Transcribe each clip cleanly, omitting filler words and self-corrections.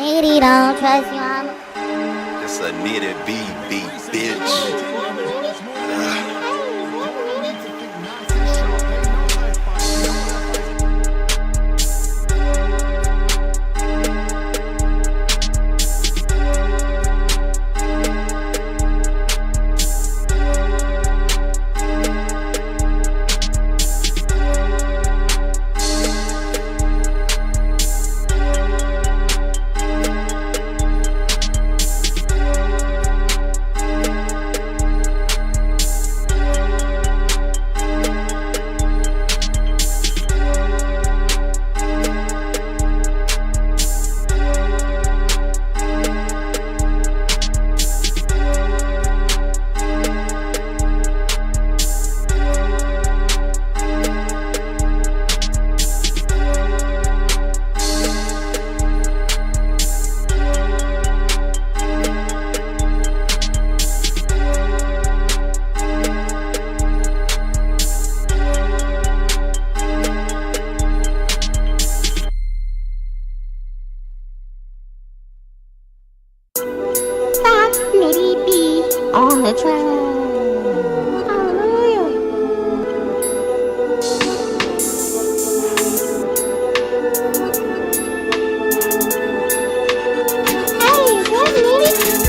Nitty don't trust you, I'm It's a Nitty beat, bitch. Nitty B on the track. Hallelujah. Hey, where's Nitty?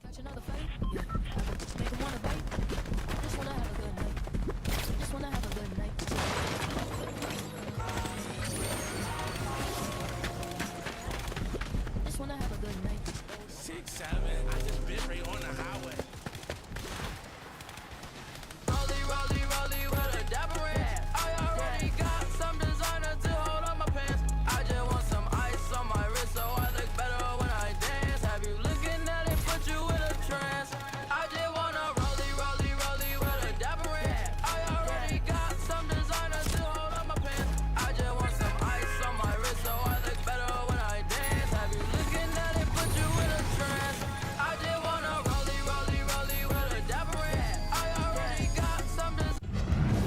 Catch another fight, yeah. Make 'em wanna bite. Just wanna have a good night. Just wanna have a good night. Just wanna have a good night. 6-7, I just been right on the highway. Rollie, rollie, rollie with a dapper ranch. I already got some designer to hold on my pants. I just want some ice on my wrist so I look better when I dance. Have you looking at it, put you in a trance. I just wanna rollie, rollie, rollie with a dapper ranch. I already got some designer to hold on my pants. I just want some ice on my wrist so I look better when I dance. Have you looking at it, put you in a trance. I just wanna rollie, rollie, rollie with a dapper ranch. I already got some designer.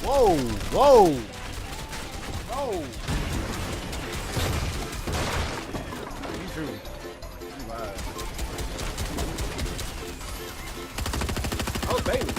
Whoa, whoa, whoa. He's true. He's wild. Oh, baby.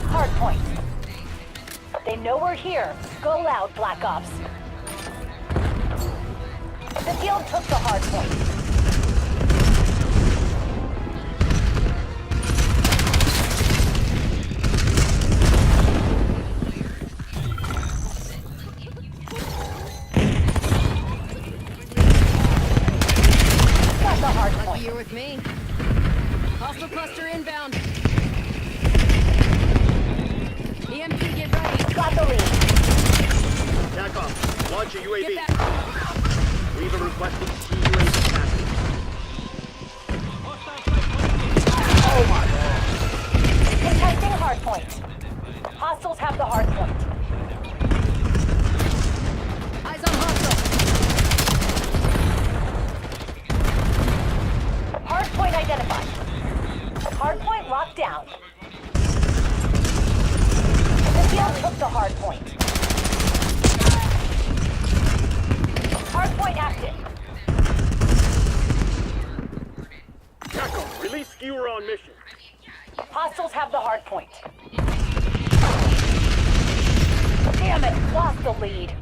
Hard point. They know we're here. Go loud, Black Ops. The field took the hard point. Got the hard point. You're with me. Hostile cluster inbound. EMP, get ready. Got the lead. Attack off. Launch a UAV. Get back. We've requesting UAV passage. Contesting hard point. Hostiles have the hard point. Eyes on hostile. Hard point identified. Hard point locked down. The field took the hard point. Hard point active. Tackle. Release skewer on mission. Hostiles have the hard point. Damn it, lost the lead.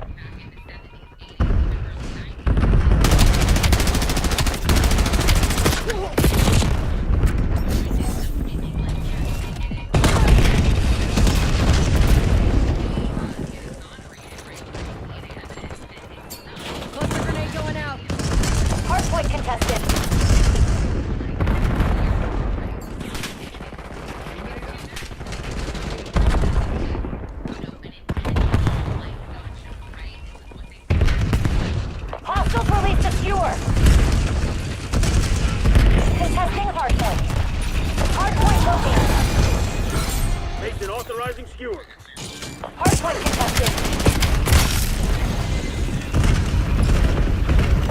Cluster grenade going out. Hard point contested. Hostiles released a skewer. Contesting hard point. Hard point located. Mason authorizing skewer. Hard point contested.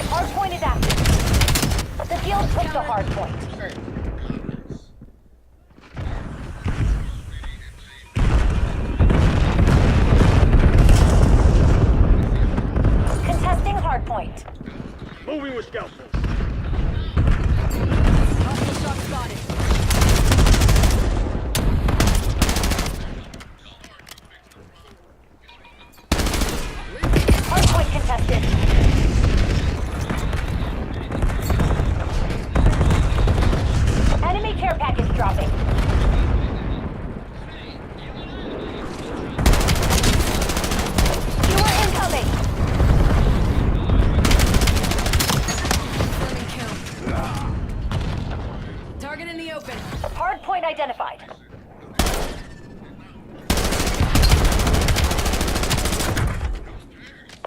Hard point is active. The field took the hard point. Contesting hard point. Moving with scout force. Hostile shot spotted. Hard point contested. Enemy care package dropping. Skewer incoming. Confirming kill. Target in the open. Hard point identified.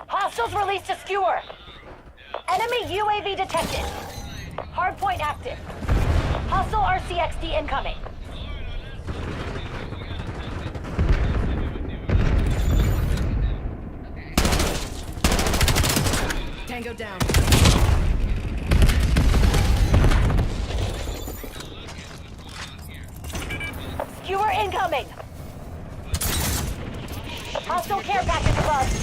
Hostiles released a skewer. Enemy UAV detected. Hard point active. Hostile RCXD incoming. Tango down. Skewer incoming. Hostile care package above.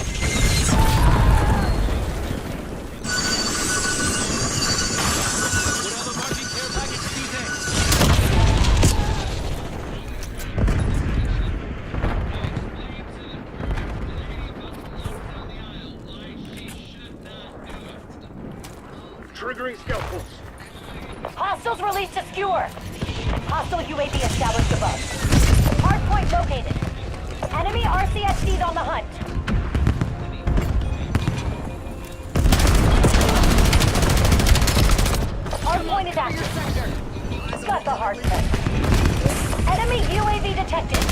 Triggering scout force. Hostiles released a skewer. Hostile UAV established above. Hard point located. Enemy RCXDs on the hunt. Hard point is active. Got the hard point. Enemy UAV detected.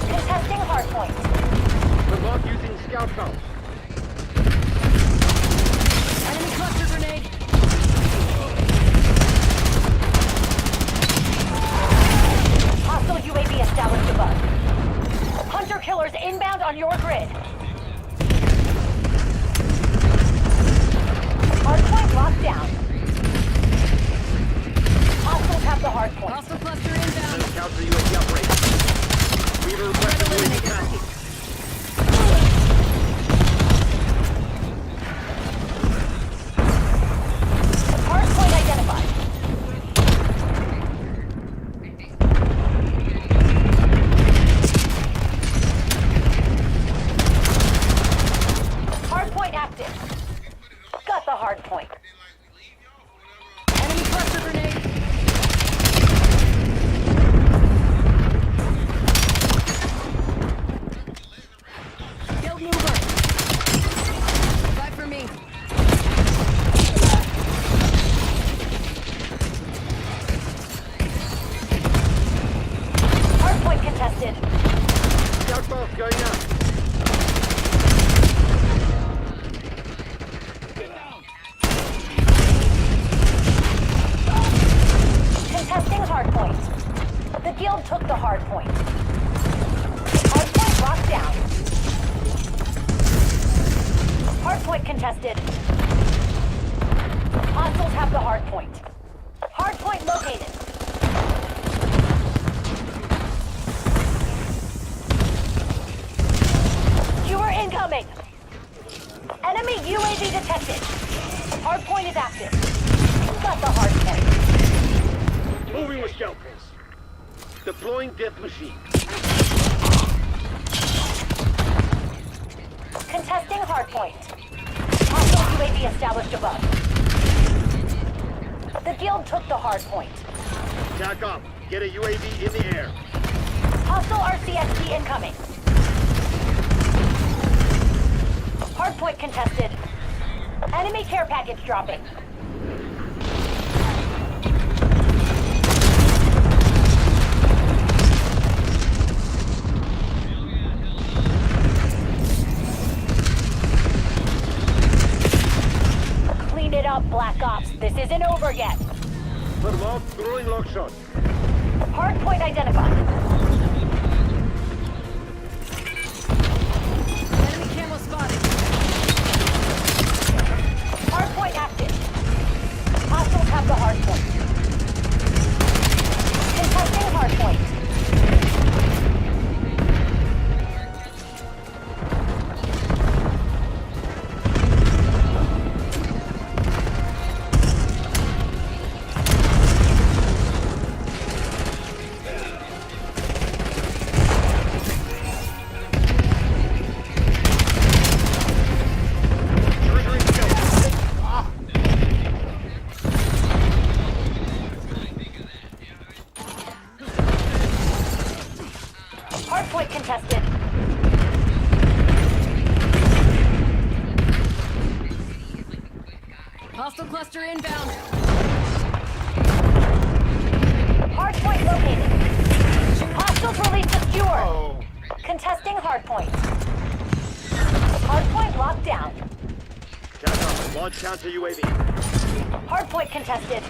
Contesting hard point. We're locked using scout power. Enemy cluster grenade. Hostile UAV established above. Hunter killers inbound on your grid. Hard point locked down. Hostiles have the hard point. Hostile cluster inbound. Counter UAV operation. We've contested. Hostiles have the hard point. Hard point located. Skewer incoming. Enemy UAV detected. Hard point is active. Got the hard point. Moving with scalpels. Deploying death machine. Contesting hard point. Hostile UAV established above. The field took the hard point. Tack up. Get a UAV in the air. Hostile RCXD incoming. Hardpoint contested. Enemy care package dropping. Clean it up, Black Ops. This isn't over yet. Thermal, throwing lock shot. Hardpoint identified. Enemy camo spotted. Hardpoint active. Hostiles have the hardpoint. Contesting hardpoint. Triggering scalpel. Hardpoint contested. Hostile cluster inbound. Hardpoint located. Hostiles released the skewer. Oh. Contesting hardpoint. Hardpoint locked down. Tack up. Launch counter UAV. Hardpoint contested.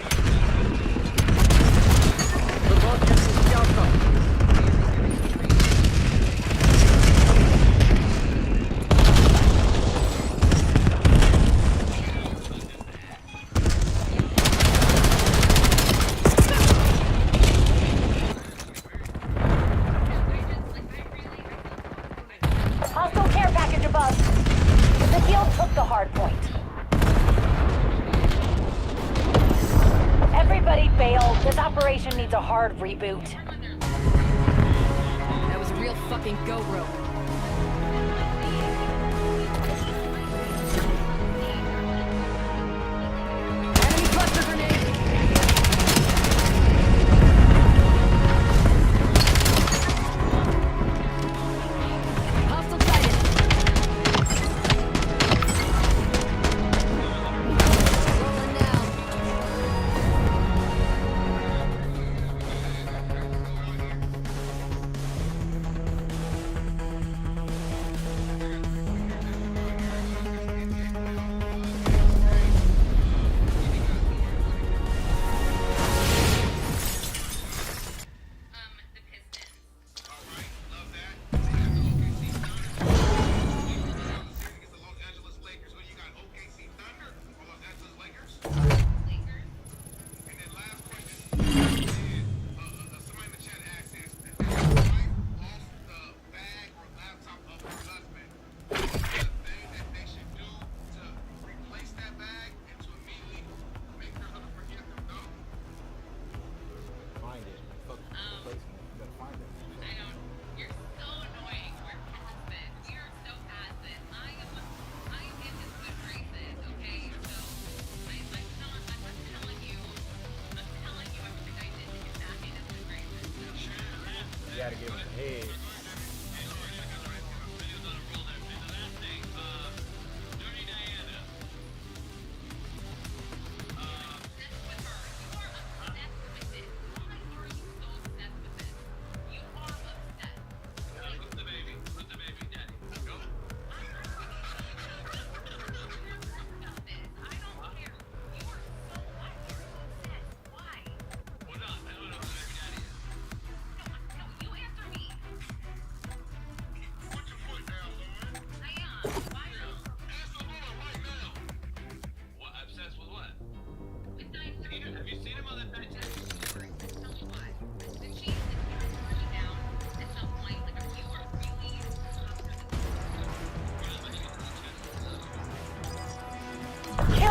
Thermal using scout zone. Hostile care package above. The field took the hardpoint. Everybody bail. This operation needs a hard reboot. That was a real fucking goat rope. Enemy cluster grenade. Hostile sighted. Rolling now.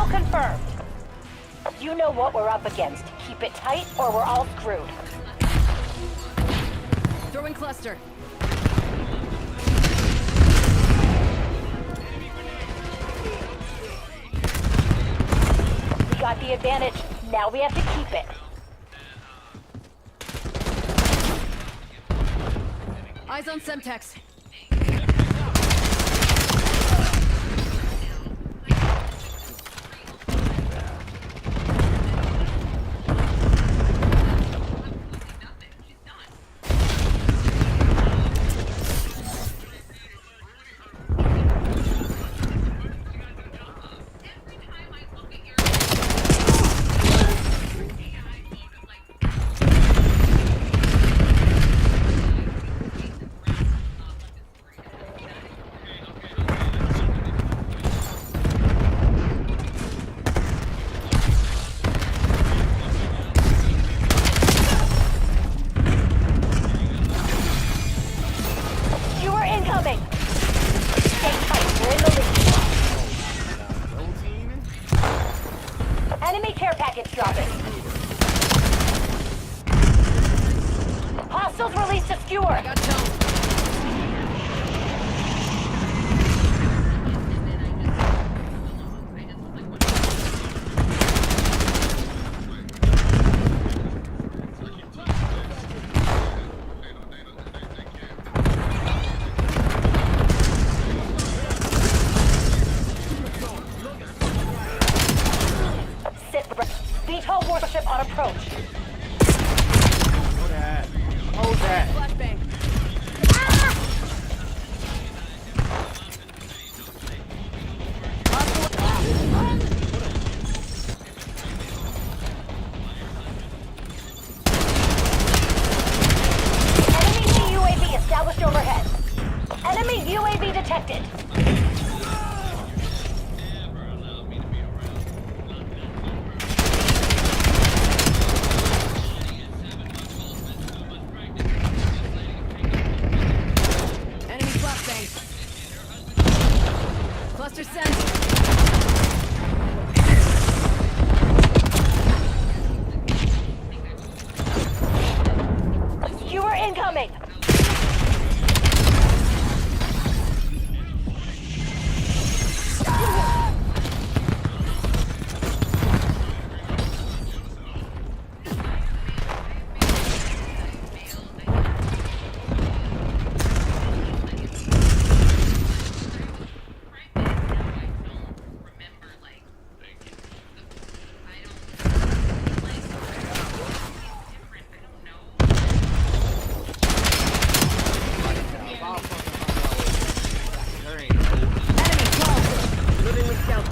Kill confirmed. You know what we're up against. Keep it tight or we're all screwed. Throwing cluster. We got the advantage. Now we have to keep it. Eyes on Semtex. Skewer incoming. Stay tight. We're in the lead. Enemy care package dropping. Hostiles released a skewer. Got tone. Sit. VTOL warship on approach. Hold that. Hold that. Flashbang. Enemy UAV established overhead. Enemy UAV detected. Enemy flashbang. Cluster sent. Skewer incoming. Living with Scouts.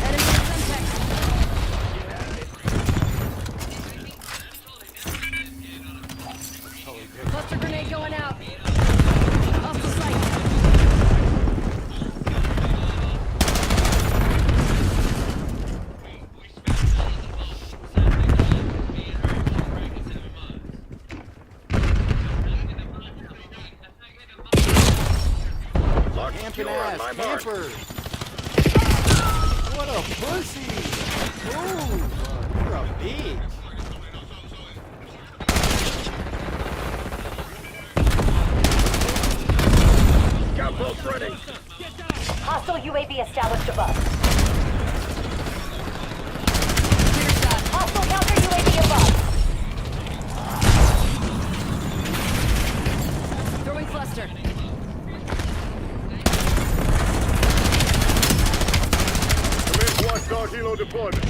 Enemy Semtex. Cluster grenade going out. Off the site. Camping ass. Camper. What a pussy. Ooh, you're a bitch. Scout pulse ready. Hostile UAV established above. Clear shot. Hostile counter UAV above. Throwing cluster. Command squad car helo deployment.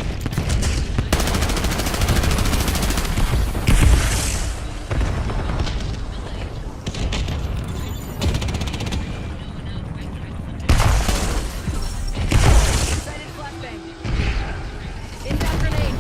Sighted flashbang. Inbound grenade.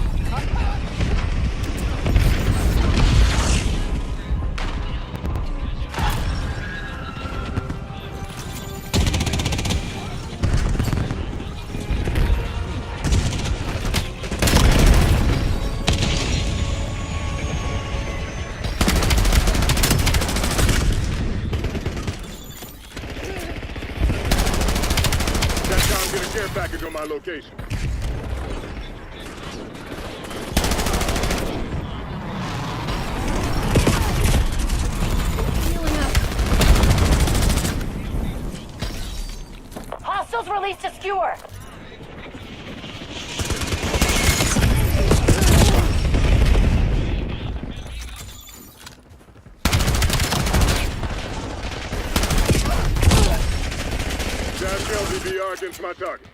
care package on my location. Hostiles released a skewer. Dash LDBR against my target.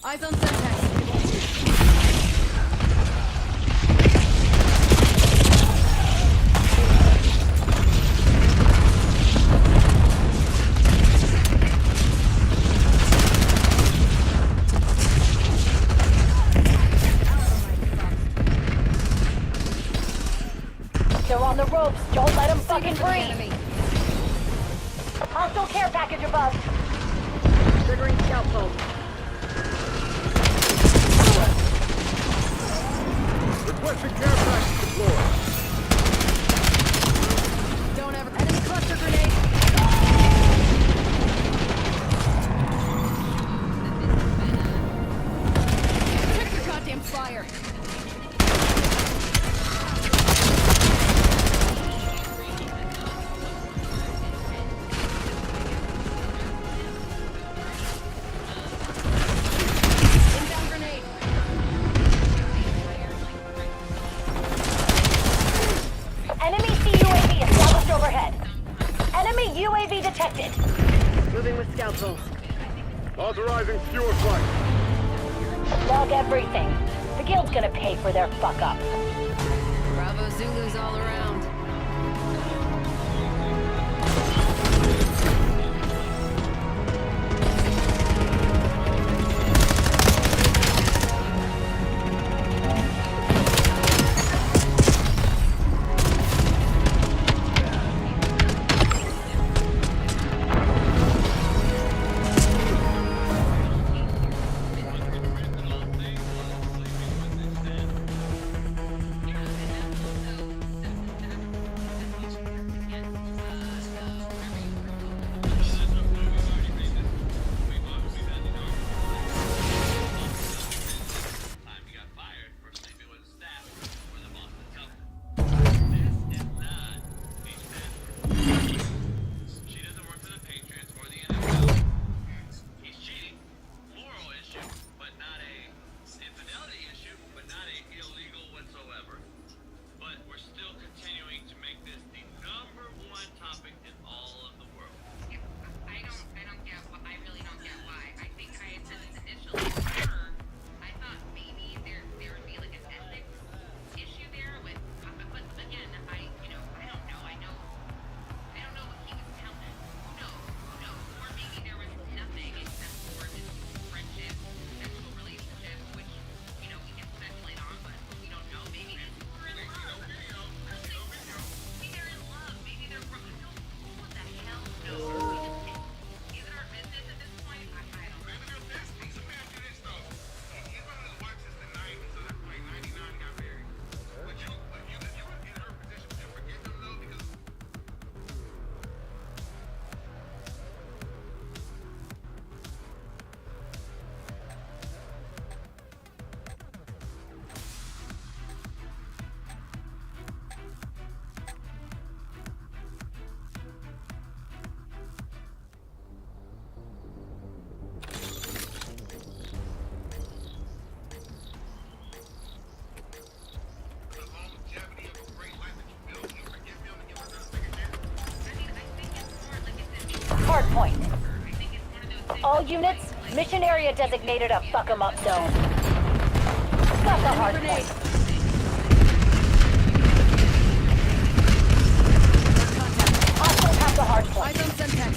Eyes on Semtex. They're on the ropes. Don't let them fucking Enemy. breathe. Hostile care package above. Triggering scout pulse. Requesting care package deployed. Don't ever. Enemy cluster grenade. Check your goddamn fire. Inbound grenade. Enemy CUAV established overhead. Enemy UAV detected. Moving with scout pulse. Authorizing skewer flight. Log everything. The guild's gonna pay for their fuck up. Bravo Zulus all around. Hardpoint. All units, mission area designated a fuck 'em up zone. Got the hardpoint. Hostiles have the hardpoint. Eyes on Semtex.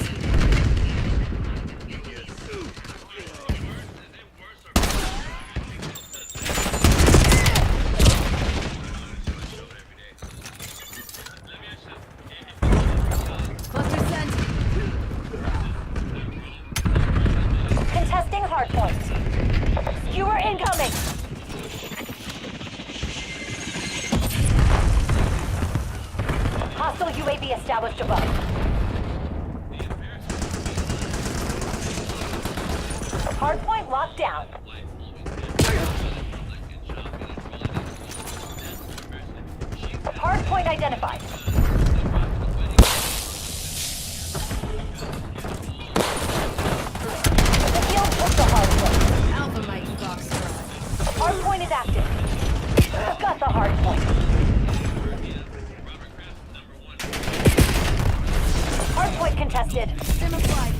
Cluster sent. Contesting hardpoint. Skewer incoming. Hostile UAV established above. Hardpoint locked down. Hardpoint identified. The field took the hardpoint. Alpha Mike Foxtrot. Hardpoint is active. Got the hardpoint. Hardpoint contested. Sim applied.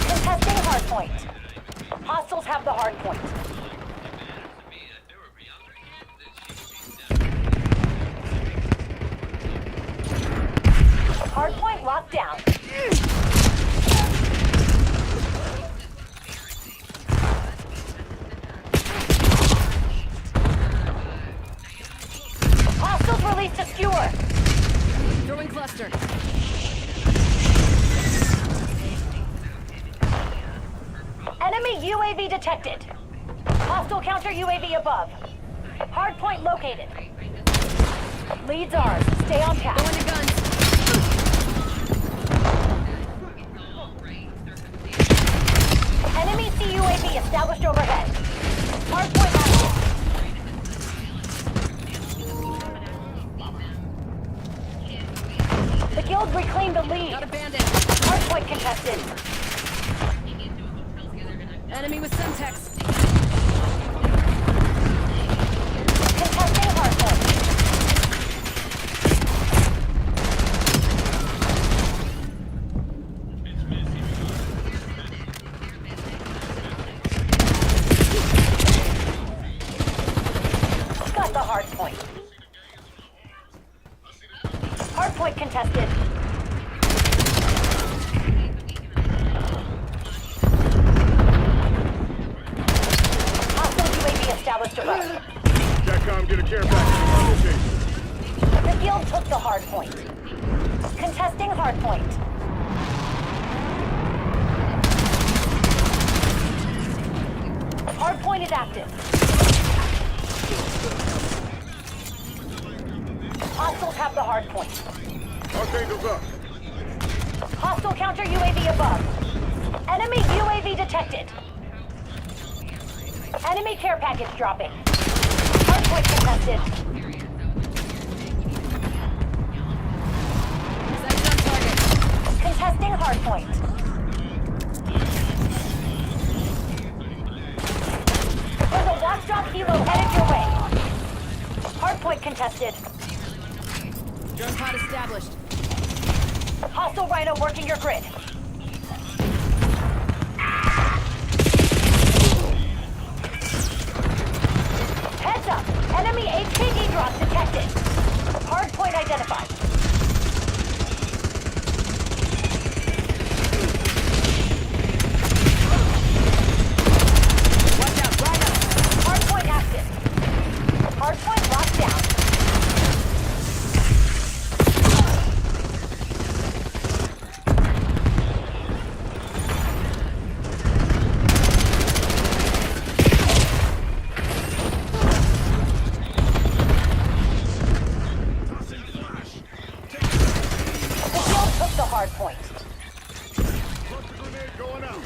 Contesting hardpoint. Hostiles have the hardpoint. Hardpoint locked down. Hostiles released a skewer. Throwing cluster. Enemy UAV detected. Hostile counter UAV above. Hardpoint located. Leads ours. Stay on task. Going to guns. Enemy CUAV established overhead. Hardpoint active. The guild reclaimed the lead. Got a bandit. Hardpoint contested. Enemy with Semtex. Contesting hardpoint. Got the hardpoint. Hardpoint contested. Hostile UAV established above. Satcom, get a care package on location. The field took the hardpoint. Contesting hardpoint. Hardpoint is active. Hostiles have the hardpoint. Archangels up. Hostile counter UAV above. Enemy UAV detected. Enemy care package dropping. Hardpoint contested. Sights on target. Contesting hardpoint. There's a watchdog helo headed your way. Hardpoint contested. Drone pod established. Hostile Rhino working your grid. Heads up! Enemy HKD drop detected. Hardpoint identified. Watch out, Rhino. Hardpoint active. Hardpoint locked down. The field took the hardpoint. Cluster grenade going out.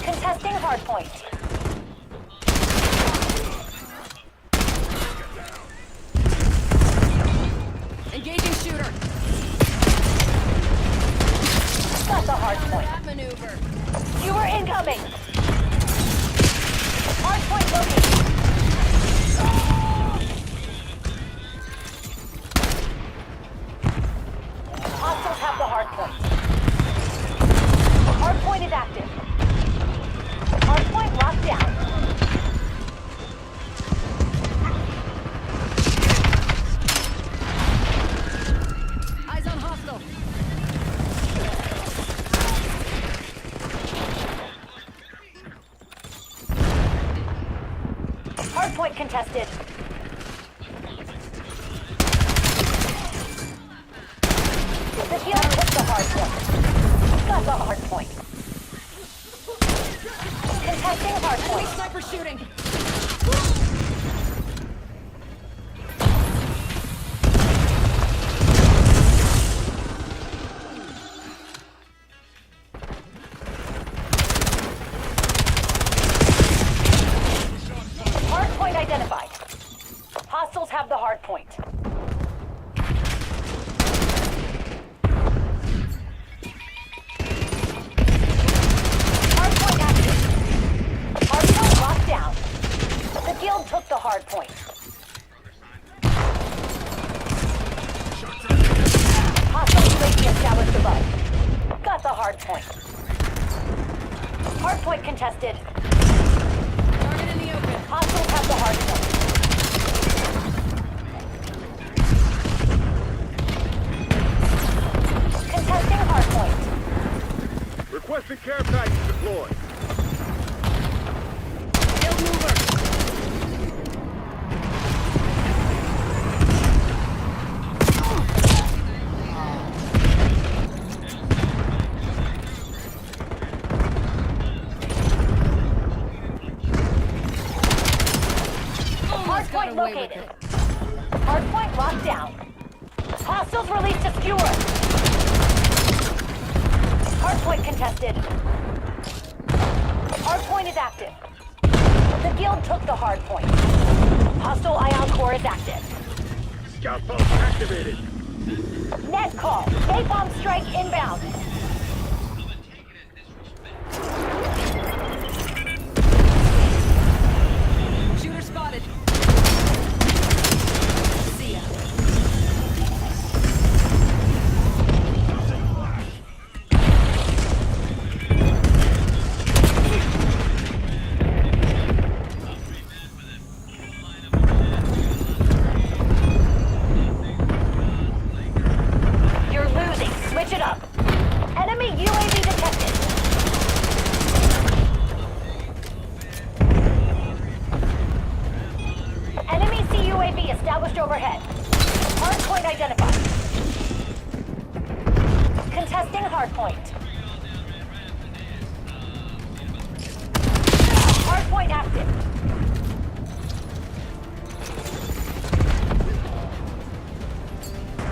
Contesting hardpoint. Engaging shooter. Got the hardpoint. That maneuver. You were incoming. Hardpoint located. Hostiles have the hardpoint. Hardpoint is active. Hardpoint locked down. Eyes on hostile. Hardpoint contested. The field took the hardpoint. Got the hardpoint. Contesting Enemy hardpoint. sniper shooting. Hostiles have the hard point. Hardpoint active. Hardpoint locked down. The guild took the hard point. Hostile UAV established above. Got the hard point. Hard point contested. Target in the open. Hostiles have the hard point. Contesting hard point. Requesting care package deployed. Field mover. Almost got Hardpoint away with located. it. Hardpoint locked down. Hostiles released to skewer. Hardpoint contested. Hardpoint is active. The guild took the hardpoint. Hostile ion core is active. Scout pulse activated. Net call. Napalm strike inbound. Shooter spotted. See ya. You're losing. Switch it up. Enemy UAV detected. Enemy CUAV established overhead. Hardpoint identified. Contesting hardpoint. Hardpoint active.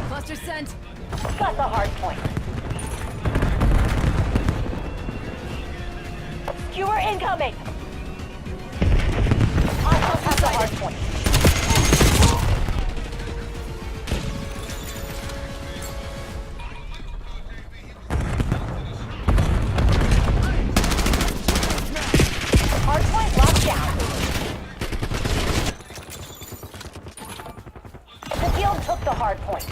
Cluster sent. Got the hardpoint. Skewer incoming. Hostiles have the hardpoint. Hardpoint locked down. The guild took the hardpoint.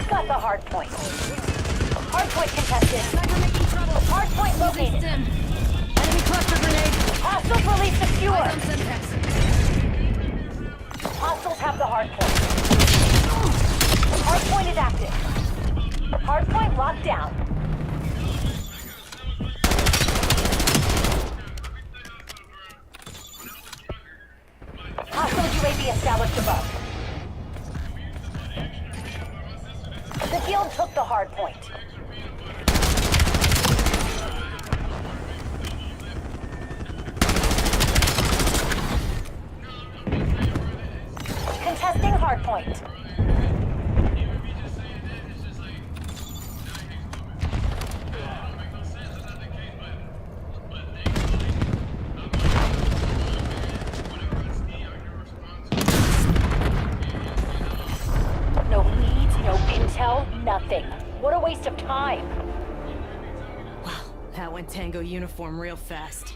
Got the hard point. Hard point contested. Sniper making trouble. Hard point Losing located. stim. Enemy cluster grenade. Hostiles released to skewer. Eyes on Semtex. Hostiles have the hard point. Hard point is active. Hard point locked down. Hostile UAV established above. The guild took the hard point. Contesting hard point. No leads, no intel, nothing. What a waste of time. That went Tango uniform real fast.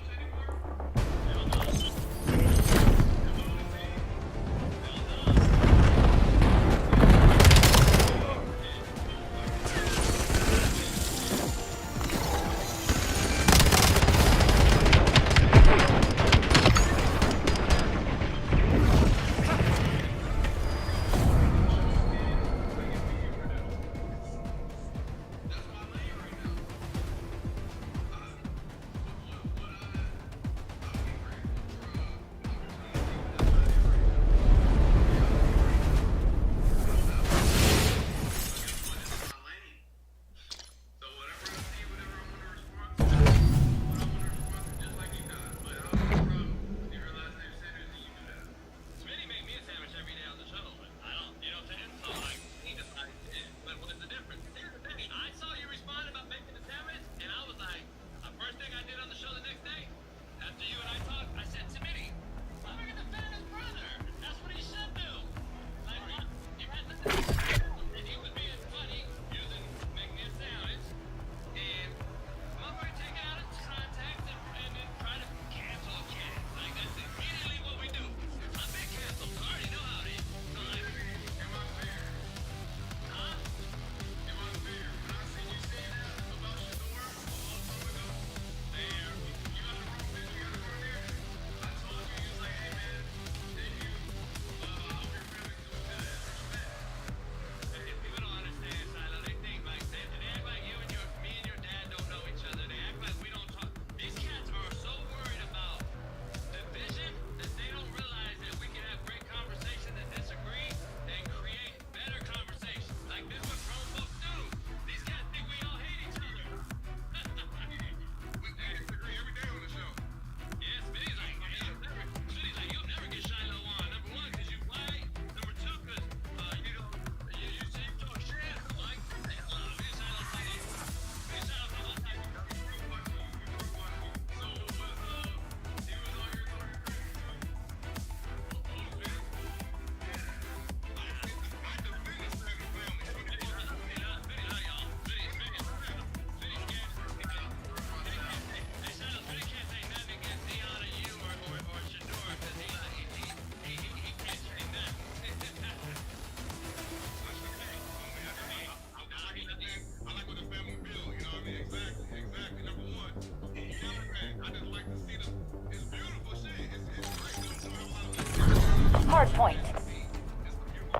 hardpoint.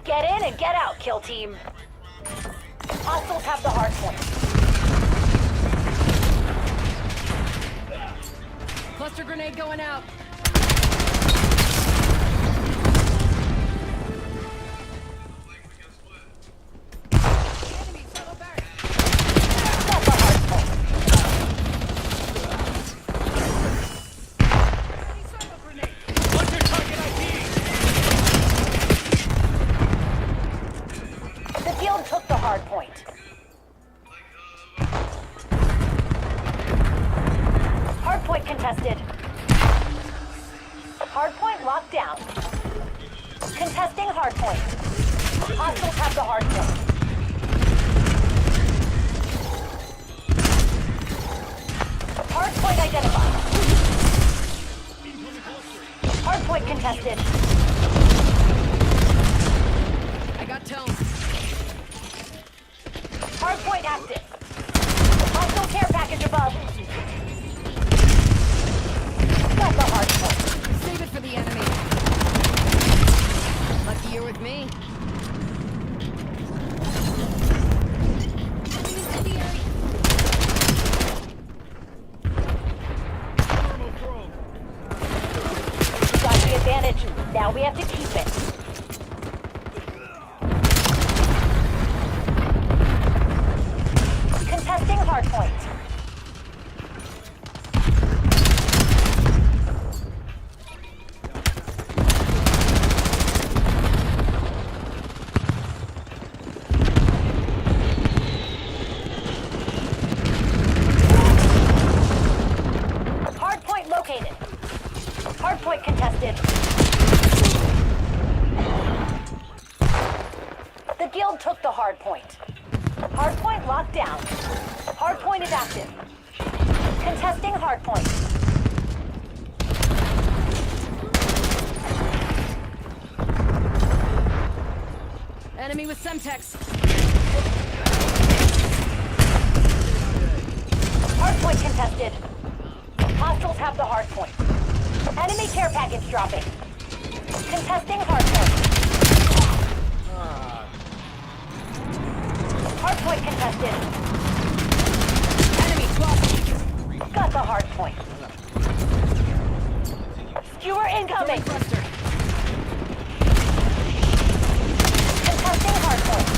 Get in and get out, kill team. Hostiles have the hardpoint. Cluster grenade going out. Got the hardpoint. What's your target ID? The field took the hardpoint. Hardpoint contested. Hardpoint locked down. Contesting hardpoint. Hostiles have the hardpoint. Hardpoint identified. Hardpoint contested. I got tone. Hardpoint active. Hostile care package above. Got the hardpoint. Save it for the enemy. Lucky you're with me. Got the advantage. Now we have to keep it. Contesting hardpoint. Hardpoint located. Hardpoint contested. The guild took the hardpoint. Hardpoint locked down. Hardpoint is active. Contesting hardpoint. Enemy with Semtex. Hardpoint contested. Hostiles have the hardpoint. Enemy care package dropping. Contesting hardpoint. Hardpoint contested. Enemy 12. Got the hardpoint. Skewer incoming. Cluster. Contesting hardpoint.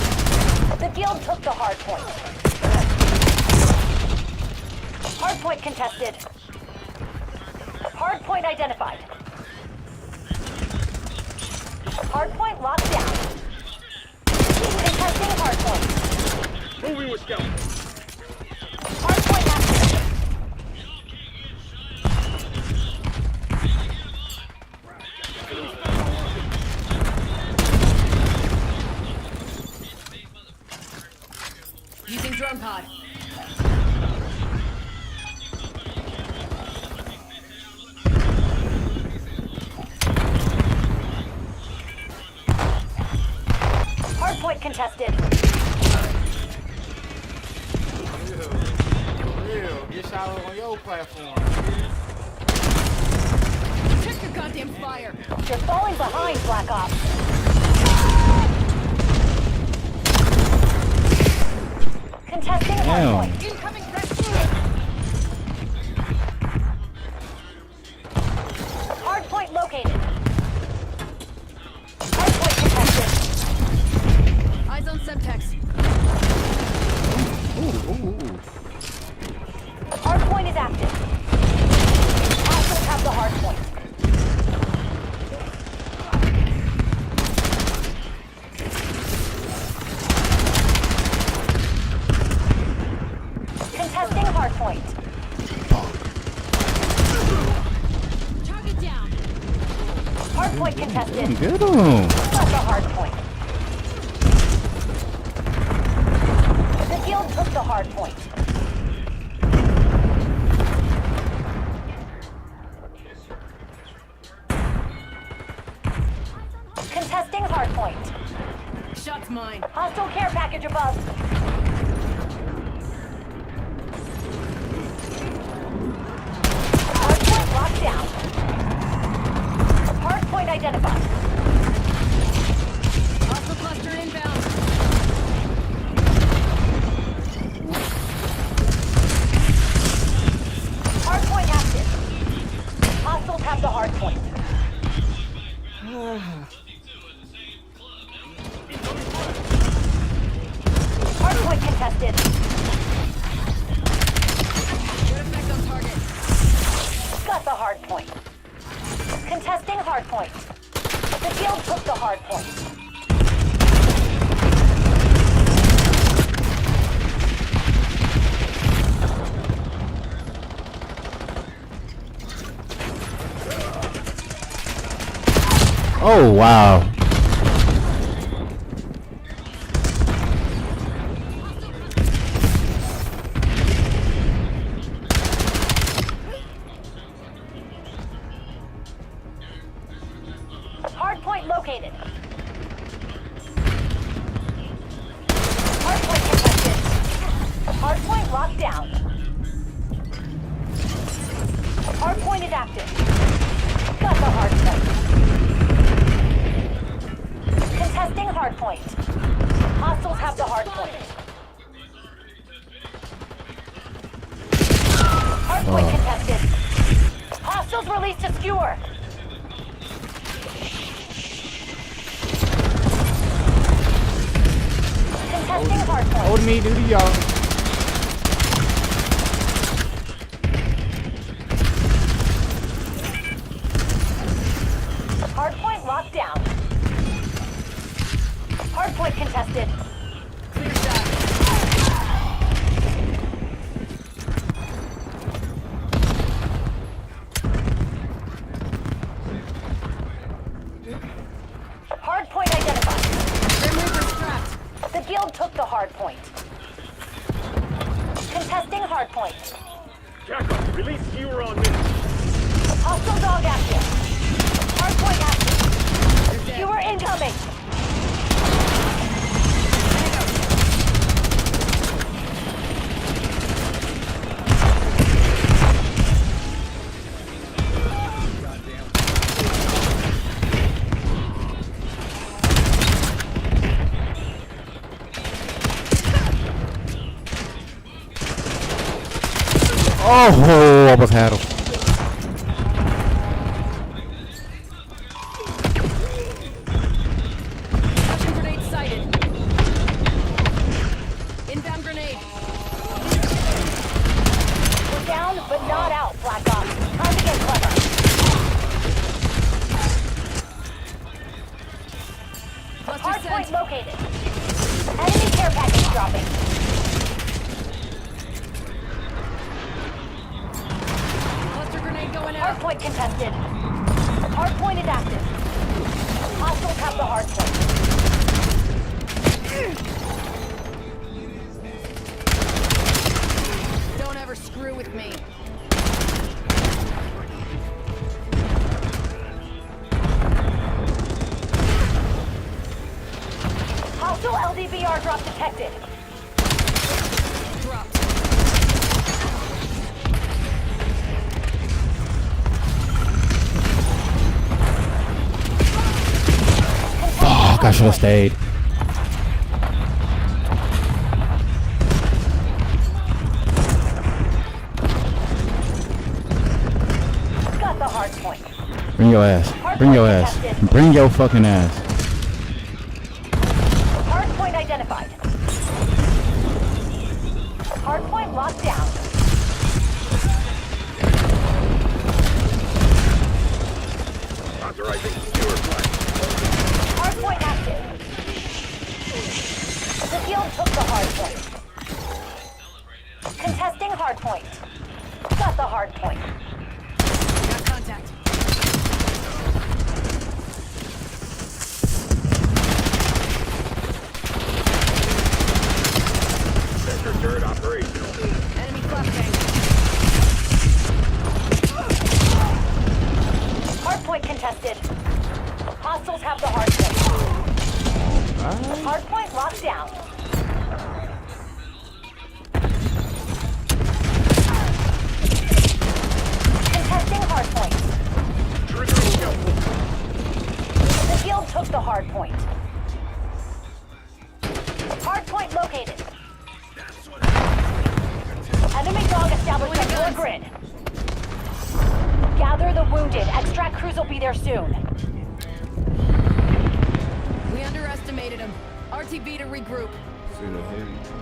The guild took the hardpoint. Hardpoint contested. Hardpoint identified. Hardpoint locked down. Contesting hardpoint. Moving with stealth. Hardpoint active. Using drone pod. Hardpoint contested. Real. Get shot on your platform. Check your goddamn fire. You're falling behind, Black Ops. Contesting hardpoint. Incoming rescue. Hardpoint located. Hardpoint contested. Eyes on Semtex. Hardpoint is active. Hostiles have the hardpoint. Contesting hardpoint. Target down. Hardpoint contested. Get him. Got the hardpoint. The guild took the hardpoint. Contesting hardpoint. Shot's mine. Hostile care package above. Hardpoint locked down. Hardpoint identified. contested. Good effect on target. Got the hard point. Contesting hard point. The field took the hard point. Oh wow. Hard point located. Hard point contested. Hard point locked down. Hard point is active. Got the hard point. Contesting hard point. Hostiles have the hard point. Hard point contested. Hostiles released a skewer. Contesting hard point. Hold me, duty, y'all. Hard point locked down. Hard point contested. Clear shot. Hard point identified. Grim Reaper strapped. The guild took the hard point. Contesting hard point. Jackal, release skewer on me. Hostile dog active. Hard point active. You're dead. Skewer incoming. Oh, almost had him. Russian grenade sighted. Inbound grenade. We're down, but not out, Black Ops. Time to get clever. Cluster Hard point sent. located. Enemy care package dropping. Cluster grenade going Hard out. point contested. Hard point is active. Hostiles have the hard point. Don't ever screw with me. Hostile LDVR drop detected. Dropped. Fuck, I should have stayed. Got the hard point. Bring your ass. Bring your ass. Bring your fucking ass. Hard point identified. Hard point locked down. Authorizing skewer flight. Hard point active. The field took the hard point. Contesting hard point. Got the hard point. Got contact. Sector turret operational. Enemy flashbang. Hard point contested. Hostiles have the hard point. Hard point locked down. Contesting hard point. Triggering helpful. The field took the hard point. Hard point located. Enemy dog established on your grid. Gather the wounded. Extract crews will be there soon. We underestimated him. RTB to regroup. finna heavy.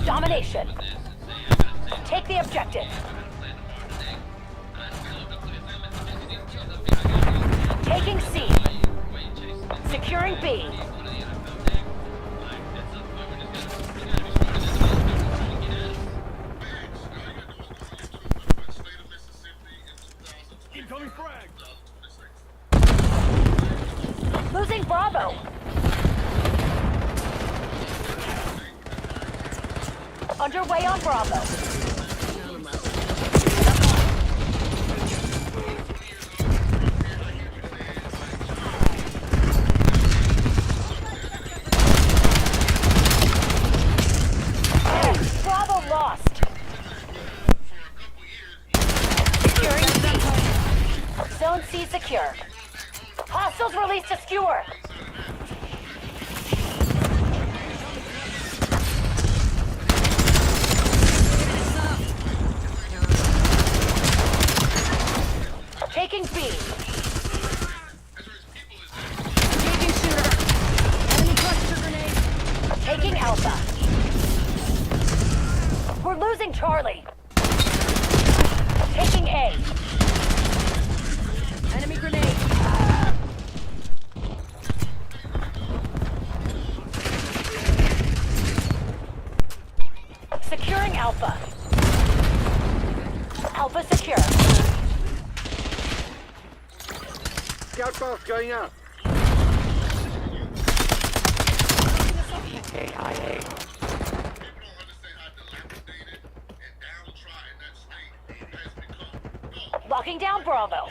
Domination. Take the objective. Taking C. Securing B. Incoming frag! Losing Bravo. Underway on Bravo. Bravo lost. Securing C. Zone C secure. Hostiles released to skewer. Taking B. Engaging shooter. Enemy cluster grenade. Taking Alpha. We're losing Charlie. Taking A. Enemy grenade. Securing Alpha. Alpha secure. Scout boss going up. Locking down Bravo.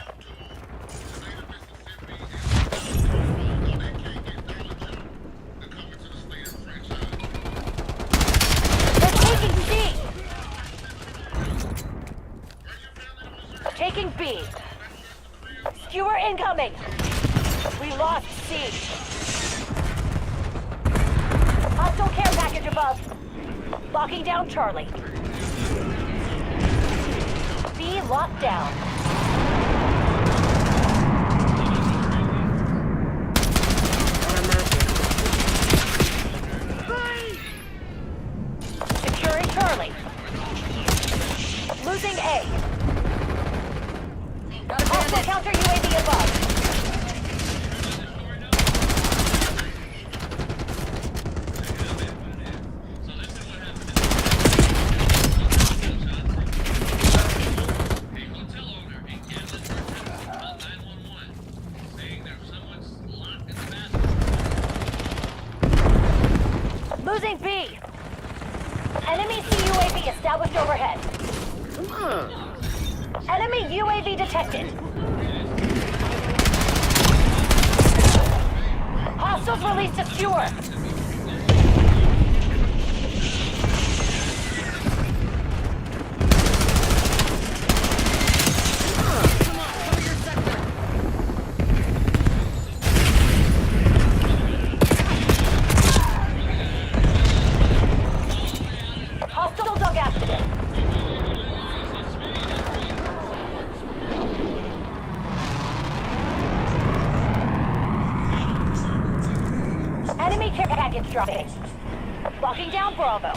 They're taking C. Taking B. Skewer incoming. We lost C. Hostile care package above. Locking down Charlie. B locked down. Securing Charlie. Losing A. Hostile counter UAV above. UAV established overhead. Come on. Enemy UAV detected. Hostiles released to skewer. Hostile dug active. Enemy care package dropping. Locking down Bravo.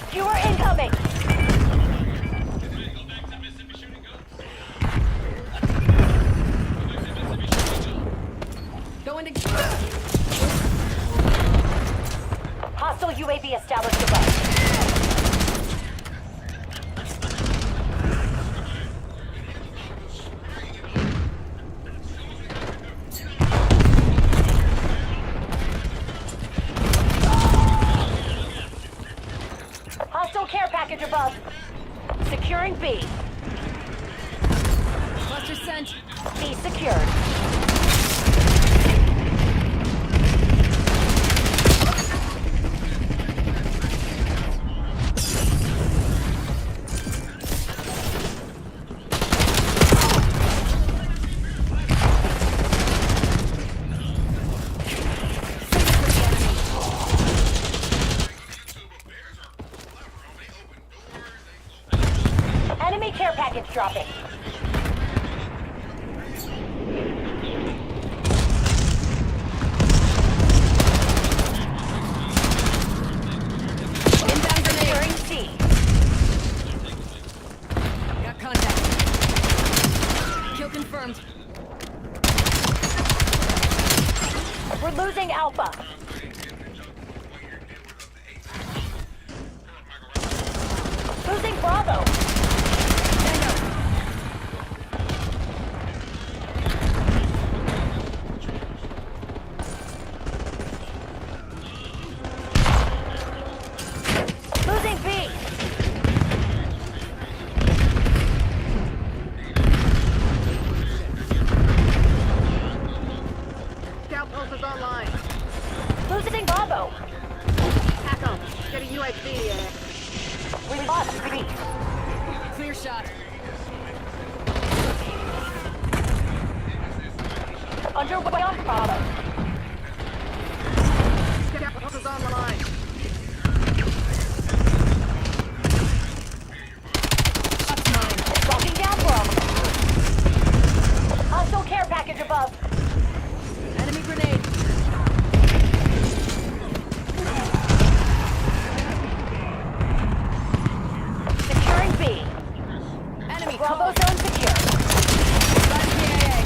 Skewer incoming. Hostile UAV established above. Hostile care package above. Securing B. Cluster sent. B secured. Enemy care package dropping. Inbound securing C. Got contact. Kill confirmed. We're losing Alpha. Losing Bravo. Losing B. Scout pulse is online. Losing Bravo. Hack 'em. Get a UAV. We lost B. Clear shot. Underway on Bravo. Scout pulse is on the line. That's mine. Locking down Bravo. Hostile care package above. Enemy grenade. Securing B. Enemy Bravo close. zone secure. Got PAA.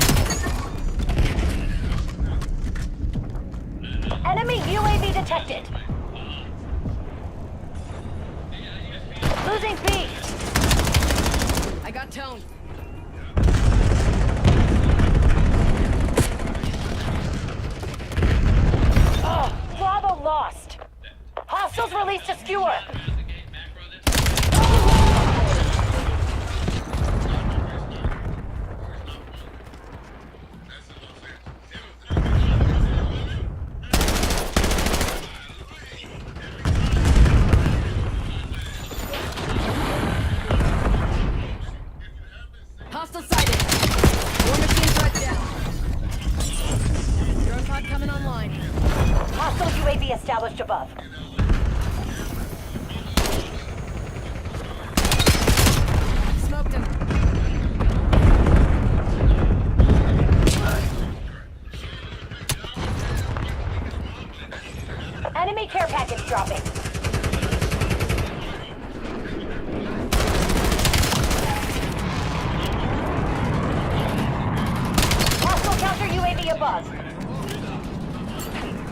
Enemy UAV detected. Losing B. I got tone. Bravo lost. Hostiles released to skewer. Hostile sighted. War machine threat down. Drone pod coming online. Hostile UAV established above. Smoked him. Enemy care package dropping. above.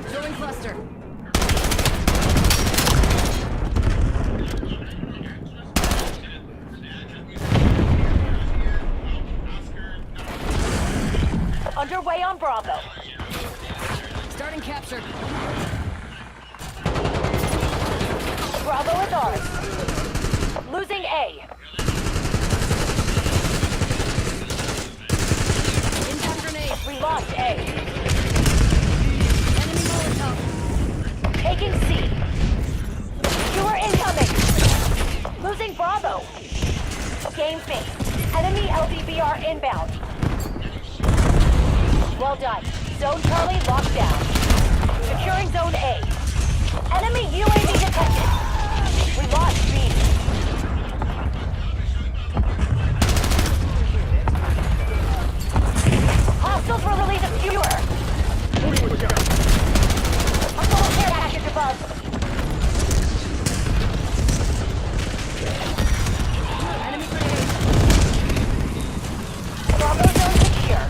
Throwing cluster. Underway on Bravo. Starting capture. Bravo is ours. Losing A. Impact grenade. We lost A. Enemy Molotov. Taking C. Skewer incoming. Losing Bravo. Game B. Enemy LDBR inbound. Well done. Zone Charlie locked down. Securing Zone A. Enemy UAV detected. We lost B. Hostiles will release a skewer. Hostile care package above. Enemy grenade. Bravo zone secure.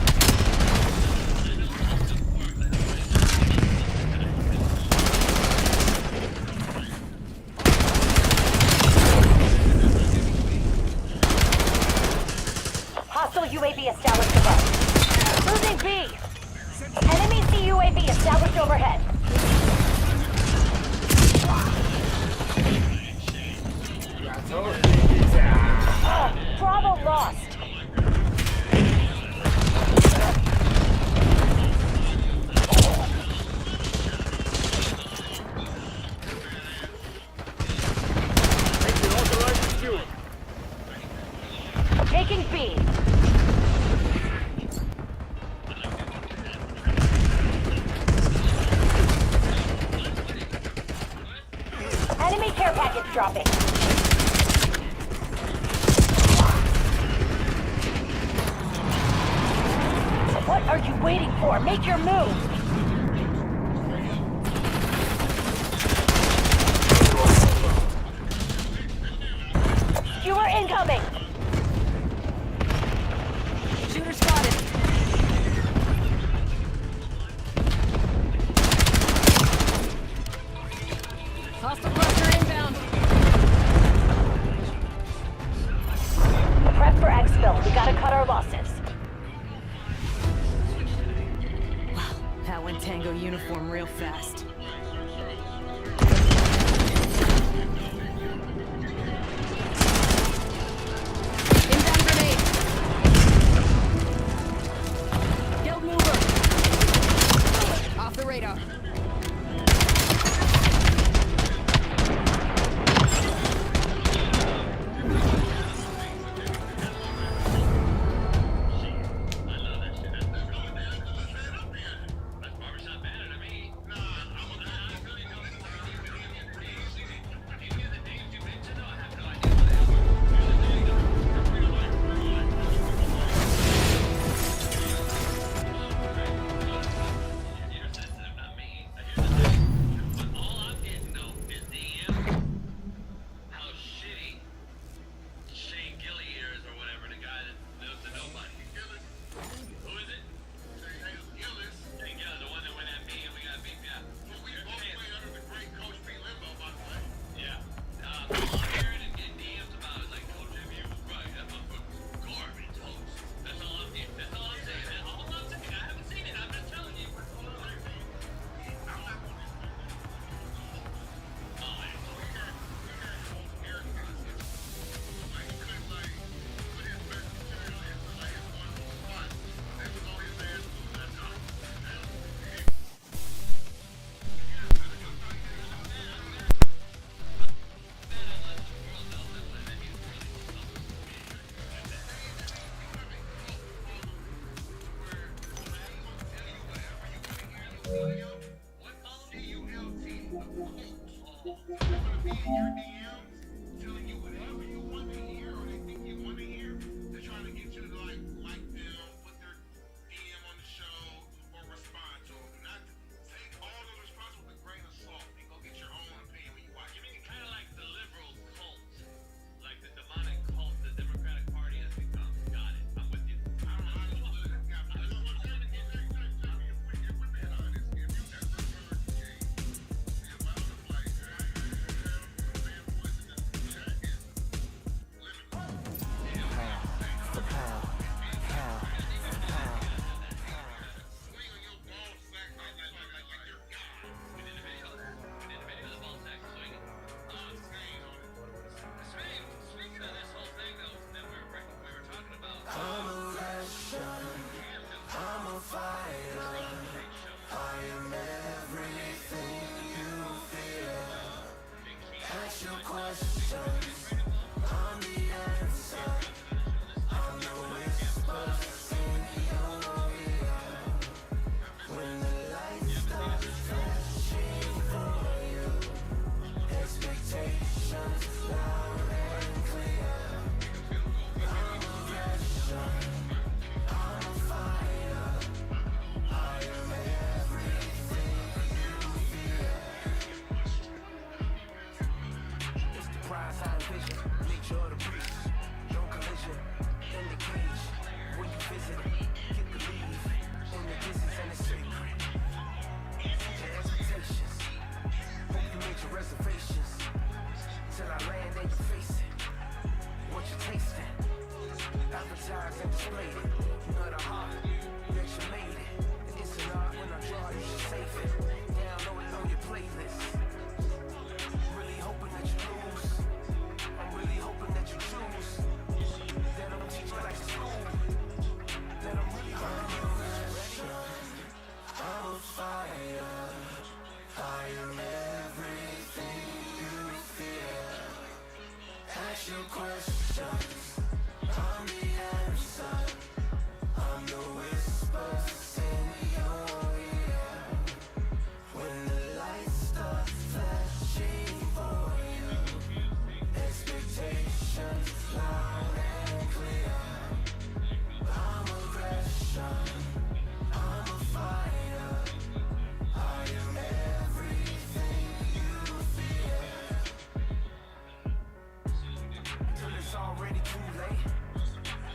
Hostile UAV established above. Losing B. Enemy CUAV established overhead. Bravo lost. Taking B. Enemy care package dropping. What are you waiting for? Make your move. Skewer incoming. Shooter spotted. Hostile cluster inbound. Prep for exfil. We gotta cut our losses. That went Tango uniform real fast. Inbound grenade. Guild mover. Off the radar. displayed it. You know the heart that you made it. It's an art when I draw, you should save it. Download it on your playlist. Really hoping that you lose. I'm really hoping that you choose. That I'm teaching like school. That I'm really hoping you lose. I'm a fighter. I am everything you fear. Ask your questions. I'm the answer. I'm the whispers in your ear. When the lights start flashing for you, expectations loud and clear. I'm aggression. I'm a fighter. I am everything you fear. Till it's already too late.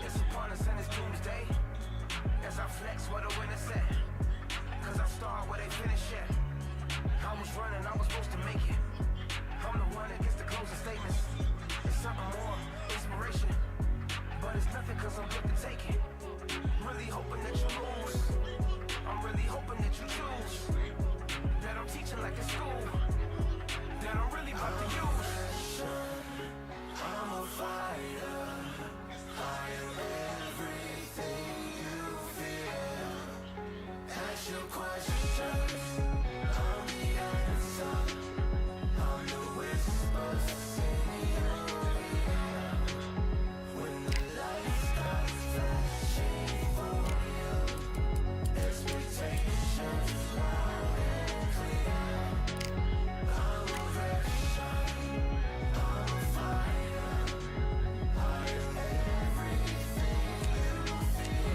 It's upon us and it's doomsday. As I flex where the winner set. Cause I start where they finish yet. I was running, I was supposed to make it. I'm the one that gets the closing statements. It's something more, inspiration. But it's nothing cause I'm good to take it. Really hoping that you lose. I'm really hoping that you choose. That I'm teaching like in school. That I'm really about to use. I'm a fighter. I am everything you fear. Ask your questions. I'm the answer. I'm the whispers in your ear. When the lights start flashing for you, expectations loud and clear. I'm aggression. I'm a fighter. I am everything you fear.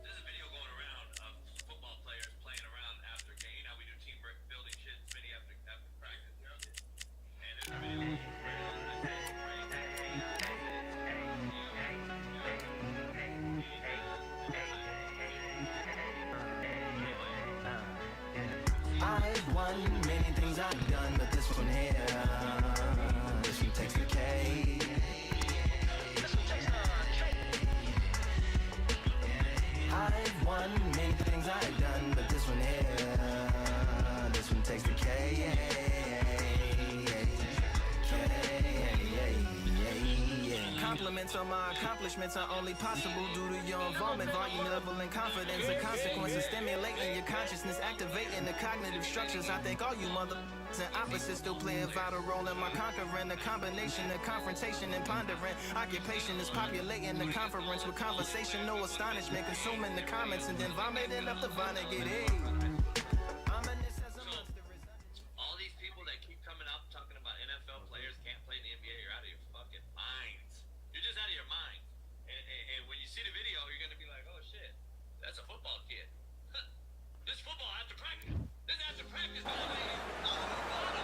There's a video going around of football players playing around after game. How we do team building shit, mini after practice. And there's a video. I've won many things I've done, but this one here, this one takes the cake. I've won many things I've done, but this one here, this one takes the cake. Compliments on my accomplishments are only possible due to your involvement, volume level and confidence. The consequences stimulating your consciousness, activating the cognitive structures. I think all you mother and opposites still play a vital role in my conquering. The combination of confrontation and pondering. Occupation is populating the conference with conversation, no astonishment, consuming the comments and then vomiting up the vine and get it. All these people that keep coming up talking about NFL players can't play in the NBA, you're out of your fucking minds. You're just out of your mind. And when you see the video, you're gonna be like, oh shit, that's a football kid. This football after practice. This after practice.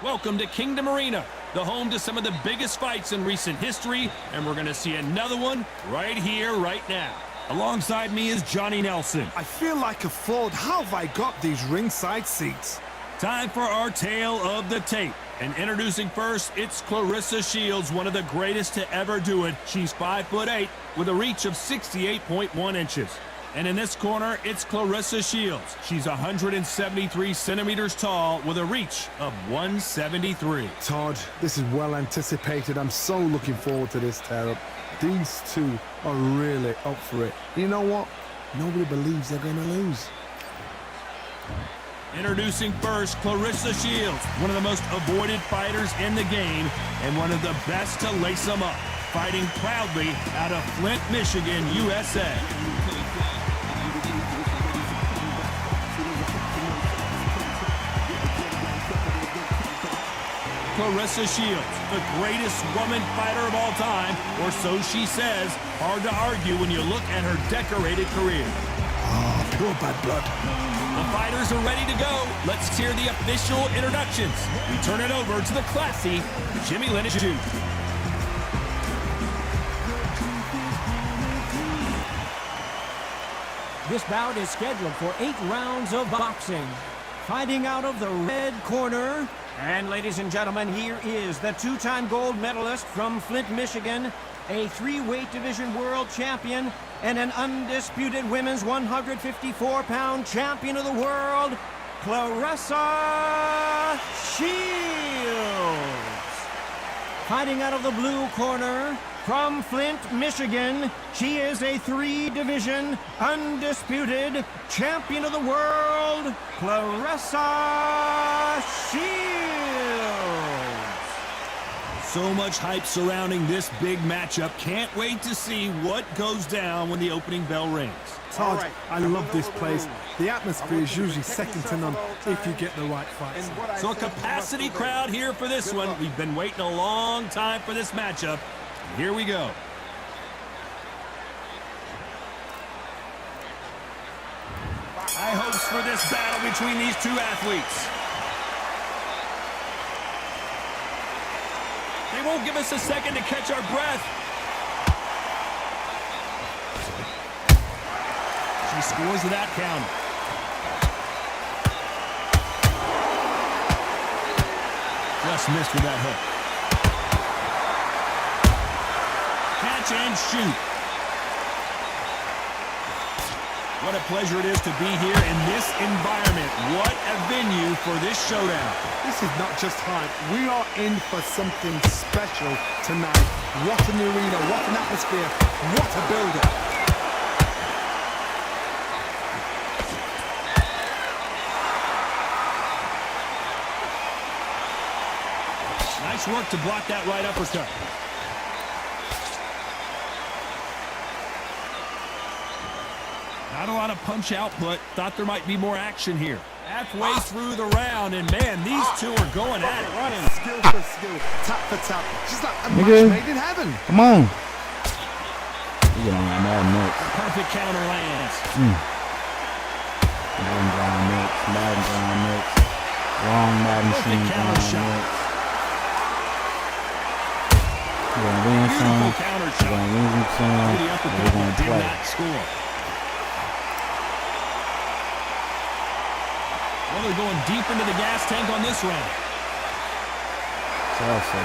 Welcome to Kingdom Arena, the home to some of the biggest fights in recent history, and we're gonna see another one right here, right now. Alongside me is Johnny Nelson. I feel like a fraud. How have I got these ringside seats? Time for our tale of the tape. And introducing first, it's Clarissa Shields, one of the greatest to ever do it. She's 5'8" with a reach of 68.1 inches. And in this corner, it's Clarissa Shields. She's 173 centimeters tall with a reach of 173. Todd, this is well anticipated. I'm so looking forward to this tear-up. These two are really up for it. You know what? Nobody believes they're going to lose. Introducing first, Clarissa Shields, one of the most avoided fighters in the game and one of the best to lace them up, fighting proudly out of Flint, Michigan, USA. Clarissa Shields, the greatest woman fighter of all time, or so she says. Hard to argue when you look at her decorated career. Oh, pure bad blood. The fighters are ready to go. Let's hear the official introductions. We turn it over to the classy Jimmy Lynch Jr. This bout is scheduled for 8 rounds of boxing. Fighting out of the red corner. And ladies and gentlemen, here is the 2-time gold medalist from Flint, Michigan, a 3-weight division world champion, and an undisputed women's 154-pound champion of the world, Clarissa Shields. Fighting out of the blue corner, from Flint, Michigan, she is a 3-division, undisputed champion of the world, Clarissa Shields. So much hype surrounding this big matchup. Can't wait to see what goes down when the opening bell rings. Todd, I love this place. The atmosphere is usually second to none if you get the right fights. So a capacity crowd here for this one. We've been waiting a long time for this matchup. Here we go. High hopes for this battle between these two athletes. They won't give us a second to catch our breath. She scores that counter. Just missed with that hook. Catch and shoot. What a pleasure it is to be here in this environment. What a venue for this showdown. This is not just hype. We are in for something special tonight. What an arena, what an atmosphere, what a build-up. Nice work to block that right uppercut. Not a lot of punch output. Thought there might be more action here. Halfway through the round, and man, these two are going at it. Running skill for skill, tap for tap. Just like a match made in heaven. Come on. You get on that mad nuts. Perfect counter lands. Madden Brown nuts. Madden Brown nuts. Long Madden Machine Brown nuts. You're going to win some. You're going to lose some. You're going to play. Well, they're going deep into the gas tank on this round. Salsa.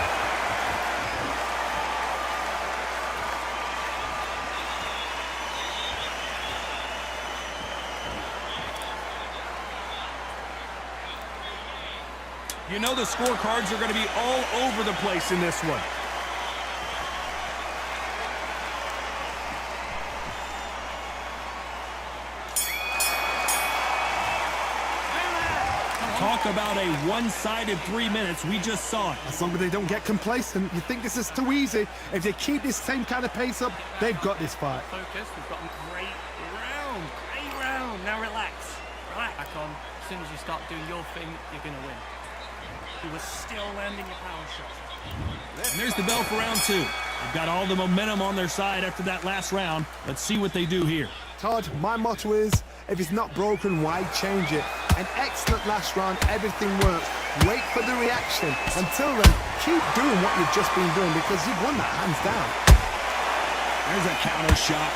You know the scorecards are going to be all over the place in this one. Talk about a one-sided 3 minutes. We just saw it. As long as they don't get complacent, you think this is too easy. If they keep this same kind of pace up, they've got this fight. Focus, we've got a great round. Now relax. Back on. As soon as you start doing your thing, you're going to win. You were still landing your power shots. And there's the bell for round 2. They've got all the momentum on their side after that last round. Let's see what they do here. Todd, my motto is, if it's not broken, why change it? An excellent last round, everything works. Wait for the reaction. Until then, keep doing what you've just been doing because you've won that hands down. There's a counter shot.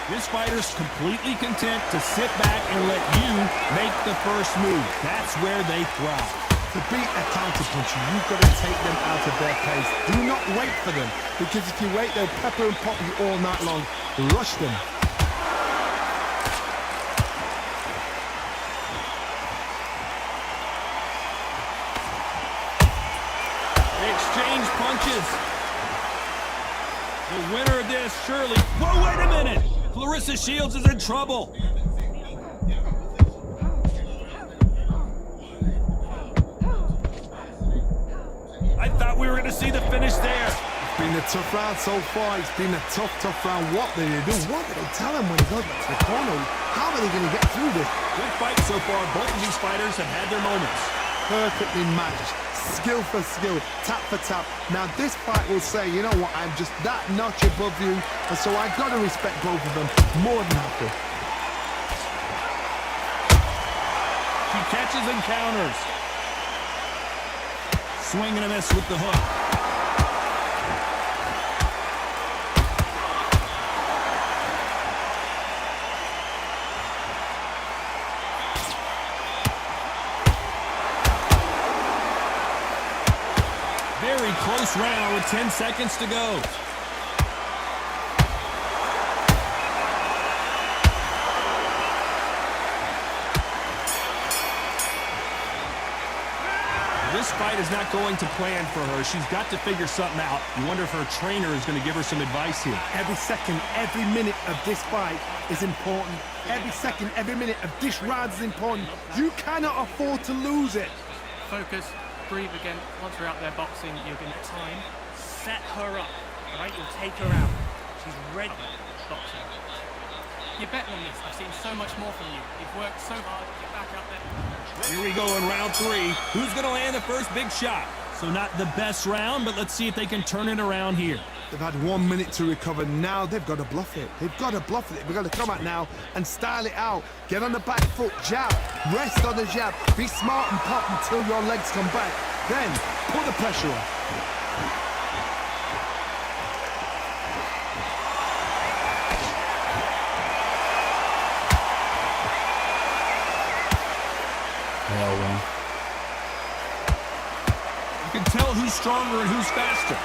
This fighter's completely content to sit back and let you make the first move. That's where they thrive. To beat a counterpuncher, you've got to take them out of their pace. Do not wait for them, because if you wait, they'll pepper and pop you all night long. Rush them. They exchange punches. The winner of this, surely... Whoa, wait a minute! Clarissa Shields is in trouble. I thought we were going to see the finish there. Been a tough round so far. It's been a tough round. What did they do? What did they tell him when he goes back to the corner? How are they going to get through this? Good fight so far. Both of these fighters have had their moments. Perfectly matched. Skill for skill. Tap for tap. Now this fight will say, you know what, I'm just that notch above you. And so I've got to respect both of them. More than happy. She catches and counters. Swing and a miss with the hook. Very close round with 10 seconds to go. This fight is not going to plan for her. She's got to figure something out. You wonder if her trainer is going to give her some advice here. Every second, every minute of this fight is important. Every second, every minute of this round is important. You cannot afford to lose it. Focus, breathe again. Once we're out there boxing, you're going to time, set her up, all right? You'll take her out. She's ready boxing. You're better than this. I've seen so much more from you. You've worked so hard. Get back out there. Here we go in round 3. Who's going to land the first big shot? So not the best round, but let's see if they can turn it around here. They've had 1 minute to recover. Now they've got to bluff it. They've got to bluff it. They've got to come out now and style it out. Get on the back foot, jab. Rest on the jab. Be smart and pop until your legs come back. Then put the pressure on. Hell, man. You can tell who's stronger and who's faster.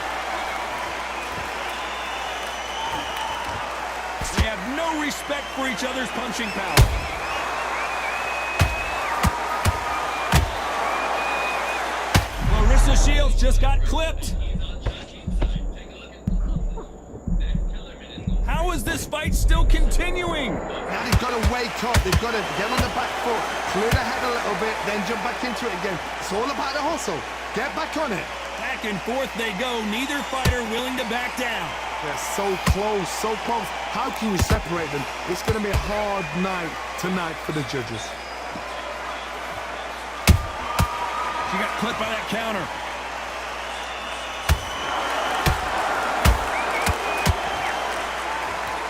They have no respect for each other's punching power. Clarissa Shields just got clipped. How is this fight still continuing? Now they've got to wake up. They've got to get on the back foot, clear the head a little bit, then jump back into it again. It's all about the hustle. Get back on it. Back and forth they go. Neither fighter willing to back down. They're so close, so close. How can you separate them? It's going to be a hard night tonight for the judges. She got clipped by that counter.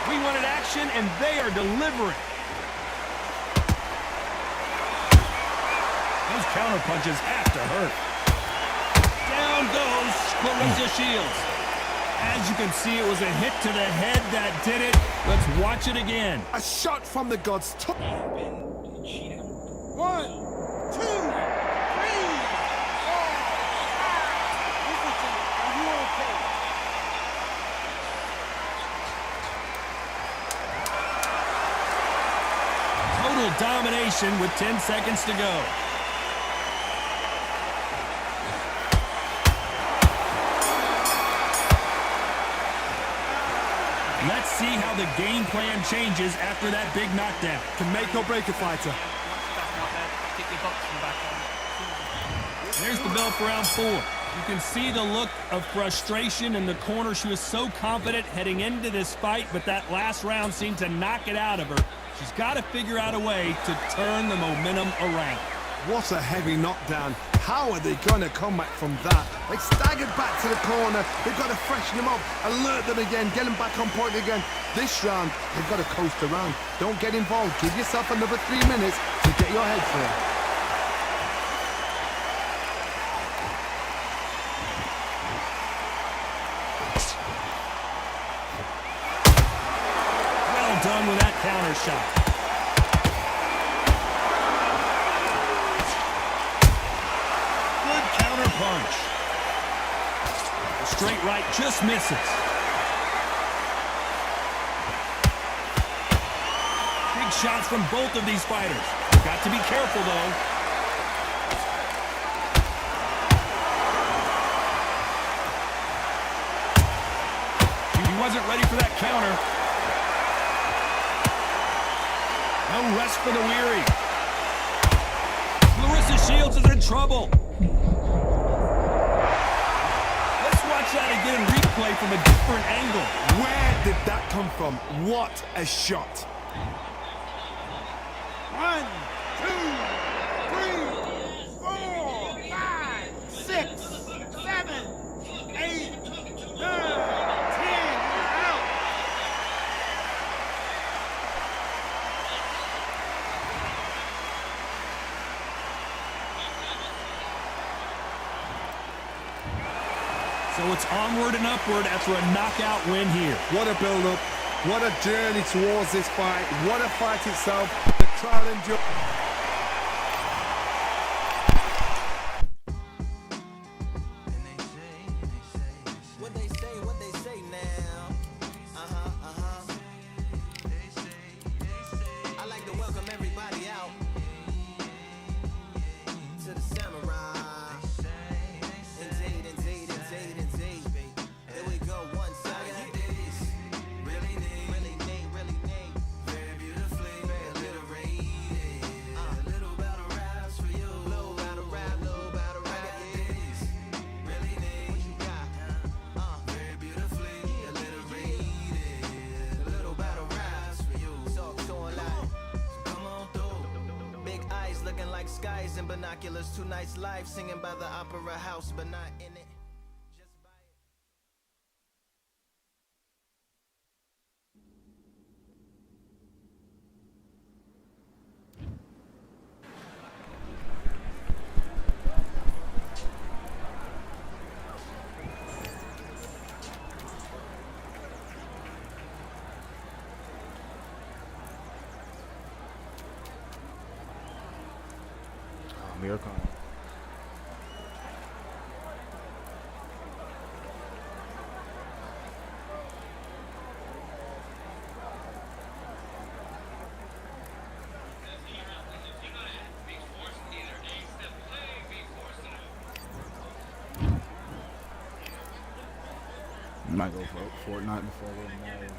We wanted action, and they are delivering. Those counter punches have to hurt. Down goes Clarissa Shields. As you can see, it was a hit to the head that did it. Let's watch it again. A shot from the gods. 1, 2, 3, 4. Are you okay? Total domination with 10 seconds to go. Let's see how the game plan changes after that big knockdown. Can make or break a fighter. There's the bell for round 4. You can see the look of frustration in the corner. She was so confident heading into this fight, but that last round seemed to knock it out of her. She's got to figure out a way to turn the momentum around. What a heavy knockdown. How are they going to come back from that? They staggered back to the corner. They've got to freshen them up, alert them again, get them back on point again. This round, they've got to coast around. Don't get involved. Give yourself another 3 minutes to get your head clear. Well done with that counter shot. Punch. The straight right just misses. Big shots from both of these fighters. Got to be careful, though. He wasn't ready for that counter. No rest for the weary. Clarissa Shields is in trouble. Watch that again, replay. replay from a different angle. Where did that come from? What a shot. 1, 2, 3, 4, 5, 6, 7, 8, 9, 10. Out. So it's onward and upward after a knockout win here. What a build-up. What a journey towards this fight. What a fight itself. The crowd enjoy. What they say now. I like to welcome everybody out to the samurai. Indeed. Here we go, one side. Really neat. Very beautifully alliterated. A little battle raps for you. Little battle rap. Yes. Really neat. What you got? Very beautifully alliterated. A little battle raps for you. So a lot. Come on through. Big eyes looking like skies and binoculars. Two nights live singing by the opera house, but not in it. Just by it. Miracle. Might go for Fortnite before we know.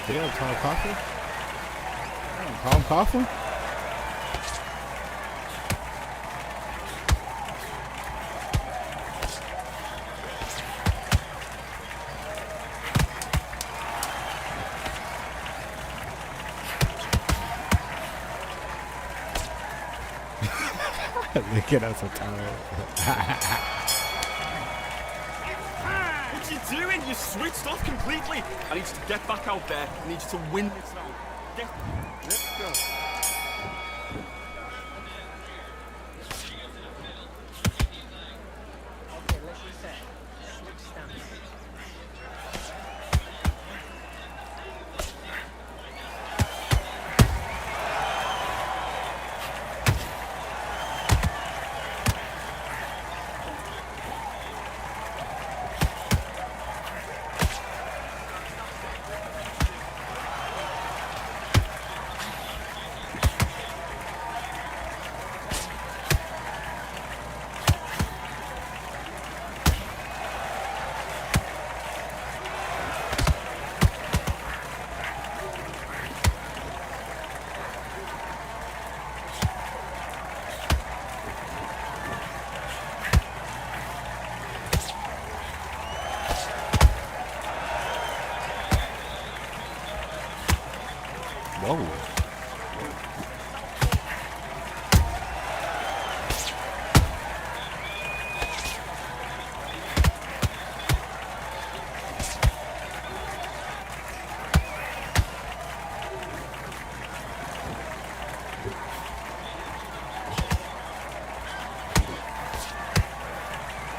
Yeah, Tom Coughlin. Tom Coughlin? Look at us, so tired. What you doing? You switched off completely. I need you to get back out there. I need you to win this now. Let's go.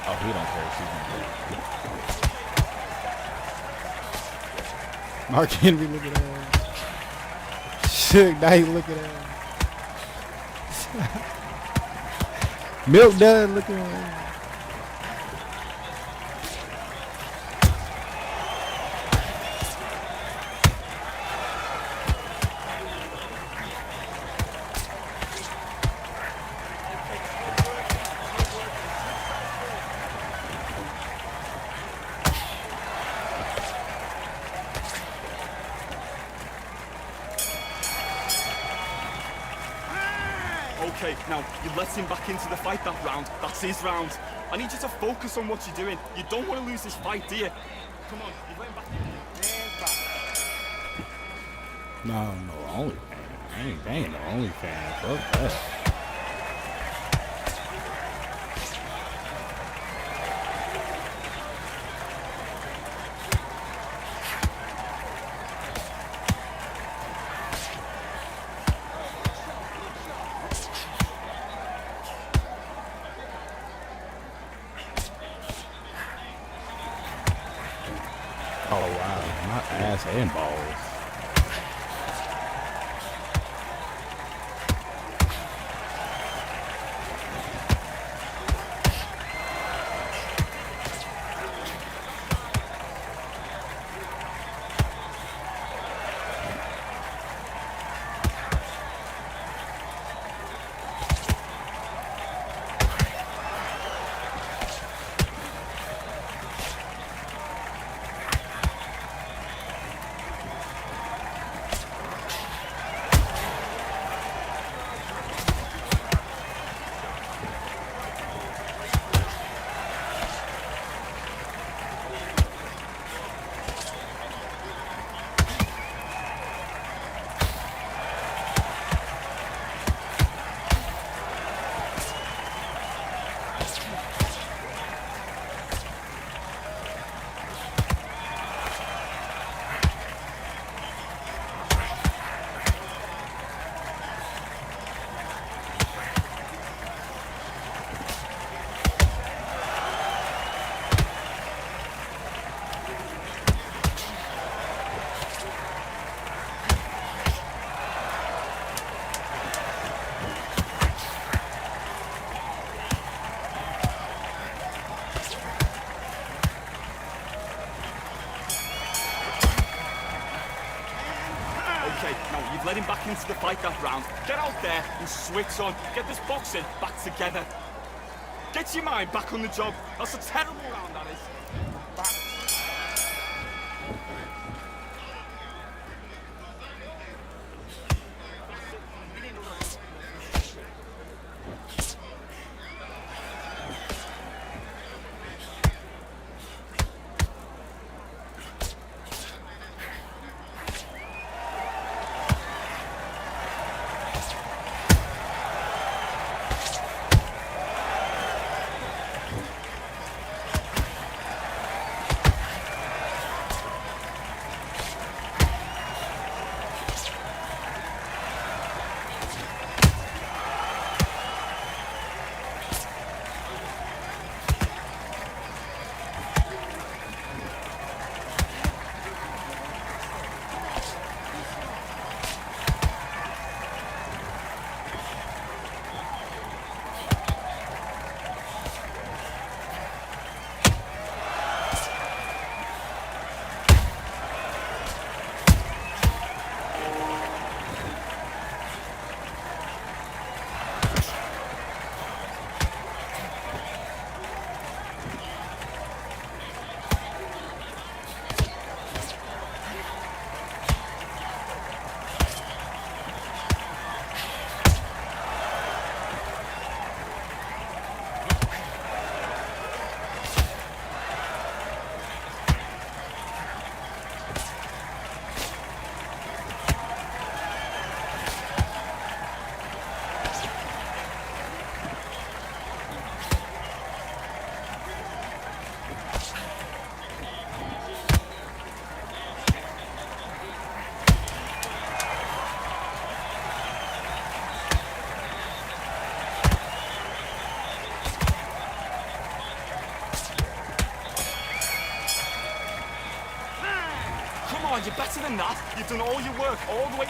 Oh, he don't care. She's Mark Henry, look at that. Suge Knight, look at that. Milk Dud, look at that. Okay, now, you let him back into the fight that round. That's his round. I need you to focus on what you're doing. You don't want to lose this fight, do you? Come on, you let him back in. No, OnlyFans. I ain't paying no OnlyFans. Fuck that. Oh wow, my ass and balls. Now, you've let him back into the fight that round. Get out there and switch on. Get this boxing back together. Get your mind back on the job. That's a terrible round, that is. on, you're better than that. You've done all your work all the way.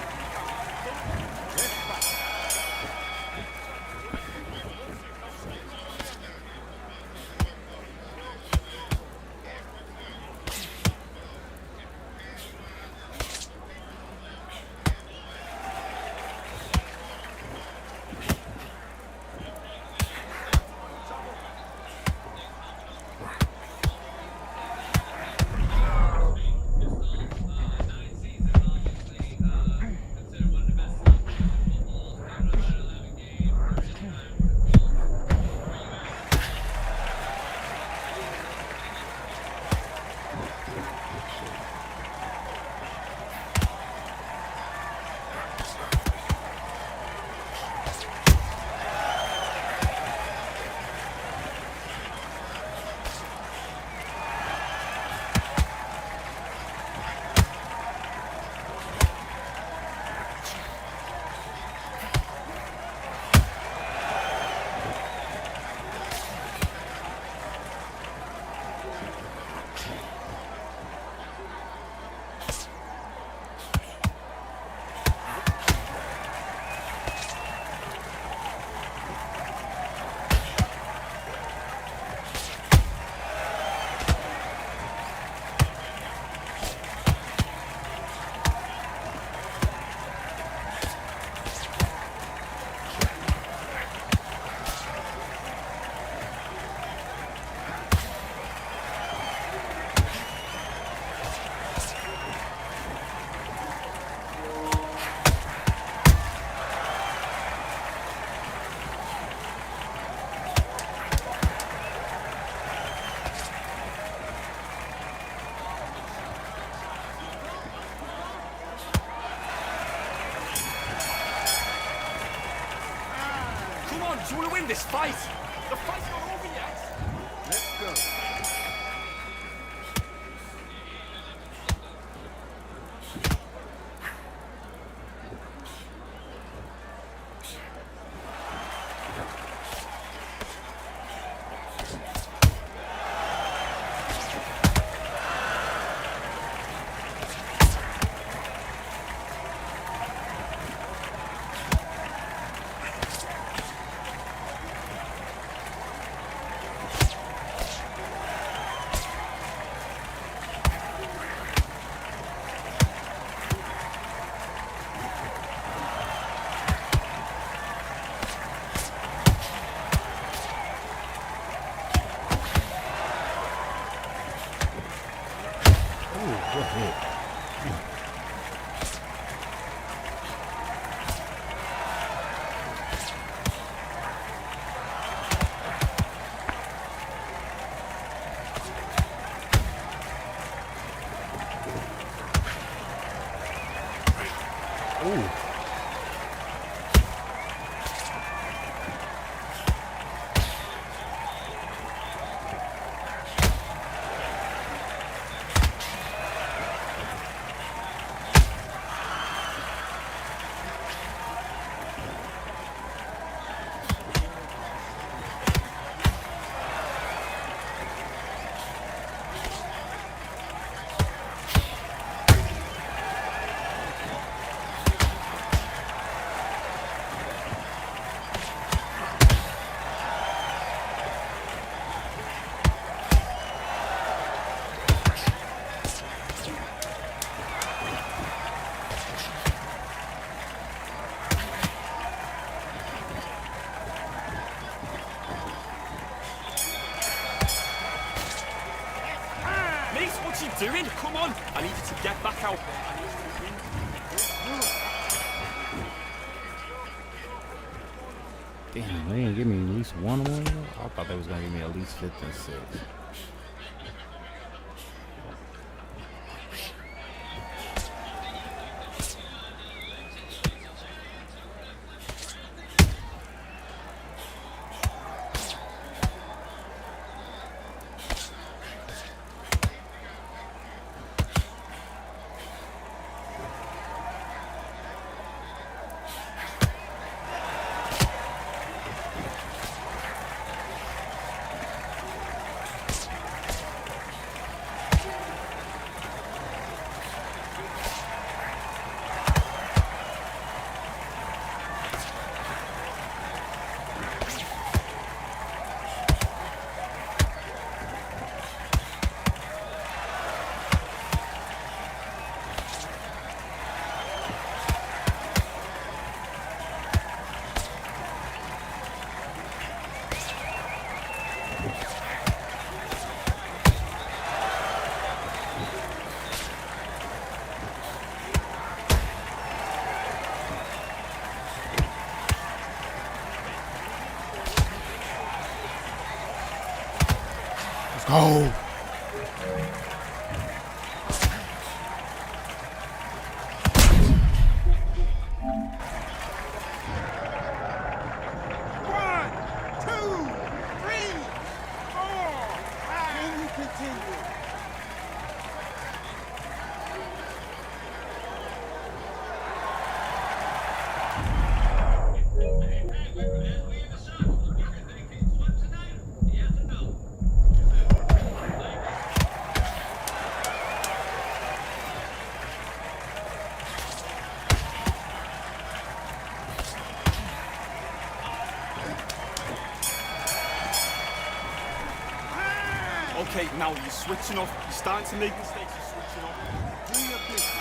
Do you want to win this fight? The fight's not over yet. Let's go. Doing? Come on! I need you to get back out. Damn, they didn't give me at least one more. I thought they was gonna give me at least 5th and 6th. go. Okay, now you're switching off. You're starting to make mistakes. You're switching off. Do your business.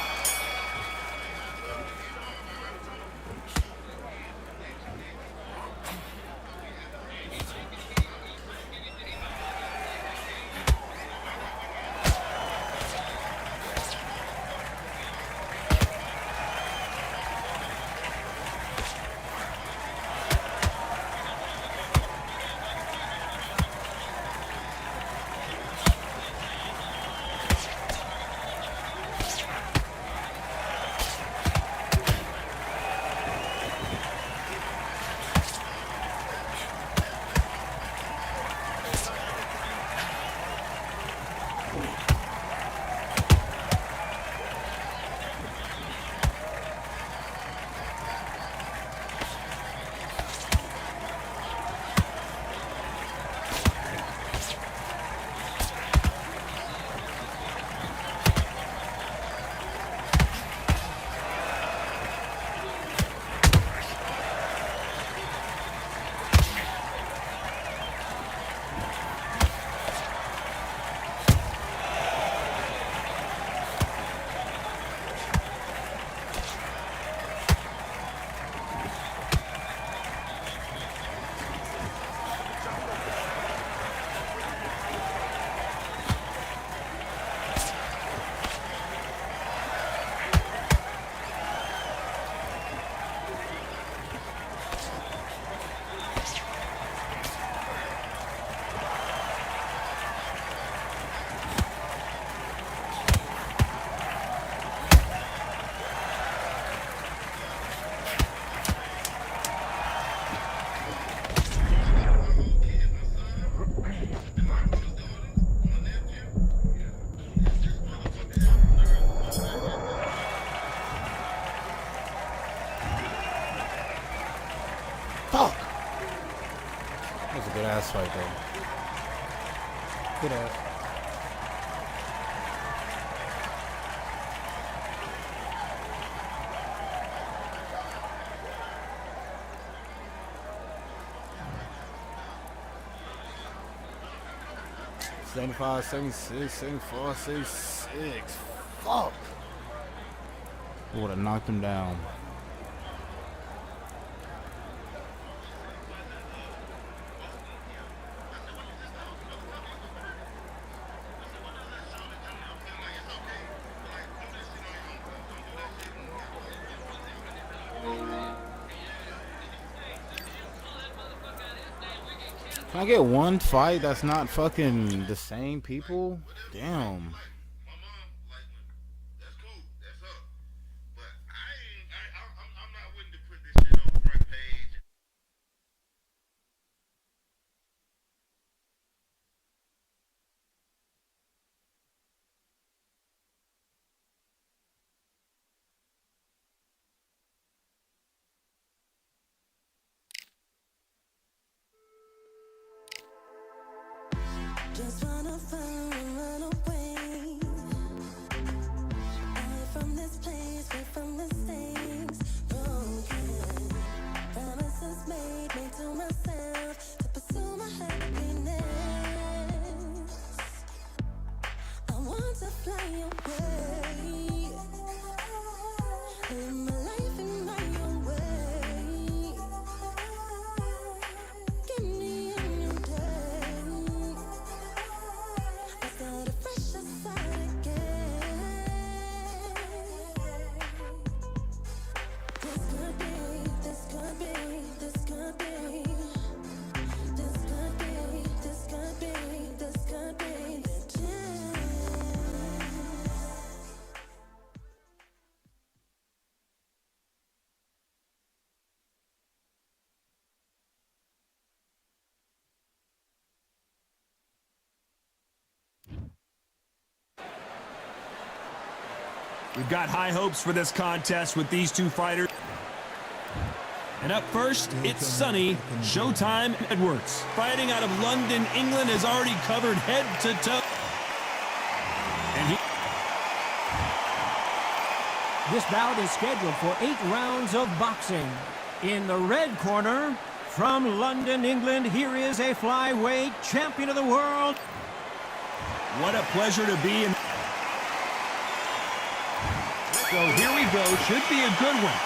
That was a good ass fight, though. Good ass. 75, 76, 74, 76. Fuck. Would have knocked him down. Can I get one fight that's not fucking the same people? Damn. Just wanna find and run away. Away from this place, away from mistakes. Broken promises made to myself to pursue my happiness. I want to fly away. Live my life in my own way. Give me a new day. I start afresh aside again. This could be, this could be, this could be. We've got high hopes for this contest with these two fighters. And up first, it's Sonny Showtime Edwards. Fighting out of London, England, has already covered head to toe. And This bout is scheduled for 8 rounds of boxing. In the red corner, from London, England, here is a flyweight champion of the world. What a pleasure to be in. So here we go. Should be a good one.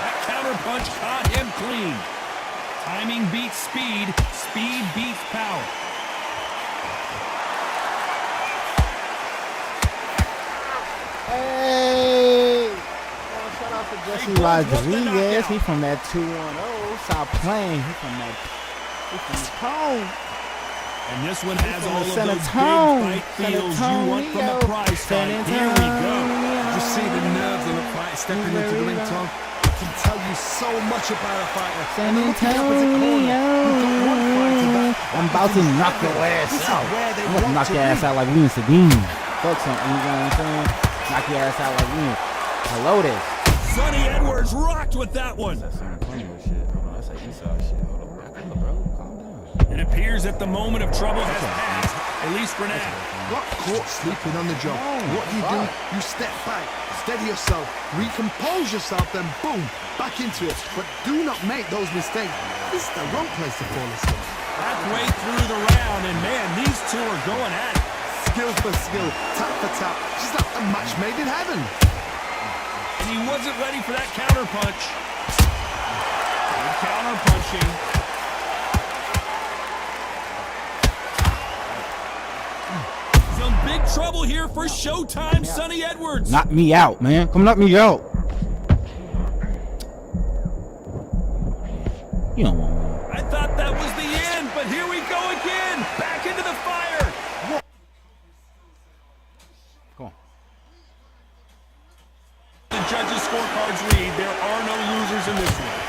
That counter punch caught him clean. Timing beats speed. Speed beats power. Hey! Oh, shout out to Jesse Rodriguez. He from that 210. Stop playing. He from the tone. And this one has all of San those Antonio. big fight feels you want from a prize fight. Here we go. Just see the nerves of the fight stepping into the ring, Tom. I can tell you so much about a fighter. San Antonio. I'm about to knock your ass out. I'm about to knock your ass out like we in Sedin. Fuck something, you know what I'm saying? Knock your ass out like we in. Hello there. Sonny Edwards rocked with that one. That's San Antonio shit. That's like Esau shit. Hold on, back up, bro. Calm down. It appears that the moment of trouble has passed, at least for now. Got caught sleeping on the job. What do? You step back, steady yourself, recompose yourself, then boom, back into it. But do not make those mistakes. This is the wrong place to fall asleep. Halfway through the round, and man, these two are going at it. Skill for skill, tap for tap, just like a match made in heaven. And he wasn't ready for that counter punch. Good counter punching. Some big trouble here for Showtime Sonny Edwards. Knock me out, man. Come knock me out. You don't want me. I thought that was the end, but here we go again. Back into the fire. Come on. The judges' scorecards read, there are no losers in this one.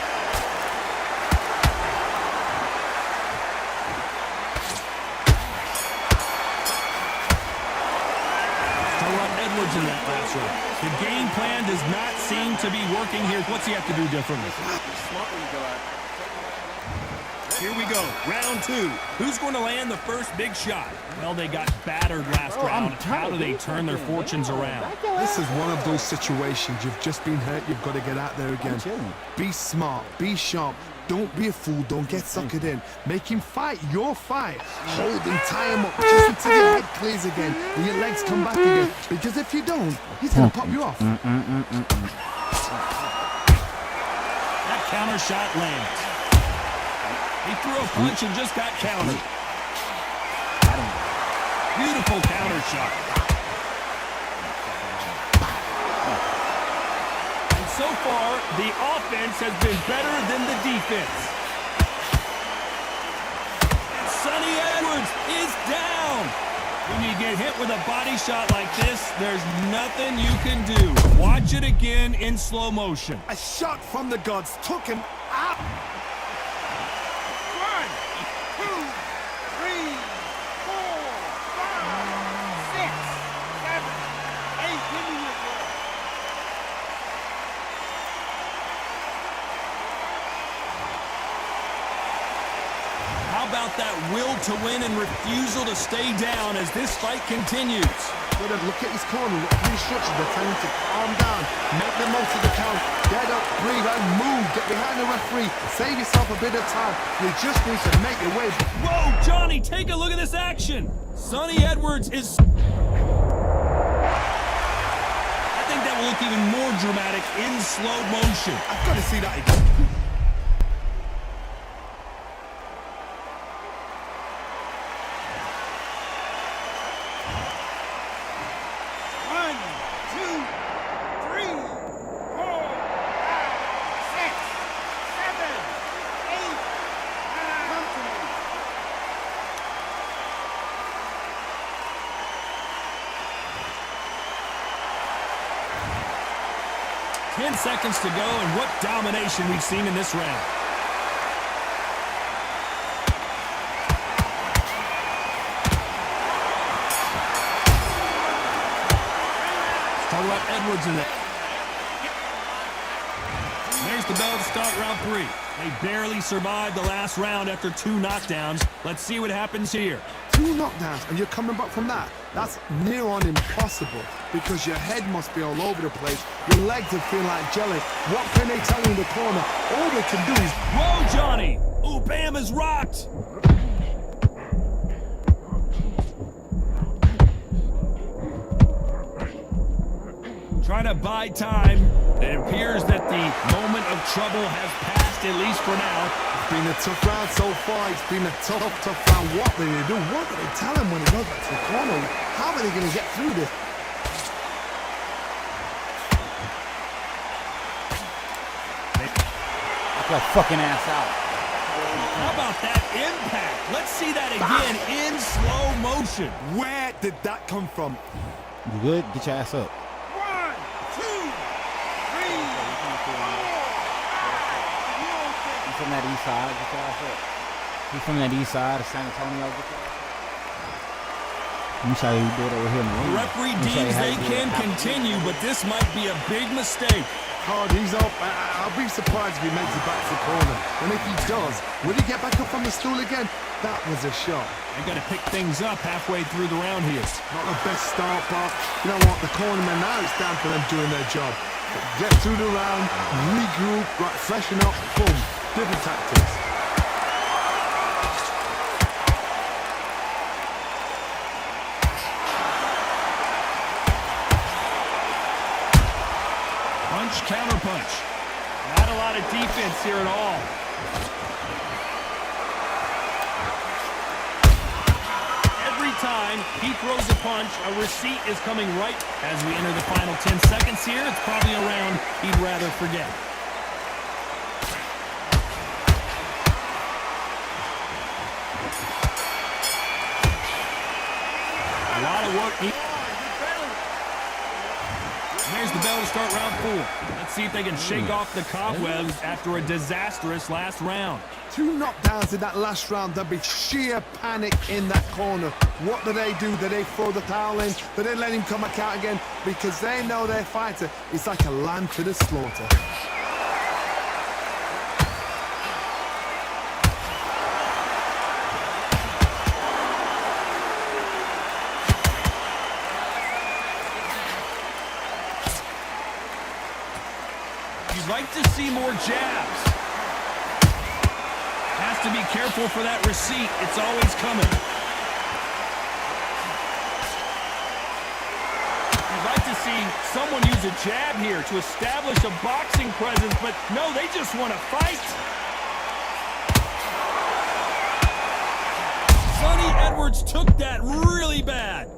In that last round. The game plan does not seem to be working here. What's he have to do differently? Here we go, round 2. Who's going to land the first big shot? Well, they got battered last round. How do they turn their fortunes around? This is one of those situations. You've just been hurt. You've got to get out there again. Be smart. Be sharp. Don't be a fool. Don't get suckered in. Make him fight your fight. Hold him, tie him up just until your head clears again and your legs come back again. Because if you don't, he's going to pop you off. That counter shot lands. He threw a punch and just got countered. Beautiful counter shot. And so far, the offense has been better than the defense. And Sonny Edwards is down. When you get hit with a body shot like this, there's nothing you can do. Watch it again in slow motion. A shot from the gods took him out. 1, 2, 3, 4, 5, 6, 7, 8. Give me your ball. How about that will to win and refusal to stay down as this fight continues? Look at his corner. Look at the instructions. They're telling him to calm down. Make the most of the count. Get up, breathe, and move. Get behind the referee. Save yourself a bit of time. You just need to make your way. Whoa, Johnny, take a look at this action. Sonny Edwards is... I think that will look even more dramatic in slow motion. I've got to see that again. Seconds to go, and what domination we've seen in this round. Talk about Edwards in that. There's the bell to start round 3. They barely survived the last round after 2 knockdowns. Let's see what happens here. 2 knockdowns and you're coming back from that? That's near on impossible because your head must be all over the place. Your legs are feeling like jelly. What can they tell you in the corner? All they can do is... Whoa, Johnny! Ooh, Bam is rocked! Trying to buy time. It appears that the moment of trouble has passed, at least for now. It's been a tough round so far. It's been a tough round. What do they do? What do they tell him when he goes back to the corner? How are they going to get through this? Knock your fucking ass out. How about that impact? Let's see that again in slow motion. Where did that come from? You good? Get your ass up. 1, 2, 3, 4. He's from that east side. Get your ass up. He's from that east side of San Antonio. Get your ass up. Let me show you who do it over here. The referee deems they can continue, but this might be a big mistake. Hard, he's up. I'll be surprised if he makes it back to the corner. And if he does, will he get back up on the stool again? That was a shot. They got to pick things up halfway through the round here. Not the best start, but you know what? The cornermen, now it's down to them doing their job. Get through the round, regroup, right, freshen up, boom. Different tactics. Punch, counter punch. Not a lot of defense here at all. Every time he throws a punch, a receipt is coming right. As we enter the final 10 seconds here, it's probably a round he'd rather forget. A lot of work. There's the bell to start round 4. Let's see if they can shake off the cobwebs after a disastrous last round. 2 knockdowns in that last round. There'll be sheer panic in that corner. What do? Do they throw the towel in? Do they let him come back out again? Because they know their fighter is like a lamb to the slaughter. You'd like to see more jabs. Has to be careful for that receipt. It's always coming. You'd like to see someone use a jab here to establish a boxing presence, but no, they just want to fight. Sonny Edwards took that really bad.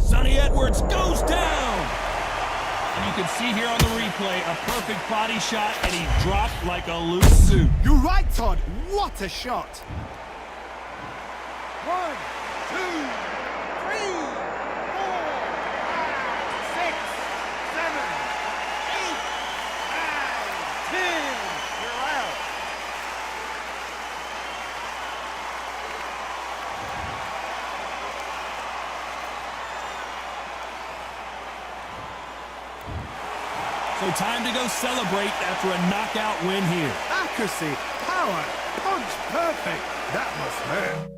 Sonny Edwards goes down! And you can see here on the replay, a perfect body shot, and he dropped like a loose suit. You're right, Todd. What a shot. 1, 2, 3, 4, 5, 6, 7, 8, 9, 10. You're out. So time to go celebrate after a knockout win here. Accuracy, power, punch, perfect. That must hurt.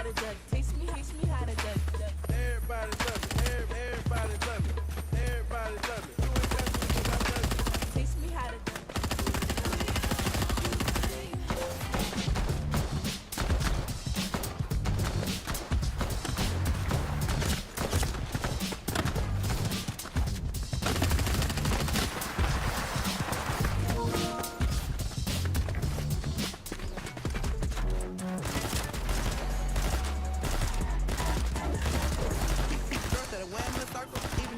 how to duck. Taste me how to duck. Everybody love me. Everybody love me. Everybody love me. You ain't got to do what I love. Taste me how to duck. Girls that are wearing the circle, even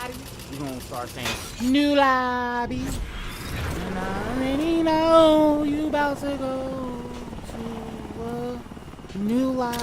We're gonna start saying new lobby. And I already know you about to go to a new lobby.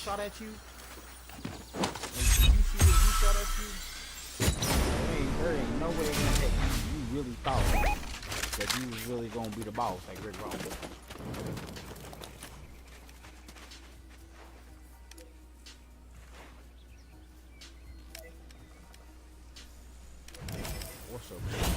Shot at you? Did you see what he shot at you? There ain't no way that you really thought that you was really gonna be the boss like Rick Ross. What's up, man?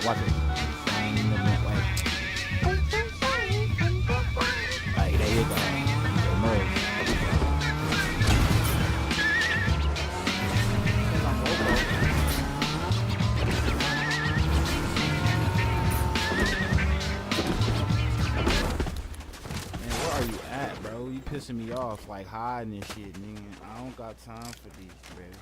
Watch it. Like, there you go. Man, where are you at, bro? You pissing me off, like hiding and shit, nigga. I don't got time for these, baby.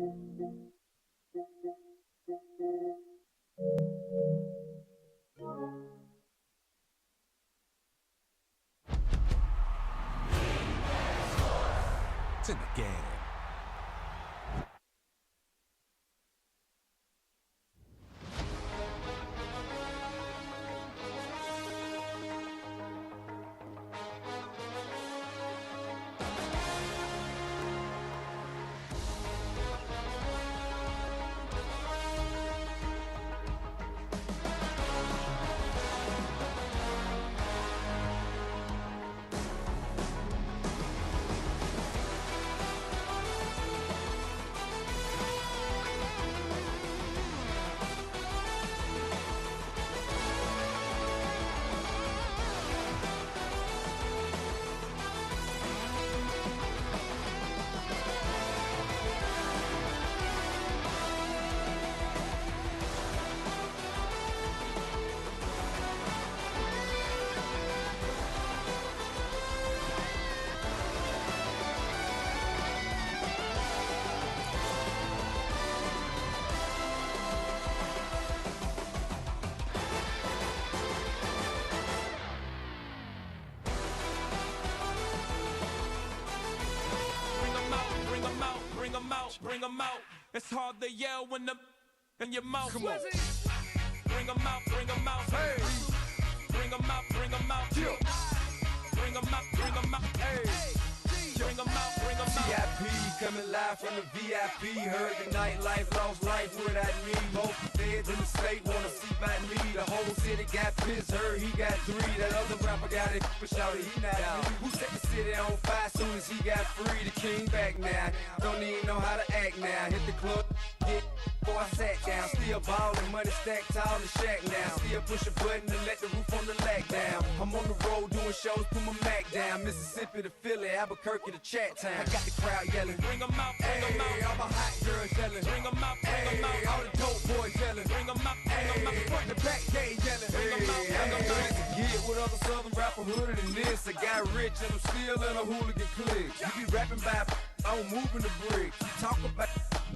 It's in the game. Bring them out. It's hard to yell when the in your mouth. Come on. Bring them out. Hey. Bring them out. Bring them out. Bring them out. Hey. Bring them out. VIP coming live from the VIP. Heard the nightlife, lost life without me. Both feds in the state wanna see by me. The whole city got pissed, heard he got 3. That other rapper got it, but shouted he not me. Who set the city on fire soon as he got free? The king back now, don't even know how to act now. Hit the club, get before I sat down. Still ballin', money stacked tall in the shack now. Still push a button to let the roof on the lag down. I'm on the road doing shows, put my Mac down. Mississippi to Philly, Albuquerque to Chat Town. I got the crowd yelling, bring them out, bring them out. All my hot girls yelling, bring them out, bring them out. All the dope boys yelling, bring them out, bring them out. Front to back, they yelling, bring them out, bring them out. Get with other southern rapper hooded than this. I got rich and I'm still in a hooligan clique. You be rapping by, I'm moving the bricks. You talk about,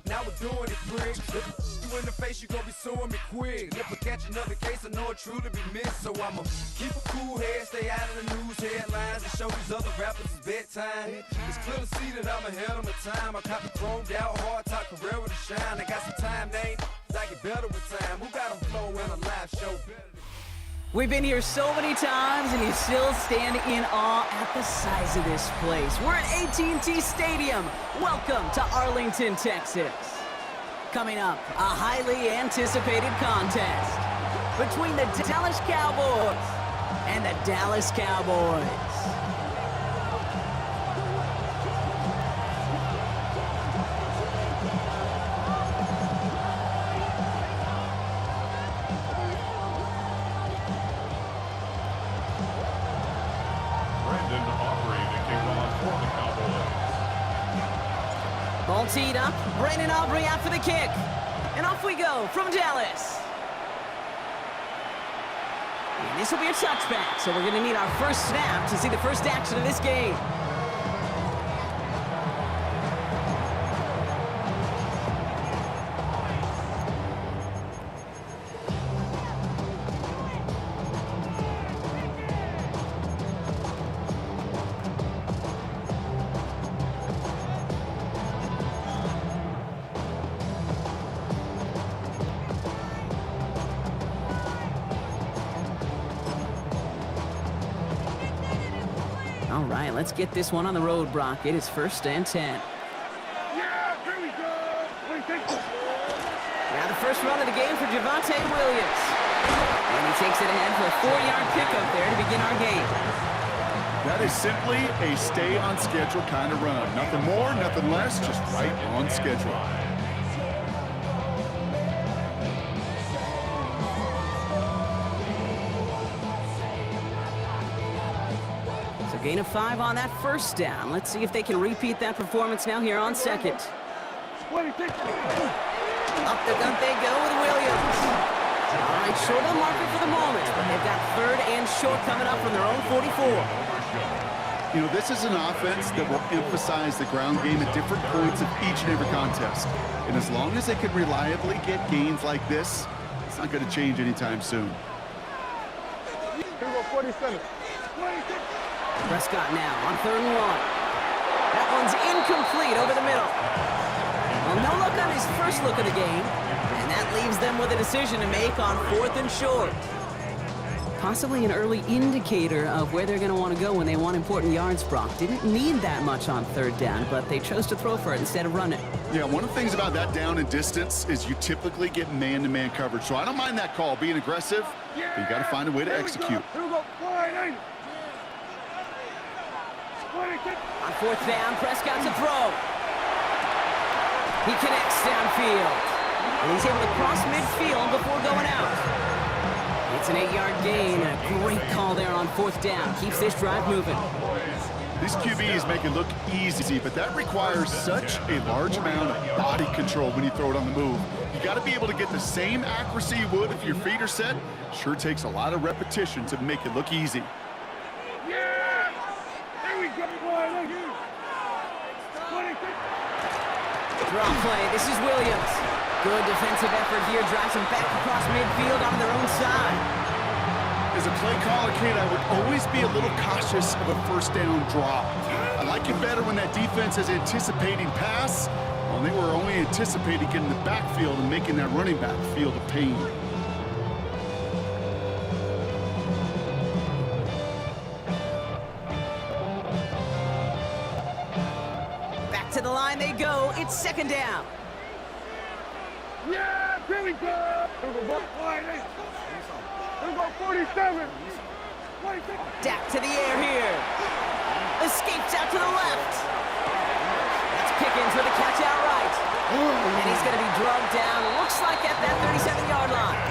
now we're doing it, prick. You in the face, you gon' be suing me quick. If I catch another case, I know it truly be missed. So I'ma keep a cool head, stay out of the news headlines, and show these other rappers it's bedtime. It's clear to see that I'm ahead of my time. I caught the chromed out, hard top career with a shine. I got some time, name, I get better with time. Who got a flow and a live show better than We've been here so many times, and you still stand in awe at the size of this place. We're at AT&T Stadium. Welcome to Arlington, Texas. Coming up, a highly anticipated contest between the Dallas Cowboys and the Dallas Cowboys. Ball teed up, Brandon Aubrey out for the kick. And off we go from Dallas. And this will be a touchback, so we're going to need our first snap to see the first action of this game. All right, let's get this one on the road, Brock. It is 1st and 10. Yeah, here we go. What do you think? Now the first run of the game for Javonte Williams. And he takes it ahead for a 4-yard pickup there to begin our game. That is simply a stay on schedule kind of run. Nothing more, nothing less, just right on schedule. Gain of 5 on that first down. Let's see if they can repeat that performance now here on second. Up the gut they go with Williams. All right, short of the marker for the moment, but they've got 3rd and short coming up from their own 44. You know, this is an offense that will emphasize the ground game at different points of each and every contest. And as long as they can reliably get gains like this, it's not going to change anytime soon. Here we go, 47. Prescott now on 3rd and 1. That one's incomplete over the middle. Well, no luck on his first look of the game, and that leaves them with a decision to make on 4th and short. Possibly an early indicator of where they're going to want to go when they want important yards, Brock. Didn't need that much on 3rd down, but they chose to throw for it instead of run it. Yeah, one of the things about that down and distance is you typically get man-to-man coverage. So I don't mind that call, being aggressive, but you got to find a way to execute. Here we go, 49. On 4th down, Prescott to throw. He connects downfield. And he's able to cross midfield before going out. It's an 8-yard gain, and a great call there on 4th down. Keeps this drive moving. These QBs make it look easy, but that requires such a large amount of body control when you throw it on the move. You got to be able to get the same accuracy you would if your feet are set. Sure takes a lot of repetition to make it look easy. Yeah! There we go, boy. Look here. Draw play. This is Williams. Good defensive effort here. Drives them back across midfield on their own side. As a play caller, Kate, I would always be a little cautious of a 1st down draw. I like it better when that defense is anticipating pass. Well, they were only anticipating getting the backfield and making that running back feel the pain. Back to the line they go. It's 2nd down. Yeah, here we go. Here we go, 48. Here we go, 47. Dak to the air here. Escapes out to the left. That's Pickens with a catch outright. And he's going to be drugged down, looks like at that 37-yard line.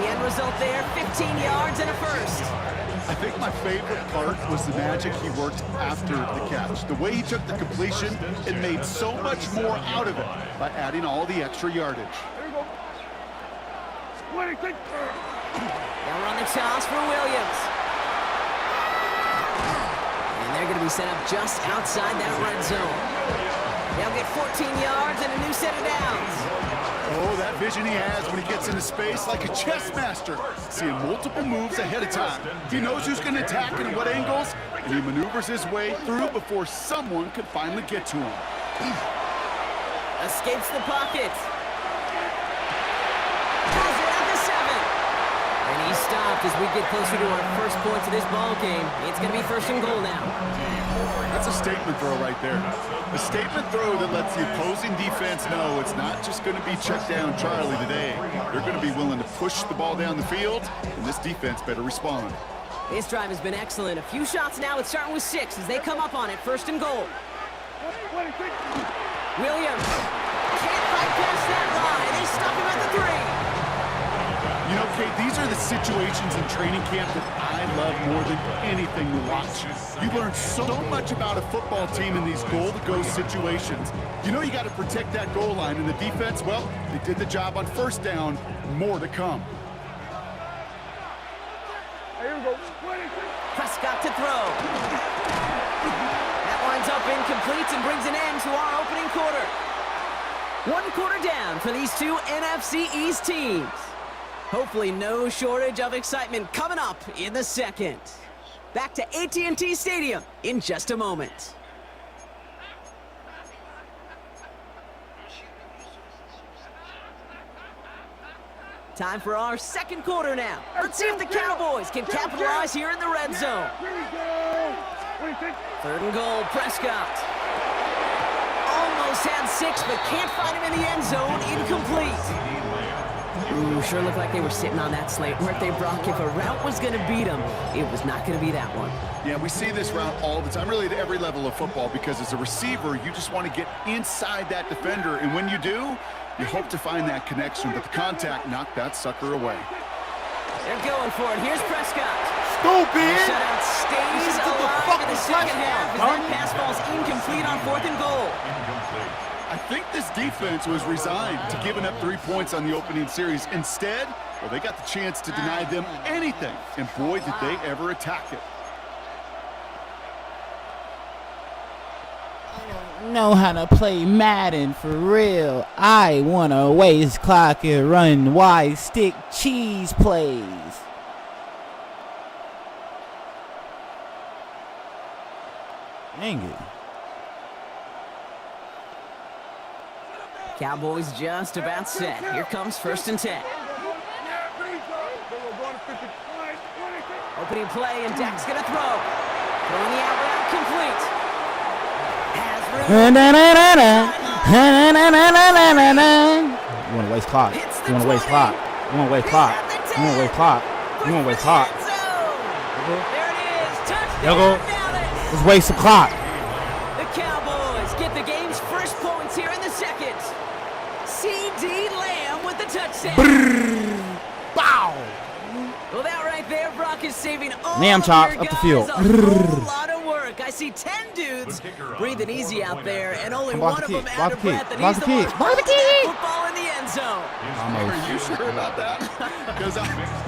The end result there, 15 yards and a first. I think my favorite part was the magic he worked after the catch. The way he took the completion and made so much more out of it by adding all the extra yardage. Here we go. 26. They'll run the toss for Williams. And they're going to be set up just outside that red zone. They'll get 14 yards and a new set of downs. Oh, that vision he has when he gets into space like a chess master, seeing multiple moves ahead of time. He knows who's going to attack and at what angles, and he maneuvers his way through before someone could finally get to him. Escapes the pocket. Pulls it at the 7. And he's stopped as we get closer to our first points of this ball game. It's going to be 1st and goal now. That's a statement throw right there. A statement throw that lets the opposing defense know it's not just going to be check down Charlie today. They're going to be willing to push the ball down the field, and this defense better respond. This drive has been excellent. A few shots now. It's starting with 6 as they come up on it. 1st and goal. Williams can't fight past that line. They stop him at the 3. You know, Kate, these are the situations in training camp that I love more than anything to watch. You learn so much about a football team in these goal-to-go situations. You know you got to protect that goal line, and the defense, well, they did the job on 1st down. More to come. Here we go. Prescott to throw. That winds up incomplete and brings an end to our opening quarter. 1 quarter down for these two NFC East teams. Hopefully no shortage of excitement coming up in the 2nd. Back to AT&T Stadium in just a moment. Time for our 2nd quarter now. Let's see if the Cowboys can capitalize here in the red zone. 3rd and goal, Prescott. Almost had 6, but can't find him in the end zone. Incomplete. Ooh, sure looked like they were sitting on that slate. Weren't they, Brock? If a route was going to beat them, it was not going to be that one. Yeah, we see this route all the time, really at every level of football, because as a receiver, you just want to get inside that defender, and when you do, you hope to find that connection, but the contact knocked that sucker away. They're going for it. Here's Prescott. Stupid! Shutout stays alive in the 2nd half as that pass ball's incomplete on 4th and goal. I think this defense was resigned to giving up 3 points on the opening series. Instead, well, they got the chance to deny them anything, and boy, did they ever attack it. know how to play Madden for real. I wanna waste clock and run wide stick cheese plays. Dang it. Cowboys just about set. Here comes 1st and 10. Opening play, and Dak's gonna throw. Throwing the out route complete. You wanna waste clock. You wanna waste clock. You wanna waste clock. You wanna waste clock. You wanna waste clock. There it is. Touchdown, Yo, go. Dallas. Let's waste some clock. The Cowboys get the game's first points here in the second. C.D. Lamb with the touchdown. Bow. Well, that right there, Brock, is saving all Lamb of chops your up the guys field. a whole lot of work. I see 10 dudes breathing easy out there, and only Block one the of them kick, out block of the kick, breath, and block he's the the one kick, block the holding that kick. football in the end zone. Are you sure about that? Because you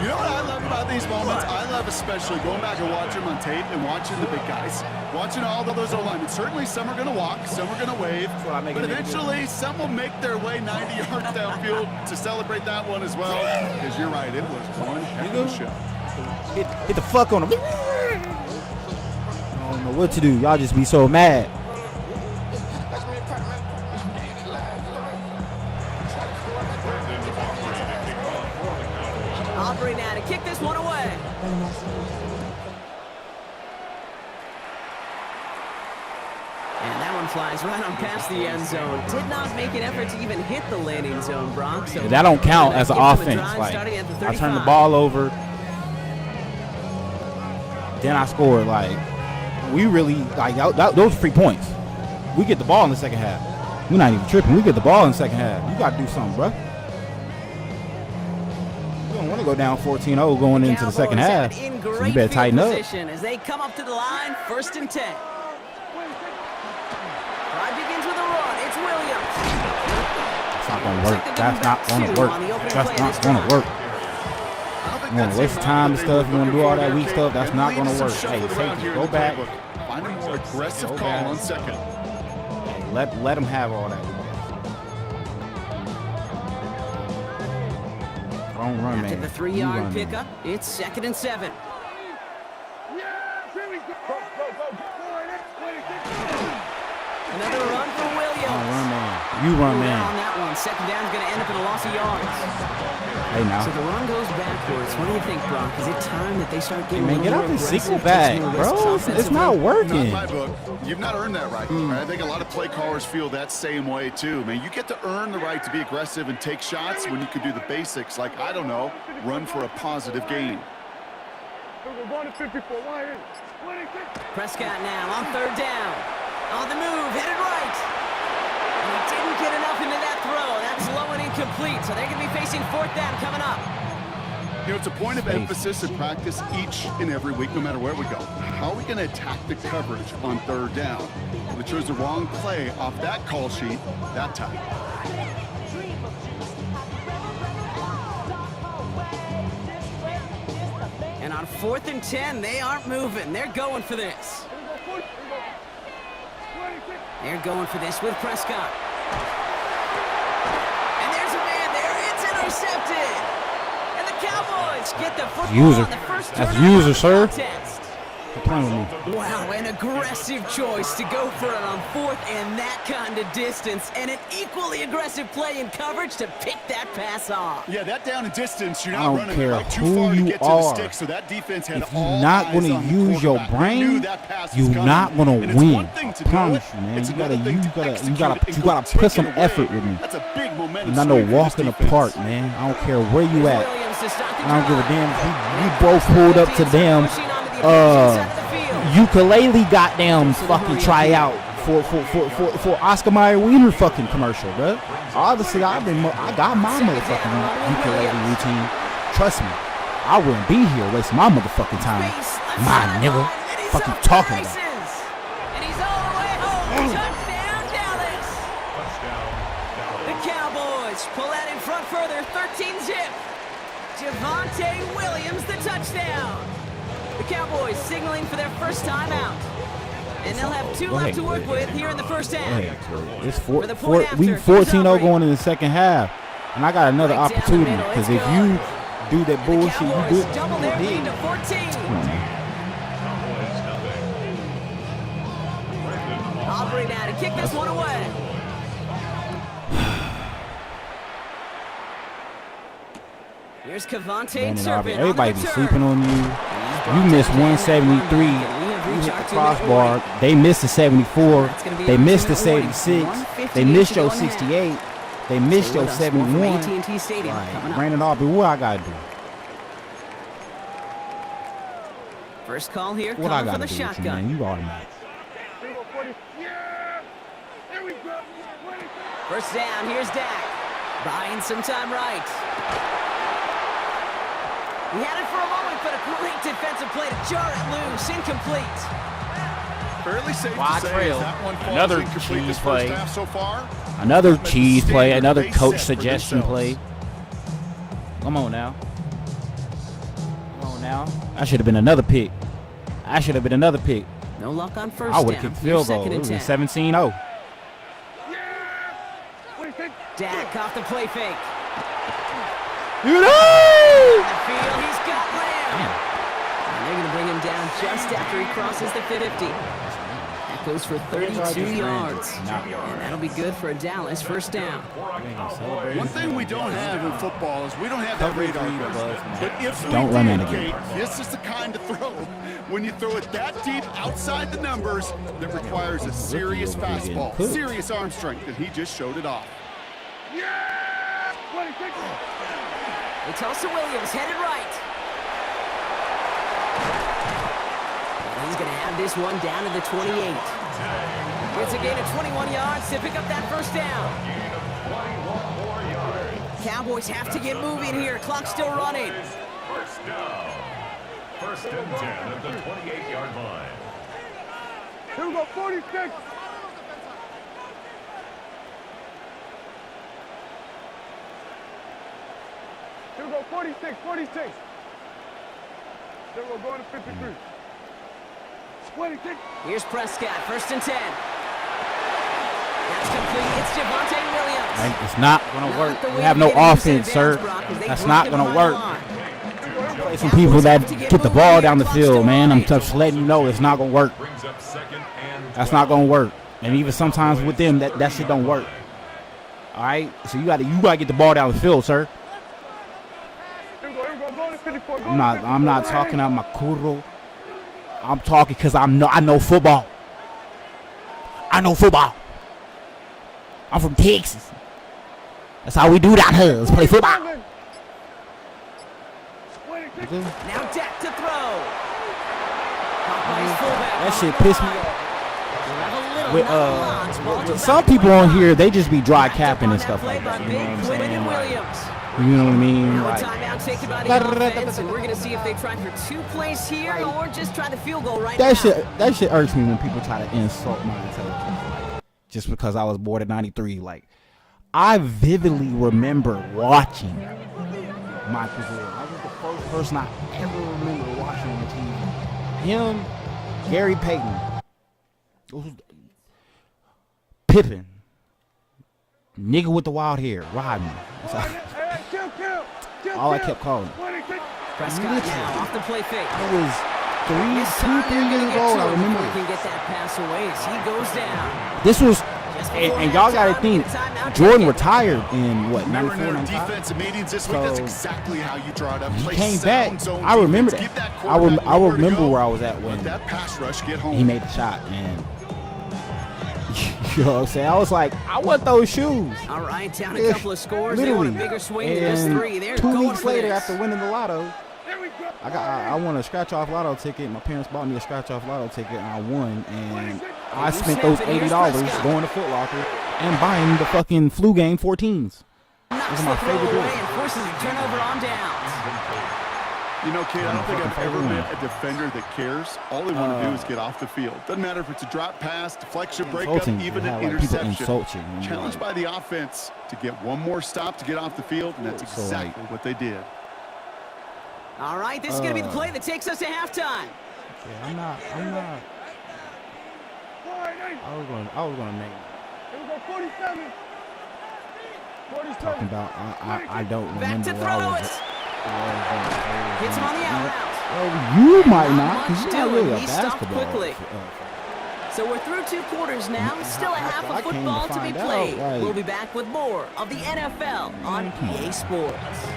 know what I love about these moments? I love especially going back and watching them on tape and watching the big guys. Watching all of those O-linemen. Certainly some are going to walk, some are going to wave, but eventually some will make their way 90 yards downfield to celebrate that one as well. Because you're right, it was one heck of a show. Hit the fuck on him. I don't know what to do. Y'all just be so mad. Aubrey now to kick this one away. And that one flies right on past the end zone. Did not make an effort to even hit the landing zone, Brock. So That don't count as an offense. Like, I turned the ball over, then I scored. Like, we really, like, those 3 points. We get the ball in the second half. We're not even tripping. We get the ball in the second half. You got to do something, bro. You don't want to go down 14-0 going into the second half. So you better tighten up. As they come up to the line, 1st and 10. Drive begins with a run. It's Williams. It's not going to work. That's not going to work. That's not going to work. You want to waste time and stuff. You want to do all that weak stuff. That's not going to work. Hey, safety, go back. Find a more aggressive call on second. Let them have all that. Don't run, man. After the 3-yard pickup, it's 2nd and 7. Another run for Williams. Don't run, man. You run, man. On that one, 2nd down is going to end up in a loss of yards. Hey, now. So the run goes backwards. What do you think, Brock? Is it time that they start getting Man, get out the sequel back, bro. It's not working. Not in my book. You've not earned that right. I think a lot of play callers feel that same way too. Man, you get to earn the right to be aggressive and take shots when you can do the basics, like, I don't know, run for a positive gain. Prescott now on 3rd down. On the move, headed right. And he didn't get enough into that throw. That's low and incomplete, so they're going to be facing 4th down coming up. You know, it's a point of emphasis in practice each and every week, no matter where we go. How are we going to attack the coverage on 3rd down? We chose the wrong play off that call sheet that time. And on 4th and 10, they aren't moving. They're going for this. They're going for this with Prescott. And there's a man there. It's intercepted. And the Cowboys get the football on the first That's turnover user, sir. contest. Quit playing with me. Wow, an aggressive choice to go for it on 4th and that kind of distance, and an equally aggressive play in coverage to pick that pass off. Yeah, that down and distance, you're I not don't running care right too who far to you get to the are. stick, so that defense had If you're all not eyes going on to the use your quarterback. They knew brain, that pass was you're coming. not going And to it's win. one thing I to know promise it, you, man. it's You another thing to execute it gotta and go put some take it effort away. with me. That's a big momentum Not no swing for this walking defense. apart, man. I don't care where you at. Williams to start the I don't give a drive. damn. We both pulled up to damn ukulele goddamn fucking tryout for Oscar Mayer Wiener fucking commercial, bro. Obviously, I got my motherfucking ukulele routine. Trust me, I wouldn't be here wasting my motherfucking time. My nigga, fucking talking about. And he's all the way home. Touchdown, Dallas. The Cowboys pull out in front further, 13-zip. Javonte Williams, the touchdown. The Cowboys signaling for their first time out. And And they'll have 2 left to work with here in the first half. It's For the point after, we here's 14-0 Aubrey. going in the second half. And I got another Right down the opportunity middle, because it's if good. you do that bullshit, you Cowboys do it. double their lead to 14. Aubrey now to kick this one away. Here's Cavante Turpin. Everybody be sleeping on you. You missed 173. You hit the crossbar. They missed the 74. They missed the 76. They missed your 68. They missed your 71. AT&T Stadium coming up. Brandon Aubrey, what I gotta do? First call here, What I calling for gotta the do with you, shotgun. man? You automatic. First down, here's Dak. Buying some time right. He had it for a moment, but a great defensive play to jar it loose. Incomplete. Fairly safe Wide to say trail. that one falls Another incomplete cheese this play. first half so far. Another But the cheese play. standard Another they coach set for suggestion themselves. play. Come on now. Come on now. I should have been another pick. I should have been another pick. No luck on first I would down. have kicked the field goal. It was 17-0. Dak off the play fake. You know! The field, he's got Lamb. And they're going to bring him down just after he crosses the 50. That goes for 32 yards. And that'll be good for a Dallas first down. One thing we don't have in football is we don't have that radar buzz. But if we Don't run did, that again. Kate, this is the kind of throw. When you throw it that deep outside the numbers, that requires a serious fastball, serious arm strength, and he just showed it off. They toss to Williams, headed right. And he's going to have this one down to the 28. Gets a gain of 21 yards to pick up that first down. Cowboys have to get moving here. Clock's still running. First down. First and 10 at the 28-yard line. Here we go, 46. Here we go, 46, 46. Here we go, going to 53. 26. Here's Prescott, first and 10. That's complete. It's Javonte Williams. It's not going to work. We have no offense, sir. That's not going to work. Play some people that get the ball down the field, man. I'm just letting you know it's not going to work. That's not going to work. And even sometimes with them, that shit don't work. All right? So you got to get the ball down the field, sir. I'm not talking out my culo. I'm talking because I know football. I know football. I'm from Texas. That's how we do down here. Let's play football. Now Dak to throw. Popeye's fullback. That shit pissed me off. With some people on here, they just be dry capping and stuff like that. You know what I'm saying? You know what I mean? Now a timeout taken by the offense, and we're going to see if they try for 2 plays here or just try the field goal right now. That shit irks me when people try to insult my intelligence, like, just because I was born in '93. Like, I vividly remember watching Michael Jordan. That was the first person I ever remember watching on TV. Him, Gary Payton, Pippen, nigga with the wild hair, Rodman. All I kept calling. Prescott now off the play fake. I was 3 years old. I remember. He can get that pass away as he goes down. This was, and y'all got to think, Jordan retired in what, 94, 95? Defensive meetings this week, that's exactly how you draw it up. He Play came sound back. zone I remember defense. that. Give quarterback I nowhere to remember go. where I was at when Let that pass rush get home. he made the shot, and you know what I'm saying? I was like, I want those shoes. All right, down a couple of scores. They want a bigger swing than this 3. They're 2 going weeks for later, this. after winning the lotto, I won a scratch-off lotto ticket. My parents bought me a scratch-off lotto ticket, and I won. And I spent those $80 going to Foot Locker and buying the fucking flu game 14s. Those are my favorite deals. And forces a turnover on downs. You know, kid, I don't think I've ever met a defender that cares. All they want to do is get off the field. Doesn't matter if it's a drop pass, deflection, breakup, Insulting. even Yeah, an like people interception. insult you. Challenged by the offense to get one more stop to get off the field, and that's So, exactly what they did. All right, this is going to be the play that takes us to halftime. Yeah, I'm not. I was gonna name. Here we go, 47. 47. Talking about I don't remember. Back to throw it. Hits him on the out route. Well, you might not, because much you're not really a doing. He stopped basketball. quickly. So we're through 2 quarters now. Still a half of football to be played. We'll be back with more of the NFL on EA Sports.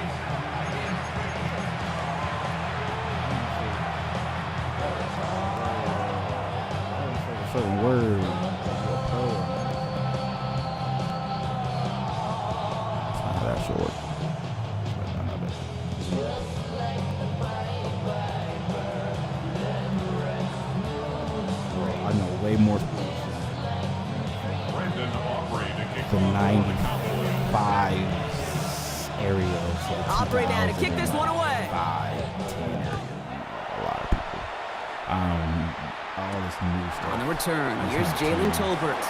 Certain word. It's not that short. I know way more from 95 areas. Aubrey now to kick this one away. 5, 10 areas. A lot of people. All this new stuff. On the return, here's Jalen Tolbert.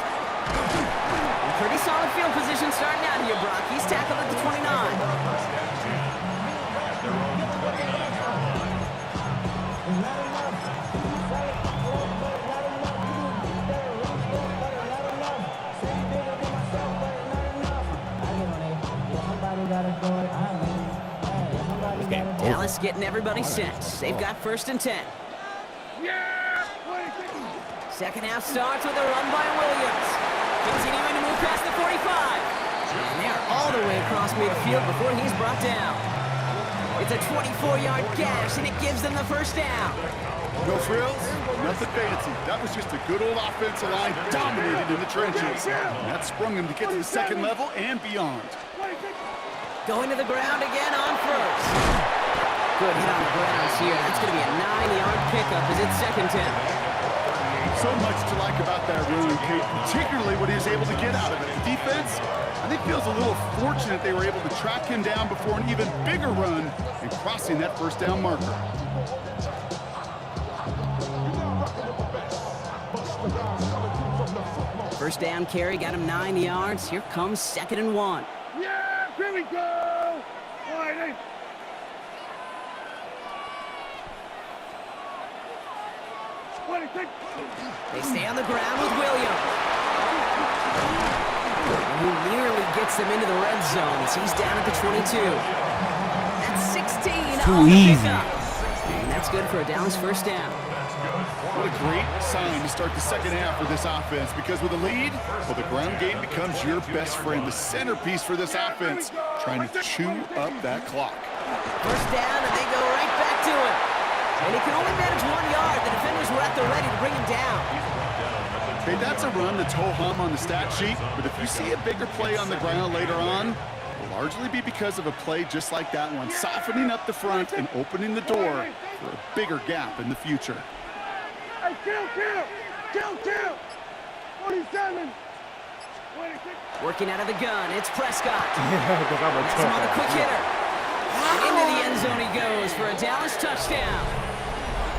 Pretty solid field position starting out here, Brock. He's tackled at the 29. Dallas getting everybody set. They've got 1st and 10. Second half starts with a run by Williams. Continuing to move past the 45. And they're all the way across midfield before he's brought down. It's a 24-yard gash, and it gives them the 1st down. No frills, nothing fancy. That was just a good old offensive line dominated in the trenches. And that sprung them to get to the 2nd level and beyond. Going to the ground again on 1st. Good hit on the grounds here. That's going to be a 9-yard pickup as it's 2nd down. So much to like about that run, Kate, particularly what he was able to get out of it. The defense, I think, feels a little fortunate they were able to track him down before an even bigger run and crossing that 1st down marker. First down carry got him 9 yards. Here comes 2nd and 1. Yeah, here we go. Wide. They stay on the ground with Williams. Who nearly gets them into the red zone as he's down at the 22. That's 16 Too on the easy. pickup. And that's good for a Dallas 1st down. What a great sign to start the 2nd half for this offense, because with a lead, well, the ground game becomes your best friend, the centerpiece for this offense, trying to chew up that clock. 1st down, and they go right back to it. And he can only manage 1 yard. The defenders were at the ready to bring him down. Okay, that's a run that's ho-hum on the stat sheet, but if you see a bigger play on the ground later on, it'll largely be because of a play just like that one, softening up the front and opening the door for a bigger gap in the future. Hey, kill! 47. Working out of the gun, it's Prescott. Because I'm a That's another quick hitter. And into the end zone he goes for a Dallas touchdown.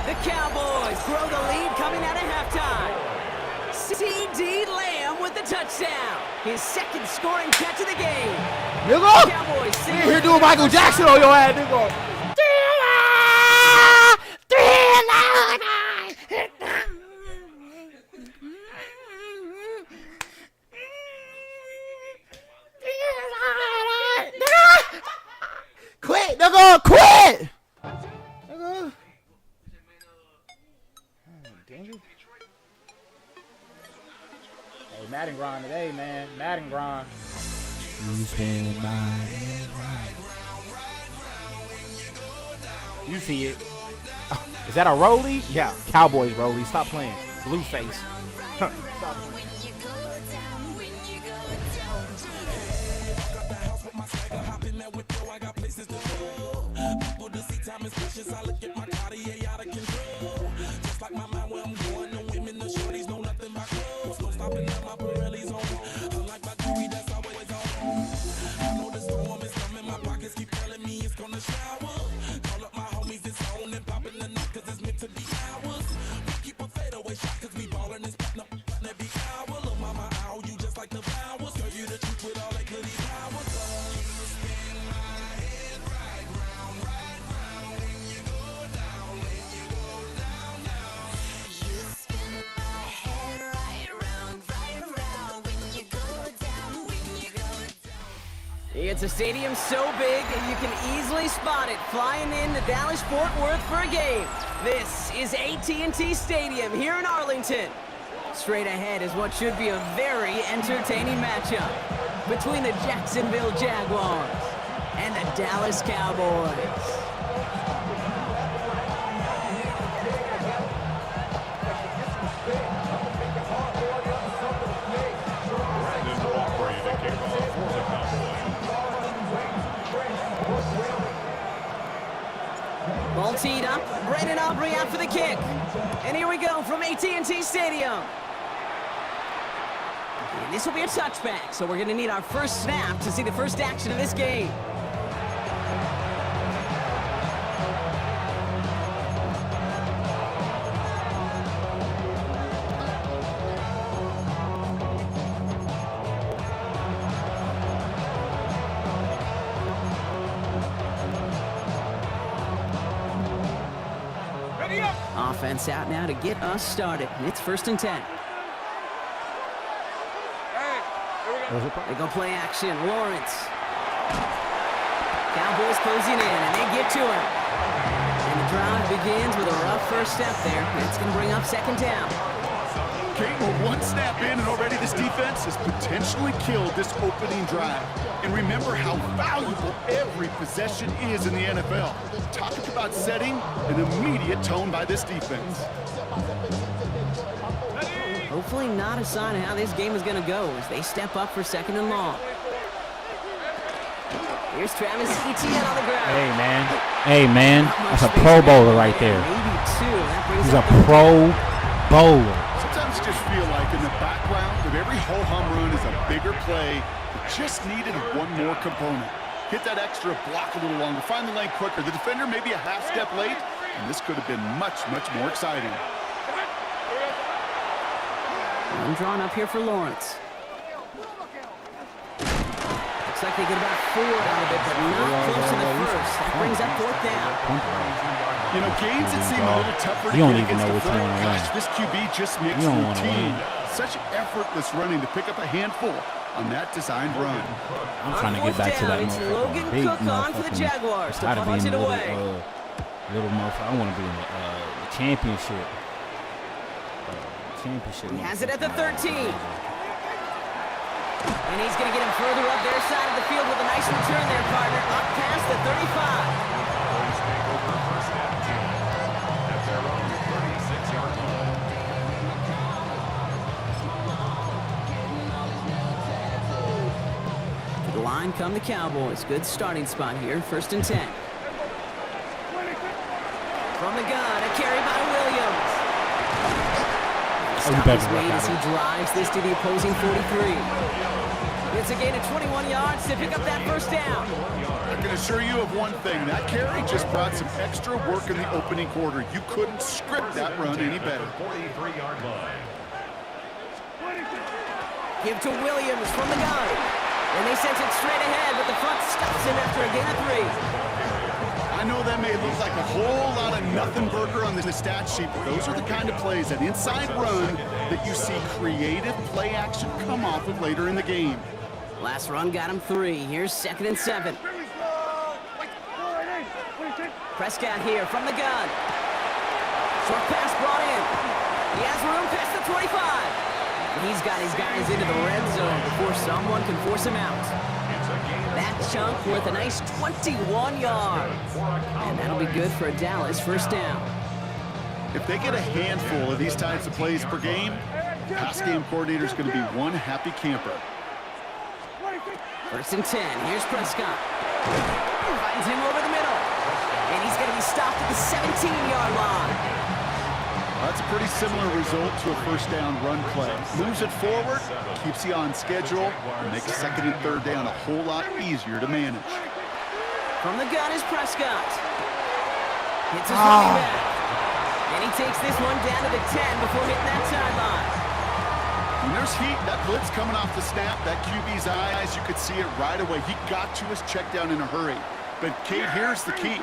The Cowboys grow the lead coming out of halftime. C.D. Lamb with the touchdown. His 2nd scoring catch of the game. Nigga! Cowboys You here doing Michael Jackson on your ass, nigga. Quit, nigga, quit! Nigga. Dang it. Hey, Madden grind today, man. Madden grind. You see it. Is that a rollie? Yeah, Cowboys rollie. Stop playing. Blueface. Stop playing. I look at my Cartier out of control. Just like my mind where I'm going, the women, the shorties know nothing but clothes. No stopping at my Pirelli's on. Unlike my jewelry that's always on. I know the storm is coming, my pockets keep telling me it's gonna shower. Call up my homies, it's on and popping the night, cause it's meant to be ours. We keep a fadeaway shot, cause we ballin' this platinum every hour. Little mama, ow, you just like the flowers. Girl, you the truth with all that goody powers. Spin my head right round when you go down. It's a stadium so big you can easily spot it flying into Dallas-Fort Worth for a game. This is AT&T Stadium here in Arlington. Straight ahead is what should be a very entertaining matchup between the Jacksonville Jaguars and the Dallas Cowboys. Ball teed up, Brandon Aubrey out for the kick. And here we go from AT&T Stadium. And this will be a touchback, so we're going to need our first snap to see the first action of this game. Offense out now to get us started. It's 1st and 10. They go play action. Lawrence. Cowboys closing in, and they get to him. And the drive begins with a rough first step there. It's going to bring up 2nd down. Kate, we're one snap in, and already this defense has potentially killed this opening drive. And remember how valuable every possession is in the NFL. Talking about setting an immediate tone by this defense. Hopefully not a sign of how this game is going to go as they step up for 2nd and long. Here's Travis Etienne on the ground. Hey, man. That's a Pro Bowler right there. Maybe 2. He's a Pro Bowler. Sometimes you just feel like in the background of every ho-hum run is a bigger play. Just needed one more component. Hit that extra block a little longer. Find the lane quicker. The defender may be a half step late, and this could have been much, much more exciting. I'm drawn up here for Lawrence. Looks like they get about 4 out of it, but not close to the first. That brings up 4th down. You know, games that seem a little tougher to You don't get even know against the which one front. to Gosh, run. this QB just makes You don't wanna routine. win. Such effortless running to pick up a handful on that designed run. I'm trying to get back to that It's Logan big Cook on for the Jaguars to gotta be punch in it the away. little motherfucker. I want to be in the championship. He has it at the 13. And he's going to get him further up their side of the field with a nice return there, partner. Up past the 35. To the line come the Cowboys. Good starting spot here. 1st and 10. From the gun, a carry by Williams. Stop is made as he drives this to the opposing 43. It's a gain of 21 yards to pick up that first down. I can assure you of one thing. That carry just brought some extra work in the opening quarter. You couldn't script that run any better. 43-yard line. Give to Williams from the gun. And they sent it straight ahead, but the front stops him after a gain of 3. I know that may look like a whole lot of nothing burger on the stat sheet, but those are the kind of plays, that inside run, that you see creative play action come off of later in the game. Last run got him 3. Here's 2nd and 7. Prescott here from the gun. Short pass brought in. He has room past the 25. He's got his guys into the red zone before someone can force him out. That chunk worth a nice 21 yards. And that'll be good for a Dallas first down. If they get a handful of these types of plays per game, pass game coordinator is going to be one happy camper. 1st and 10. Here's Prescott. Finds him over the middle. And he's going to be stopped at the 17-yard line. That's a pretty similar result to a first down run play. Moves it forward, keeps you on schedule, and makes 2nd and 3rd down a whole lot easier to manage. From the gun is Prescott. Hits his running back. And he takes this one down to the 10 before hitting that sideline. When there's heat, that blitz coming off the snap, that QB's eyes, you could see it right away. He got to his check down in a hurry. But, Kate, here's the key.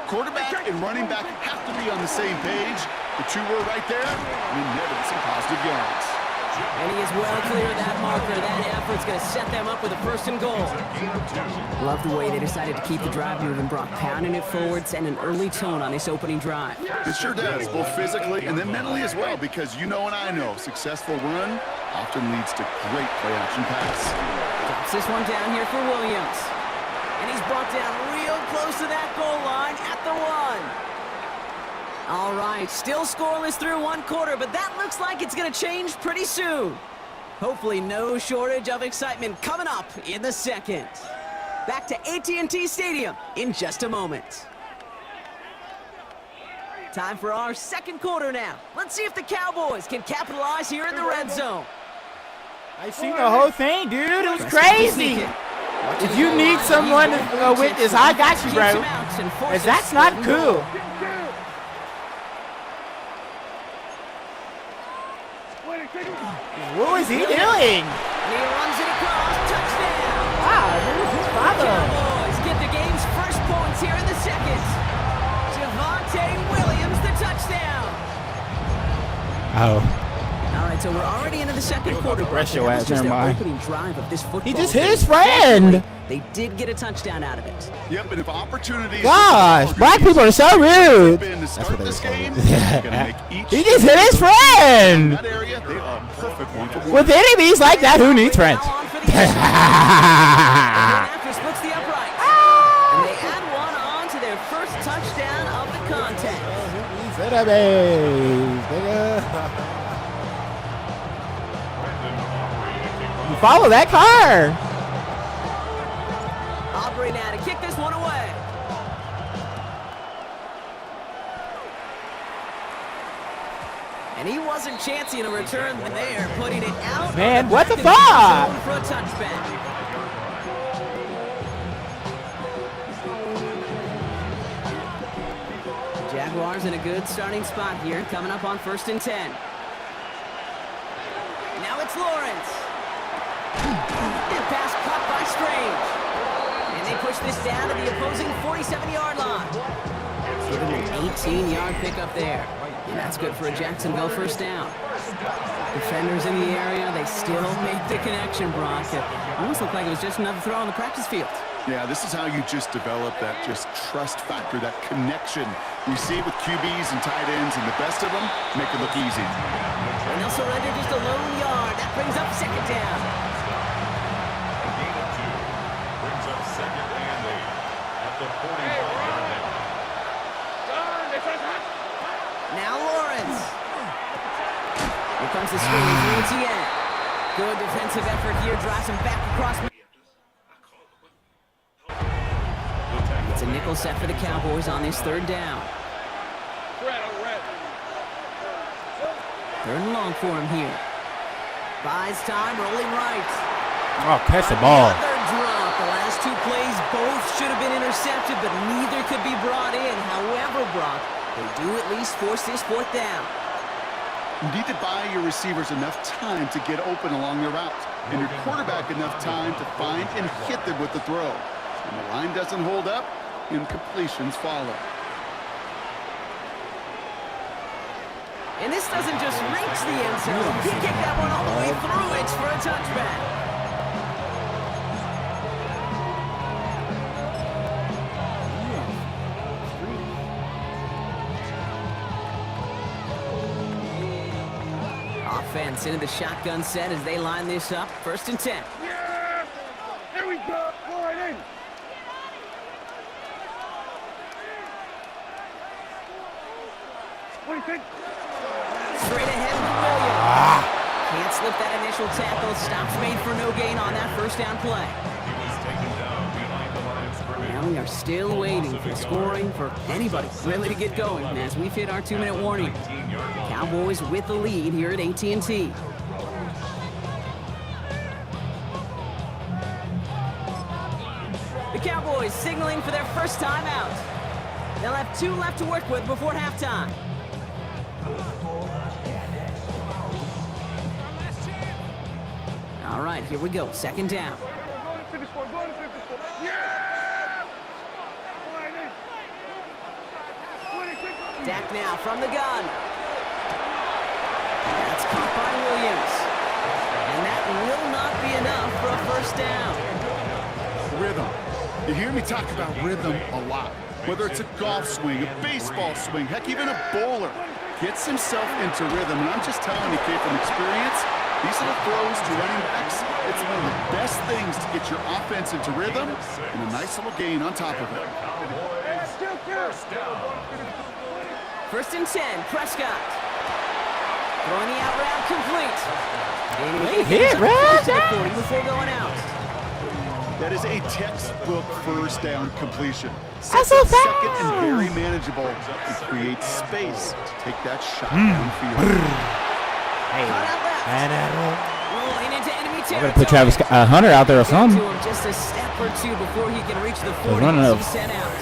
Quarterback and running back have to be on the same page. The two were right there, and netted some positive yards. And he is well clear of that marker. That effort's going to set them up with a first and goal. Love the way they decided to keep the drive moving. Brock pounding it forward, setting an early tone on this opening drive. It sure does, both physically and then mentally as well, because you know and I know, successful run often leads to great play-action pass. Drops this one down here for Williams. And he's brought down real close to that goal line at the 1. All right, still scoreless through one quarter, but that looks like it's going to change pretty soon. Hopefully no shortage of excitement coming up in the second. Back to AT&T Stadium in just a moment. Time for our second quarter now. Let's see if the Cowboys can capitalize here in the red zone. I seen the whole thing, dude. It was crazy. If you need someone to witness, I got you, bro. Because that's not cool. What was he doing? And he runs it across. Touchdown. Wow, who's his father? Cowboys get the game's first points here in the second. Javonte Williams, the touchdown. Oh. All right, so we're already into the second quarter. Brush your ass, never their mind. opening drive of this football He just game. hit his friend. They did get a touchdown out of it. Yep, and if opportunities... Gosh, black people are so rude. That's what they say. He just hit his friend. That area, they are perfect one for one. With enemies like that, who needs friends? After splits the upright. And they add one on to their first touchdown of the contest. Follow that car. Aubrey now to kick this one away. And he wasn't chancing a return there, putting it out. Man, what the fuck? For a touchback. Jaguars in a good starting spot here, coming up on 1st and 10. Now it's Lawrence. And pass caught by Strange. And they push this down to the opposing 47-yard line. Give him an 18-yard pickup there. And that's good for a Jacksonville first down. Defenders in the area, they still make the connection, Brock. It almost looked like it was just another throw on the practice field. Yeah, this is how you just develop that just trust factor, that connection. You see it with QBs and tight ends, and the best of them make it look easy. And they'll surrender just a lone yard. That brings up second down. Gain of 2 brings up second and 8 at the 45-yard line. Now Lawrence. Here comes the screen for ETN. Good defensive effort here, drives him back across. It's a nickel set for the Cowboys on this third down. Third and long for him here. Buys time, rolling right. Oh, catch the ball. Another drop. The last two plays both should have been intercepted, but neither could be brought in. However, Brock, they do at least force this fourth down. You need to buy your receivers enough time to get open along their routes, and your quarterback enough time to find and hit them with the throw. When the line doesn't hold up, incompletions follow. And this doesn't just reach the end zone. He kicked that one all the way through. It's for a touchback. Offense into the shotgun set as they line this up. 1st and 10. Yeah! There we go. Go right in. What do you think? Straight ahead with Williams. Can't slip that initial tackle. Stops made for no gain on that first down play. Now we are still waiting for scoring for anybody really to get going as we've hit our 2-minute warning. Cowboys with the lead here at AT&T. The Cowboys signaling for their first time out. They'll have 2 left to work with before halftime. All right, here we go. 2nd down. Dak now from the gun. That's caught by Williams. You hear me talk about rhythm a lot. Whether it's a golf swing, a baseball swing, heck, even a bowler gets himself into rhythm. And I'm just telling you, kid, from experience, these little throws to running backs, it's one of the best things to get your offense into rhythm and a nice little gain on top of it. First and 10, Prescott. Throwing the out route complete. They hit, right? Before going out. That is a textbook first down completion. That's so fast. Second and very manageable. It creates space to take that shot downfield. Rolling into enemy I territory. better put Travis Hunter out there or something. To him just a step or two before he can reach the 40. Running a He's sent out.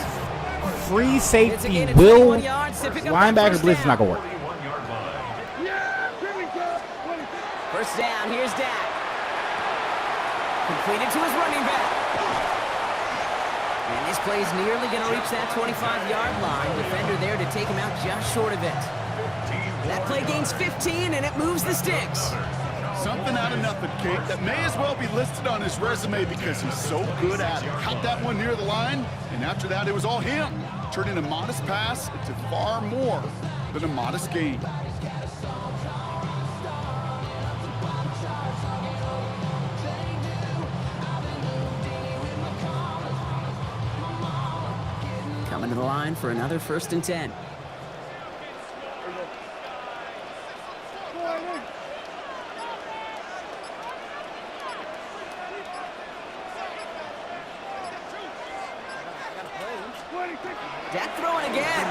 free It's safety again at will 21 yards to pick up that linebacker first blitz is down. not gonna work. First down, here's Dak. Completed to his running back. And this play's nearly going to reach that 25-yard line. Defender there to take him out just short of it. That play gains 15, and it moves the sticks. Something out of nothing, Kate, that may as well be listed on his resume because he's so good at it. Caught that one near the line, and after that, it was all him. Turning a modest pass into far more than a modest gain. Coming to the line for another first and 10. Dak throwing again.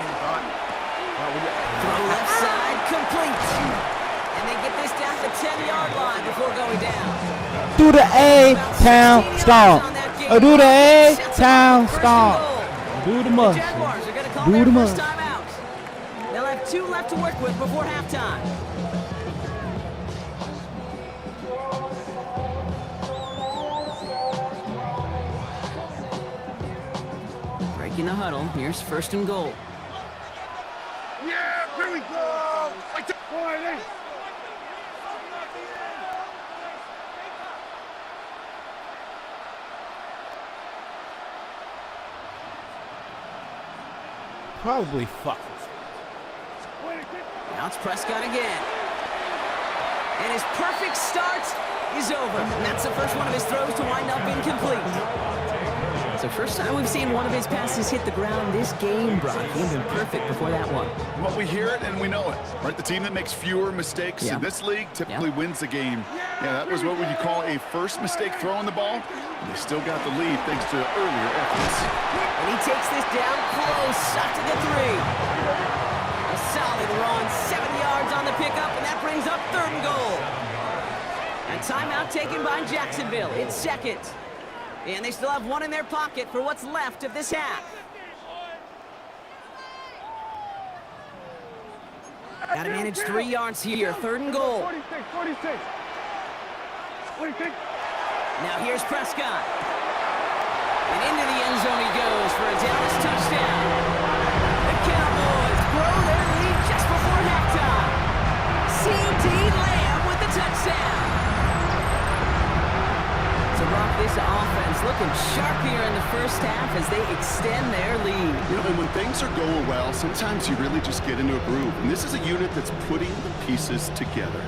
Throw left side, complete. And they get this down to the 10-yard line before going down. Do the A-Town stomp. Do the A-Town stomp. Do the must. Jaguars are going to call Do their the first must. time out. They'll have 2 left to work with before halftime. Breaking the huddle. Here's first and goal. Yeah, here we go. Like the boy, Probably fuck. Now it's Prescott again. And his perfect start is over. And that's the first one of his throws to wind up incomplete. It's the first time we've seen one of his passes hit the ground this game, Brock. He's been perfect before that one. Well, we hear it and we know it, right? The team that makes fewer mistakes in this league typically wins the game. Yeah, that was what would you call a first mistake throwing the ball. And they still got the lead thanks to earlier efforts. And he takes this down close, shot to the 3. A solid run, 7 yards on the pickup, and that brings up third and goal. A timeout taken by Jacksonville. It's second. And they still have one in their pocket for what's left of this half. Got to manage 3 yards here. Third and goal. 46. Now here's Prescott. And into the end zone he goes for a Dallas touchdown. The Cowboys grow their lead just before halftime. C.D. Lamb with the touchdown. So Brock, this offense looking sharp here in the first half as they extend their lead. You know, and when things are going well, sometimes you really just get into a groove. And this is a unit that's putting the pieces together.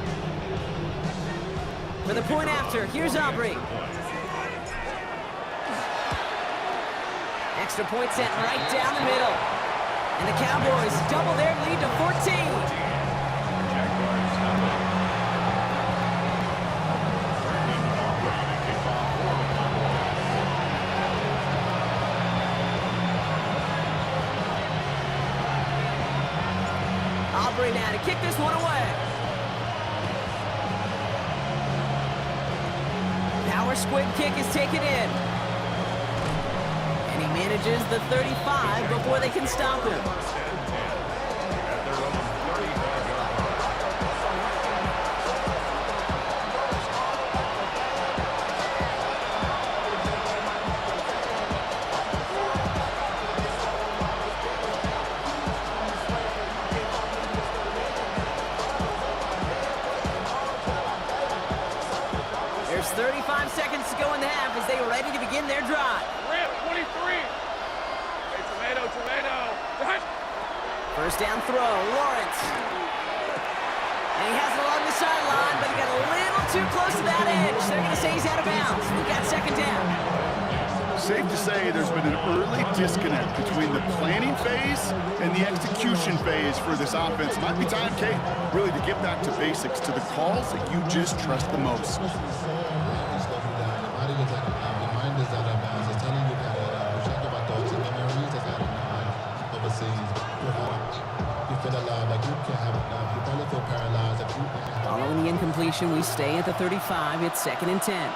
For the point after, here's Aubrey. Extra point sent right down the middle. And the Cowboys double their lead to 14. Aubrey now to kick this one away. Power squid kick is taken in. And he manages the 35 before they can stop him. There's 35 seconds to go in the half as they are ready to begin their drive. Hey, tomato. First down throw, Lawrence. And he has it along the sideline, but he got a little too close to that edge. They're going to say he's out of bounds. We got second down. Safe to say there's been an early disconnect between the planning phase and the execution phase for this offense. Might be time, Kate, really to get back to basics, to the calls that you just trust the most. Following the incompletion, we stay at the 35. It's 2nd and 10.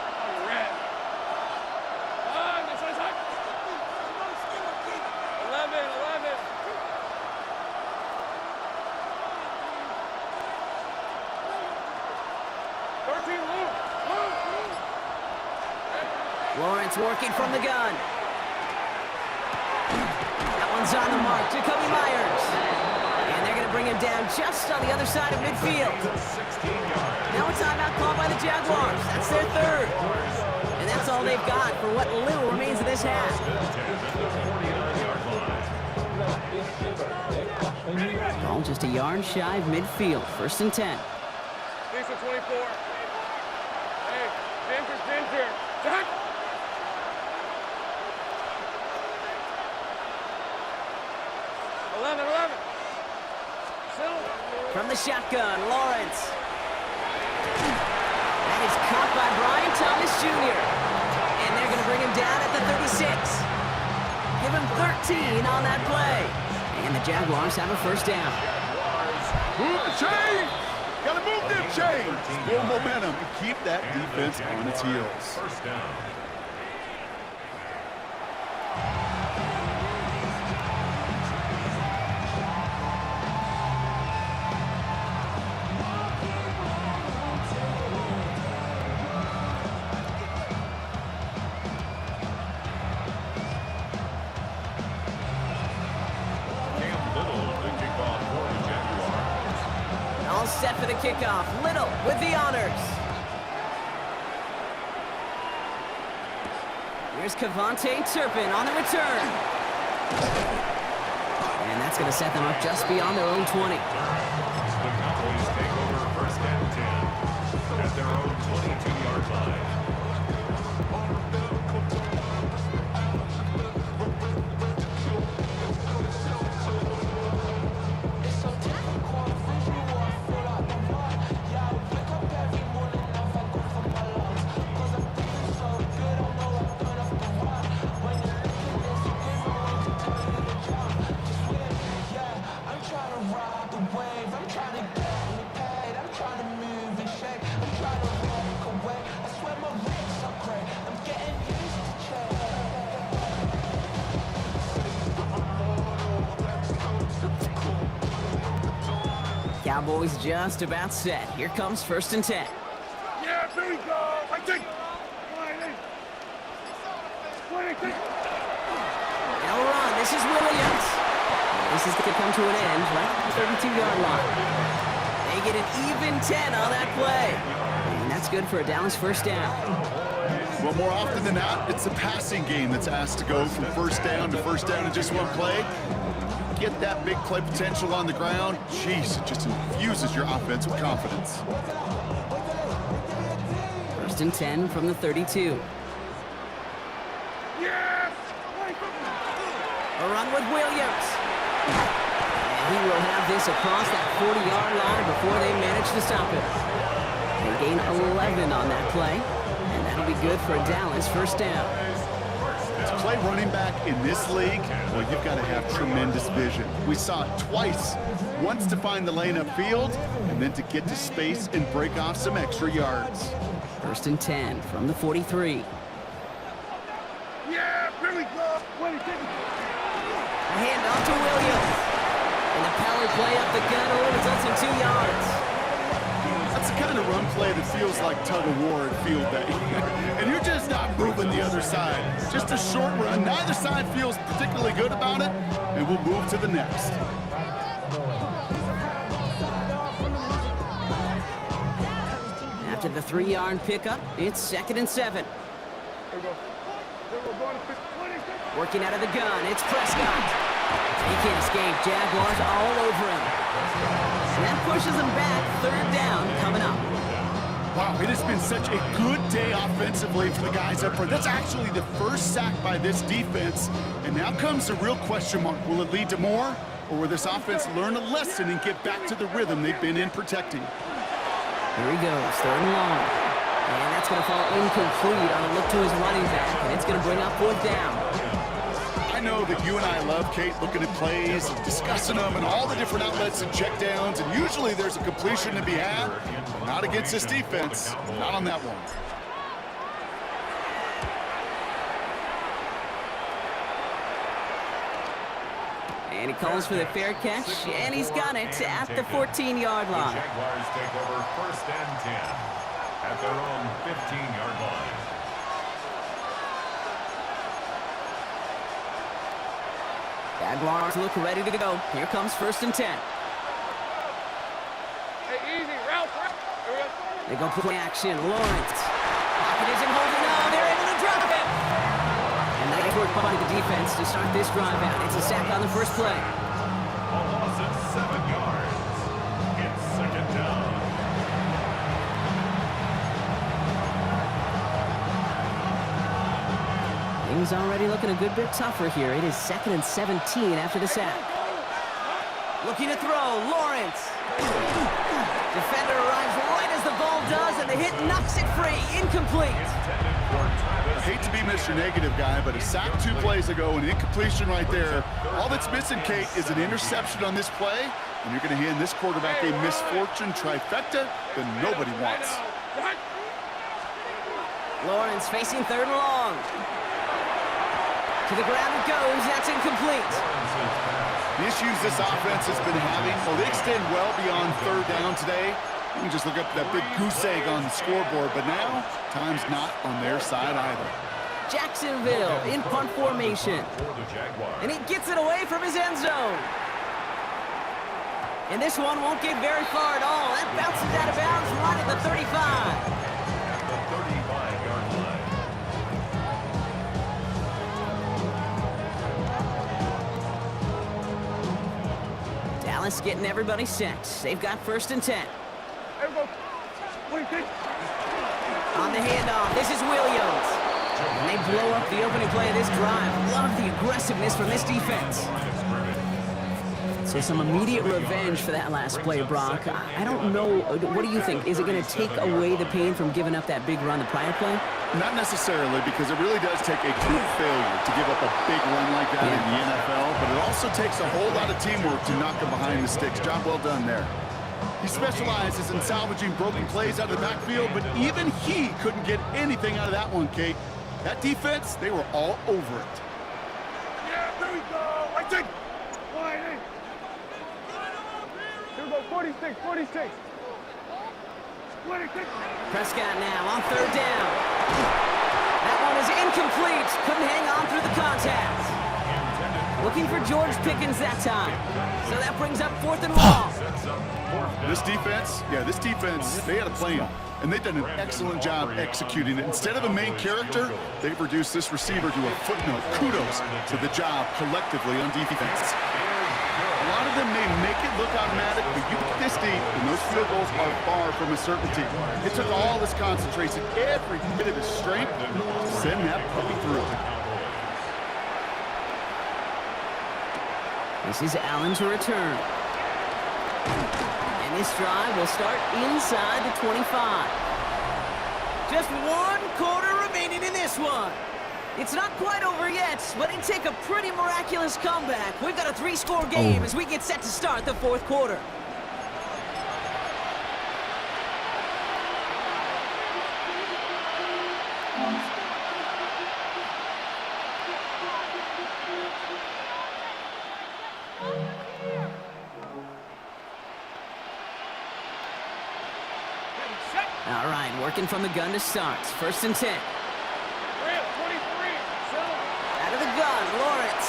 Lawrence working from the gun. That one's on the mark. Jacoby Myers. And they're going to bring him down just on the other side of midfield. Now a timeout called by the Jaguars. That's their third. And that's all they've got for what little remains of this half. Ball just a yard shy of midfield. 1st and 10. Lisa 24. Hey, Ginger. Jack. From the shotgun, Lawrence. That is caught by Brian Thomas Jr. And they're going to bring him down at the 36. Give him 13 on that play. And the Jaguars have a first down. Move the chain! Gotta move them chains! Build momentum and keep that defense on its heels. First down. Set for the kickoff. Little with the honors. Here's Cavante Turpin on the return. And that's going to set them up just beyond their own 20. The Cowboys take over 1st and 10 at their own 22-yard line. Cowboys just about set. Here comes 1st and 10. Yeah, here we go. I think. Now run. This is Williams. This is going to come to an end right at the 32-yard line. They get an even 10 on that play. And that's good for a Dallas first down. Well, more often than not, it's the passing game that's asked to go from first down to first down in just one play. Get that big play potential on the ground. Jeez, it just infuses your offense with confidence. 1st and 10 from the 32. A run with Williams. And he will have this across that 40-yard line before they manage to stop it. They gain 11 on that play, and that'll be good for a Dallas first down. To play running back in this league, well, you've got to have tremendous vision. We saw it twice. Once to find the lane upfield, and then to get to space and break off some extra yards. 1st and 10 from the 43. Yeah, here we go. A handoff to Williams. And the power play up the gun only results in 2 yards. That's the kind of run play that feels like tug-of-war at field day. And you're just not moving the other side. Just a short run. Neither side feels particularly good about it, and we'll move to the next. After the 3-yard pickup, it's 2nd and 7. Working out of the gun, it's Prescott. He can't escape. Jaguars all over him. And that pushes him back. Third down coming up. Wow, it has been such a good day offensively for the guys up front. That's actually the first sack by this defense. And now comes the real question mark. Will it lead to more? Or will this offense learn a lesson and get back to the rhythm they've been in protecting? Here he goes, third and long. And that's going to fall incomplete on a look to his running back. And it's going to bring up fourth down. I know that you and I love, Kate, looking at plays and discussing them and all the different outlets and checkdowns, and usually there's a completion to be had. Not against this defense. Not on that one. And he calls for the fair catch, and he's got it at the 14-yard line. The Jaguars take over 1st and 10 at their own 15-yard line. Jaguars look ready to go. Here comes 1st and 10. Hey, easy, route. They go play action. Lawrence. Pocket isn't holding on. They're able to drop it. And they work by the defense to start this drive out. It's a sack on the first play. A loss of 7 yards. It's 2nd down. Things already looking a good bit tougher here. It is 2nd and 17 after the sack. Looking to throw. Lawrence. Defender arrives right as the ball does, and the hit knocks it free. Incomplete. I hate to be Mr. Negative guy, but a sack 2 plays ago, an incompletion right there. All that's missing, Kate, is an interception on this play, and you're going to hand this quarterback a misfortune trifecta that nobody wants. Lawrence facing 3rd and long. To the ground it goes. That's incomplete. The issues this offense has been having, well, they extend well beyond 3rd down today. You can just look up that big goose egg on the scoreboard, but now, time's not on their side either. Jacksonville in punt formation. And he gets it away from his end zone. And this one won't get very far at all. That bounces out of bounds right at the 35. The 35-yard line. Dallas getting everybody set. They've got 1st and 10. On the handoff, this is Williams. And they blow up the opening play of this drive. Love the aggressiveness from this defense. So some immediate revenge for that last play, Brock. I don't know. What do you think? Is it going to take away the pain from giving up that big run the prior play? Not necessarily, because it really does take a good failure to give up a big run like that in the NFL, but it also takes a whole lot of teamwork to knock him behind the sticks. Job well done there. He specializes in salvaging broken plays out of the backfield, but even he couldn't get anything out of that one, Kate. That defense, they were all over it. Yeah, there we go. Right there. Here we go, 46, 46. 26. Prescott now on 3rd down. That one is incomplete. Couldn't hang on through the contact. Looking for George Pickens that time. So that brings up 4th and long. This defense, they had a plan, and they've done an excellent job executing it. Instead of a main character, they've reduced this receiver to a footnote. Kudos to the job collectively on defense. A lot of them may make it look automatic, but you get this deep, and those field goals are far from a certainty. It took all this concentration, every bit of his strength, to send that puppy through. This is Allen to return. And this drive will start inside the 25. Just 1 quarter remaining in this one. It's not quite over yet, but it'd take a pretty miraculous comeback. We've got a 3-score game as we get set to start the 4th quarter. All right, working from the gun to start. 1st and 10. Out of the gun, Lawrence.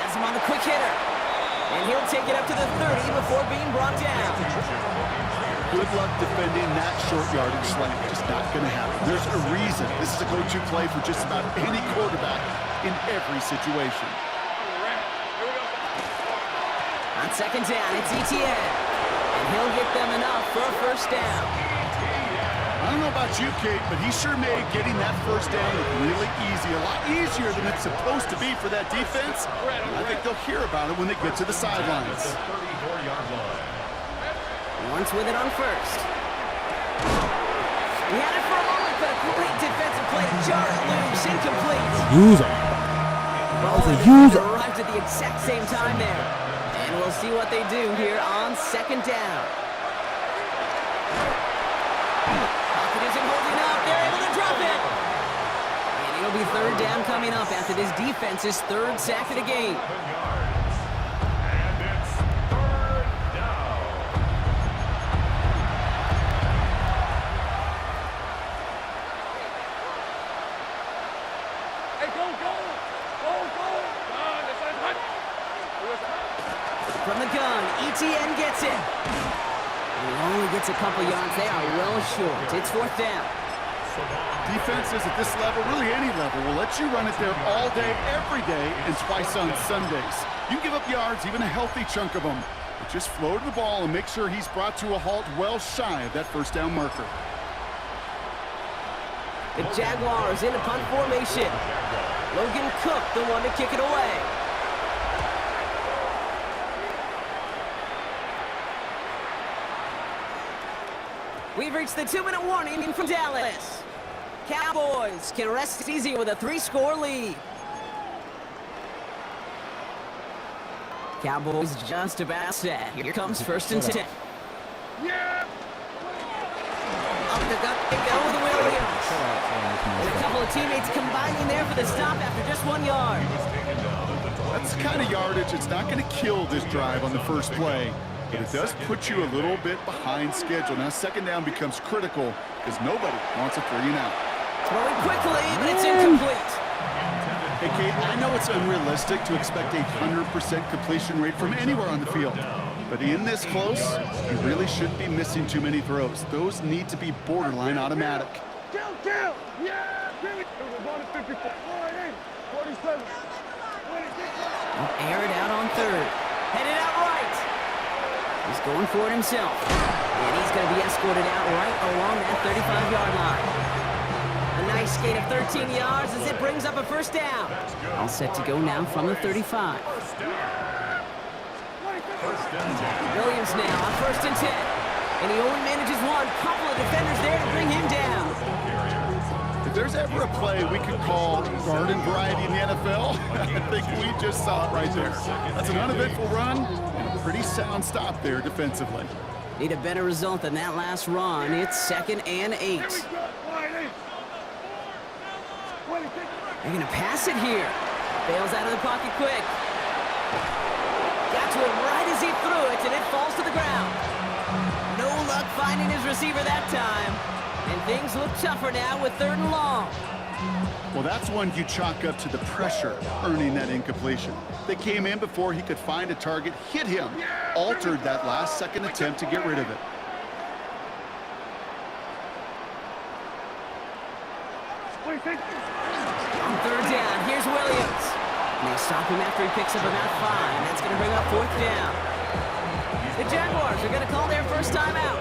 Has him on the quick hitter. And he'll take it up to the 30 before being brought down. Good luck defending that short yardage slant. Just not going to happen. There's a reason. This is a go-to play for just about any quarterback in every situation. On second down, it's ETN. And he'll get them enough for a first down. I don't know about you, Kate, but he sure made getting that first down look really easy. A lot easier than it's supposed to be for that defense. I think they'll hear about it when they get to the sidelines. Once with it on first. He had it for a moment, but a great defensive play to jar it loose, incomplete. User. Ball and defender arrives at the exact same time there. And we'll see what they do here on second down. Pocket isn't holding up. They're able to drop it. And it'll be third down coming up after this defense's third sack of the game. From the gun, ETN gets it. He only gets a couple yards. They are well short. It's fourth down. Defenses at this level, really any level, will let you run it there all day, every day, and twice on Sundays. You can give up yards, even a healthy chunk of them. But just float the ball and make sure he's brought to a halt well shy of that first down marker. The Jaguars in a punt formation. Logan Cook, the one to kick it away. We've reached the 2-minute warning from Dallas. Cowboys can rest easy with a 3-score lead. Cowboys just about set. Here comes first and 10. Up the gut they go with Williams. And a couple of teammates combining there for the stop after just 1 yard. That's the kind of yardage that's not going to kill this drive on the first play. But it does put you a little bit behind schedule. Now second down becomes critical because nobody wants a 3-and-out. Throwing quickly, but it's incomplete. Hey, Kate, I know it's unrealistic to expect a 100% completion rate from anywhere on the field. But in this close, you really shouldn't be missing too many throws. Those need to be borderline automatic. Air it out on third. Headed out right. He's going for it himself. And he's going to be escorted out right along that 35-yard line. A nice gain of 13 yards as it brings up a first down. All set to go now from the 35. Williams now on first and 10. And he only manages one. Couple of defenders there to bring him down. If there's ever a play we could call garden variety in the NFL, I think we just saw it right there. That's an uneventful run and a pretty sound stop there defensively. Need a better result than that last run. It's 2nd and 8. They're going to pass it here. Bails out of the pocket quick. Got to him right as he threw it, and it falls to the ground. No luck finding his receiver that time. And things look tougher now with 3rd and long. Well, that's one you chalk up to the pressure earning that incompletion. They came in before he could find a target, hit him, altered that last-second attempt to get rid of it. On 3rd down, here's Williams. And they stop him after he picks up about 5. And that's going to bring up 4th down. The Jaguars are going to call their first timeout.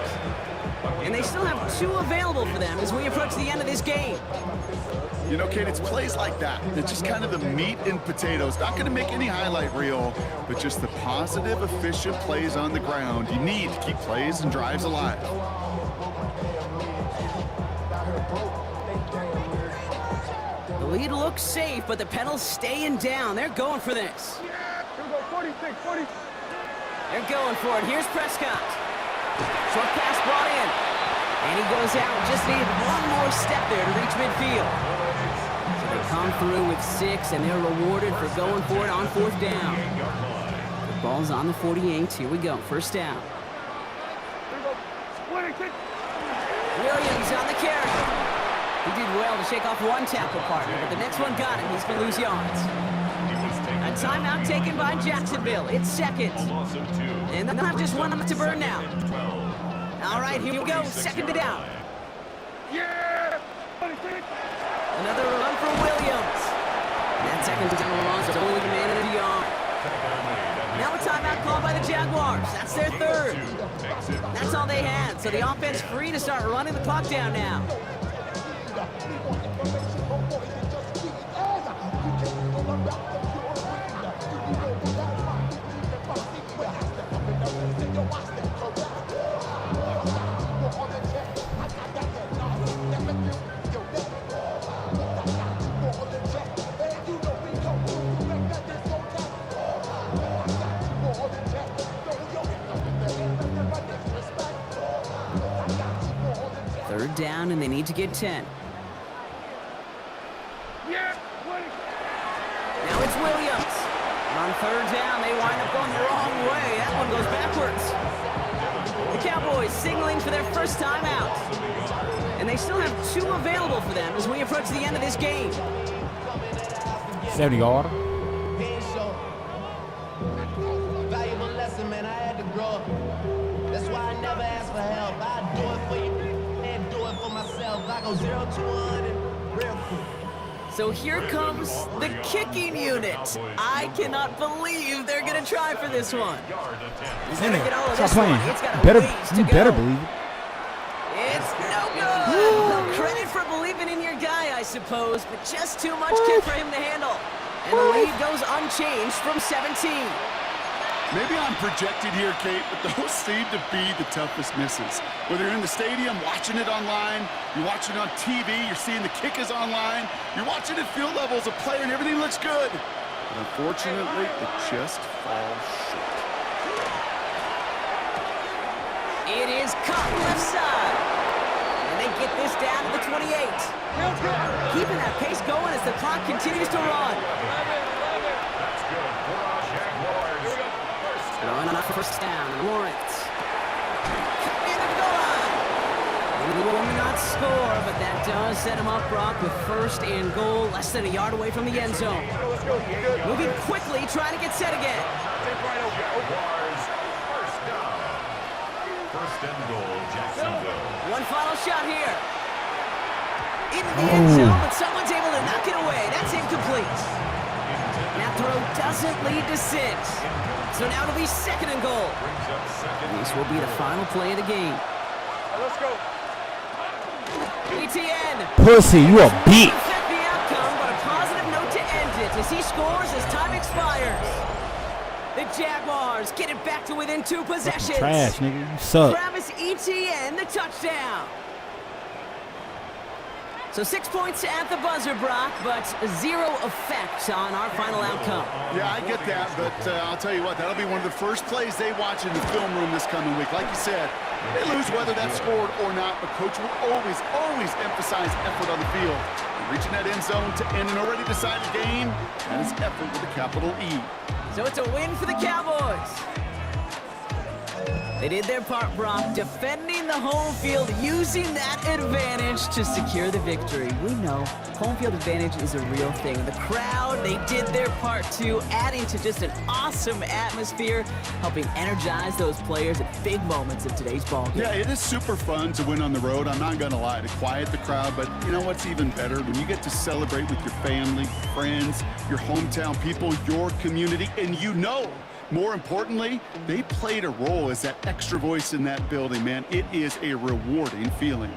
And they still have 2 available for them as we approach the end of this game. You know, Kate, it's plays like that. It's just kind of the meat and potatoes. Not going to make any highlight reel, but just the positive, efficient plays on the ground. You need to keep plays and drives alive. The lead looks safe, but the pedal's staying down. They're going for this. They're going for it. Here's Prescott. Short pass brought in. And he goes out. Just needed one more step there to reach midfield. So they come through with 6, and they're rewarded for going for it on 4th down. The ball's on the 48. Here we go. First down. Williams on the carry. He did well to shake off one tackle partner, but the next one got him. He's going to lose yards. A timeout taken by Jacksonville. It's 2nd. And they'll have just one to burn now. All right, here we go. Second down. Yeah! Another run for Williams. That second down loss is only the man in the yard. Now a timeout called by the Jaguars. That's their third. That's all they had, so the offense free to start running the clock down now. Third down, and they need to get 10. Now it's Williams. On third down, they wind up going the wrong way. That one goes backwards. The Cowboys signaling for their first time out. And they still have 2 available for them as we approach the end of this game. 70-yard. Valuable lesson, man. I had to grow up. That's why I never ask for help. I do it for you and do it for myself. I go 0 to 1 real quick. So here comes the kicking unit. I cannot believe they're going to try for this one. He's going to get all of this one. It's got a ways to go. Better believe it. It's no good. No credit for believing in your guy, I suppose, but just too much kick for him to handle. And the lead goes unchanged from 17. Maybe I'm projected here, Kate, but those seem to be the toughest misses. Whether you're in the stadium, watching it online, you're watching it on TV, you're seeing the kick is online, you're watching at field level as a player and everything looks good. But unfortunately, it just falls short. It is caught left side. And they get this down to the 28. Keeping that pace going as the clock continues to run. Run on first down, Lawrence. In the goal line. He will not score, but that does set him up, Brock, with first and goal, less than a yard away from the end zone. Moving quickly, trying to get set again. First and goal, Jacksonville. One final shot here. Into the end zone, but someone's able to knock it away. That's incomplete. That throw doesn't lead to 6. So now it'll be second and goal. This will be the final play of the game. Let's go. ETN. Pussy, you a bitch. Affect the outcome, but a positive note to end it as he scores as time expires. The Jaguars get it back to within 2 possessions. Trash, nigga. You suck. Travis Etienne, the touchdown. So 6 points at the buzzer, Brock, but 0 effect on our final outcome. Yeah, I get that, but I'll tell you what, that'll be one of the first plays they watch in the film room this coming week. Like you said, they lose whether that's scored or not, but coach will always emphasize effort on the field. Reaching that end zone to end an already decided game, that is effort with a capital E. So it's a win for the Cowboys. They did their part, Brock, defending the home field, using that advantage to secure the victory. We know home field advantage is a real thing. The crowd, they did their part too, adding to just an awesome atmosphere, helping energize those players at big moments of today's ballgame. Yeah, it is super fun to win on the road. I'm not going to lie, to quiet the crowd, but you know what's even better? When you get to celebrate with your family, friends, your hometown people, your community, and you know, more importantly, they played a role as that extra voice in that building, man. It is a rewarding feeling.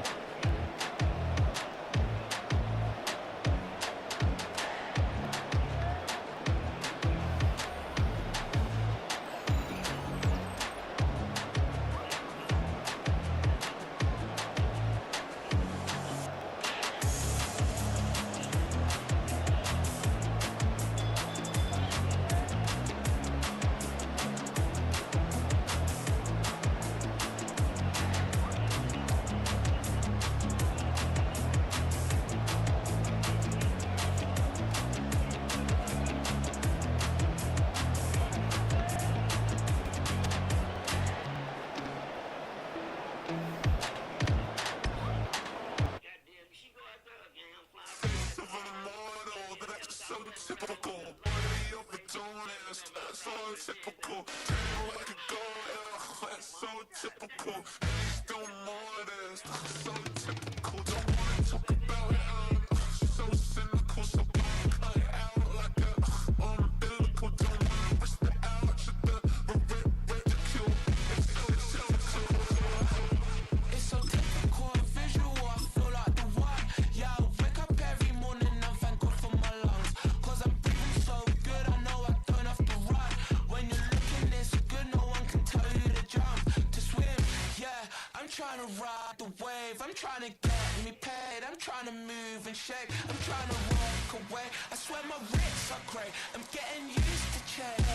Typical. I'm trying to get me paid, I'm trying to move and shake, I'm trying to walk away. I swear my wrists are great, I'm getting used to change.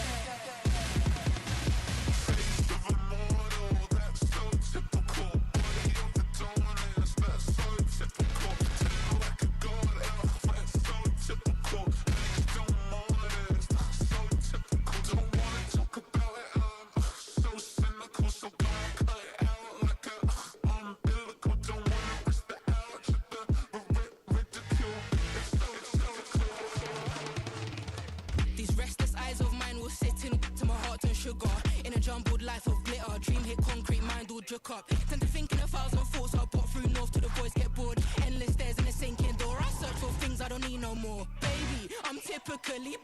Up. Tend to think in 1,000 thoughts. I pop through north till the boys get bored. Endless stairs in a sinking door. I search for things I don't need no more. Baby, I'm typically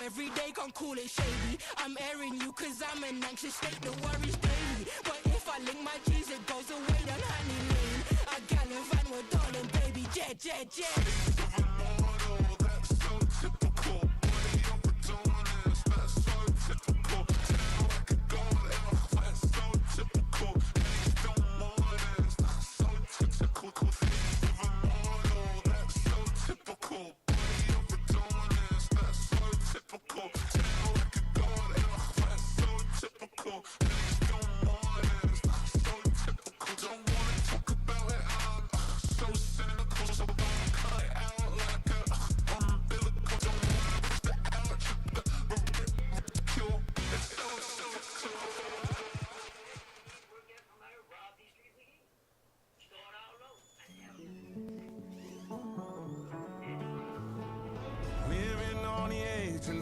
every day can't call it shady. I'm airing you cause I'm an anxious state. The worries daily. But if I link my G's it goes away down honey lane. I gallivant with darling baby. Jet, jet, jet. That's so typical.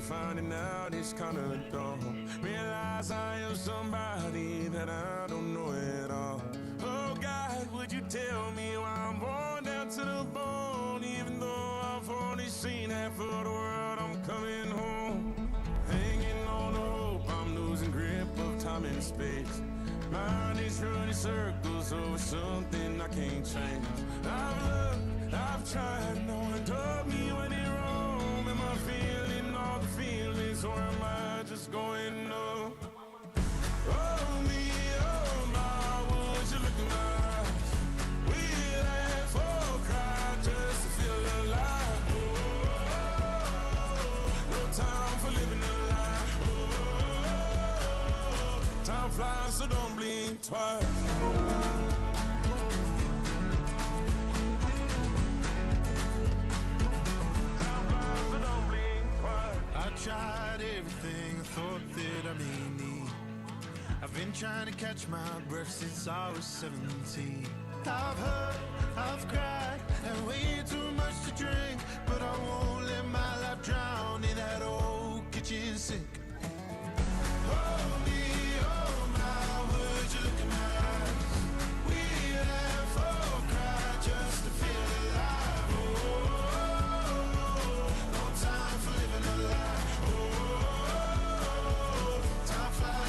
Finding out it's kinda dumb. Realize I am somebody that I don't know at all. Oh God, would you tell me why I'm born down to the bone? Even though I've only seen half of the world, I'm coming home. Hanging on the hope, I'm losing grip of time and space. Mind is running circles over something I can't change. I've looked, I've tried, no one told me when it wrong. Am I feeling all the feelings, or am I just going numb? Oh me, oh my, would you look in my eyes? We laugh or cry just to feel alive. Oh, no time for living a lie. Oh, time flies, so don't blink twice. Tried everything I thought that I may need. I've been trying to catch my breath since I was 17. I've hurt, I've cried, had way too much to drink, but I won't let my life drown in that old kitchen sink. Oh me, oh my, would you look in my eyes? We laugh or cry just to feel alive. Oh, no time for living a lie.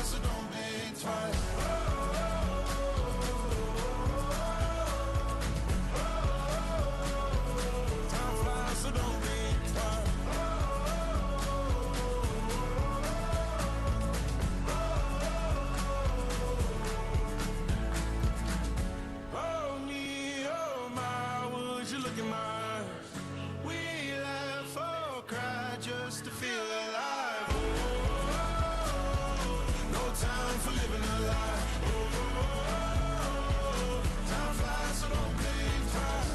So don't blink twice. Time flies, so don't blink twice. Oh me, oh my, would you look in my eyes? We laugh or cry just to feel alive. Time for living a lie. Oh, time flies, so don't blink twice.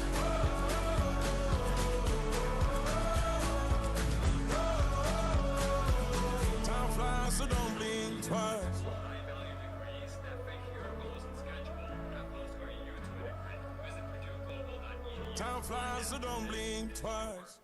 Time flies, so don't blink twice. Time flies, so don't blink twice.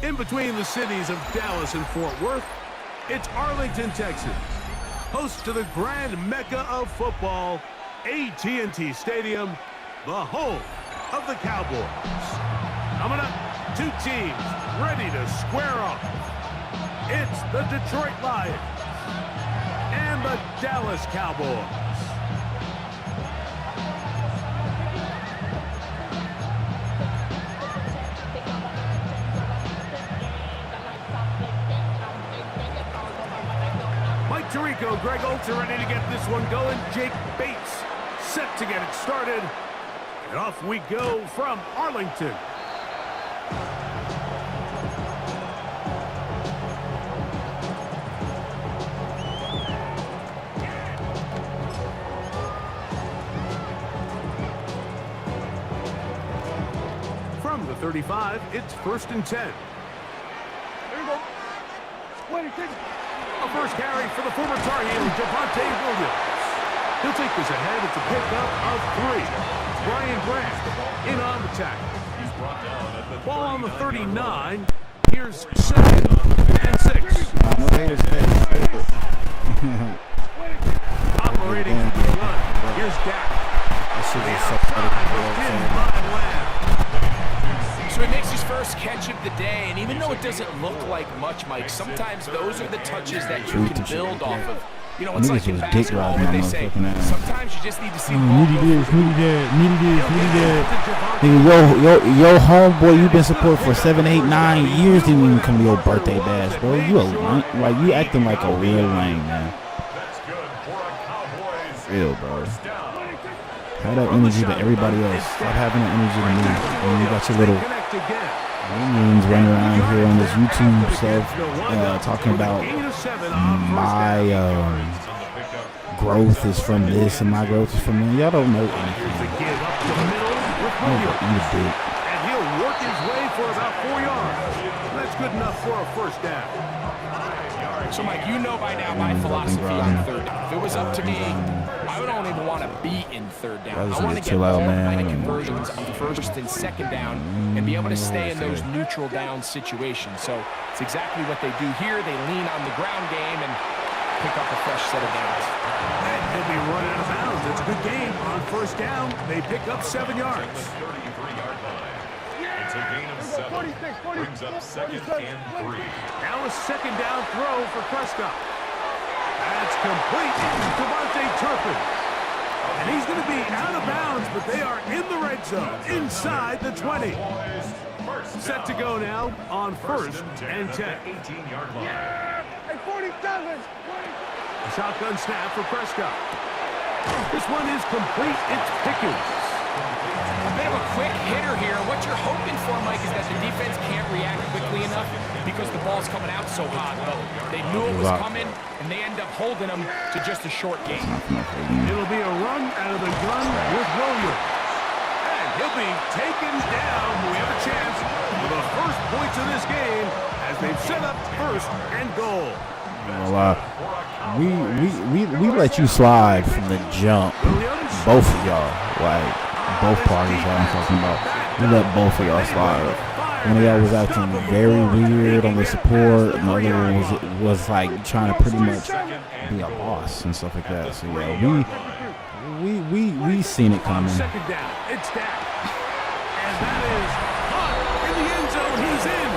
In between the cities of Dallas and Fort Worth, it's Arlington, Texas, host to the grand mecca of football, AT&T Stadium, the home of the Cowboys. Coming up, two teams ready to square off. It's the Detroit Lions and the Dallas Cowboys. Mike Tirico, Greg Oates are ready to get this one going. Jake Bates set to get it started. And off we go from Arlington. From the 35, it's 1st and 10. There you go. A first carry for the former Tar Heel, Javonte Williams. He'll take this ahead. It's a pickup of 3. Brian Grant in on the tackle. Ball on the 39. Here's 2nd and 6. Operating from the gun. Here's Dak. So he makes his first catch of the day, and even though it doesn't look like much, Mike, sometimes those are the touches that you can build off of. You know, it's like in basketball where they say, sometimes you just need to see ball go. Nigga, yo, homeboy, you been supported for 7, 8, 9 years. Didn't even come to your birthday bash, bro. You a lame, like you acting like a real lame, man. Real, bro. Have that energy to everybody else. Stop having that energy to me. And you got your little minions running around here on this YouTube stuff, talking about my growth is from this and my growth is from that. Y'all don't know anything. And he'll work his way for about 4 yards. That's good enough for a first down. So, Mike, you know by now my philosophy on 3rd down. If it was up to me, I would only want to be in 3rd down. I want to get all kind of conversions on 1st and 2nd down and be able to stay in those neutral down situations. So it's exactly what they do here. They lean on the ground game and pick up a fresh set of downs. And he'll be run out of bounds. It's a good game on 1st down. They pick up 7 yards. It's a gain of 7. Brings up 2nd and 3. Now a 2nd down throw for Prescott. That's complete to Devontae Turpin. And he's going to be out of bounds, but they are in the red zone, inside the 20. Set to go now on 1st and 10. 18-yard line. Hey, 47. A shotgun snap for Prescott. This one is complete. It's Pickens. A bit of a quick hitter here. What you're hoping for, Mike, is that the defense can't react quickly enough because the ball's coming out so hot. But they knew it was coming, and they end up holding them to just a short gain. It'll be a run out of the gun with Williams. And he'll be taken down. We have a chance for the first points of this game as they've set up 1st and goal. Well, we let you slide from the jump, both of y'all, like both parties. What I'm talking about, we let both of y'all slide. One of y'all was acting very weird on the support, and the other one was like trying to pretty much be a boss and stuff like that. So yeah, we seen it coming. 2nd down, it's Dak, and that is caught in the end zone. He's in.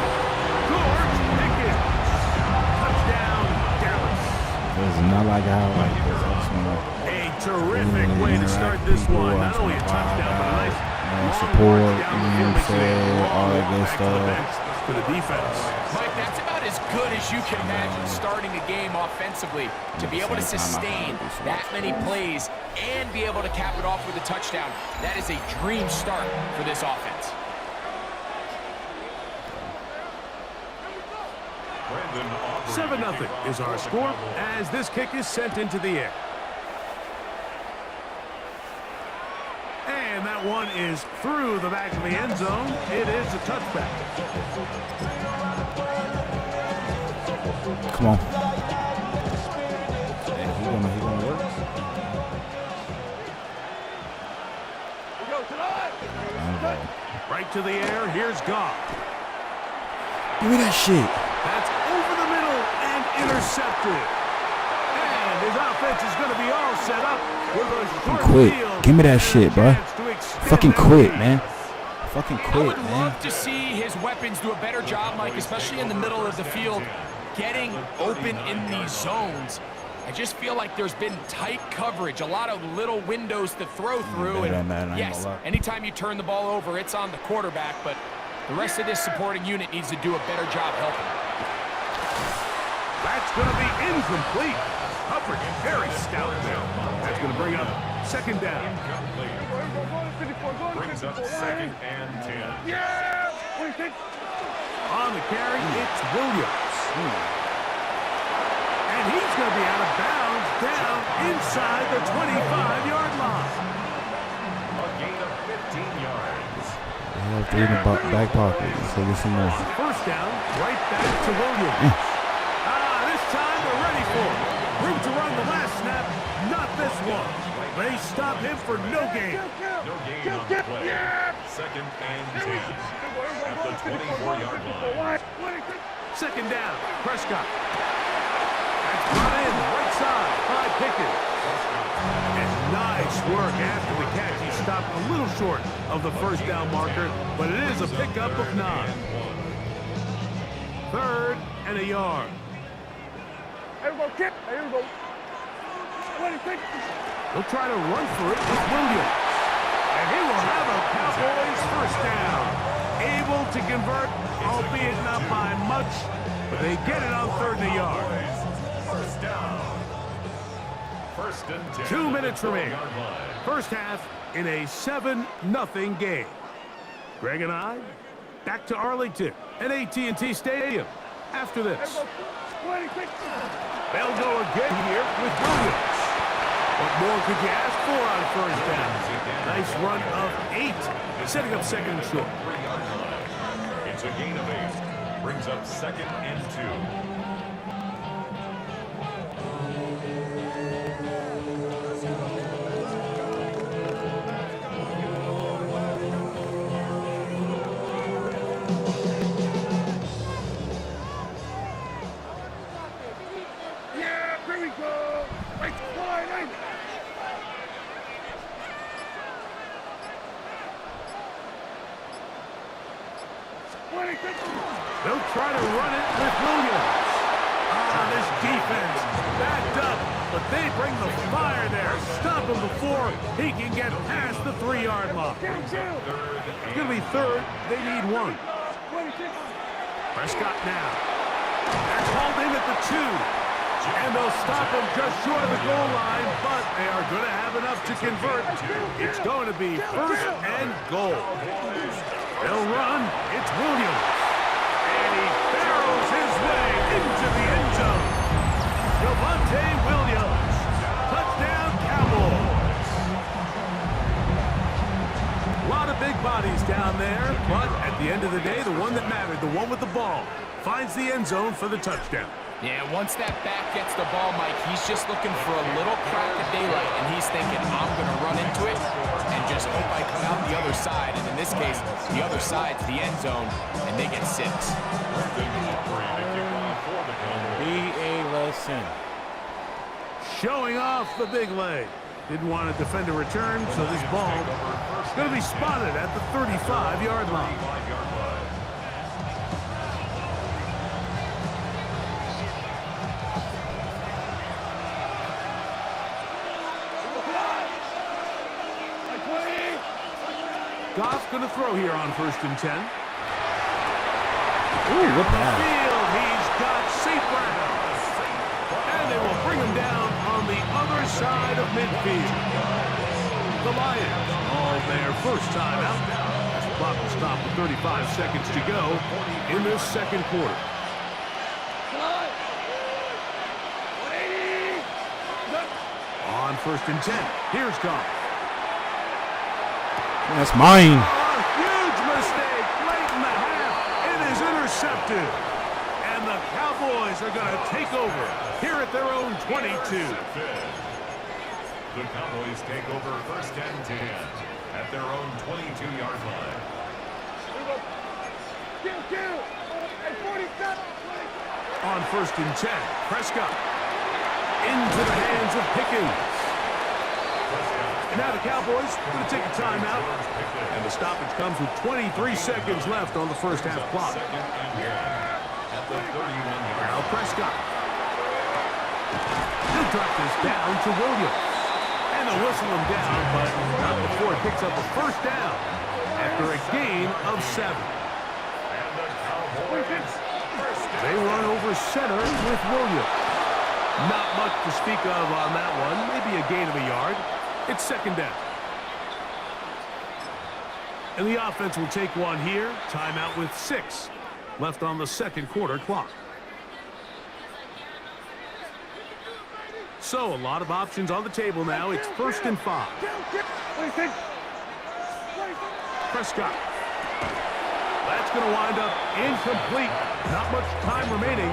George Pickens, touchdown, Dallas. It's not like how like this. I just want to. Terrific way to start this one. Not only a touchdown, but a nice support, all that good stuff. For the defense. Mike, that's about as good as you can imagine starting a game offensively. To be able to sustain that many plays and be able to cap it off with a touchdown, that is a dream start for this offense. 7-0 is our score as this kick is sent into the air. And that one is through the back of the end zone. It is a touchback. Come on. He gonna work. Right to the air. Here's Goff. Give me that shit. That's over the middle and intercepted. And his offense is going to be all set up with a short Quit. field. Give me that shit, bro. Fucking quit, man. Fucking I quit, would man. love to see his weapons do a better job, Mike, especially in the middle of the field, getting open in these zones. I just feel like there's been tight coverage, a lot of little windows to throw through. And yes, anytime you turn the ball over, it's on the quarterback, but the rest of this supporting unit needs to do a better job helping. That's going to be incomplete. Coverage very stout there. That's going to bring up second down. Brings up 2nd and 10. On the carry, it's Williams. And he's going to be out of bounds down inside the 25-yard line. A gain of 15 yards. I have 3 in the back pocket. So get some more. First down, right back to Williams. This time they're ready for it. Room to run the last snap, not this one. They stop him for no gain. No gain on the play. 2nd and 10 at the 24-yard line. Second down, Prescott. That's brought in, right side by Pickett. And nice work after the catch. He stopped a little short of the first down marker, but it is a pickup of 9. 3rd and a yard. Here we go, Kip. Here we go. He'll try to run for it with Williams. And he will have a Cowboys first down. Able to convert, albeit not by much, but they get it on 3rd and a yard. First down. 1st and 10. 2 minutes remaining. First half in a 7-0 game. Greg and I back to Arlington at AT&T Stadium after this. They'll go again here with Williams. What more could you ask for on first down? Nice run of 8, setting up 2nd and short. It's a gain of 8. Brings up 2nd and 2. They'll try to run it with Williams. This defense backed up, but they bring the fire there. Stop him before he can get past the 3-yard line. It's going to be 3rd. They need 1. Prescott now. They're called in at the 2. And they'll stop him just short of the goal line, but they are going to have enough to convert. It's going to be 1st and goal. They'll run. It's Williams. And he barrels his way into the end zone. Javonte Williams. Touchdown, Cowboys. A lot of big bodies down there, but at the end of the day, the one that mattered, the one with the ball, finds the end zone for the touchdown. Yeah, once that back gets the ball, Mike, he's just looking for a little crack of daylight, and he's thinking, I'm going to run into it and just hope I come out the other side. And in this case, the other side's the end zone, and they get 6. Be a lesson. Showing off the big leg. Didn't want to defend a return, so this ball is going to be spotted at the 35-yard line. Goff's going to throw here on 1st and 10. Ooh, what pass. Field, he's got St. Brown. And they will bring him down on the other side of midfield. The Lions all their first time out. As the clock will stop with 35 seconds to go in this 2nd quarter. On 1st and 10, here's Goff. That's mine. Huge mistake late in the half. It is intercepted. And the Cowboys are going to take over here at their own 22. The Cowboys take over 1st and 10 at their own On 1st and 10, Prescott. Into the hands of Pickens. And now the Cowboys are going to take a timeout. And the stoppage comes with 23 seconds left on the first half clock. Now Prescott. He'll drop this down to Williams. And they'll whistle him down, but not before he picks up a first down after a gain of 7. They run over center with Williams. Not much to speak of on that one. Maybe a gain of a yard. It's 2nd down. And the offense will take one here. Timeout with 6 left on the 2nd quarter clock. So a lot of options on the table now. It's 1st and 5. Prescott. That's going to wind up incomplete. Not much time remaining.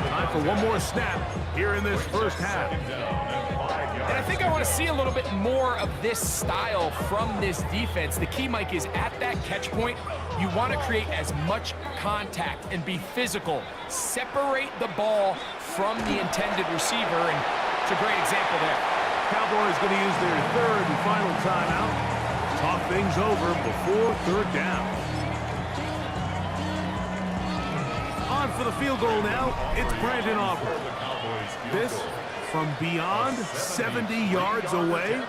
Time for one more snap here in this first half. And I think I want to see a little bit more of this style from this defense. The key, Mike, is at that catch point, you want to create as much contact and be physical. Separate the ball from the intended receiver, and it's a great example there. Cowboys going to use their 3rd and final timeout. Talk things over before 3rd down. On for the field goal now, it's Brandon Aubrey. This from beyond 70 yards away.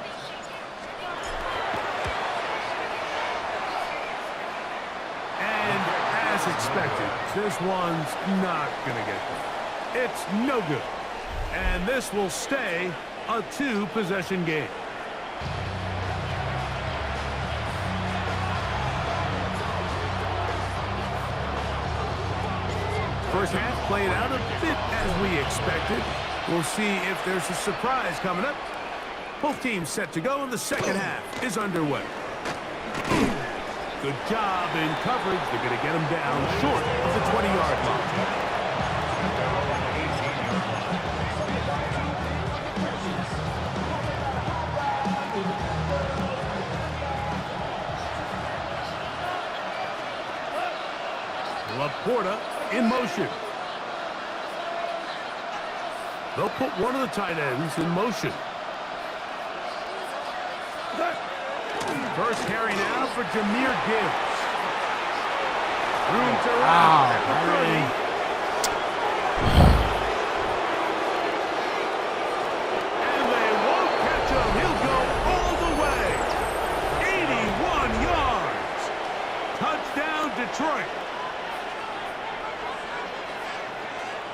And as expected, this one's not going to get there. It's no good. And this will stay a 2-possession game. First half played out a bit as we expected. We'll see if there's a surprise coming up. Both teams set to go, and the second half is underway. Good job in coverage. They're going to get him down short of the 20-yard line. Laporta in motion. They'll put one of the tight ends in motion. First carry now for Jahmyr Gibbs. Room to run at the 30. And they won't catch him. He'll go all the way. 81 yards. Touchdown, Detroit.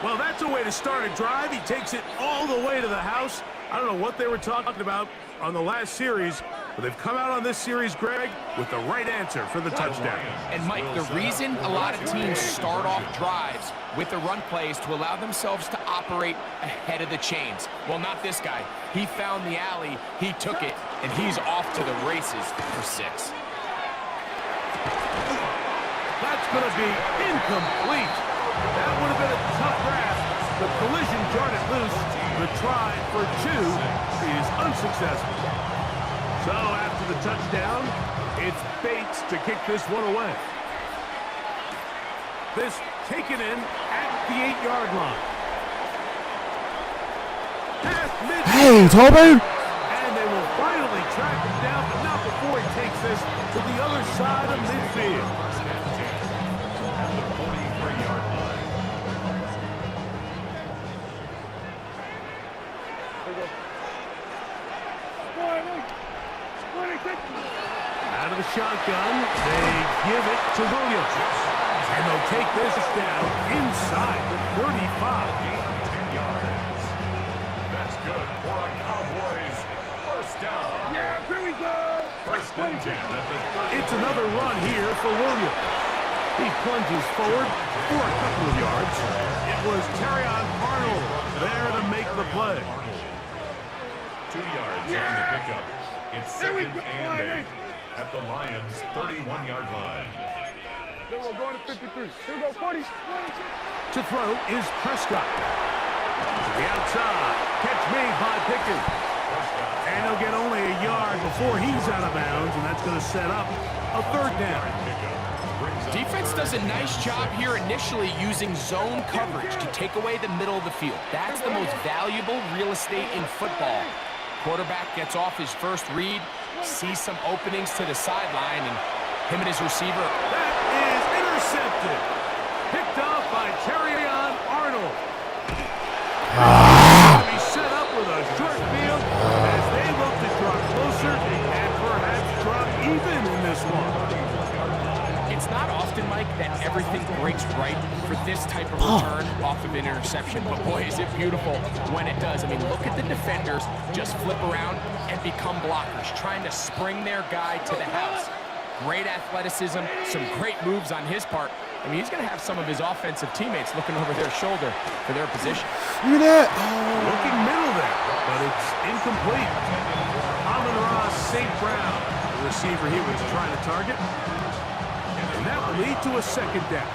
Well, that's a way to start a drive. He takes it all the way to the house. I don't know what they were talking about on the last series, but they've come out on this series, Greg, with the right answer for the touchdown. And, Mike, the reason a lot of teams start off drives with the run plays to allow themselves to operate ahead of the chains. Well, not this guy. He found the alley, he took it, and he's off to the races for 6. That's going to be incomplete. That would have been a tough grasp. The collision jarred it loose. The try for 2 is unsuccessful. So after the touchdown, it's Bates to kick this one away. This taken in at the 8-yard line. Past midfield. Hey, Tobin! And they will finally track him down, but not before he takes this to the other side of midfield. Out of the shotgun, they give it to Williams. And they'll take this down inside the 35. 10 yards. That's good for a Cowboys first down. Yeah, here we go. First and 10 at the 30. It's another run here for Williams. He plunges forward for a couple of yards. It was Terrion Arnold there to make the play. 2 yards on the pickup. It's 2nd and 8 at the Lions' 31-yard line. Then we're going to 53. Here we go, 40. To throw is Prescott. To the outside. Catch made by Pickens. And he'll get only a yard before he's out of bounds, and that's going to set up a 3rd down. Defense does a nice job here initially using zone coverage to take away the middle of the field. That's the most valuable real estate in football. Quarterback gets off his first read, sees some openings to the sideline, and him and his receiver. That is intercepted. Picked off by Terrion Arnold. He's set up with a short field as they look to draw closer and perhaps draw even in this one. It's not often, Mike, that everything breaks right for this type of return off of an interception, but boy, is it beautiful when it does. I mean, look at the defenders just flip around and become blockers, trying to spring their guy to the house. Great athleticism, some great moves on his part. I mean, he's going to have some of his offensive teammates looking over their shoulder for their position. Look at that. Looking middle there, but it's incomplete. Amon-Ra St. Brown, the receiver he was trying to target. And that will lead to a second down.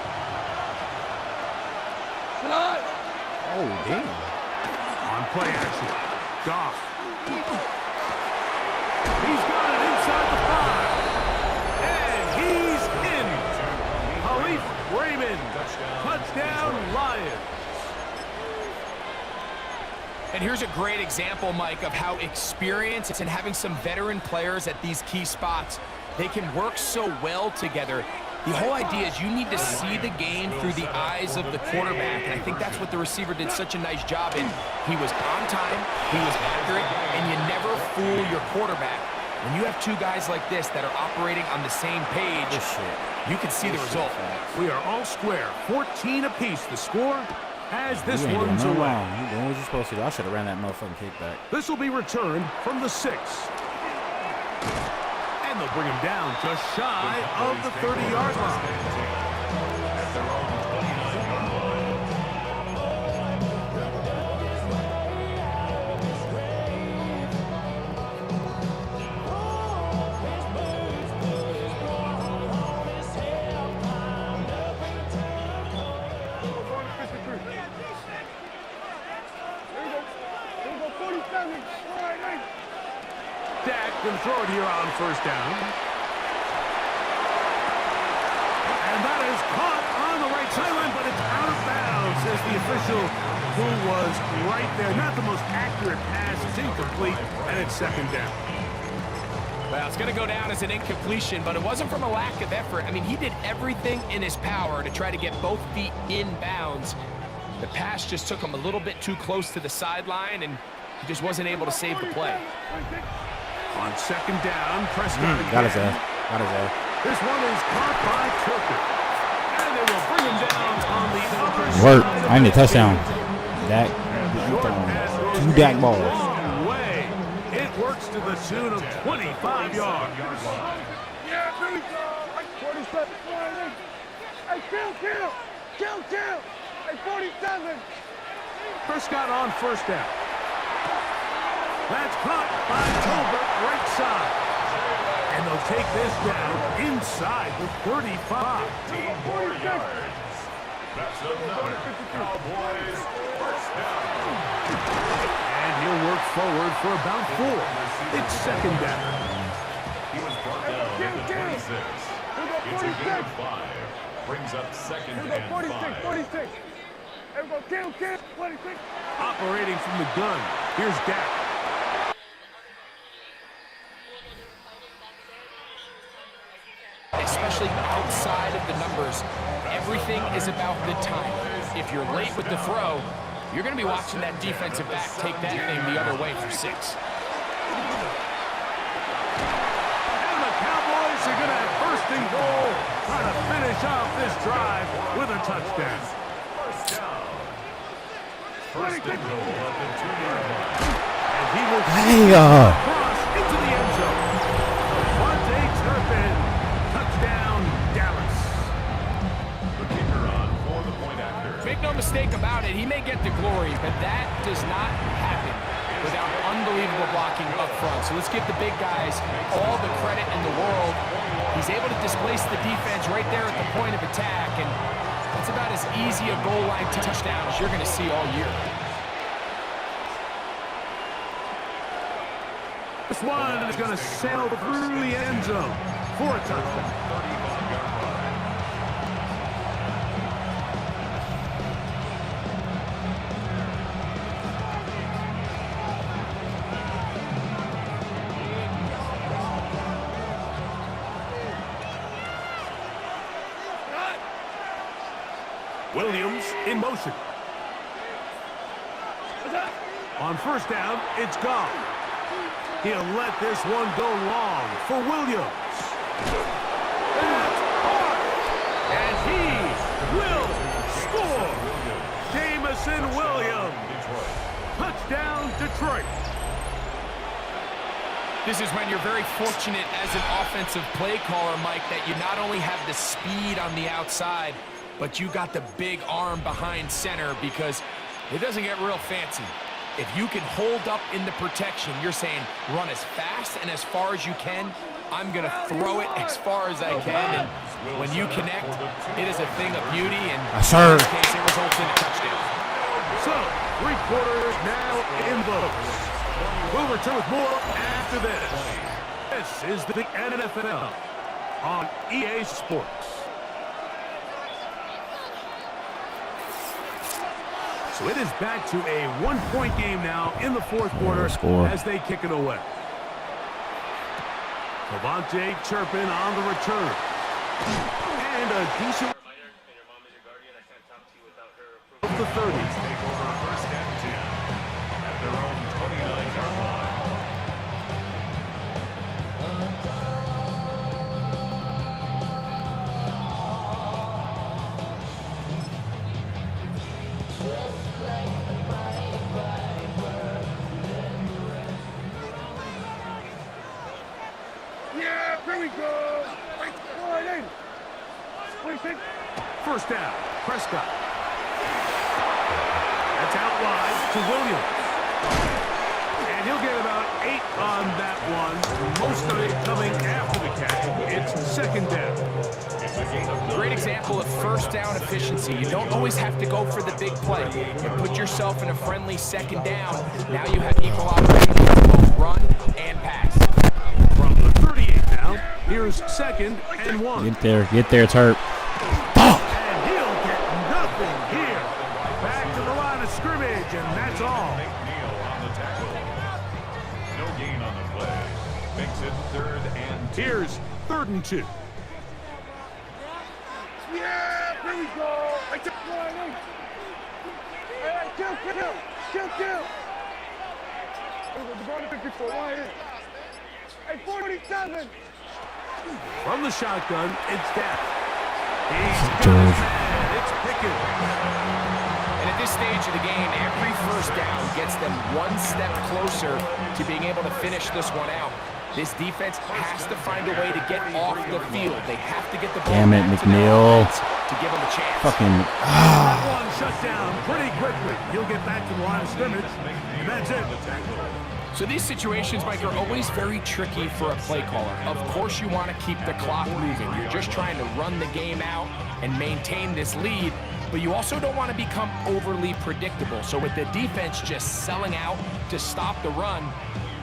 Oh, damn. On play action, Goff. He's got it inside the 5. And he's in. Khalif Raymond. Touchdown, Lions. And here's a great example, Mike, of how experience and having some veteran players at these key spots, they can work so well together. The whole idea is you need to see the game through the eyes of the quarterback, and I think that's what the receiver did such a nice job in. He was on time, he was accurate, and you never fool your quarterback. When you have two guys like this that are operating on the same page, you can see the result. We are all square, 14 apiece. The score as this You ain't doing one's nothing away. wrong. You doing what you're supposed to do. I should have ran that motherfucking kickback. This will be returned from the 6. And they'll bring him down just shy of the 30-yard line. Dak can throw it here on first down. And that is caught on the right sideline, but it's out of bounds, says the official who was right there. Not the most accurate pass. It's incomplete, and it's second down. Well, it's going to go down as an incompletion, but it wasn't from a lack of effort. I mean, he did everything in his power to try to get both feet in bounds. The pass just took him a little bit too close to the sideline, and he just wasn't able to save the play. On second down, Prescott Got his ass. Got his ass. This one is caught by Turpin. And they will bring him down on the other Work. side. I need a touchdown. Dak. Two Dak balls. Long way. It works to the tune of 25 yards. Yeah, here we go. 47. Hey, kill. Hey, 47. Prescott on first down. That's caught by Tolbert, right side. And they'll take this down inside the 35. 4 yards. That's another Cowboys first down. And he'll work forward for about 4. It's second down. He was brought down at the 26. It's a gain of 5. Brings up second and 5. 46. Here we go, kill. 26. Operating from the gun. Here's Dak. Especially outside of the numbers, everything is about the time. If you're late with the throw, you're going to be watching that defensive back take that thing the other way for 6. And the Cowboys are going to have first and goal, trying to finish off this drive with a touchdown. First down. First and goal at the 2-yard line. And he will cross into the end zone. Devontae Turpin. Touchdown, Dallas. The kicker on for the point after. Make no mistake about it, he may get the glory, but that does not happen without unbelievable blocking up front. So let's give the big guys all the credit in the world. He's able to displace the defense right there at the point of attack, and that's about as easy a goal line touchdown as you're going to see all year. This one is going to sail through the end zone for a touchdown. 35-yard run. Williams in motion. On first down, it's gone. He'll let this one go long for Williams. That's hard. And he will score. Jamison Williams. Touchdown, Detroit. This is when you're very fortunate as an offensive play caller, Mike, that you not only have the speed on the outside, but you got the big arm behind center, because it doesn't get real fancy. If you can hold up in the protection, you're saying run as fast and as far as you can. I'm going to throw it as far as I can. And when you connect, it is a thing of beauty. And in this case, it results in a touchdown. So, 3 quarters now in books. We'll return with more after this. This is the NFL on EA Sports. So it is back to a 1-point game now in the 4th quarter as they kick it away. Devontae Turpin on the return. And a decent of the 30. Take over first and 10 at their own 29-yard line. Yeah, here we go. First down, Prescott. That's out wide to Williams. And he'll get about 8 on that one. Most of it coming after the catch. It's 2nd down. Great example of first down efficiency. You don't always have to go for the big play. You put yourself in a friendly 2nd down. Now you have equal opportunity to both run and pass. From the 38 now, here's 2nd and 1. Get there, Turp. And he'll get nothing here. Back to the line of scrimmage, and that's all. McNeil on the tackle. No gain on the play. Makes it 3rd and 2. Here's 3rd and 2. Yeah, here we go. I took one. Hey, kill. The ball to 54. Hey, 47. From the shotgun, it's Dak. He's good. It's Pickett. And at this stage of the game, every first down gets them one step closer to being able to finish this one out. This defense has to find a way to get off the field. They have to get the ball Damn it, back to their McNeil. offense to give them a chance. Fucking. That one shut down pretty quickly. He'll get back to the line of scrimmage, and that's it. So these situations, Mike, are always very tricky for a play caller. Of course you want to keep the clock moving. You're just trying to run the game out and maintain this lead, but you also don't want to become overly predictable. So with the defense just selling out to stop the run,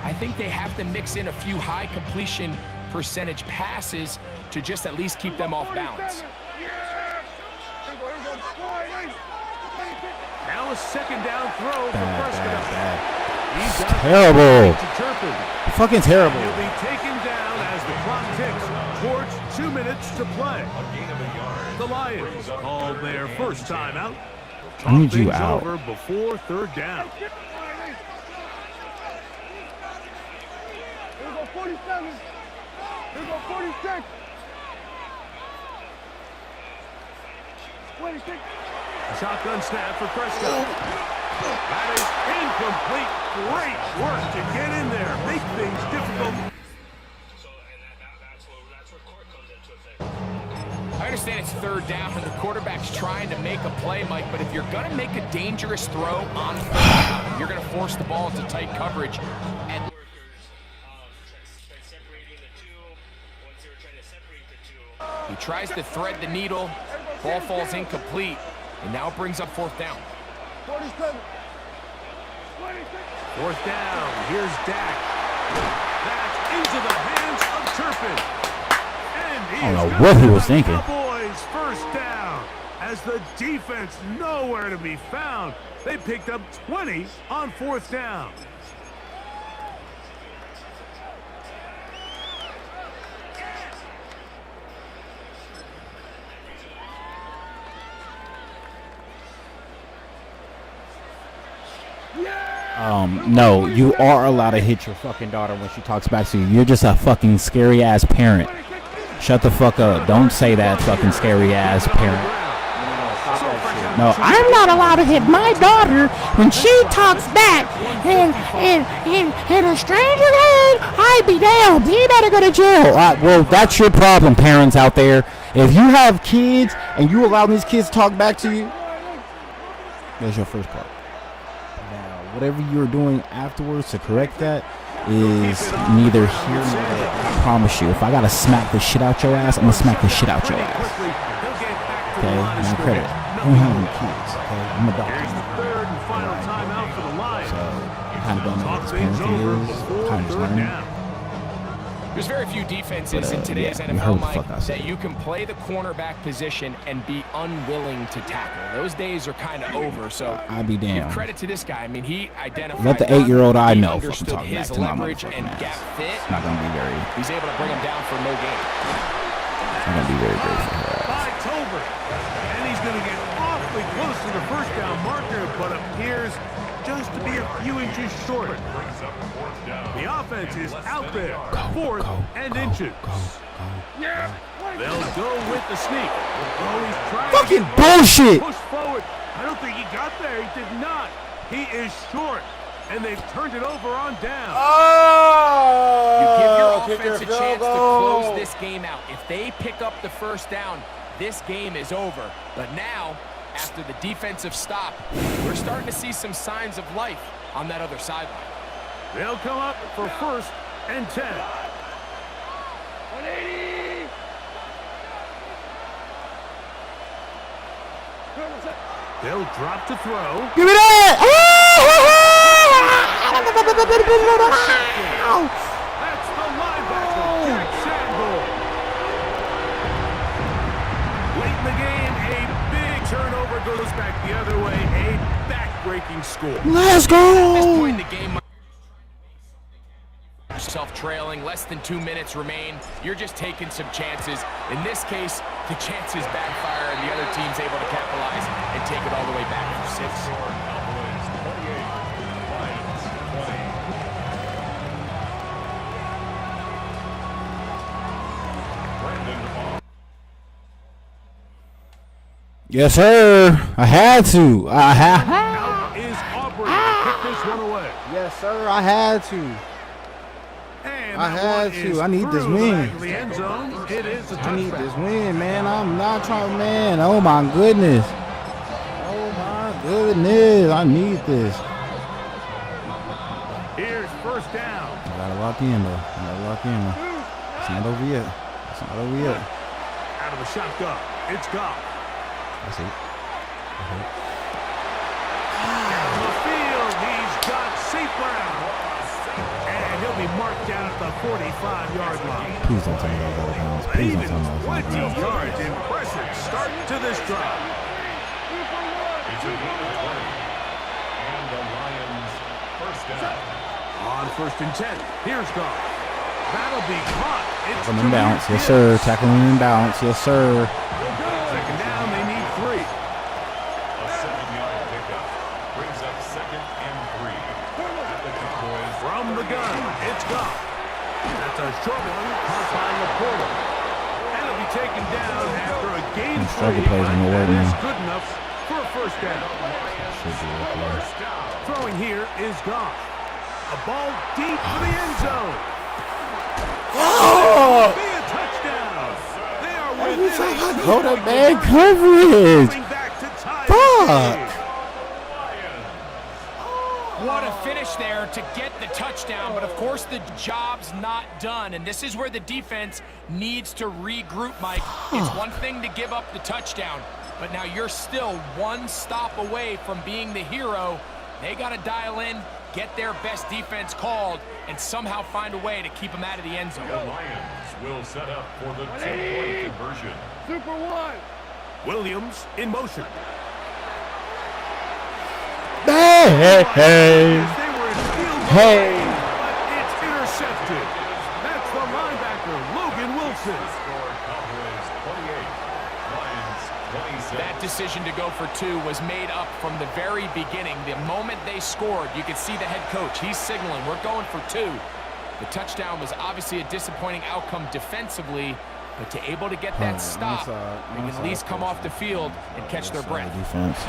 I think they have to mix in a few high completion percentage passes to just at least keep them off balance. Now a 2nd down throw for Prescott. He's Terrible. Fucking terrible. He'll be taken down as the clock ticks towards 2 minutes to play. The Lions called their first timeout. I need you out. Over before 3rd down. Here we go, 47. Here we go, 46. 26. Shotgun snap for Prescott. That is incomplete. Great work to get in there. Make things difficult. I understand it's 3rd down and the quarterback's trying to make a play, Mike, but if you're going to make a dangerous throw on 3rd down, you're going to force the ball into tight coverage. And he tries to thread the needle. Ball falls incomplete, and now it brings up 4th down. 47. 4th down. Here's Dak. That's into the hands of Turpin. And I don't know what he was thinking. Cowboys first down. As the defense nowhere to be found. They picked up 20 on 4th down. No, you are allowed to hit your fucking daughter when she talks back to you. You're just a fucking scary ass parent. Shut the fuck up. Don't say that, fucking scary ass parent. No, I'm not allowed to hit my daughter when she talks back. And a stranger head, I'd be damned. You better go to jail. Well, that's your problem, parents out there. If you have kids and you allow these kids to talk back to you, that's your first part. Now, whatever you're doing afterwards to correct that is neither here nor there. I promise you, if I gotta smack the shit out your ass, I'm gonna smack the shit out your ass. Okay, now credit. I don't have any kids. Okay, I'm adopted. So I kind of don't know what this parenting is. Kind of just learning. There's very few defenses in today's NFL, Mike, that you can play the cornerback position and be unwilling to tackle. Those days are kind of over, so I'd be damned. give credit to this guy. I mean, he identified. Let the 8-year-old I know fucking talk back to my motherfucking ass. It's not going to be very. He's able to bring him down for no gain. It's not going to be very great for her. By Tolbert. And he's going to get awfully close to the first down marker, but appears just to be a few inches short. The offense is out there. Fourth and inches. They'll go with the sneak. He's trying fucking bullshit. Push forward. I don't think he got there. He did not. He is short. And they've turned it over on down. You give your offense a chance to close this game out. If they pick up the first down, this game is over. But now, after the defensive stop, we're starting to see some signs of life on that other sideline. They'll come up for first and 10. 180. They'll drop to throw. Give me that! That's the linebacker, Jack Sandor. Late in the game, a big turnover goes back the other way. A back-breaking score. Let's go! At this point in the game, yourself trailing, less than 2 minutes remain. You're just taking some chances. In this case, the chances backfire and the other team's able to capitalize and take it all the way back for 6. Yes, sir. I had to. Out is Aubrey to kick this one away. Yes, sir. I had to. And I had to. I need this win. The end zone. It is a I need this win, man. I'm not trying, man. Oh my goodness. Oh my goodness. I need this. Here's first down. I gotta lock in, though. I gotta lock in. It's not over yet. It's not over yet. Out of the shotgun. It's gone. I see. Down the field, he's got St. Brown. And he'll be marked down at the 45-yard line. Please don't tell me that was out of bounds. Please don't tell me that was out of 20 bounds. yards. Impressive start to this drive. It's a 20. And the Lions first down. On first and 10, here's Goff. That'll be caught. It's Tackle him in bounce. Yes, sir. Tackle him in bounce. Yes, sir. Second down, they need 3. A 7-yard pickup brings up 2nd and 3. At the Cowboys. From the gun, it's Goff. That's a short one, caught by Laporta. And it'll be taken down after a gain of 3. Struggle plays in the word, That is man. good enough for a first down. Should be right there. Throwing here is Goff. A ball deep for the end zone. Oh! Be a touchdown. They are within Hold up, man. Coverage. Fuck. What a finish there to get the touchdown, but of course the job's not done, and this is where the defense needs to regroup, Mike. It's one thing to give up the touchdown, but now you're still one stop away from being the hero. They got to dial in, get their best defense called, and somehow find a way to keep them out of the end zone. The Lions will set up for the 2-point conversion. Super 1. Williams in motion. Hey, hey, hey. But it's intercepted. That's the linebacker, Logan Wilson. Score Cowboys 28, Lions That decision to go for 2 was made up from the very beginning. The moment they scored, you could see the head coach. He's signaling, we're going for 2. The touchdown was obviously a disappointing outcome defensively, but to able to get that stop, they can at least come off the field and catch their breath.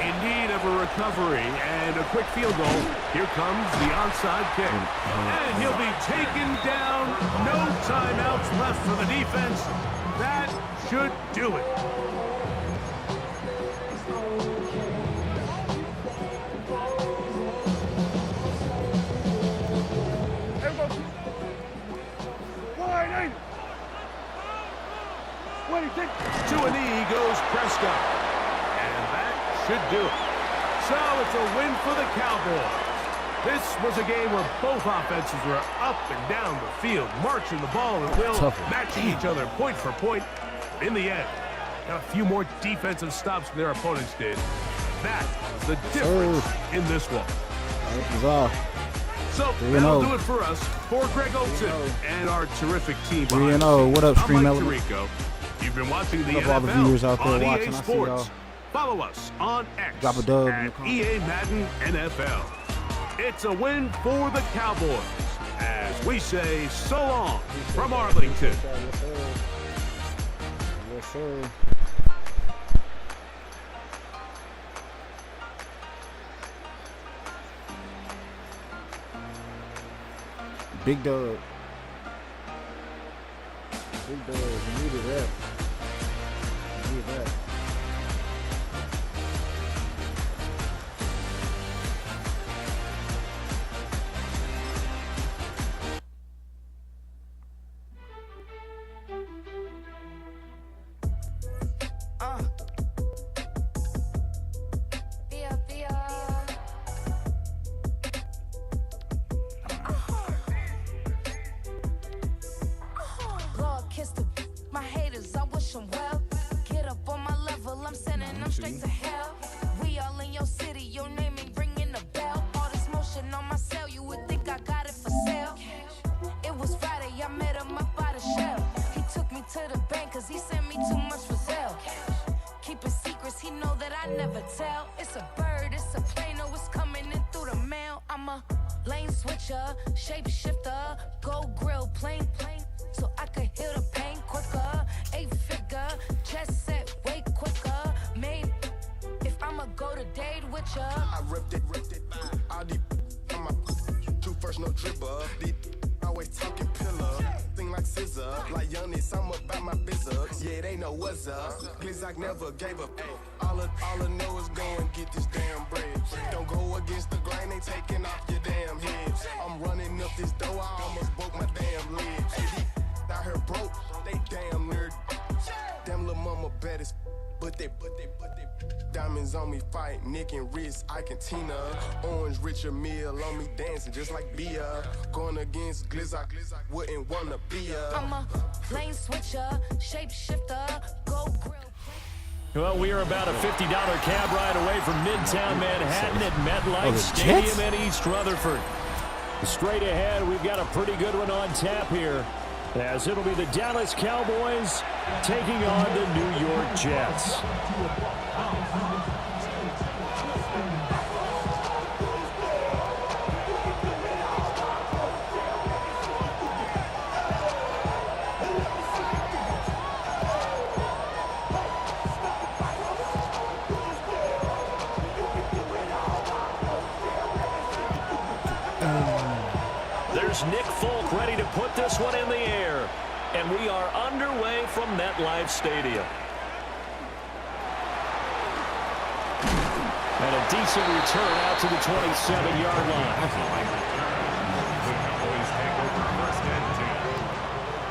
In need of a recovery and a quick field goal. Here comes the onside kick. And he'll be taken down. No timeouts left for the defense. That should do it. To a knee goes Prescott. And that should do it. So it's a win for the Cowboys. This was a game where both offenses were up and down the field, marching the ball at will, matching each other point for point. In the end, got a few more defensive stops than their opponents did. That was the difference in this one. So that'll do it for us. For Greg Olson and our terrific team. 3-0. What up, Stream Element? Rico. You've been watching the NFL all the viewers out there on watching. EA Sports. Follow us on X Drop a dub in the at EA Madden NFL. It's a win for the Cowboys as we say so long from Arlington. Yes, sir. Big dog. Big dog. You needed that. You needed that. Never gave up. All I know is go and get this damn bread. Don't go against the grain, they taking off your damn heads. I'm running up this door, I almost broke my damn legs. Hey, out here broke, they damn nerd. Damn little mama bad as but they diamonds on me fight, Nick and wrist, Ike and Tina. Orange Richard Mill on me dancing just like Bia. Going against Glizzock, wouldn't wanna be a. I'm a lane switcher, shape shifter, go grill. Well, we are about a $50 cab ride away from Midtown Manhattan at MetLife Stadium in East Rutherford. Straight ahead, we've got a pretty good one on tap here, as it'll be the Dallas Cowboys taking on the New York Jets. Nick Folk ready to put this one in the air. And we are underway from MetLife Stadium. And a decent return out to the 27-yard line. The Cowboys take over first and 10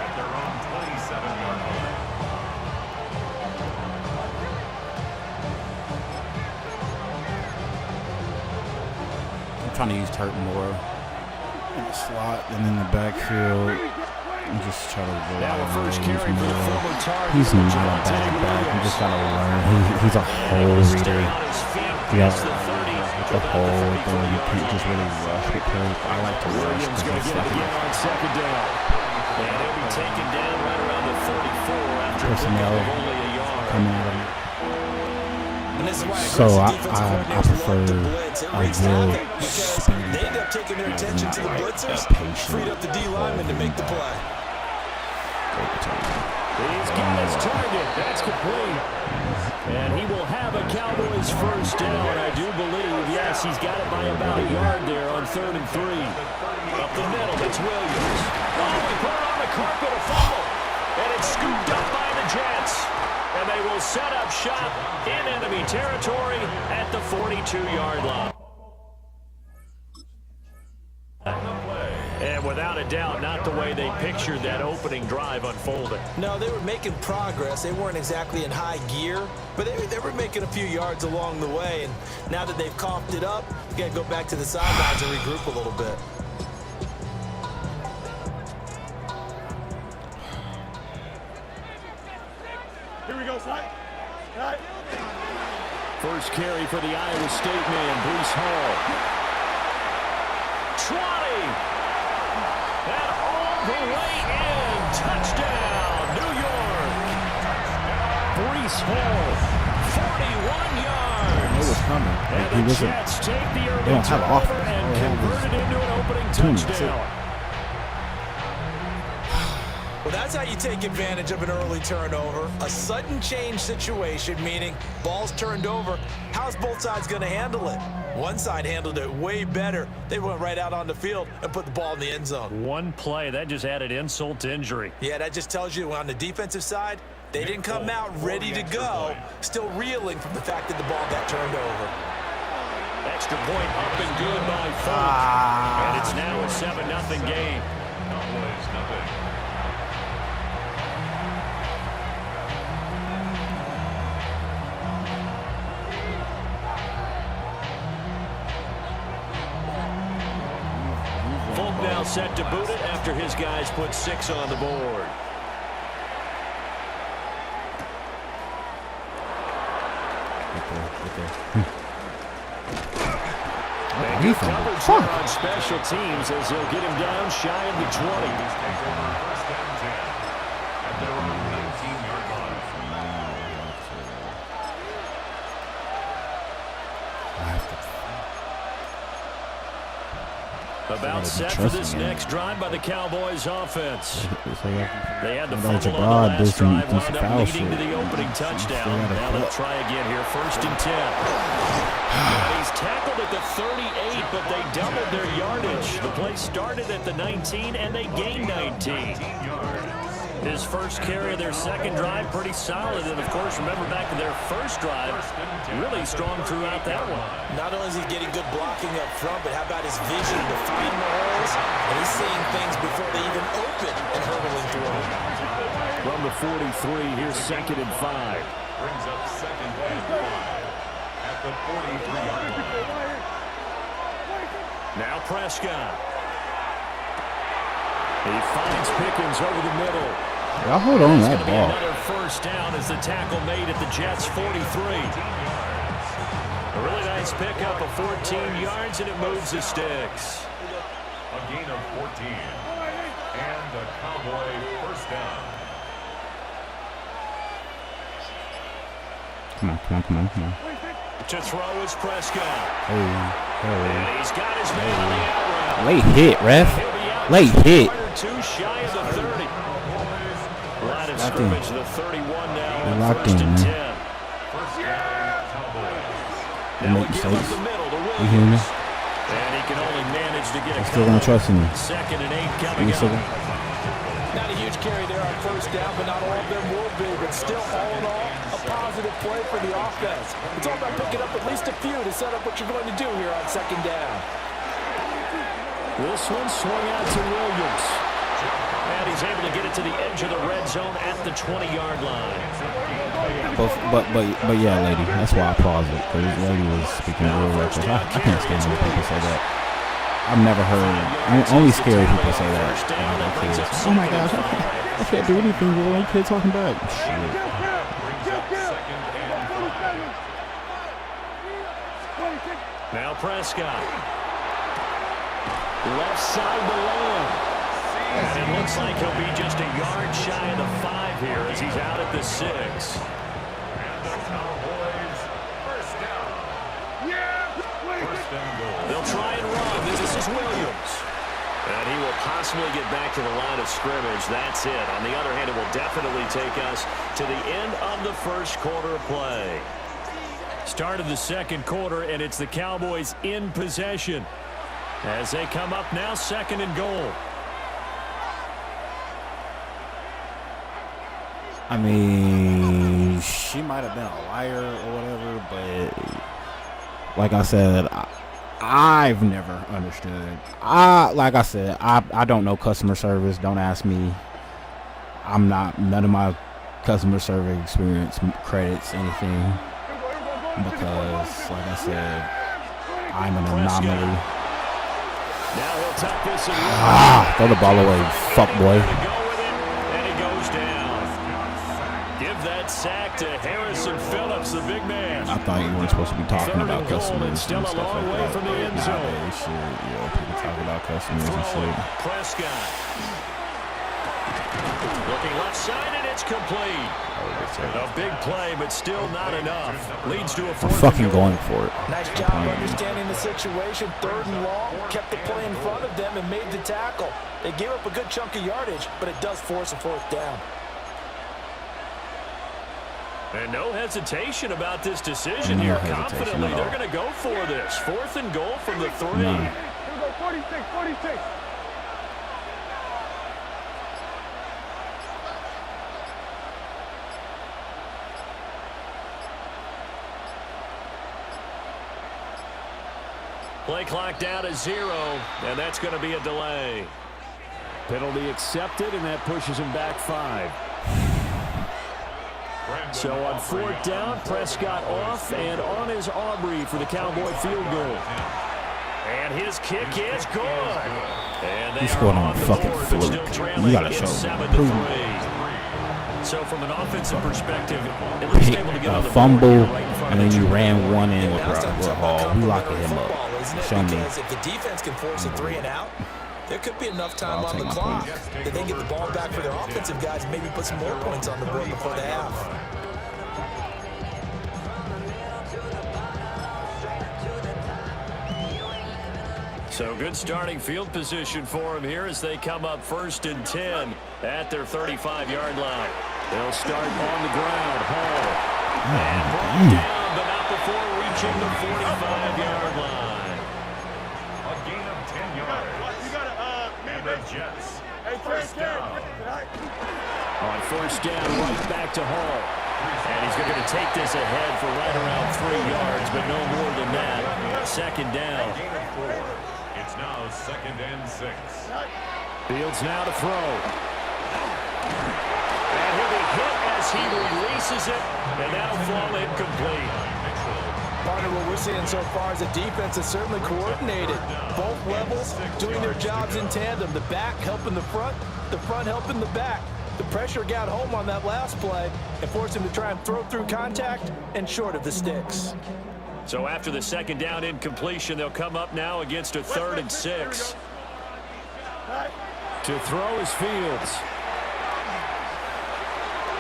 at their own 27-yard line. I'm trying to use Turton more in the slot and in the backfield. And just try to rely on him. He's not a bad back. You just gotta learn. He's a hole reader. Yeah, the whole thing. You can't just really rush with him. I like to rush because it's like on second down. And he'll be taken down right around the 34 after personnel only a yard. coming at him. So I prefer a real speedy They end up taking their attention to the blitzers, freed up the D lineman to make the play. He's got his target. That's complete. And he will have a Cowboys first down. I do believe, yes, he's got it by about a yard there on 3rd and 3. Up the middle, it's Williams. Oh, he put it on the carpet, a fumble. And it's scooped up by the Jets. And they will set up shop in enemy territory at the 42-yard line. And without a doubt, not the way they pictured that opening drive unfolding. No, they were making progress. They weren't exactly in high gear, but they were making a few yards along the way. And now that they've coughed it up, you got to go back to the sidelines and regroup a little bit. Here we go, slide. Slide. First carry for the Iowa State man, Breece Hall. 20! And all the way in. Touchdown, New York. Breece Hall, 41 yards. It was coming. And He the wasn't. Jets take the They early don't have turnover offense. and All they have convert it into an opening is touchdown. Well, that's how you take advantage of an early turnover. A sudden change situation, meaning ball's turned over. How's both sides going to handle it? One side handled it way better. They went right out on the field and put the ball in the end zone. One play, that just added insult to injury. Yeah, that just tells you on the defensive side, they didn't come out ready to go, still reeling from the fact that the ball got turned over. Extra point up and good by Folk. And it's now a 7-0 game. Cowboys nothing. Folk now set to boot it after his guys put 6 on the board. He Coverage there on special teams as they'll get him down shy of the 20. About set for this next drive by the Cowboys offense. They had the fumble on the last drive, wound up leading to the opening touchdown. Now they'll try again here, 1st and 10. He's tackled at the 38, but they doubled their yardage. The play started at the 19, and they gained 19. His first carry of their second drive, pretty solid. And, of course, remember back to their first drive, really strong throughout that one. Not only is he getting good blocking up front, but how about his vision to find the holes? And he's seeing things before they even open and hurdling through them. From the 43, here's 2nd and 5. Brings up 2nd and 5 at the 43-yard line. Now Prescott. He finds Pickens over the middle. Y'all hold on to that ball. Another first down as the tackle made at the Jets' 43. A really nice pickup of 14 yards, and it moves the sticks. A gain of 14. And a Cowboy first down. Come on. To throw is Prescott. Oh. And he's got his man on the out route. Late hit, ref. Late hit. Two shy of the 30. Line of scrimmage, the 31 now. Locked 1st in, and 10. man. They make mistakes. You hear me? And he can only manage to get a I'm still gonna trust in you. 2nd and 8 coming up. Not a huge carry there on first down, but not all of them will be. But still, all in all, a positive play for the offense. It's all about picking up at least a few to set up what you're going to do here on 2nd down. This one swung out to Williams. And he's able to get it to the edge of the red zone at the 20-yard line. But yeah, lady. That's why I paused it, because this lady was speaking real reckless. I can't stand when people say that. I've never heard. Only scary people say that. Oh my gosh, I can't do anything. Little kid talking back. Shit. Now Prescott. Left side of the lane. And it looks like he'll be just a yard shy of the 5 here as he's out at the 6. They'll try and run. This is Williams. And he will possibly get back to the line of scrimmage. That's it. On the other hand, it will definitely take us to the end of the first quarter of play. Start of the second quarter, and it's the Cowboys in possession as they come up now, 2nd and goal. I mean, she might have been a liar or whatever, but like I said, I've never understood. Like I said, I don't know customer service. Don't ask me. None of my customer service experience credits anything because, like I said, I'm an anomaly. Now he'll tuck this in. Throw the ball away, fuck boy. And he goes down. Give that sack to Harrison Phillips, the big man. I thought you weren't supposed to be talking about customers and still stuff a long like way that. from the end zone. Nowadays, shit, people talk about customers and shit. Prescott. Looking left side, and it's complete. A big play, but still not enough. Leads to a 4th. I'm fucking going for it. Nice job understanding the situation. 3rd and long, kept the play in front of them and made the tackle. They gave up a good chunk of yardage, but it does force a 4th down. And no hesitation about this decision here. Confidently, they're going to go for this. 4th and goal from the 3. Here we go, 46. Play clock down to 0, and that's going to be a delay. Penalty accepted, and that pushes him back 5. So on 4th down, Prescott off, and on is Aubrey for the Cowboy field goal. And his kick is good. And He's scored on a fucking fluke. You gotta show him. So from an offensive perspective, at least able to get on the fumble, right and then you ran one in with Hall. We locking him up. Show me. Because if the defense can force a 3 and out, there could be enough time on the clock that they get the ball back for their offensive guys and maybe put some more points on the board before the half. So good starting field position for him here as they come up 1st and 10 at their 35-yard line. They'll start on the ground. Hall. And brought down, but not before reaching the 45-yard line. A gain of 10 yards. And the Jets. First down. On 1st down, right back to Hall. And he's going to take this ahead for right around 3 yards, but no more than that. 2nd down. A gain of 4. It's now 2nd and 6. Fields now to throw. And he'll be hit as he releases it, and that'll fall incomplete. Partner, what we're seeing so far is the defense is certainly coordinated. Both levels doing their jobs in tandem. The back helping the front helping the back. The pressure got home on that last play and forced him to try and throw through contact and short of the sticks. So after the 2nd down incompletion, they'll come up now against a 3rd and 6. To throw is Fields.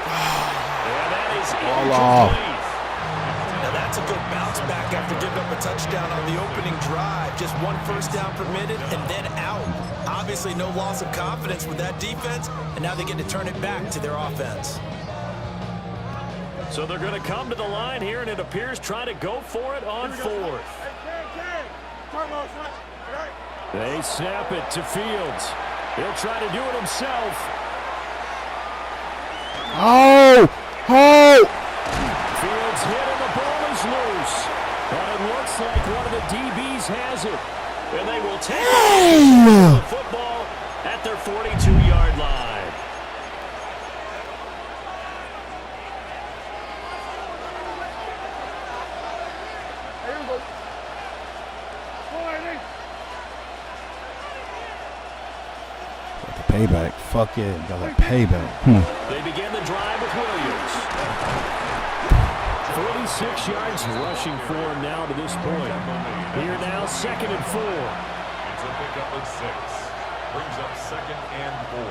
And that is incomplete. Now that's a good bounce back after giving up a touchdown on the opening drive. Just 1 first down permitted and then out. Obviously no loss of confidence with that defense, and now they get to turn it back to their offense. So they're going to come to the line here, and it appears trying to go for it on 4th. They snap it to Fields. He'll try to do it himself. Oh! Fields hit and the ball is loose. But it looks like one of the DBs has it. And they will take the football at their 42-yard line. Payback. Fuck it. Got a payback. They begin the drive with Williams. 46 yards rushing for him now to this point. Here now, 2nd and 4. It's a pickup of 6. Brings up 2nd and 4.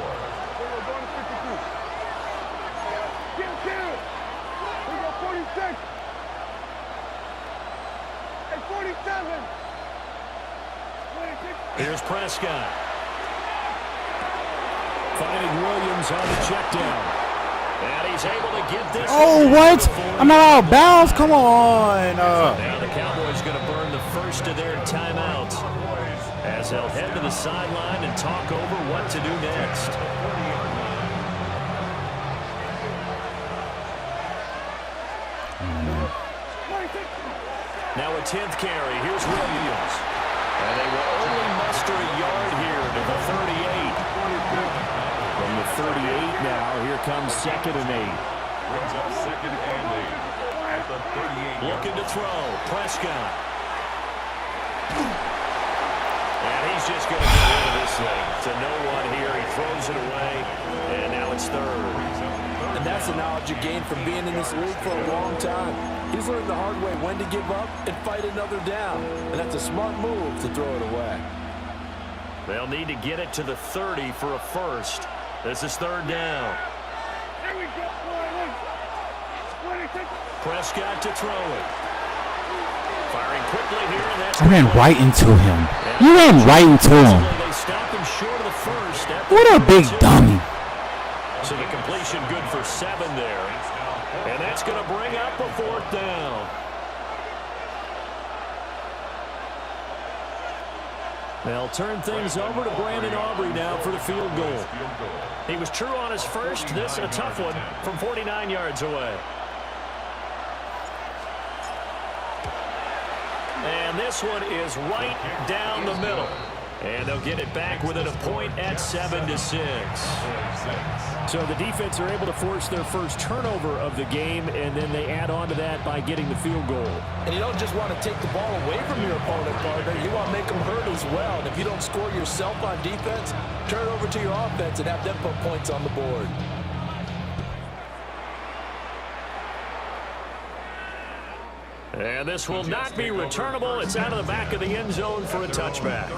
Get 2. We got 46. Hey, Here's Prescott. Finding Williams on the check down. And he's able to get this. Oh, what? I'm not out of bounds. Come on. Now the Cowboys going to burn the first of their timeouts as they'll head to the sideline and talk over what to do next. Now a 10th carry. Here's Williams. And they will only muster a yard here to the 38. From the 38 now, here comes 2nd and 8. Brings up 2nd and 8 at the 38. Looking to throw. Prescott. And he's just going to get rid of this thing. To no one here. He throws it away. And now it's 3rd. And that's the knowledge you gain from being in this league for a long time. He's learned the hard way when to give up and fight another down. And that's a smart move to throw it away. They'll need to get it to the 30 for a first. This is 3rd down. Prescott to throw it. Firing quickly here, and that's I ran right into him. You ran right into him. They stopped him short of the first. What a big dummy. So the completion good for 7 there. And that's going to bring up a 4th down. They'll turn things over to Brandon Aubrey now for the field goal. He was true on his first. This a tough one from 49 yards away. And this one is right down the middle. And they'll get it back within a point at 7-6. So the defense are able to force their first turnover of the game, and then they add on to that by getting the field goal. And you don't just want to take the ball away from your opponent, partner. You want to make them hurt as well. And if you don't score yourself on defense, turn it over to your offense and have them put points on the board. And this will not be returnable. It's out of the back of the end zone for a touchback.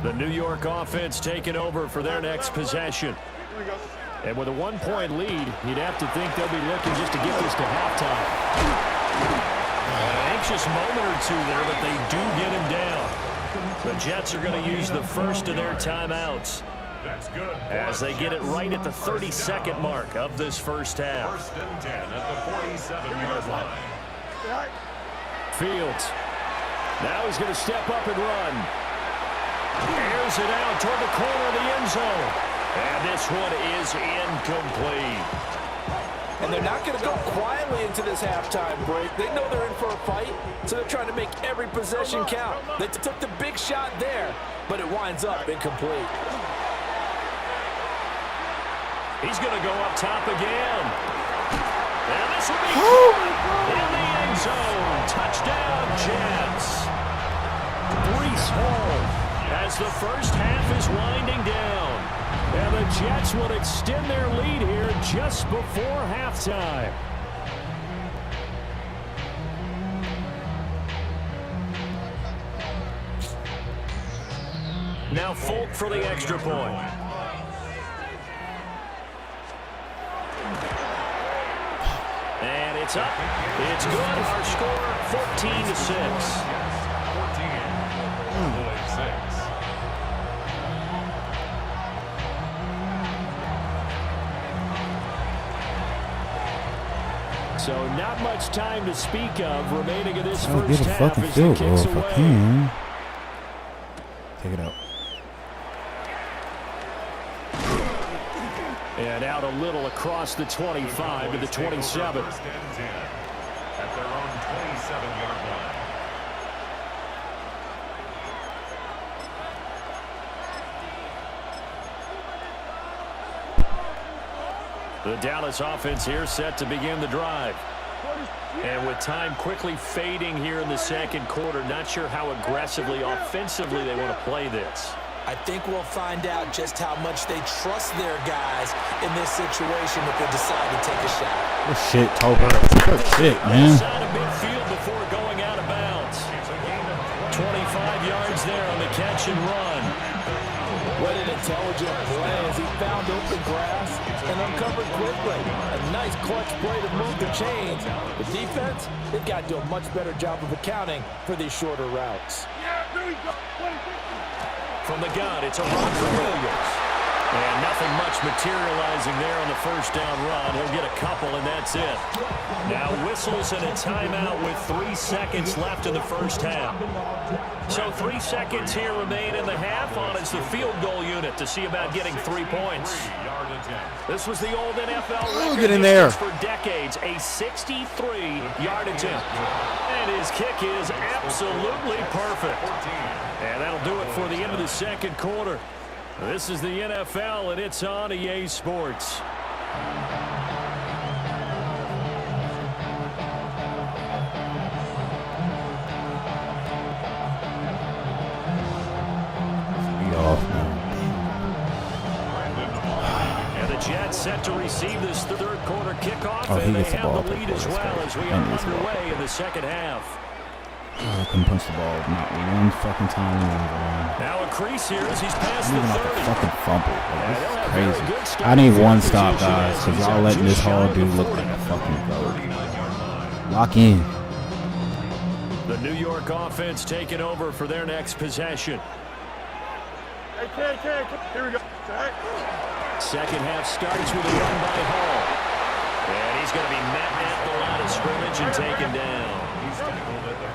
The New York offense taking over for their next possession. And with a 1-point lead, you'd have to think they'll be looking just to get this to halftime. An anxious moment or two there, but they do get him down. The Jets are going to use the first of their timeouts as they get it right at the 32nd mark of this first half. 1st and 10 at the 47-yard line. Fields. Now he's going to step up and run. Airs it out toward the corner of the end zone. And this one is incomplete. And they're not going to go quietly into this halftime break. They know they're in for a fight, so they're trying to make every possession count. They took the big shot there, but it winds up incomplete. He's going to go up top again. And this will be in the end zone. Touchdown, Jets. Breece Hall as the first half is winding down. And the Jets will extend their lead here just before halftime. Now Folk for the extra point. And it's up. It's good. Our score, 14-6. 14-6. So not much time to speak of remaining in this I'll first get a half fucking as field it goal kicks if I away. can. Take it out. And out a little across the 25 to the 27. 1st and 10 at their own 27-yard line. The Dallas offense here set to begin the drive. And with time quickly fading here in the second quarter, not sure how aggressively, offensively they want to play this. I think we'll find out just how much they trust their guys in this situation if they decide to take a shot. Good shit, Tober. Good shit, man. Inside of midfield before going out of bounds. 20 play-action run. What an intelligent play as he found open grass and uncovered quickly. A nice clutch play to move the chains. The defense, they've got to do a much better job of accounting for these shorter routes. From the gun, it's a run for Williams. And nothing much materializing there on the first down run. He'll get a couple, and that's it. Now whistles and a timeout with 3 seconds left in the first half. So 3 seconds here remain in the half on as the field goal unit to see about getting 3 points. This was the old NFL record get in there. for decades, a 63-yard attempt. And his kick is absolutely perfect. And that'll do it for the end of the second quarter. This is the NFL, and it's on EA Sports. And the Jets set to receive this third quarter kickoff, and they have the lead as well as we are underway in the second half. I couldn't punch the ball not one fucking time. Now a crease here as he's past Even the like 30. a fucking fumble. Like, this is crazy. I need one stop, guys, because y'all letting this whole dude look like a fucking goat. Lock in. The New York offense taking over for their next possession. Here we go. Second half starts with a run by Hall. And he's going to be met at the line of scrimmage and taken down.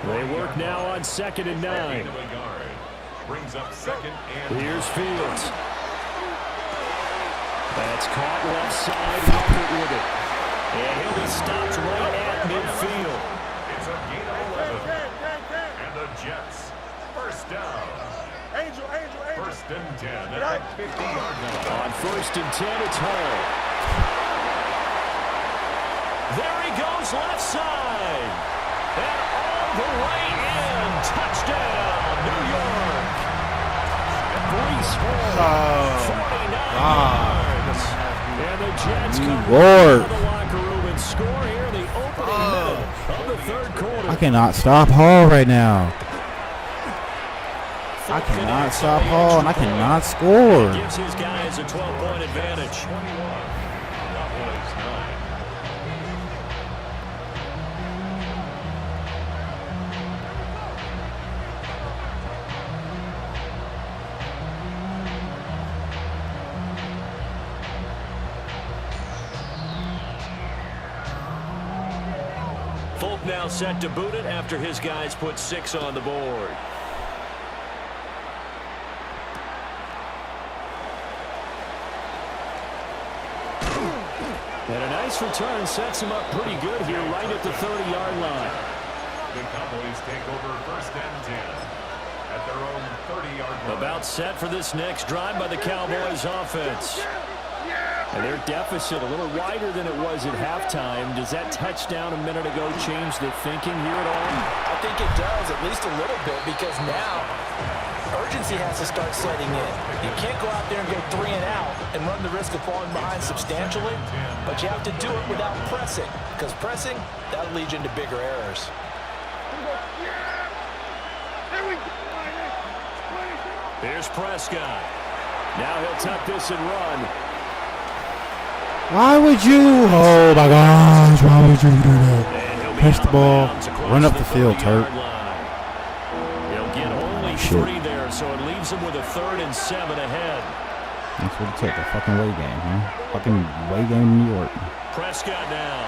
They work now on 2nd and 9. Brings up 2nd and Here's Fields. That's caught left side, Walker with it. And he'll be stopped right at midfield. It's a gain of 11. And the Jets, first down. Angel. First and 10 at the 50-yard line. On 1st and 10, it's Hall. There he goes, left side. And all the way in. Touchdown, New York. Brees Hall, 49 yards. And the Jets come out of the locker room and score here in the opening minute of the third quarter. I cannot stop Hall right now. I cannot stop Hall, and I cannot score. Gives his guys a 12-point advantage. Folk now set to boot it after his guys put 6 on the board. And a nice return sets him up pretty good here right at the 30-yard line. The Cowboys take over 1st and 10 at their own 30-yard line. About set for this next drive by the Cowboys offense. And their deficit a little wider than it was at halftime. Does that touchdown a minute ago change the thinking here at all? I think it does, at least a little bit, because now urgency has to start setting in. You can't go out there and go 3 and out and run the risk of falling behind substantially, but you have to do it without pressing, because pressing, that'll lead you into bigger errors. Here's Prescott. Now he'll tuck this and run. Why would you? Oh my gosh, why would you do that? Catch the ball, run up the field, Turk. He'll get only 3 there, so it leaves him with a 3rd and 7 ahead. That's what it took, a fucking away game, huh? Fucking away game in New York. Prescott now.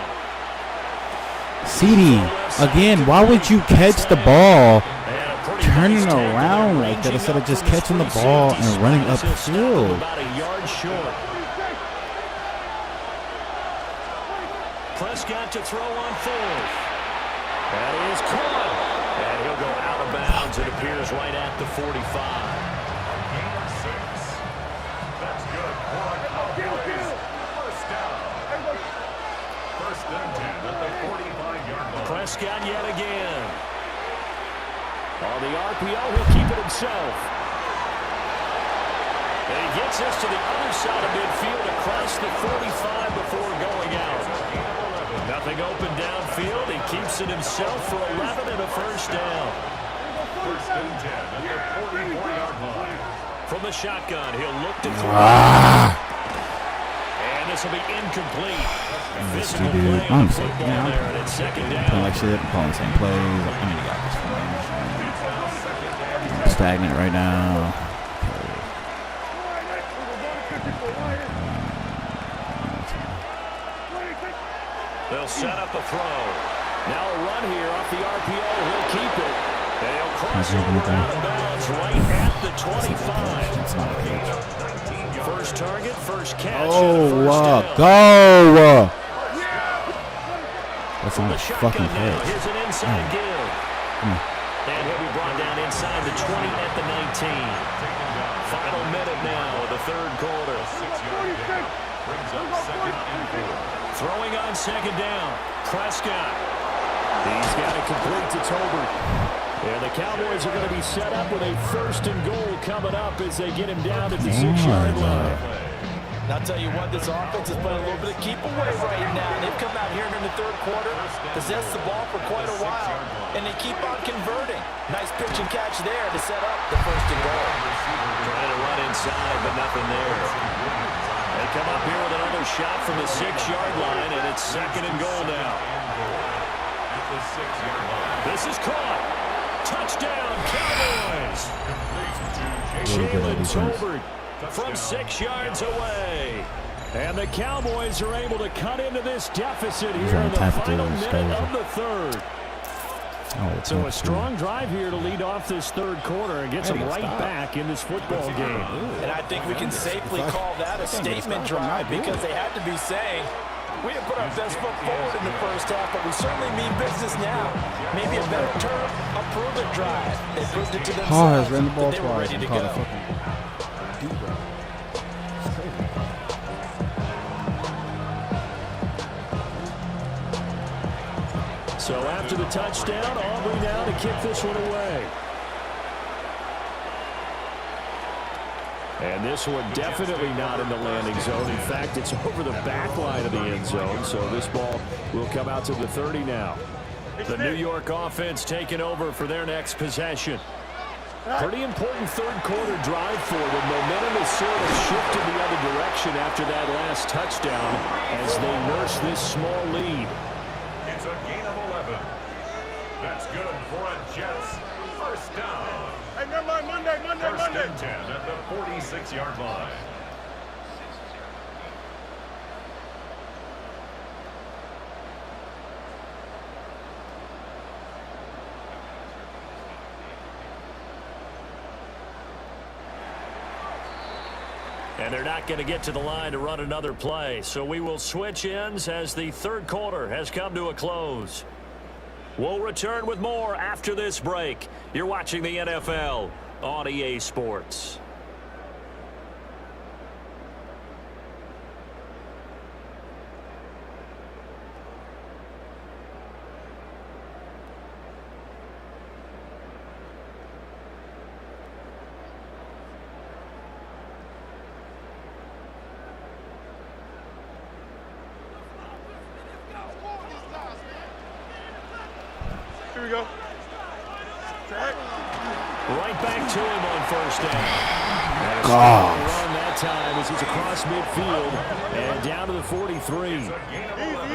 CD, again, why would you catch the ball turning around like that instead of just catching the ball and running up the field? About a yard short. Prescott to throw on 4th. That is caught. And he'll go out of bounds. It appears right at the 45. Gain of 6. That's good for a Cowboys first down. 1st and 10 at the 45-yard line. Prescott yet again. On the RPO, he'll keep it himself. And he gets us to the other side of midfield across the 45 before going out. Nothing open downfield. He keeps it himself for 11 and a first down. First and 10 at the 44-yard line. From the shotgun, he'll look to throw. And this will be incomplete. Physical play on the football there, and it's second down. Playing like shit, calling the same plays. I mean, got this stagnant right now. They'll set up a throw. Now a run here off the RPO. He'll keep it. They'll cross over out of bounds right at the 25. First target, first catch. Oh, go! That's on the fucking now. catch. Here's an inside give. And he'll be brought down inside the 20 at the 19. Final minute now of the third quarter. Brings up second and 4. Throwing on second down. Prescott. He's got it complete to Tolbert. And the Cowboys are going to be set up with a first and goal coming up as they get him down at the 6-yard line. And I'll tell you what, this offense is playing a little bit of keep away right now. They've come out here in the third quarter, possessed the ball for quite a while, and they keep on converting. Nice pitch and catch there to set up the first and goal. Trying to run inside, but nothing there. They come up here with another shot from the 6-yard line, and it's second and goal now. This is caught. Touchdown, Cowboys. Jalen Tolbert from 6 yards away. And the Cowboys are able to cut into this deficit here in the final minute of the third. So a strong drive here to lead off this third quarter and gets them right back in this football game. And I think we can safely call that a statement drive because they have to be saying, we have put our best foot forward in the first half, but we certainly mean business now. Maybe a better term, a prove-it drive. They proved it to themselves that they were ready to go. So after the touchdown, Aubrey now to kick this one away. And this one definitely not in the landing zone. In fact, it's over the back line of the end zone. So this ball will come out to the 30 now. The New York offense taking over for their next possession. Pretty important third quarter drive for them. Momentum has sort of shifted the other direction after that last touchdown as they nurse this small lead. It's a gain of 11. That's good for a Jets first down. Hey, never mind, Monday. First and 10 at the 46-yard line. And they're not going to get to the line to run another play. So we will switch ends as the third quarter has come to a close. We'll return with more after this break. You're watching the NFL on EA Sports. Here we go. Right back to him on first down. And a God. strong run that time as he's across midfield and down to the 43.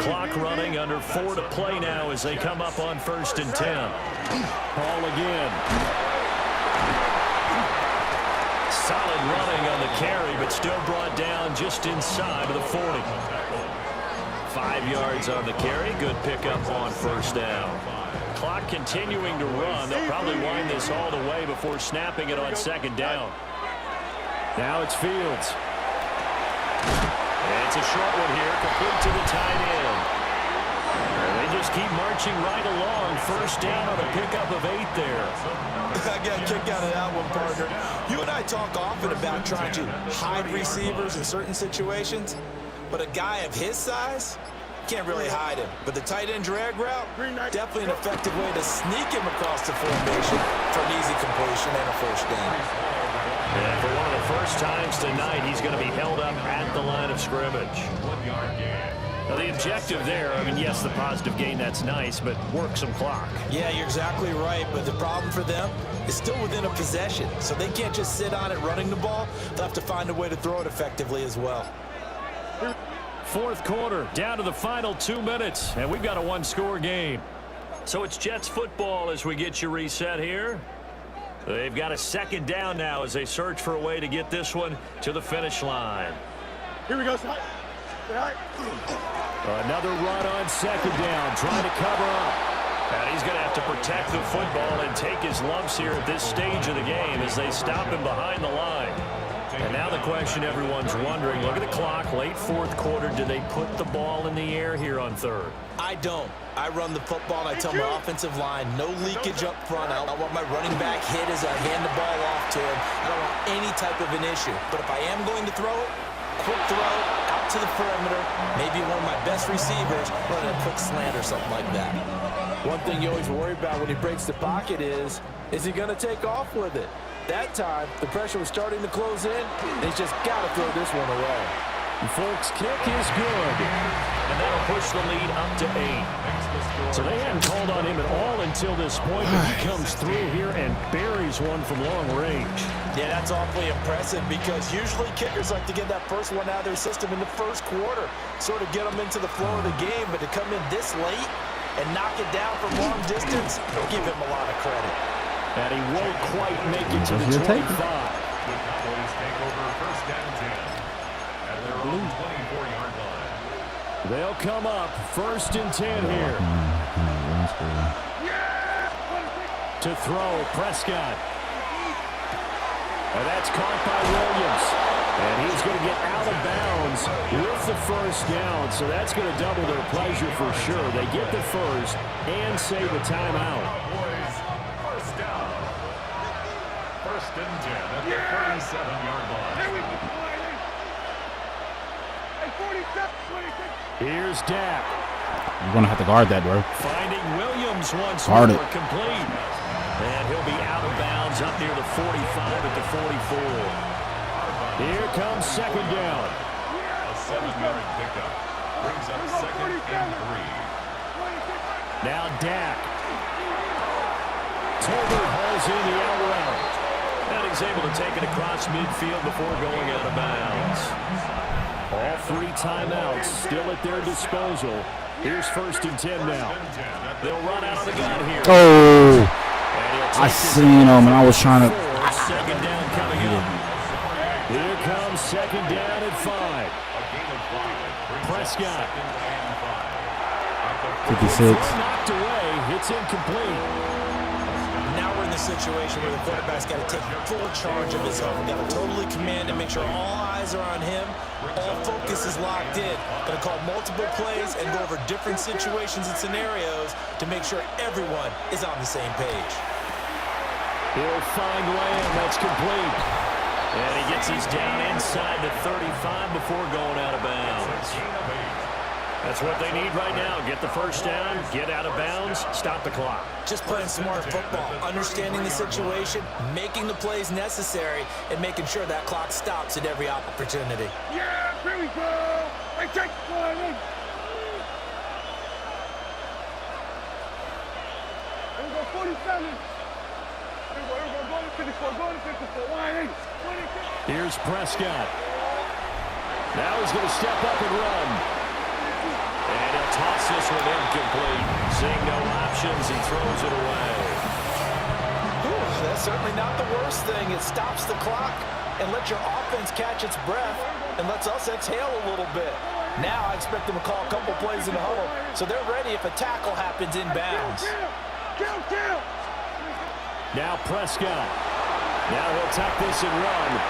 Clock running under 4 to play now as they come up on first and 10. Ball again. Solid running on the carry, but still brought down just inside of the 40. 5 yards on the carry. Good pickup on first down. Clock continuing to run. They'll probably wind this all the way before snapping it on second down. Now it's Fields. And it's a short one here, complete to the tight end. And they just keep marching right along. First down on a pickup of 8 there. I got a kick out of that one, partner. You and I talk often about trying to hide receivers in certain situations, but a guy of his size, can't really hide him. But the tight end drag route, definitely an effective way to sneak him across the formation for an easy completion and a first down. And for one of the first times tonight, he's going to be held up at the line of scrimmage. Well, the objective there, I mean, yes, the positive gain, that's nice, but work some clock. Yeah, you're exactly right, but the problem for them is still within a possession, so they can't just sit on it running the ball. They'll have to find a way to throw it effectively as well. Fourth quarter, down to the final 2 minutes, and we've got a one-score game. So it's Jets football as we get you reset here. They've got a second down now as they search for a way to get this one to the finish line. Here we go. Another run on second down, trying to cover up. And he's going to have to protect the football and take his lumps here at this stage of the game as they stop him behind the line. And now the question everyone's wondering, look at the clock, late fourth quarter, do they put the ball in the air here on third? I don't. I run the football, and I tell my offensive line, no leakage up front. I want my running back hit as I hand the ball off to him. I don't want any type of an issue. But if I am going to throw it, quick throw, out to the perimeter, maybe one of my best receivers running a quick slant or something like that. One thing you always worry about when he breaks the pocket is he going to take off with it? That time, the pressure was starting to close in, and he's just got to throw this one away. Folks, kick is good. And that'll push the lead up to 8. So they hadn't called on him at all until this point, but he comes through here and buries one from long range. Yeah, that's awfully impressive because usually kickers like to get that first one out of their system in the first quarter, sort of get them into the flow of the game, but to come in this late and knock it down from long distance, give him a lot of credit. And he won't quite make it to the 25. Cowboys take over first down 10 at their own 24-yard line. They'll come up first and 10 here. To throw, Prescott. And that's caught by Williams. And he's going to get out of bounds with the first down. So that's going to double their pleasure for sure. They get the first and save a timeout. First down. First and 10 at the 37-yard line. Here's Dak. You're going to have to guard that, bro. Finding Williams once Guard more, it. complete. And he'll be out of bounds up near the 45 at the 44. Here comes second down. A 7-yard pickup brings up second and 3. Now Dak. Tolbert hauls in the out route. And he's able to take it across midfield before going out of bounds. All 3 timeouts still at their disposal. Here's first and 10 now. They'll run out of the gun here. Oh, I seen him, and I was trying to. Second down coming up. Here comes second down at 5. Prescott. 56. Knocked away. It's incomplete. Now we're in the situation where the quarterback's got to take full charge of his own. Got to totally command and make sure all eyes are on him. All focus is locked in. Going to call multiple plays and go over different situations and scenarios to make sure everyone is on the same page. He'll find Lamb. That's complete. And he gets his down inside the 35 before going out of bounds. That's what they need right now. Get the first down, get out of bounds, stop the clock. Just playing smart football, understanding the situation, making the plays necessary, and making sure that clock stops at every opportunity. Yeah, here we go. Hey, take one in. Here we go, 47. Here we go, going to 54, going to 54. Line 8. Here's Prescott. Now he's going to step up and run. And he'll toss this one incomplete. Seeing no options, he throws it away. That's certainly not the worst thing. It stops the clock and lets your offense catch its breath and lets us exhale a little bit. Now I expect them to call a couple plays in the huddle so they're ready if a tackle happens inbounds. Now Prescott. Now he'll tuck this and run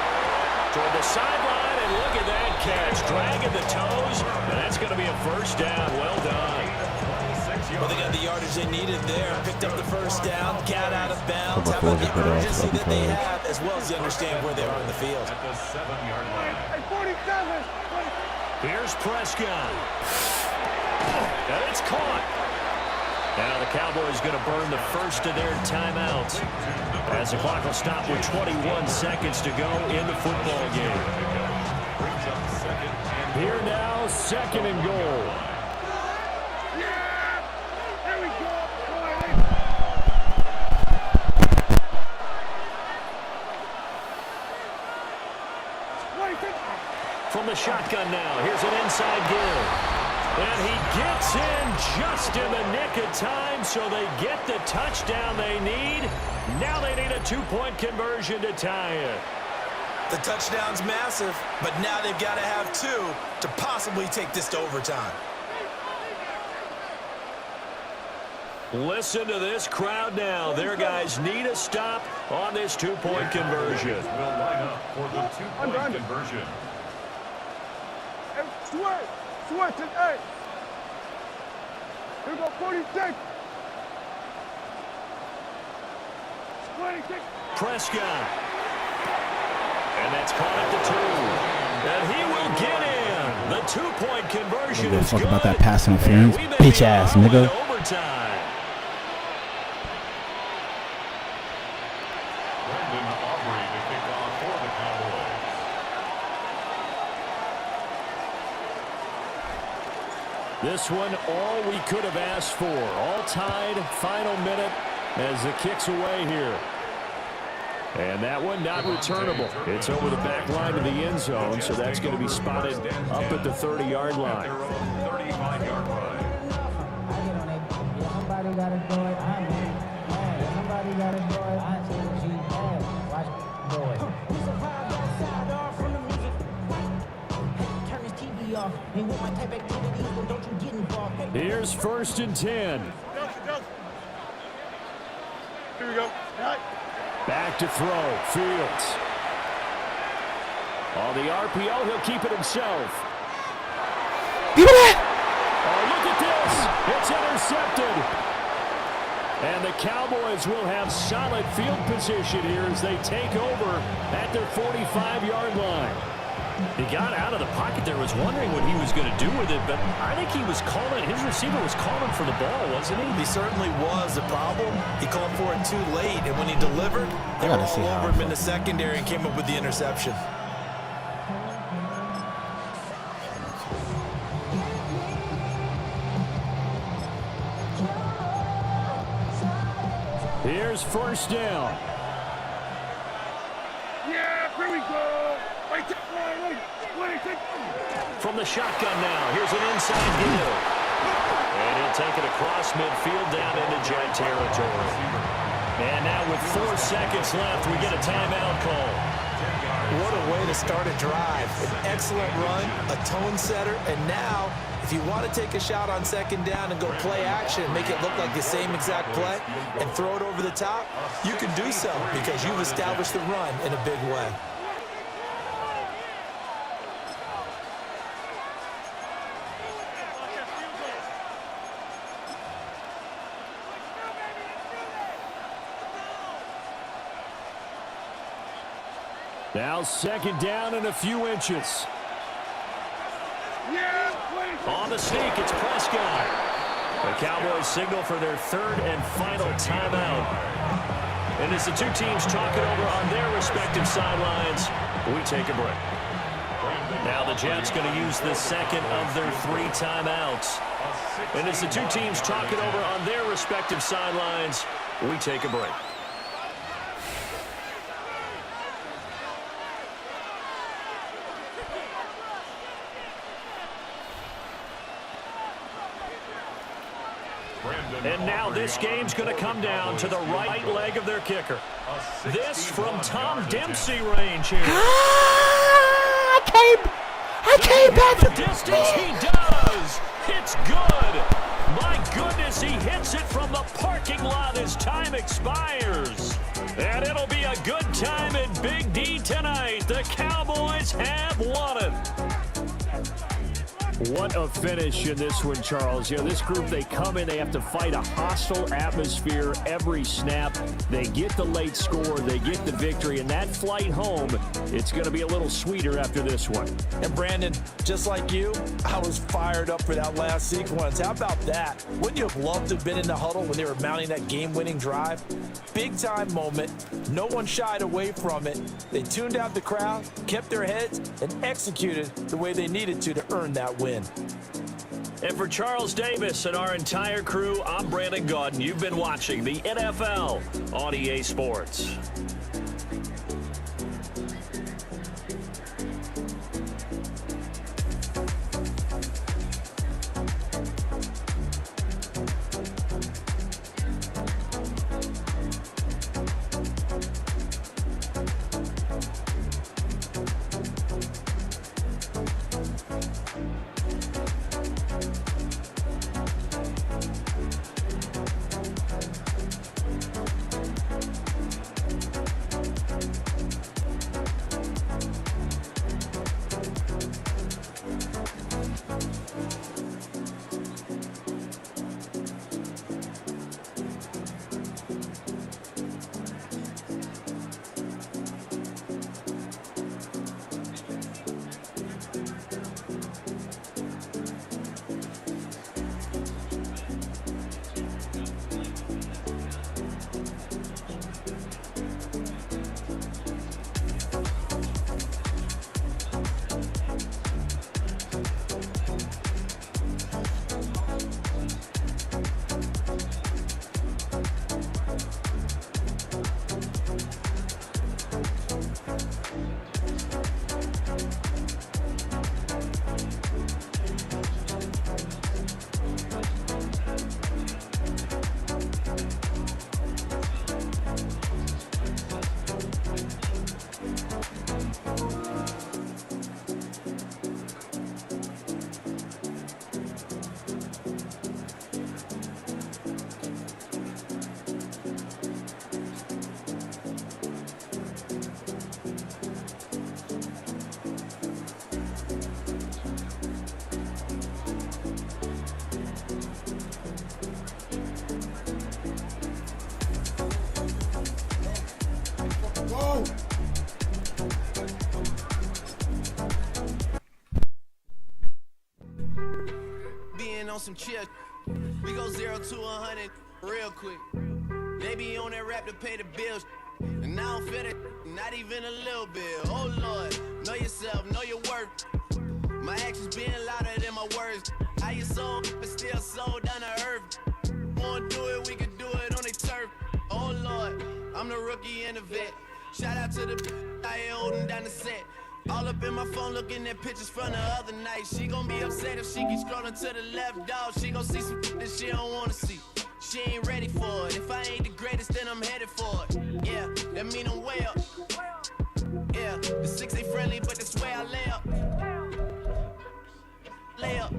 toward the sideline, and look at that catch. Dragging the toes, and that's going to be a first down. Well done. Well, they got the yardage they needed there. Picked up the first down, got out of bounds. How about the urgency that they have, as well as they understand where they are in the field. At the 7-yard line. Here's Prescott. And it's caught. Now the Cowboys going to burn the first of their timeouts as the clock will stop with 21 seconds to go in the football game. Here now, second and goal. the shotgun now. Here's an inside give. And he gets in just in the nick of time, so they get the touchdown they need. Now they need a 2-point conversion to tie it. The touchdown's massive, but now they've got to have 2 to possibly take this to overtime. Listen to this crowd now. Their guys need a stop on this 2-point conversion. Will line up for the 2-point conversion. Switch it, hey. Here we go, 46. 26. Prescott. And that's caught at the 2. And he will get in. The 2-point conversion is Fuck good. about that pass interference, bitch ass nigga. Overtime. This one, all we could have asked for. All tied, final minute as the kick's away here. And that one not returnable. It's over the back line of the end zone, so that's going to be spotted up at the 30-yard line. 35-yard line. Somebody got to do it. I'm in. Somebody got to do it. I see what you have. Watch do it. He's a vibe outside off from the music. Turn his TV off. And with my type activities, then don't you get involved. Here's 1st and 10. Here we go. Back to throw. Fields. On the RPO, he'll keep it himself. Give me that! Oh, look at this. It's intercepted. And the Cowboys will have solid field position here as they take over at their 45-yard line. He got out of the pocket there, was wondering what he was going to do with it, but I think he was calling, his receiver was calling for the ball, wasn't he? He certainly was. The problem, he called for it too late, and when he delivered, they were all over him in the secondary and came up with the interception. Here's 1st down. Yeah, here we go. Wait. From the shotgun now, here's an inside give. And he'll take it across midfield down into Jet territory. And now with 4 seconds left, we get a timeout call. What a way to start a drive. An excellent run, a tone setter, and now, if you want to take a shot on 2nd down and go play action, make it look like the same exact play, and throw it over the top, you can do so because you've established the run in a big way. Now 2nd down and a few inches. On the sneak, it's Prescott. The Cowboys signal for their 3rd and final timeout. And as the two teams talk it over on their respective sidelines, we take a break. Now the Jets going to use the 2nd of their 3 timeouts. And as the two teams talk it over on their respective sidelines, we take a break. And now this game's going to come down to the right leg of their kicker. This from Tom Dempsey range here. I came back the distance. He does. It's good. My goodness, he hits it from the parking lot as time expires. And it'll be a good time in Big D tonight. The Cowboys have won it. What a finish in this one, Charles. You know, this group, they come in, they have to fight a hostile atmosphere every snap. They get the late score, they get the victory, and that flight home, it's going to be a little sweeter after this one. And Brandon, just like you, I was fired up for that last sequence. How about that? Wouldn't you have loved to have been in the huddle when they were mounting that game-winning drive? Big-time moment. No one shied away from it. They tuned out the crowd, kept their heads, and executed the way they needed to earn that win. And for Charles Davis and our entire crew, I'm Brandon Gaudin. You've been watching the NFL on EA Sports. on some chill. We go 0 to 100 real quick. They be on that rap to pay the bills. And I don't feel it, not even a little bit. Oh Lord, know yourself, know your worth. My actions being louder than my words. How you sold, but still sold down to earth. Wanna do it, we can do it on the turf. Oh Lord, I'm the rookie and the vet. Shout out to the I ain't holding down the set. All up in my phone looking at pictures from the other night. She gon' be upset if she keeps scrolling to the left, dog. She gon' see some that she don't wanna see. She ain't ready for it. If I ain't the greatest, then I'm headed for it. Yeah, that mean I'm way up. Yeah, the 6 ain't friendly, but that's where I lay up. Lay up.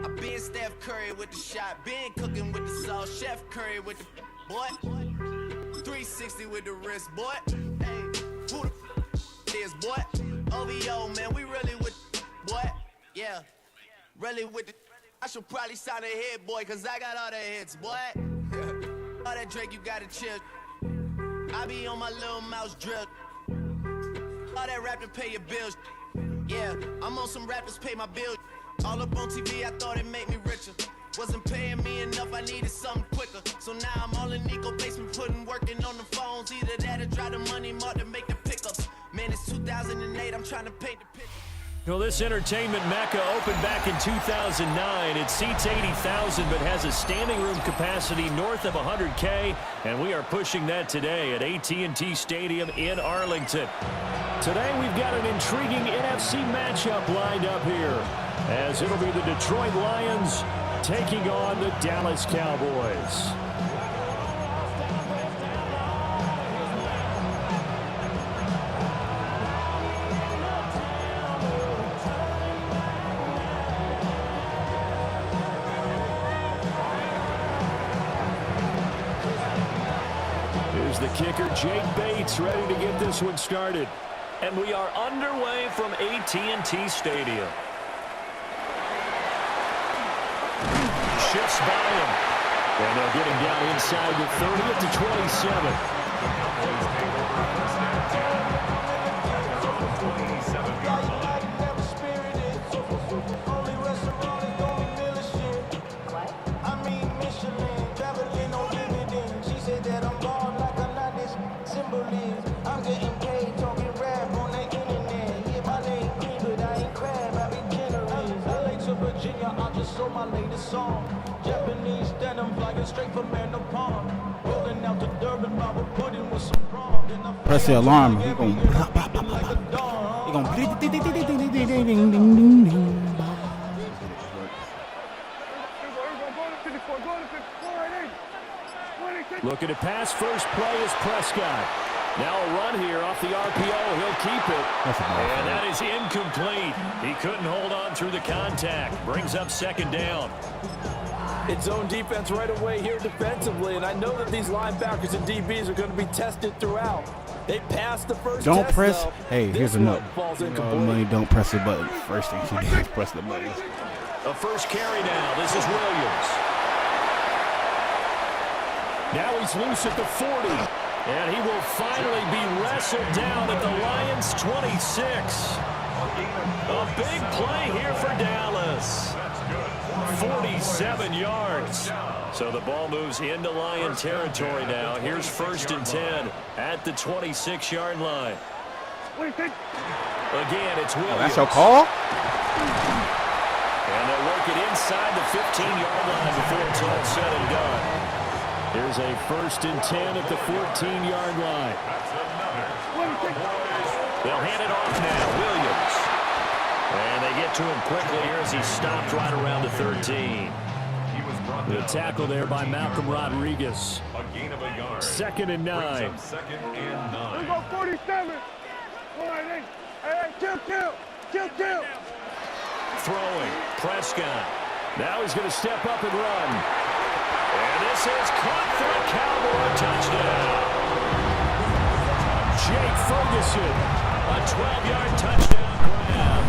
I been Steph Curry with the shot. Been cooking with the sauce. Chef Curry with the boy. 360 with the wrist, boy. Hey, who the is, boy? OVO, man, we really with boy. Yeah, really with the. I should probably sign a hit, boy, cause I got all the hits, boy. All that Drake, you gotta chill. I be on my little mouse drip. All that rap to pay your bills. Yeah, I'm on some rappers pay my bills. All up on TV, I thought it made me richer. Wasn't paying me enough, I needed something quicker. So now I'm all in Nico basement, working on the phones. Either that or try the money mark to make the pickups. Man, it's 2008, I'm trying to paint the picture. Well, this entertainment mecca opened back in 2009. It seats 80,000 but has a standing room capacity north of 100K, and we are pushing that today at AT&T Stadium in Arlington. Today we've got an intriguing NFC matchup lined up here, as it'll be the Detroit Lions taking on the Dallas Cowboys. The kicker, Jake Bates, ready to get this one started. And we are underway from AT&T Stadium. Shifts by him. And they'll get him down inside the 30th to 27. I'm getting paid, talking rap on the internet. Yeah, my name green, but I ain't crab, I be generous. LA to Virginia, I just sold my latest song. Japanese denim, flying straight from Manopon. Rolling out to Durban, Bible pudding with some prawn. Press the alarm. He gon' Looking to pass, first play is Prescott. Now a run here off the RPO. He'll keep it. And that is incomplete. He couldn't hold on through the contact. Brings up second down. It's zone defense right away here defensively, and I know that these linebackers and DBs are going to be tested throughout. They passed the first Don't test, press. though. Hey, here's a note. Money, don't press the button. First thing you do is press the button. A first carry now. This is Williams. Now he's loose at the 40. And he will finally be wrestled down at the Lions' 26. A big play here for Dallas. 47 yards. So the ball moves into Lion territory now. Here's 1st and 10 at the 26-yard line. Again, it's Williams. That's your call? And they'll work it inside the 15-yard line before it's all said and done. Here's a 1st and 10 at the 14-yard line. They'll hand it off now. Williams. And they get to him quickly here as he stopped right around the 13. The tackle there by Malcolm Rodriguez. 2nd and 9. Second and 9. We go 47. Hey, kill. Throwing. Prescott. Now he's going to step up and run. And this is caught for a Cowboy touchdown. Jake Ferguson, a 12-yard touchdown grab.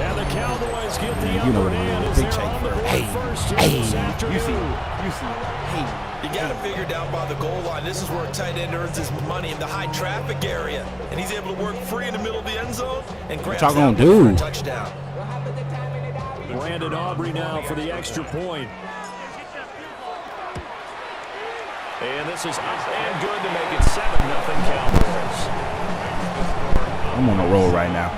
And the Cowboys get the upper hand as they're on the board first here this afternoon. You got to figure down by the goal line. This is where a tight end earns his money in the high traffic area. And he's able to work free in the middle of the end zone and grab y'all gonna do? a touchdown. Brandon Aubrey now for the extra point. And this is up and good to make it 7-0 Cowboys. I'm on a roll right now.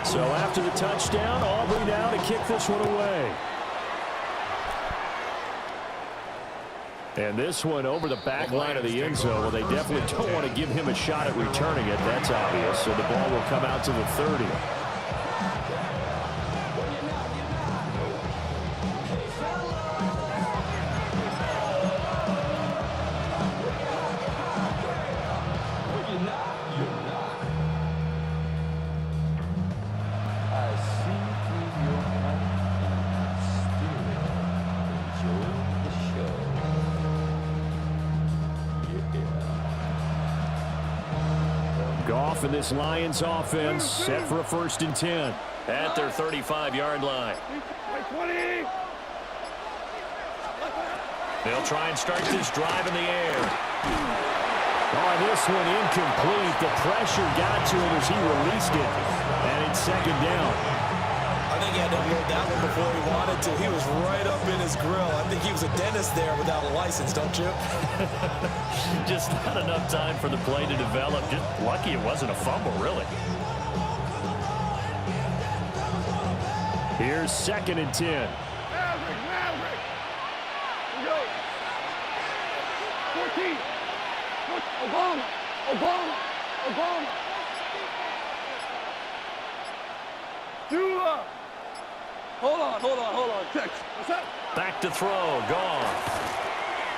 So after the touchdown, Aubrey now to kick this one away. And this one over the back line of the end zone. Well, they definitely don't want to give him a shot at returning it. That's obvious. So the ball will come out to the 30. Goff and this Lions offense set for a 1st and 10 at their 35-yard line. They'll try and start this drive in the air. Oh, this one incomplete. The pressure got to him as he released it. And it's 2nd down. I think he had to unload that one before he wanted to. He was right up in his grill. I think he was a dentist there without a license, don't you? Just not enough time for the play to develop. Just lucky it wasn't a fumble, really. Here's 2nd and 10. Maverick. Here we go. 14. Obama. Dula. Hold on. Text. What's that? Back to throw. Goff.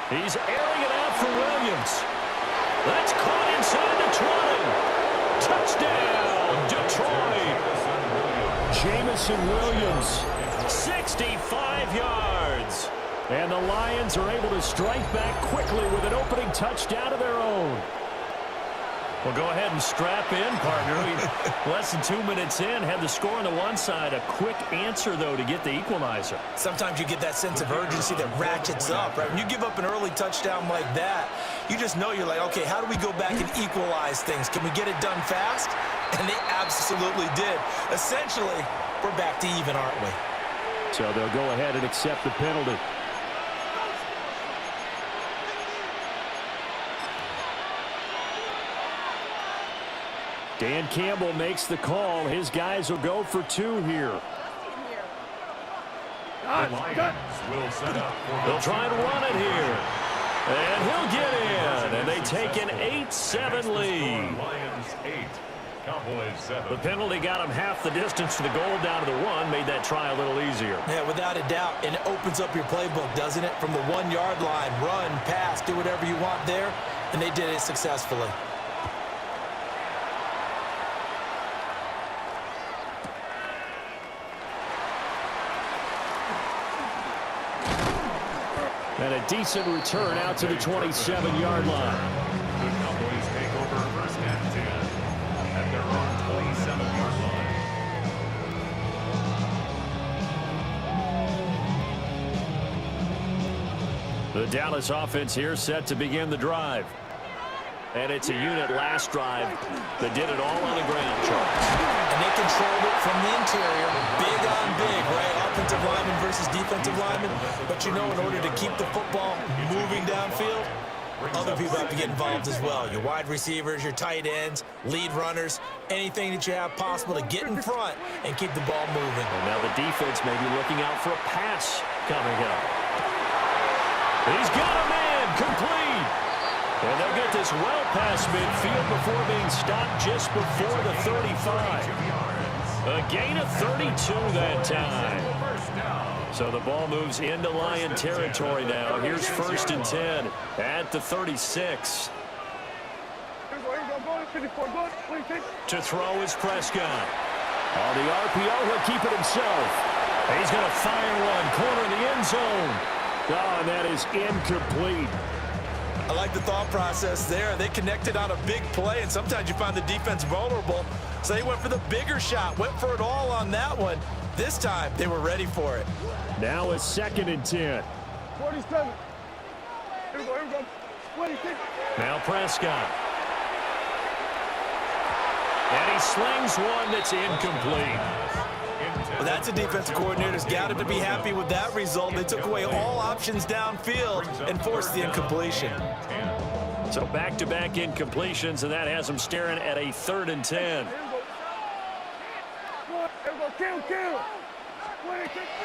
He's airing it out for Williams. That's caught inside the 20. Touchdown, Detroit. Jamison Williams, 65 yards. And the Lions are able to strike back quickly with an opening touchdown of their own. Well, go ahead and strap in, partner. Less than 2 minutes in, had the score on the one side. A quick answer, though, to get the equalizer. Sometimes you get that sense of urgency that ratchets up, right? When you give up an early touchdown like that, you just know you're like, okay, how do we go back and equalize things? Can we get it done fast? And they absolutely did. Essentially, we're back to even, aren't we? So they'll go ahead and accept the penalty. Dan Campbell makes the call. His guys will go for 2 here. They'll try and run it here. And he'll get in. And they take an 8-7 lead. The penalty got him half the distance to the goal down to the 1. Made that try a little easier. Yeah, without a doubt. And it opens up your playbook, doesn't it? From the 1-yard line, run, pass, do whatever you want there. And they did it successfully. And a decent return out to the 27-yard line. The Cowboys take over 1st and 10 at their own 27-yard line. The Dallas offense here set to begin the drive. And it's a unit last drive that did it all on the ground, Charles. And they controlled it from the interior. Big on big, right? Offensive lineman versus defensive lineman. But you know, in order to keep the football moving downfield, other people have to get involved as well. Your wide receivers, your tight ends, lead runners, anything that you have possible to get in front and keep the ball moving. And now the defense may be looking out for a pass coming up. He's got a man complete. And they'll get this well past midfield before being stopped just before the 35. A gain of 32 that time. So the ball moves into Lion territory now. Here's 1st and 10 at the 36. To throw is Prescott. On the RPO, he'll keep it himself. He's going to fire one, corner in the end zone. Oh, and that is incomplete. I like the thought process there. They connected on a big play, and sometimes you find the defense vulnerable. So they went for the bigger shot, went for it all on that one. This time, they were ready for it. Now a 2nd and 10. 47. Here we go. 26. Now Prescott. And he slings one that's incomplete. Well, that's a defensive coordinator's got to be happy with that result. They took away all options downfield and forced the incompletion. So back-to-back incompletions, and that has them staring at a 3rd and 10.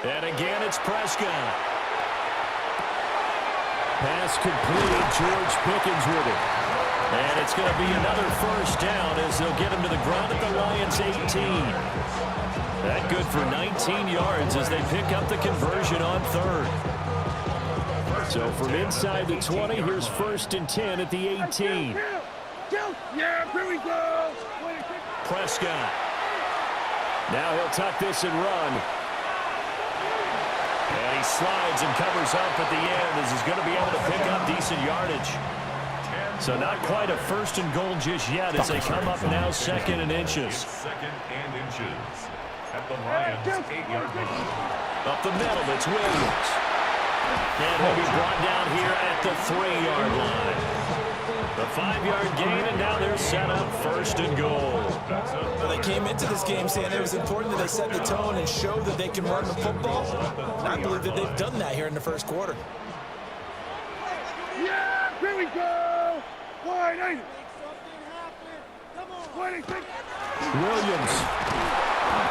And again, it's Prescott. Pass complete. George Pickens with it. And it's going to be another 1st down as they'll get him to the ground at the Lions' 18. That good for 19 yards as they pick up the conversion on 3rd. So from inside the 20, here's 1st and 10 at the 18. Yeah, here we go. Prescott. Now he'll tuck this and run. And he slides and covers up at the end as he's going to be able to pick up decent yardage. So not quite a 1st and goal just yet as they come up now 2nd and inches. 2nd and inches. At the Lions' 8-yard line. Up the middle, it's Williams. And he'll be brought down here at the 3-yard line. The 5-yard gain, and now they're set up 1st and goal. Well, they came into this game saying it was important that they set the tone and show that they can run the football. And I believe that they've done that here in the 1st quarter. Yeah, here we go. Wide eight. 26. Williams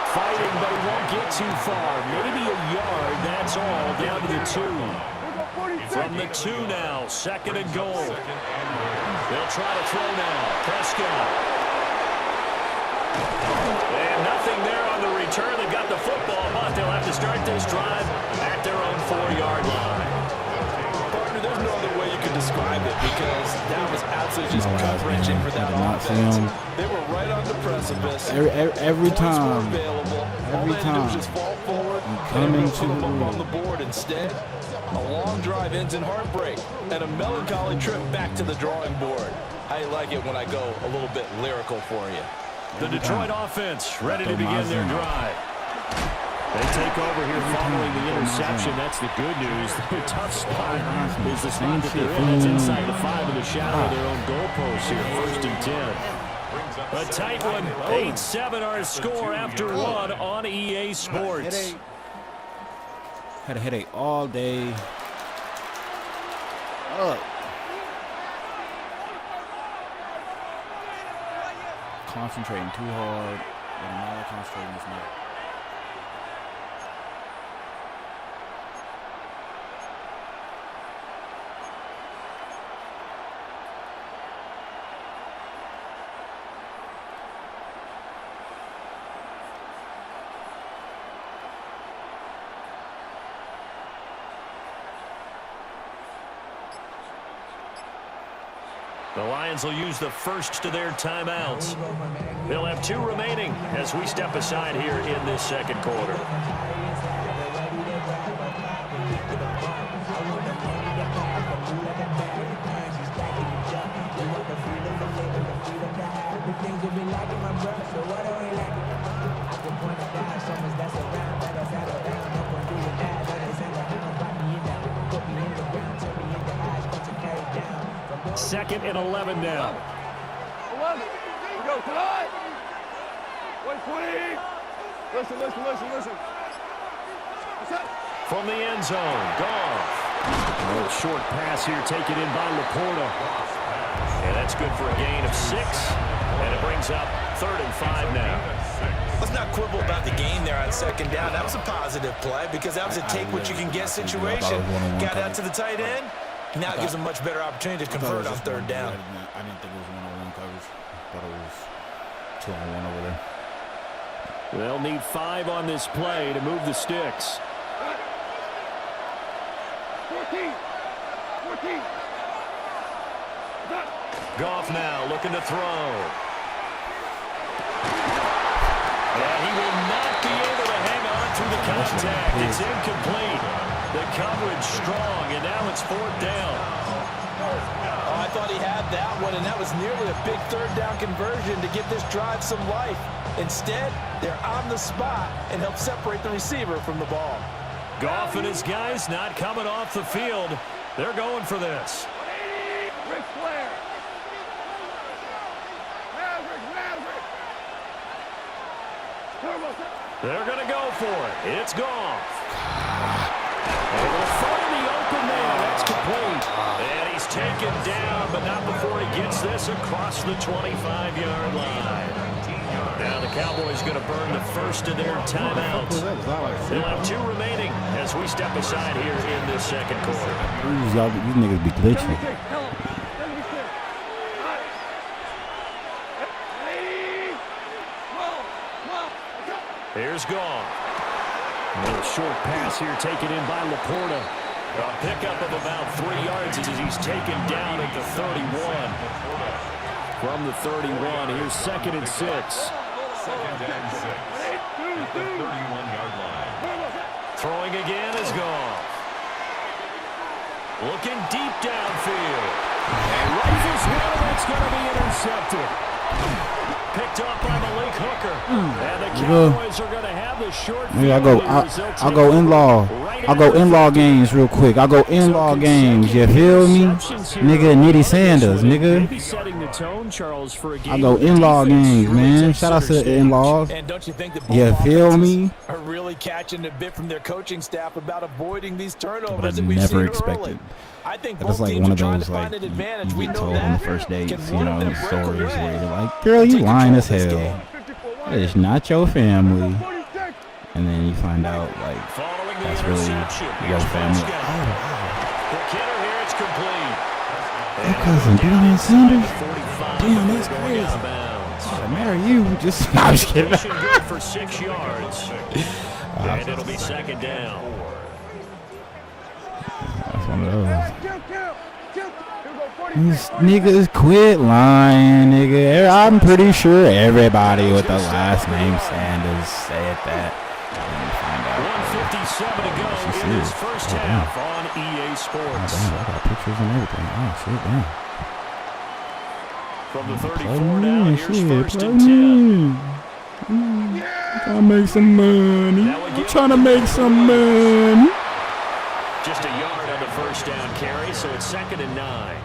fighting, but he won't get too far. Maybe a yard, that's all, down to the 2. From the 2 now, 2nd and goal. They'll try to throw now. Prescott. And nothing there on the return. They got the football, but they'll have to start this drive at their own 4-yard line. Partner, there's no other way you could describe it because that was absolutely just gut-wrenching for that offense. They were right on the precipice. Every time. Every time. Just fall forward coming to the on the board instead. A long drive ends in heartbreak and a melancholy trip back to the drawing board. I like it when I go a little bit lyrical for you. The Detroit offense ready to begin their drive. They take over here following the interception. That's the good news. The tough spot is the spot that they're in. It's inside the 5 in the shadow of their own goalposts here. 1st and 10. A tight one. 8-7 our score after 1 on EA Sports. Had a headache all day. Concentrating too hard. And now concentrating is not. The Lions will use the first of their timeouts. They'll have 2 remaining as we step aside here in this 2nd quarter. Second and 11 now. 11. We go tonight. 120. Listen. What's up? From the end zone, Goff. A little short pass here taken in by Laporta. And that's good for a gain of 6. And it brings up 3rd and 5 now. Let's not quibble about the gain there on 2nd down. That was a positive play because that was a take-what-you-can-get situation. Got out to the tight end. Now it gives them much better opportunity to convert on 3rd down. I didn't think it was 1-on-1 coverage. I thought it was 2-on-1 over there. They'll need 5 on this play to move the sticks. 14. Goff now looking to throw. And he will not be able to hang on through the contact. It's incomplete. The coverage strong, and now it's 4th down. Oh, I thought he had that one, and that was nearly a big third down conversion to give this drive some life. Instead, they're on the spot and help separate the receiver from the ball. Goff and his guys not coming off the field. They're going for this. Ric Flair. Maverick. They're going to go for it. It's Goff. Able to find the open man. That's complete. And he's taken down, but not before he gets this across the 25-yard line. Now the Cowboys going to burn the first of their timeouts. They'll have 2 remaining as we step aside here in this second quarter. These niggas be glitching. Here's Goff. Another short pass here taken in by Laporta. A pickup of about 3 yards as he's taken down at the 31. From the 31, here's 2nd and 6. 2nd and 6 at the 31-yard line. Throwing again is Goff. Looking deep downfield. And rifles one, that's going to be intercepted. Picked up by Malik Hooker. And the Cowboys are going to have the short field. I'll go in-law. I'll go in-law games real quick. I'll go in-law games. You feel me? Nigga, Nitty Sanders, nigga. I'll go in-law games, man. Shout out to the in-laws. And don't you think the you feel me? Are really catching a bit from their coaching staff about avoiding these turnovers But I that we've never seen expected. early. I think That's both like teams one are of trying those to find like an advantage. you We get know told on the that. first dates, Can you one know, of them these break stories away? where you're like, girl, you Take lying control as of this hell. game. It's not your family. And then you find out like that's really your family. The kidder here, it's complete. Your cousin, Deion Sanders? Damn, that's crazy. To marry you, just I'm just kidding. Good for 6 yards. And it'll be 2nd down. That's one of those. These niggas quit lying, nigga. I'm pretty sure everybody with the last name Sanders said that. 1:57 to go in this first half on EA Sports. I got pictures and everything. Oh, shit, damn. From the 34 now, here's 1st and 10. Trying to make some money. I'm trying to make some money. Just a yard on the first down carry, so it's 2nd and 9.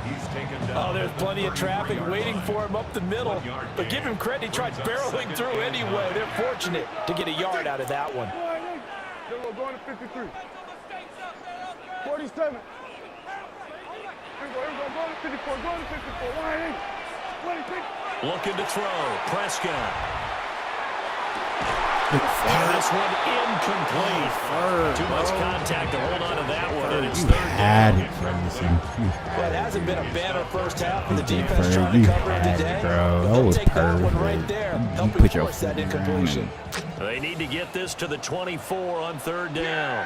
Oh, there's plenty of traffic waiting for him up the middle. But give him credit, he tried barreling through anyway. They're fortunate to get a yard out of that one. Going to 53. 47. Here we go, going to 54, going to 54. 26. Looking to throw, Prescott. This one incomplete. Too much contact to hold on to that one, and it's 3rd down. Well, it hasn't been a banner first half for the defense trying to cover it today. That was Take that one right perfect. there, You helping put your force that foot down. incompletion. They need to get this to the 24 on 3rd down.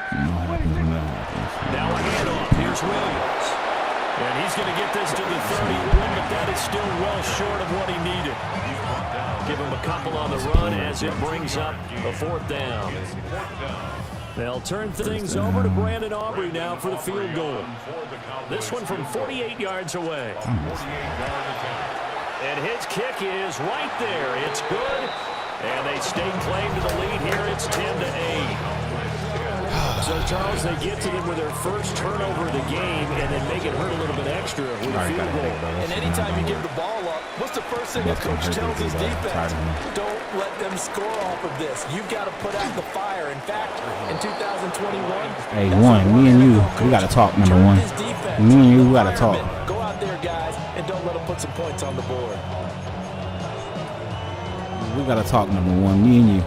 Now a handoff. Here's Williams. And he's going to get this to the 31, but that is still well short of what he needed. Give him a couple on the run as it brings up a 4th down. They'll turn things over to Brandon Aubrey now for the field goal. This one from 48 yards away. And his kick is right there. It's good. And they stake claim to the lead here. It's 10-8. So, Charles, they get to them with their first turnover of the game and then make it hurt a little bit extra with a field goal. And anytime you give the ball up, what's the first thing a coach tells his defense? Don't let them score off of this. You've got to put out the fire. In fact, in 2021, Hey, me and you, we got to talk, number one. Me and you, we got to talk. Go out there, guys, and don't let them put some points on the board. We got to talk, number one. Me and you.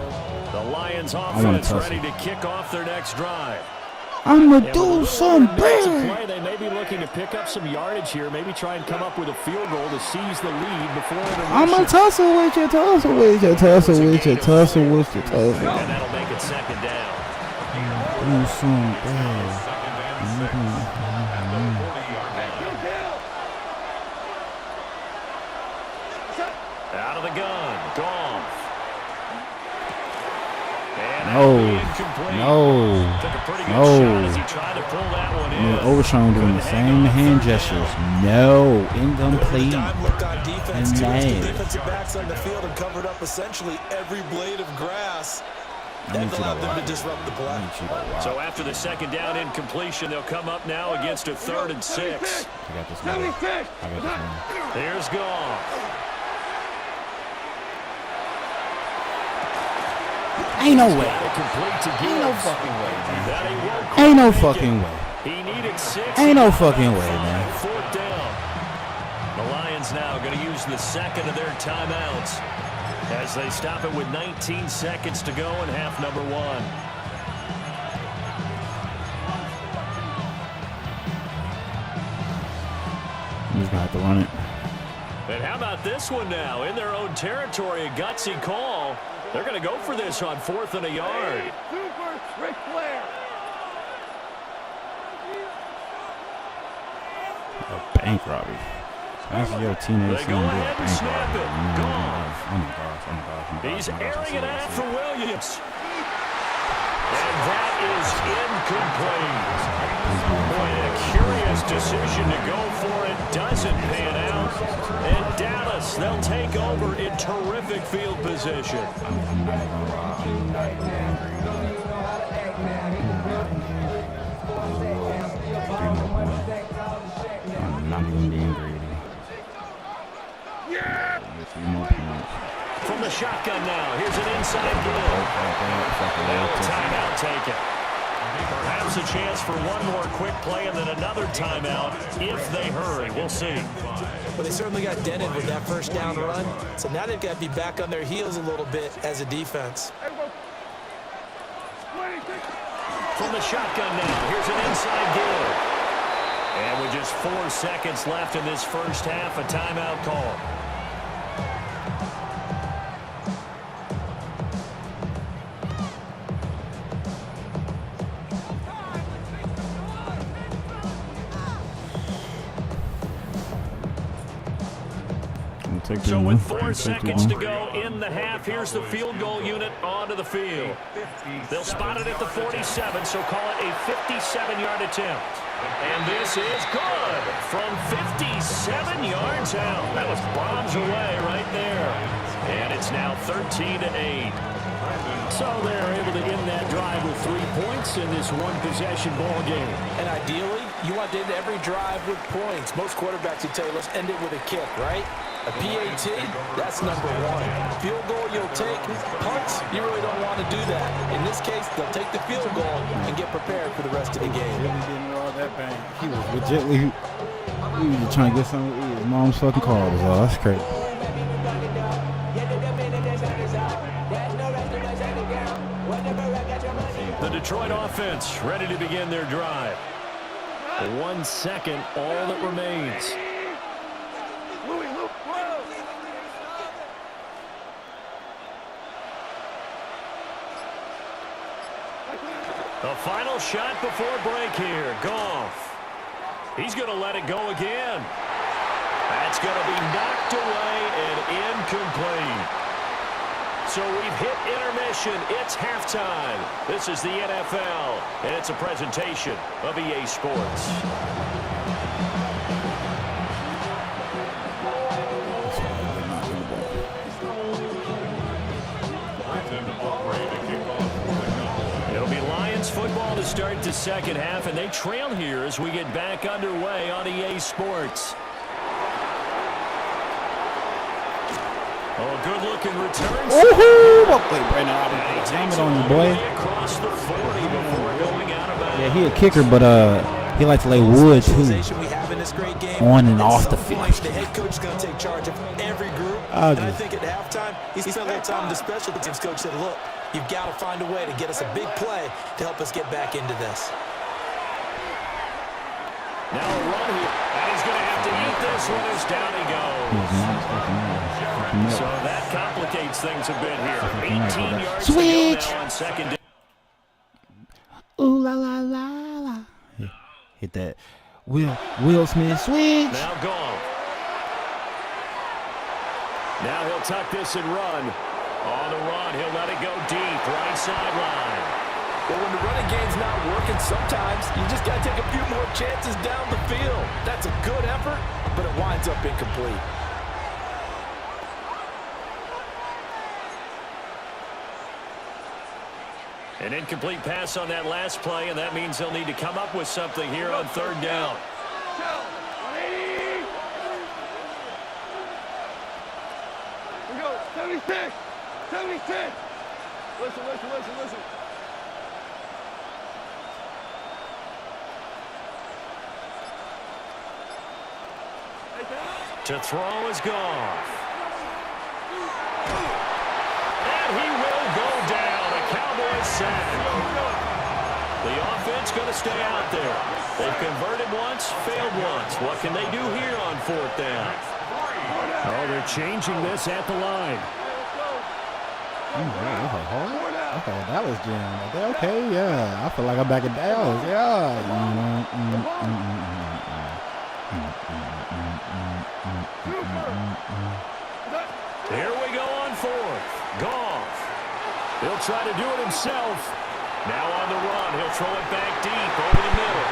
The Lions offense ready to kick off their next drive. I'm going to do some bad. They may be looking to pick up some yardage here, maybe try and come up with a field goal to seize the lead before intermission. I'm going to tussle with you. And that'll make it 2nd down. Do some bad. Out of the gun, Goff. And Overshown doing the same hand gestures. No, incomplete. And defensive backs on the field and covered up essentially every blade of grass. That allowed them to disrupt the play. So after the second down incompletion, they'll come up now against a 3rd and 6. I got this one. Here's Goff. Ain't no way. Ain't no fucking way. He needed 6. Ain't no fucking way, man. 4th down. The Lions now going to use the second of their timeouts as they stop it with 19 seconds to go in half number 1. He's going to have to run it. And how about this one now? In their own territory, a gutsy call. They're going to go for this on 4th and a yard. Super Ric Flair. A bank robbery. That's your teenage son. Oh my gosh. He's airing it out for Williams. And that is incomplete. Boy, a curious decision to go for it. Doesn't pan out. And Dallas, they'll take over in terrific field position. I'm not even being greedy. From the shotgun now, here's an inside ball. Now a timeout taken. Perhaps a chance for one more quick play and then another timeout if they hurry. We'll see. Well, they certainly got dented with that first down run, so now they've got to be back on their heels a little bit as a defense. From the shotgun now, here's an inside give. And with just 4 seconds left in this first half, a timeout call. So with 4 seconds to go in the half, here's the field goal unit onto the field. They'll spot it at the 47, so call it a 57-yard attempt. And this is good from 57 yards out. That was bombs away right there. And it's now 13-8. So they're able to end that drive with 3 points in this one-possession ball game. And ideally, you want to end every drive with points. Most quarterbacks would tell you, let's end it with a kick, right? A PAT, that's number 1. Field goal you'll take. Punts, you really don't want to do that. In this case, they'll take the field goal and get prepared for the rest of the game. Really didn't know that bang. He was legitly, he was trying to get something to eat. His mom's fucking car was all. That's crazy. The Detroit offense ready to begin their drive. 1 second, all that remains. The final shot before break here. Goff. He's going to let it go again. That's going to be knocked away and incomplete. So we've hit intermission. It's halftime. This is the NFL, and it's a presentation of EA Sports. It'll be Lions football to start the second half, and they trail here as we get back underway on EA Sports. Oh, good-looking return. Woohoo! Wait, Brandon, I'm on you, boy. Yeah, he a kicker, but he likes to lay wood too. On and off the field. The head coach is going to take charge of every group. And I think at halftime, he spent a little time with the special teams coach said, look, you've got to find a way to get us a big play to help us get back into this. Now a run here. And he's going to have to eat this one as down he goes. So that complicates things a bit here. 18 yards Switch. to go now on second. Ooh la la la la. Hit that. Will Smith switch. Now gone. Now he'll tuck this and run. On the run, he'll let it go deep. Right sideline. But when the running game's not working, sometimes you just got to take a few more chances down the field. That's a good effort, but it winds up incomplete. An incomplete pass on that last play, and that means they'll need to come up with something here on third down. We go, 76, 76. Listen. To throw is Goff. And he will go down. A Cowboys sack. The offense going to stay out there. They've converted once, failed once. What can they do here on fourth down? Oh, they're changing this at the line. Okay, Dallas jam. Okay, yeah. I feel like I'm back in Dallas. Yeah. Here we go on fourth. Goff. He'll try to do it himself. Now on the run. He'll throw it back deep over the middle.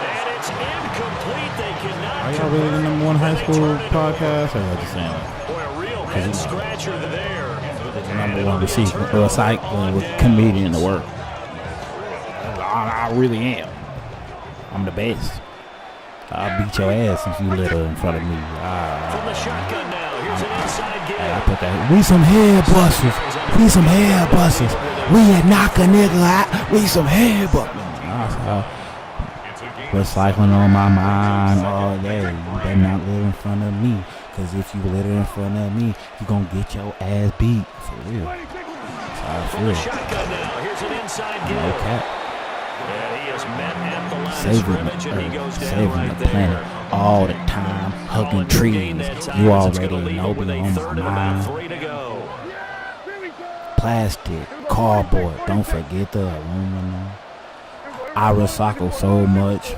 And it's incomplete. They cannot. Are y'all really the number one high school podcast? Or are y'all just saying that? Boy, a real head scratcher there. Number one receiver, or psych, comedian in the world. I really am. I'm the best. I'll beat your ass if you litter in front of me. From the shotgun now, here's an inside give. I put that. We some head busters. We some head busters. We had knock a nigga out. We some head busters. Recycling on my mind all day. You better not litter in front of me. Because if you litter in front of me, you going to get your ass beat. For real. From the shotgun now, here's an inside give. No cap. And he is met at the line of scrimmage, and he goes down right the planet there. all the time, hugging trees. You already know me on my mind. Plastic, cardboard. Don't forget the aluminum. I recycle so much.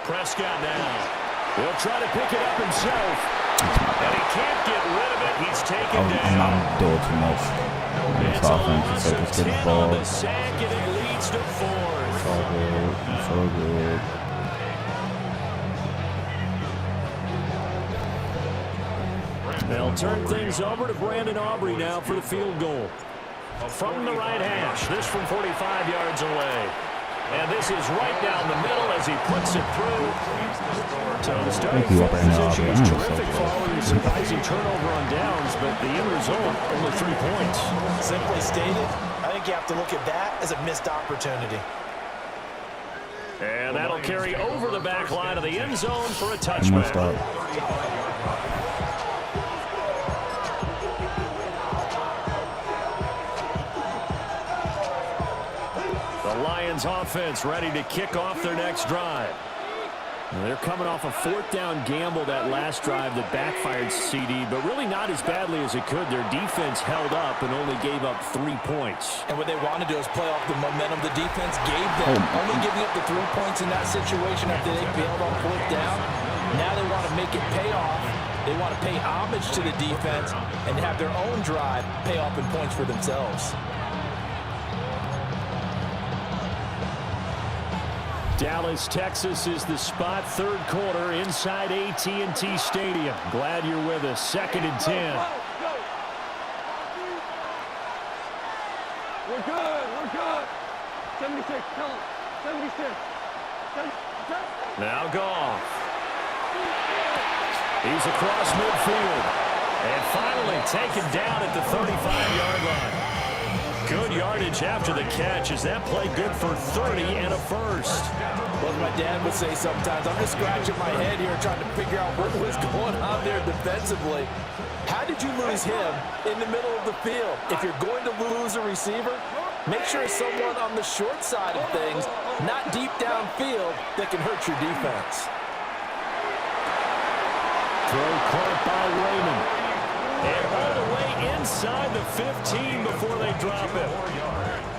Prescott now. He'll try to pick it up himself. And he can't get rid of it. He's taken down. I'm not doing too much. This offense is so just get the ball. The sack, and it leads to fourth. So good. So good. They'll turn things over to Brandon Aubrey now for the field goal. From the right hash. This from 45 yards away. And this is right down the middle as he puts it through. So the starting field position is terrific following a surprising turnover on downs, but the end result, only 3 points. Simply stated, I think you have to look at that as a missed opportunity. And that'll carry over the back line of the end zone for a touchback. The Lions offense ready to kick off their next drive. They're coming off a fourth down gamble that last drive that backfired CD, but really not as badly as it could. Their defense held up and only gave up 3 points. And what they want to do is play off the momentum the defense gave them. Only giving up the 3 points in that situation after they bailed on fourth down. Now they want to make it pay off. They want to pay homage to the defense and have their own drive pay off in points for themselves. Dallas, Texas is the spot, third quarter inside AT&T Stadium. Glad you're with us. 2nd and 10. We're good. 76, tell him. 76. Now Goff. He's across midfield. And finally taken down at the 35-yard line. Good yardage after the catch. Is that play good for 30 and a first? Well, my dad would say sometimes, I'm just scratching my head here trying to figure out what was going on there defensively. How did you lose him in the middle of the field? If you're going to lose a receiver, make sure it's someone on the short side of things, not deep downfield, that can hurt your defense. Throw caught by Raymond. And all the way inside the 15 before they drop it.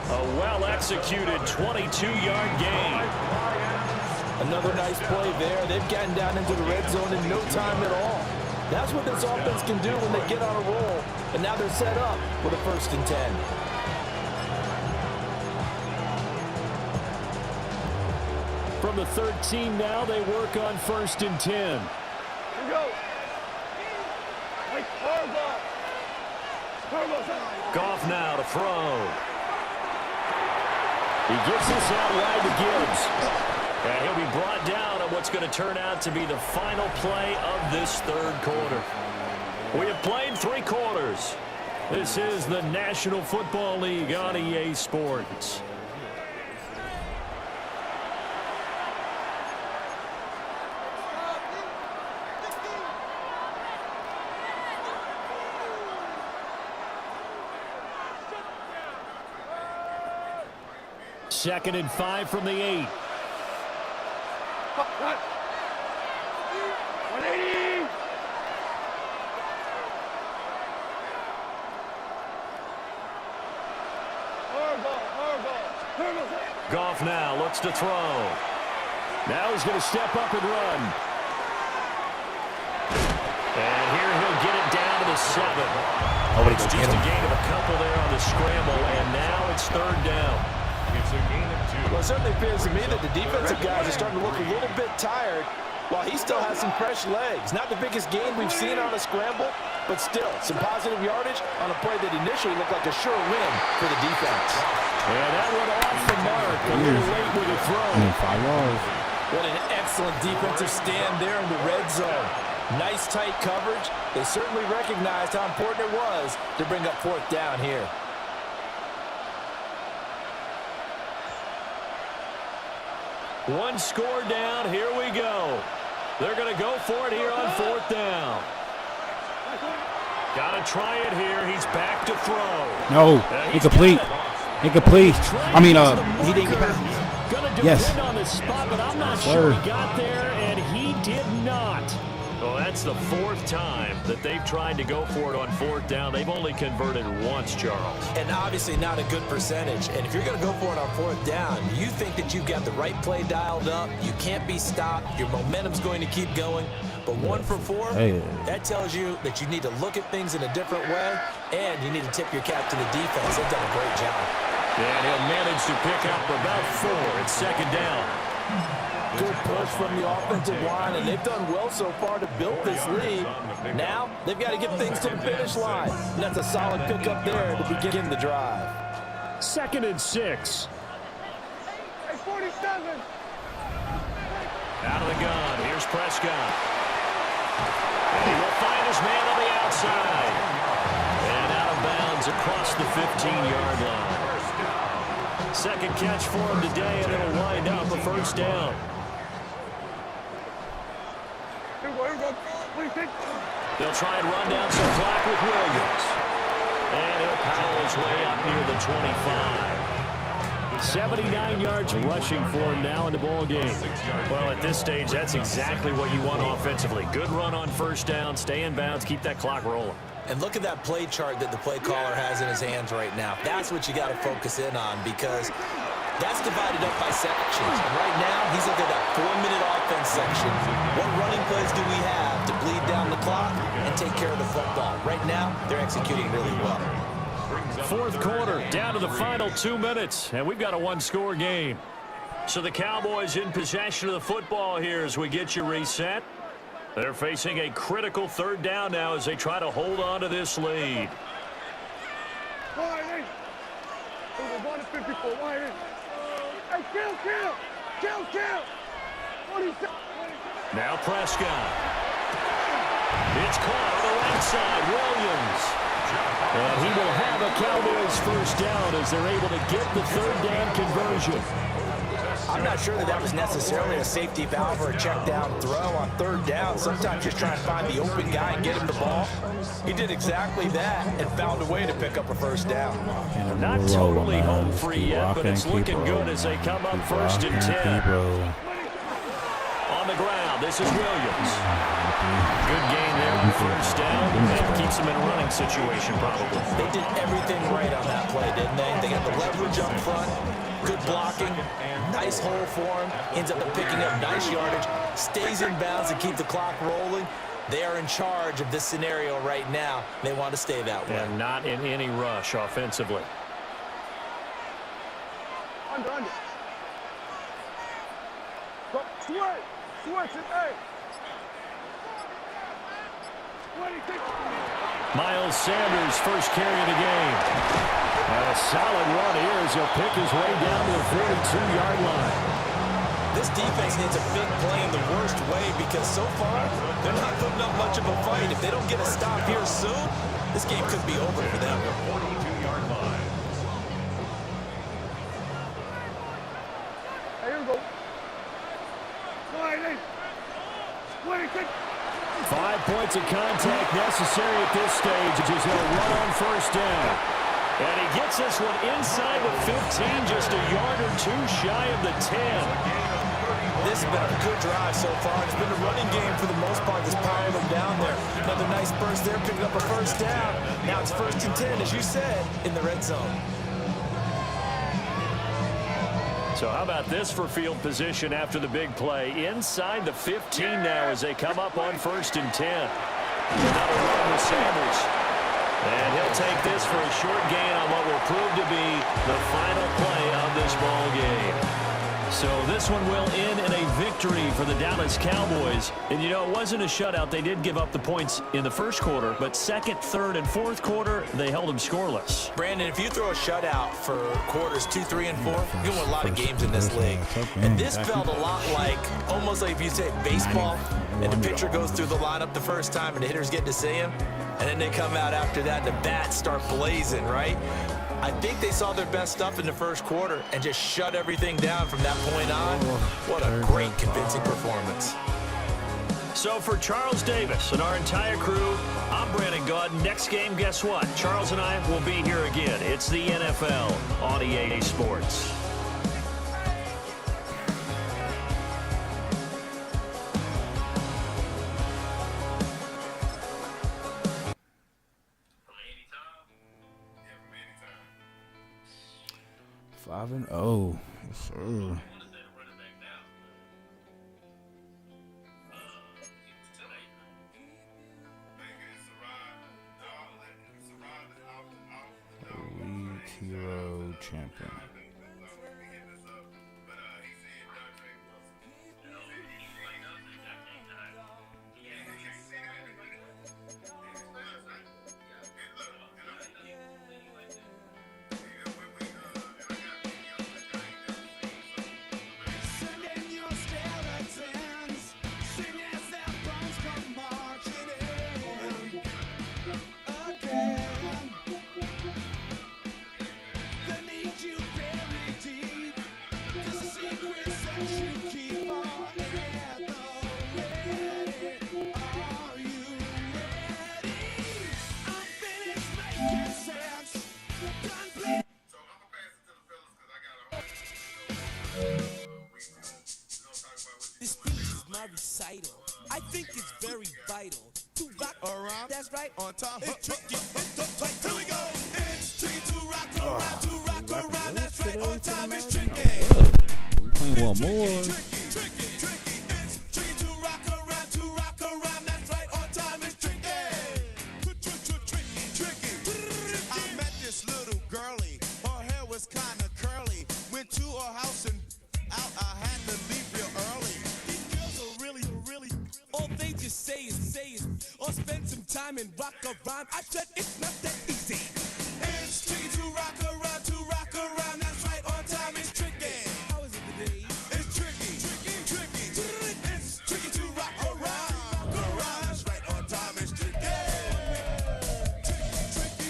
A well-executed 22-yard gain. Another nice play there. They've gotten down into the red zone in no time at all. That's what this offense can do when they get on a roll. And now they're set up with a 1st and 10. From the 13 now, they work on 1st and 10. Here we go. Like, Goff now to throw. He gets this out wide to Gibbs. And he'll be brought down on what's going to turn out to be the final play of this 3rd quarter. We have played 3 quarters. This is the National Football League on EA Sports. Second and 5 from the 8. 180. Goff now looks to throw. Now he's going to step up and run. And here he'll get it down to the 7. It's just a gain of a couple there on the scramble, and now it's 3rd down. It's a gain of 2. Well, it certainly appears to me that the defensive guys are starting to look a little bit tired while he still has some fresh legs. Not the biggest gain we've seen on a scramble, but still some positive yardage on a play that initially looked like a sure win for the defense. And that went off the mark a little late with a throw. 5 yards. What an excellent defensive stand there in the red zone. Nice tight coverage. They certainly recognized how important it was to bring up 4th down here. One score down. Here we go. They're going to go for it here on 4th down. Got to try it here. He's back to throw. No, incomplete. Incomplete. I mean, he didn't get past. Gonna Yes. depend on the spot, but I'm not sure he got there, and he did not. Well, that's the 4th time that they've tried to go for it on 4th down. They've only converted once, Charles. And obviously not a good percentage. And if you're going to go for it on 4th down, you think that you've got the right play dialed up. You can't be stopped. Your momentum's going to keep going. But 1 for 4, that tells you that you need to look at things in a different way, and you need to tip your cap to the defense. They've done a great job. And he'll manage to pick up about 4 at 2nd down. Good push from the offensive line, and they've done well so far to build this lead. Now, they've got to get things to the finish line. And that's a solid pickup there to begin the drive. 2nd and 6. Hey, 47. Out of the gun. Here's Prescott. And he will find his man on the outside. And out of bounds across the 15-yard line. 2nd catch for him today, and it'll wind up a 1st down. They'll try and run down some clock with Williams. And he'll power his way up near the 25. 79 yards rushing for him now in the ball game. Well, at this stage, that's exactly what you want offensively. Good run on 1st down, stay in bounds, keep that clock rolling. And look at that play chart that the play caller has in his hands right now. That's what you got to focus in on, because that's divided up by sections. And right now, he's looking at that 4-minute offense section. What running plays do we have to bleed down the clock and take care of the football? Right now, they're executing really well. 4th quarter, down to the final 2 minutes, and we've got a 1-score game. So the Cowboys in possession of the football here as we get you reset. They're facing a critical 3rd down now as they try to hold on to this lead. Hey, 154. Hey, kill. 47. Now Prescott. It's caught on the right side. Williams. And he will have a Cowboys 1st down as they're able to get the 3rd down conversion. I'm not sure that was necessarily a safety valve or a check down throw on 3rd down. Sometimes just trying to find the open guy and get him the ball. He did exactly that and found a way to pick up a 1st down. Not totally home free yet, but it's looking good as they come up 1st and 10. On the ground, this is Williams. Good gain there on 1st down, and keeps them in a running situation probably. They did everything right on that play, didn't they? They got the leverage up front, good blocking, nice hole for him, ends up picking up nice yardage, stays in bounds to keep the clock rolling, They are in charge of this scenario right now. They want to stay that way. And not in any rush offensively. Under. Go, switch it, hey. Miles Sanders, first carry of the game. And a solid run here as he'll pick his way down to the 42-yard line. This defense needs a big play in the worst way because so far, they're not putting up much of a fight. If they don't get a stop here soon, this game could be over for them. 42-yard line. Hey, here we go. Slide. 5 points of contact necessary at this stage as he'll run on first down. And he gets this one inside the 15, just a yard or two shy of the 10. This has been a good drive so far. It's been a running game for the most part that's powering them down there. Another nice burst there, picking up a first down. Now it's 1st and 10, as you said, in the red zone. So how about this for field position after the big play? Inside the 15 now as they come up on 1st and 10. Another run with Sanders. And he'll take this for a short gain on what will prove to be the final play of this ball game. So this one will end in a victory for the Dallas Cowboys. And, you know, it wasn't a shutout. They did give up the points in the first quarter, but second, third, and fourth quarter, they held them scoreless. Brandon, if you throw a shutout for quarters 2, 3, and 4, you win a lot of games in this league. And this felt a lot like, almost like if you say baseball, and the pitcher goes through the lineup the first time and the hitters get to see him, and then they come out after that and the bats start blazing, right? I think they saw their best stuff in the first quarter and just shut everything down from that point on. What a great, convincing performance. So for Charles Davis and our entire crew, I'm Brandon Gaudin. Next game, guess what? Charles and I will be here again. It's the NFL on EA Sports. Five and 0. Yes, sir. League Hero Champion. Recital. I think it's very vital to rock around. That's right. On top. It's tricky. It's tight. Here we go. It's tricky to rock around. To rock around. That's right. On time. It's tricky. We playing one more. Tricky. It's tricky to rock around. To rock around. That's right. On time. It's tricky. Tricky. I met this little girlie. Her hair was kind of curly. Went to her house and out. I had to leave real early. All they just say is, or spend some time and rock around. I said it's not that easy. It's tricky to rock around, that's right, on time it's tricky. How is it today? It's tricky. It's tricky to rock around, that's right, on time it's tricky. Tricky.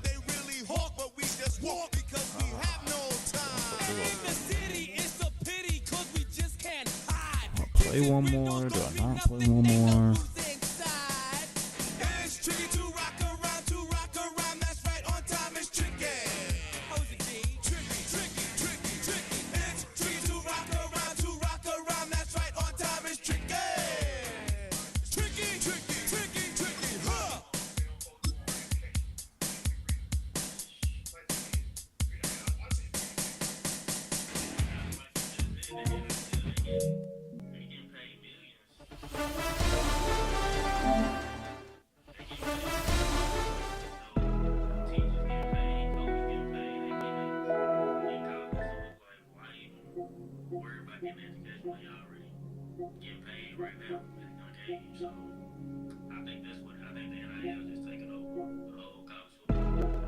They really hawk, but we just walk because we have no time. In the city, it's a pity. Play one more. Do I not play one more? It's tricky to rock around, that's right, on time it's tricky. How is it, D? Tricky. It's tricky to rock around, that's right, on time it's tricky. Tricky, huh? getting paid right now in the game. So I think the NIL is just taking over the whole college football.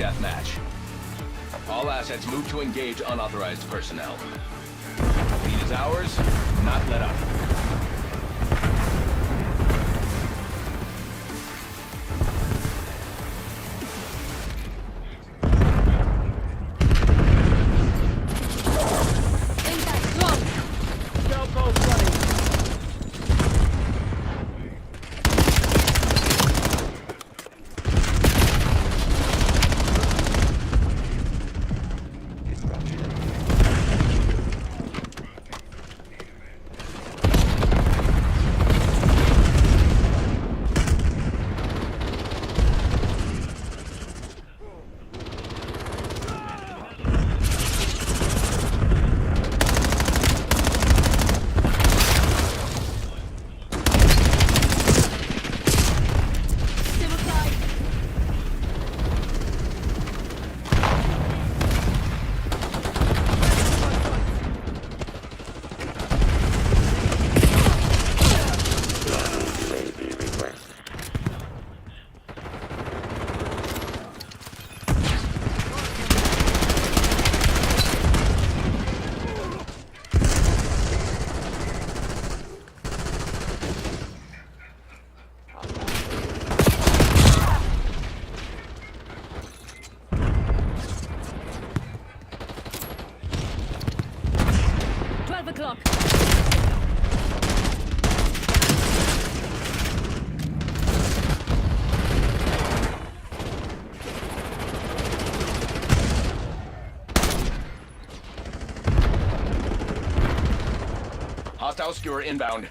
Deathmatch. All assets move to engage unauthorized personnel. Lead is ours, not let up. Hostile skewer inbound.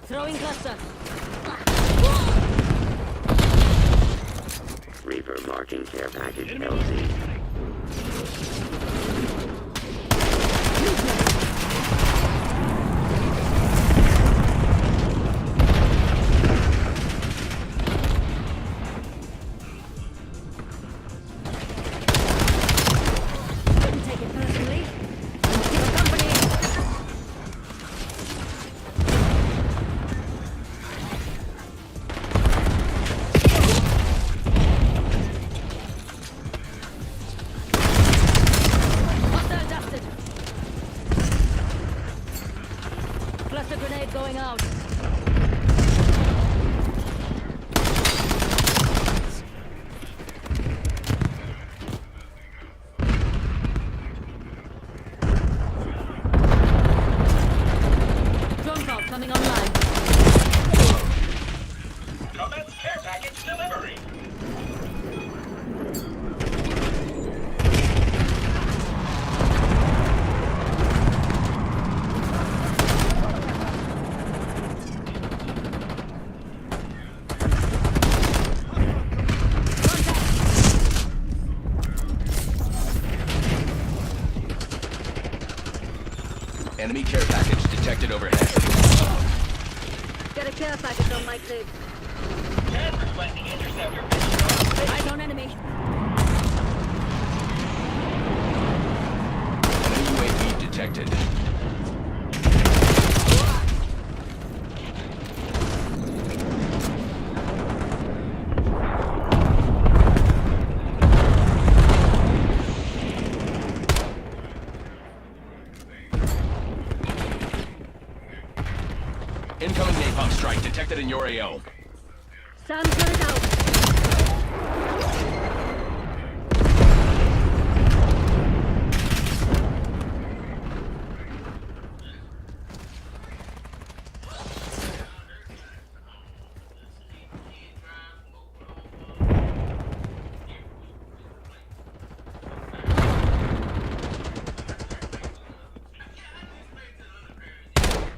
Throwing cluster. Reaper marking care package LZ. Didn't take it personally. Keep it company. Hostile dusted. Cluster grenade going out. Drone call coming online. Commence care package delivery. Enemy care package detected overhead. Get a care package on my crib. Requesting interceptor. Eyes on enemy. Enemy UAV detected. Incoming napalm strike detected in your AO. Sam's got it out.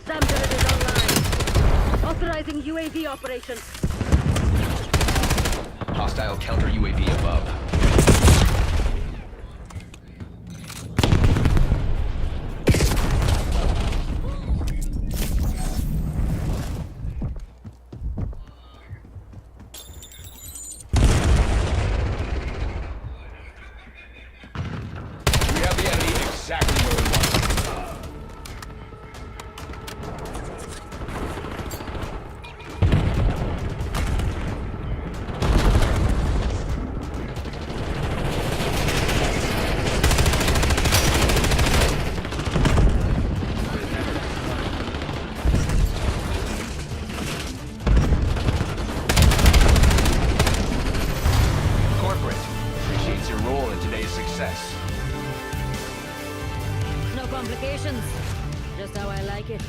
Sam turret is online. Authorizing UAV operations. Hostile counter UAV above. We have the enemy exactly where we want them. Corporate appreciates your role in today's success. No complications. Just how I like it.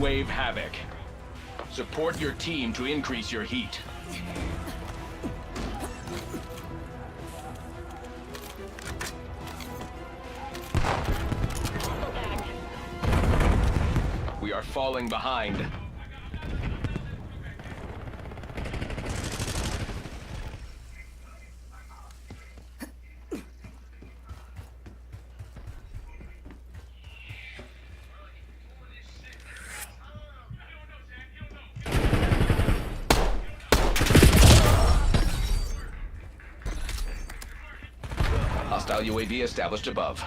wave havoc. Support your team to increase your heat. We are falling behind. Hostile UAV established above.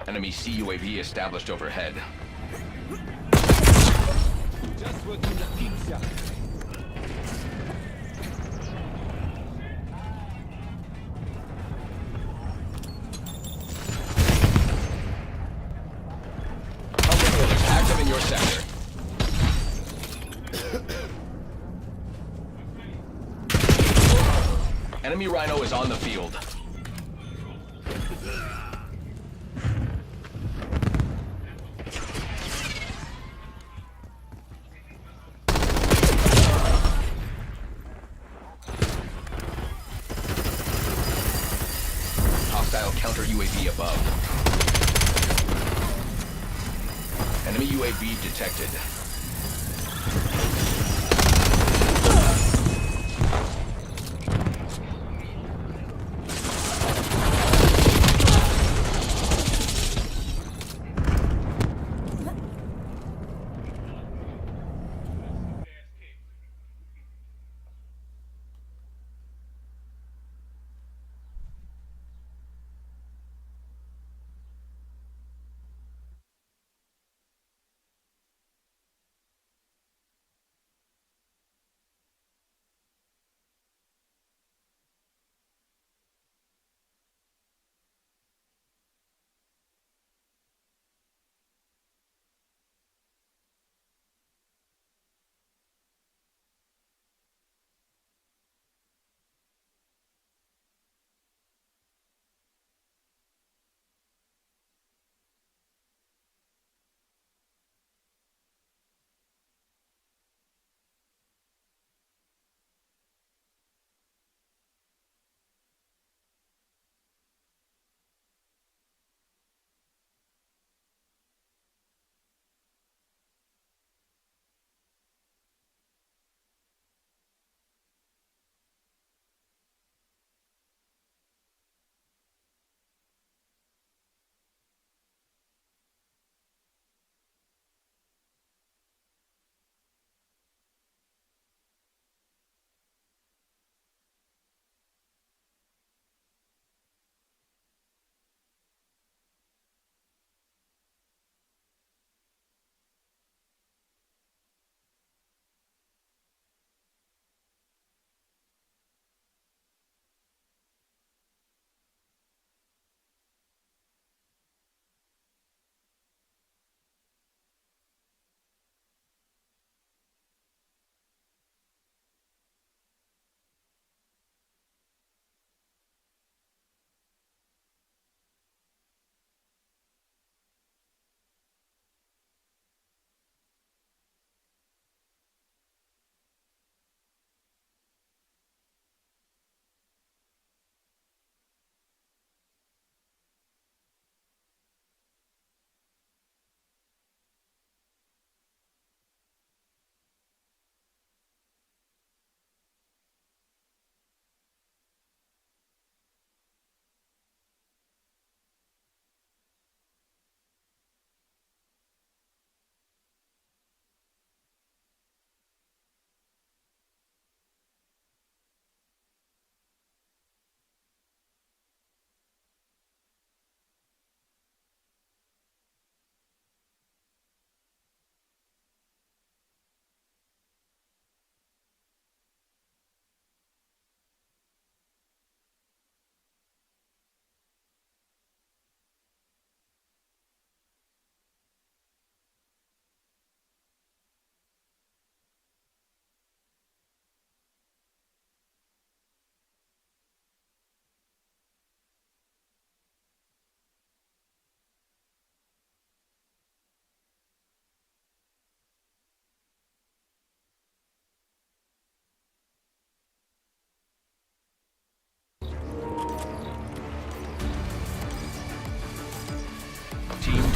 Enemy CUAV established overhead. Just working the pizza. Active in your sector. Enemy Rhino is on the field. Hostile counter UAV above. Enemy UAV detected.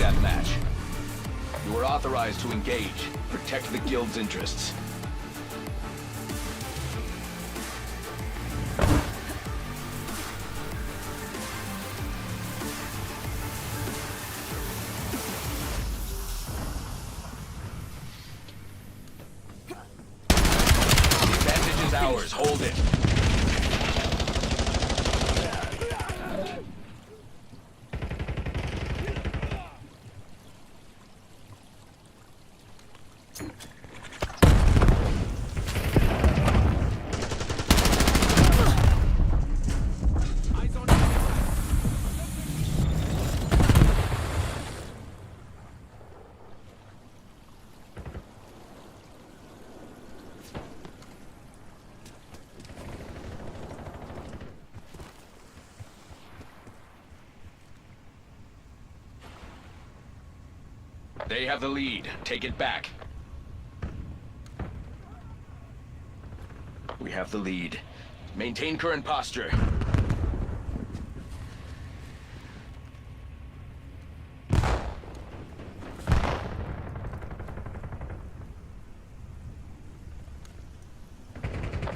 deathmatch. You are authorized to engage. Protect the guild's interests. The advantage is ours. Hold it. They have the lead. Take it back. We have the lead. Maintain current posture.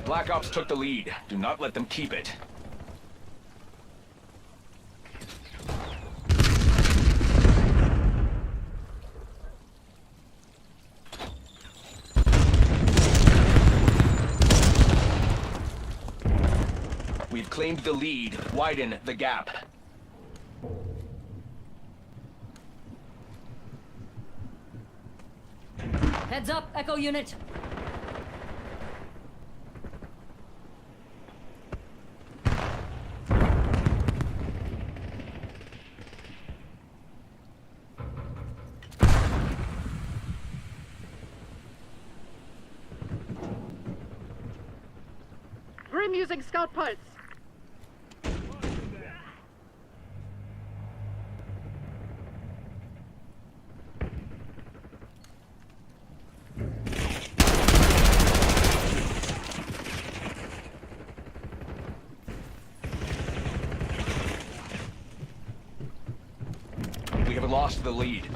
Black Ops took the lead. Do not let them keep it. We've claimed the lead. Widen the gap. Heads up, Echo Unit. Grim using scout pulse. We have lost the lead.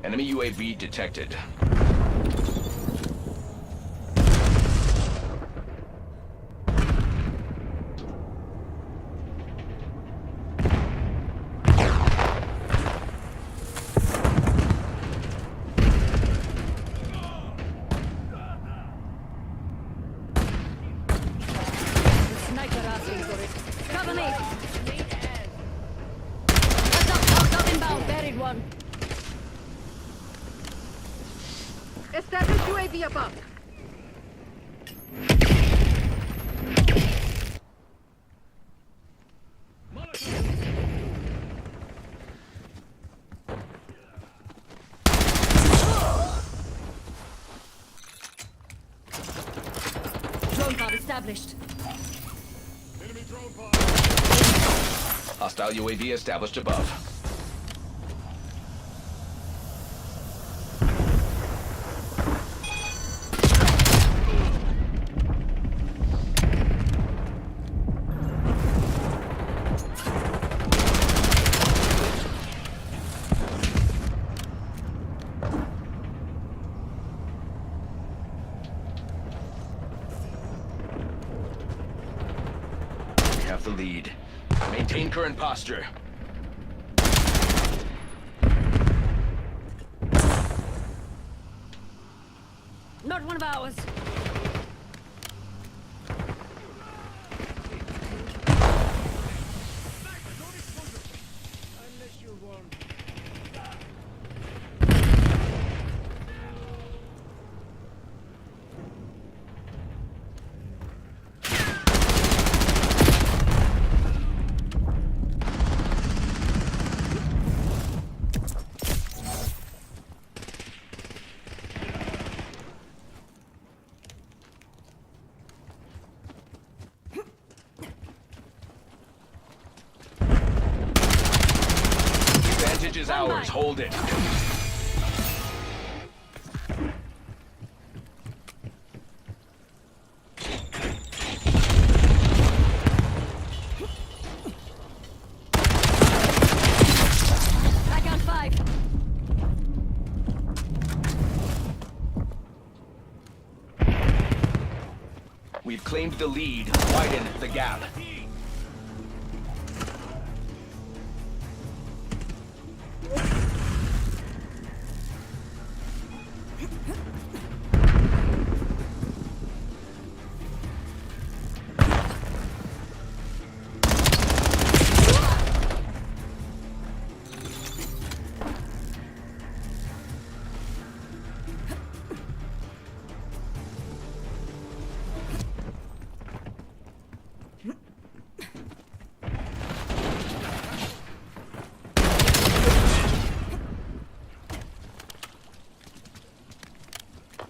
Enemy UAV detected. Sniper asking for it. Cover me. Heads up, hostile inbound. Buried one. Establish UAV above. Drone pod established. Hostile UAV established above. We have the lead. Maintain current posture. Not one of ours. ours. Hold it. Back on 5. We've claimed the lead. Widen the gap.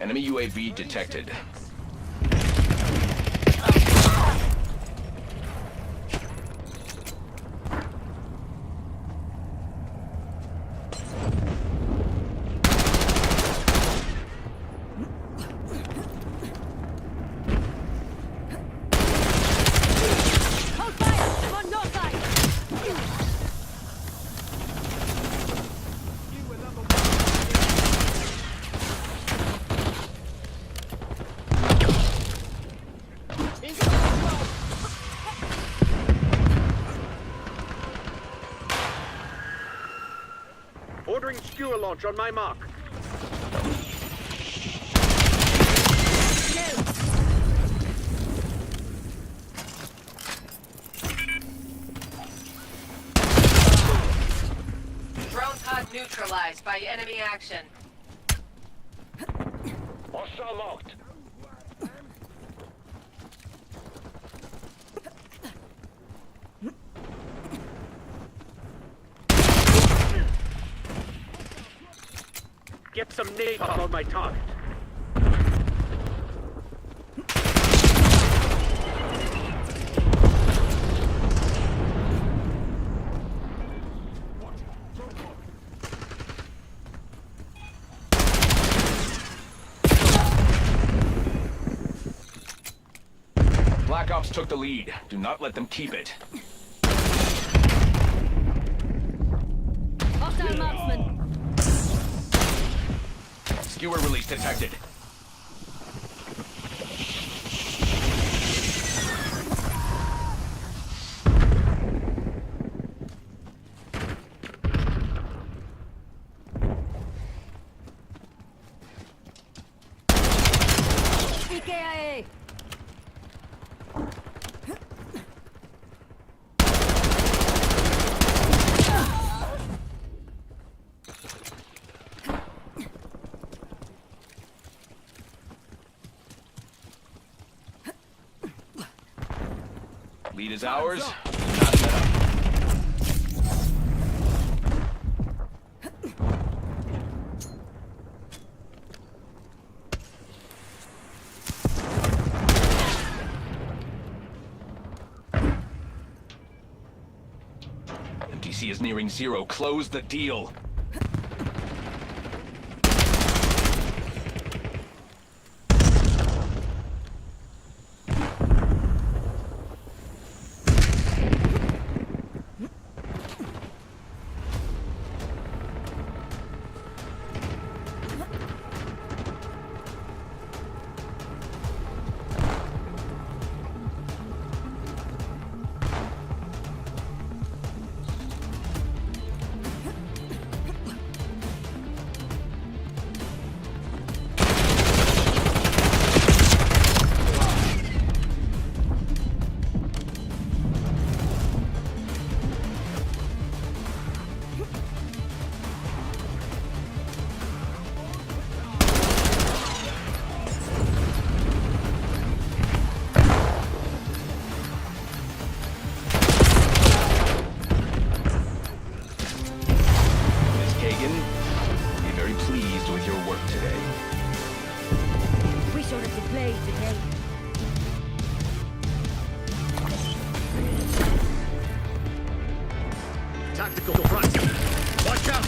Enemy UAV detected. Hold fire! I'm on your side! Ordering skewer launch on my mark. Drone pod neutralized by enemy action. Hostile locked. Get some napalm on my target. Black Ops took the lead. Do not let them keep it. Hostile marksman! Skewer release detected. EKIA! Lead is ours. Not let up. MTC is nearing zero. Close the deal. Tactical front. Watch out,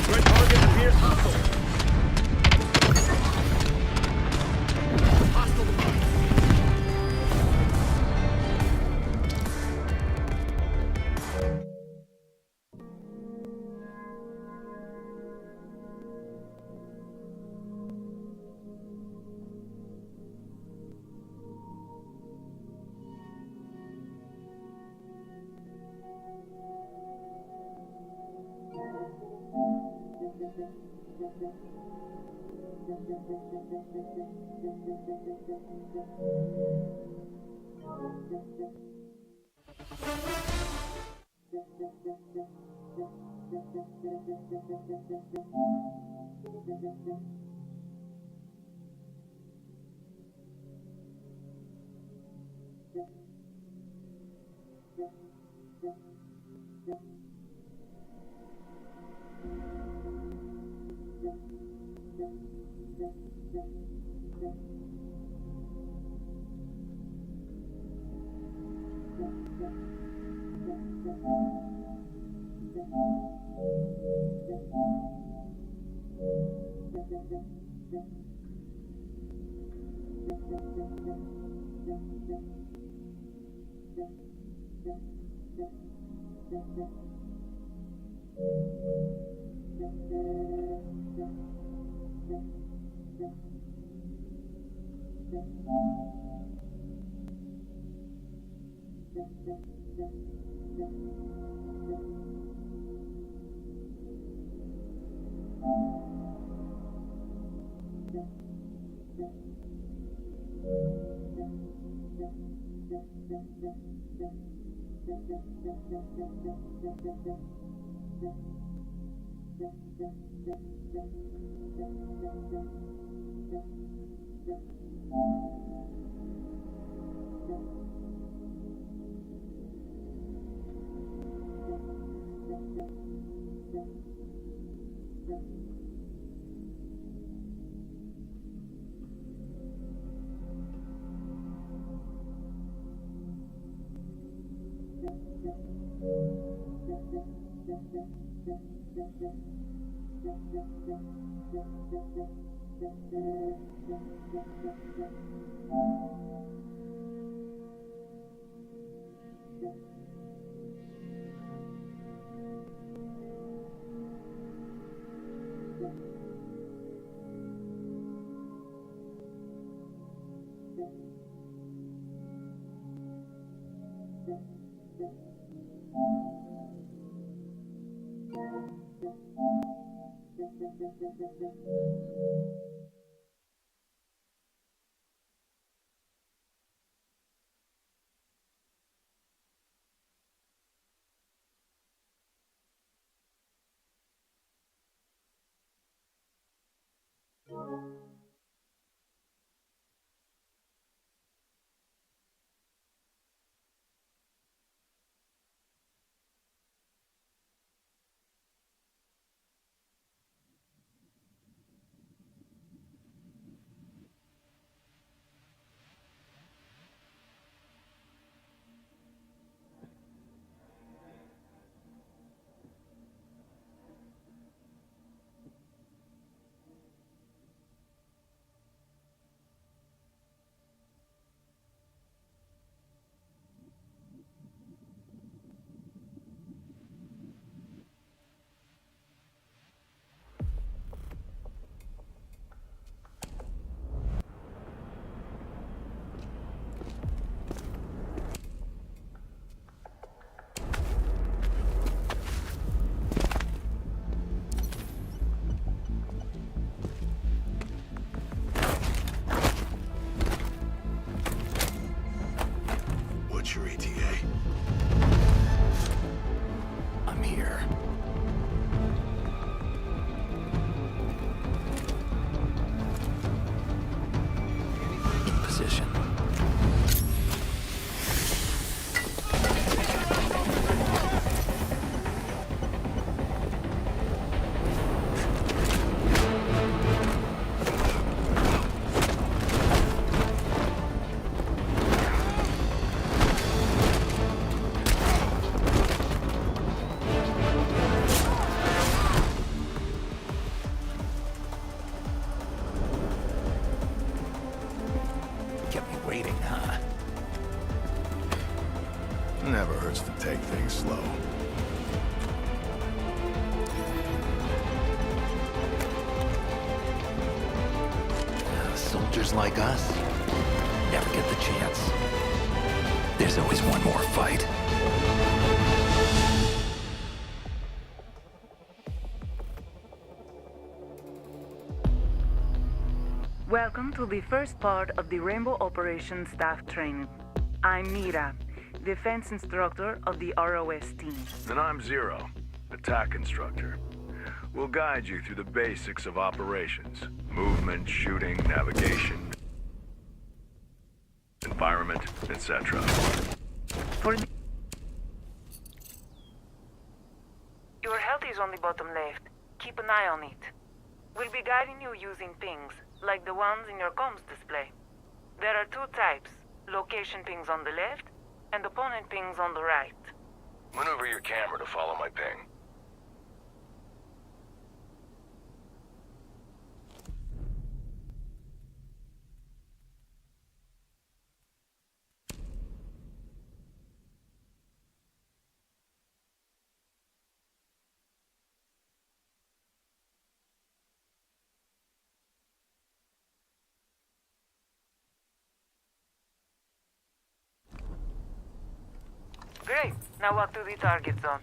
What's your ETA? I'm here. In position. Waiting, huh? Never hurts to take things slow. Soldiers like us never get the chance. There's always one more fight. Welcome to the first part of the Rainbow Operations Staff Training. I'm Mira, Defense Instructor of the ROS team. And I'm Zero, Attack Instructor. We'll guide you through the basics of operations. Movement, shooting, navigation, environment, etc. Your health is on the bottom left. Keep an eye on it. We'll be guiding you using pings, like the ones in your comms display. There are two types, location pings on the left, and opponent pings on the right. Maneuver your camera to follow my ping. Great. Now walk to the target zone.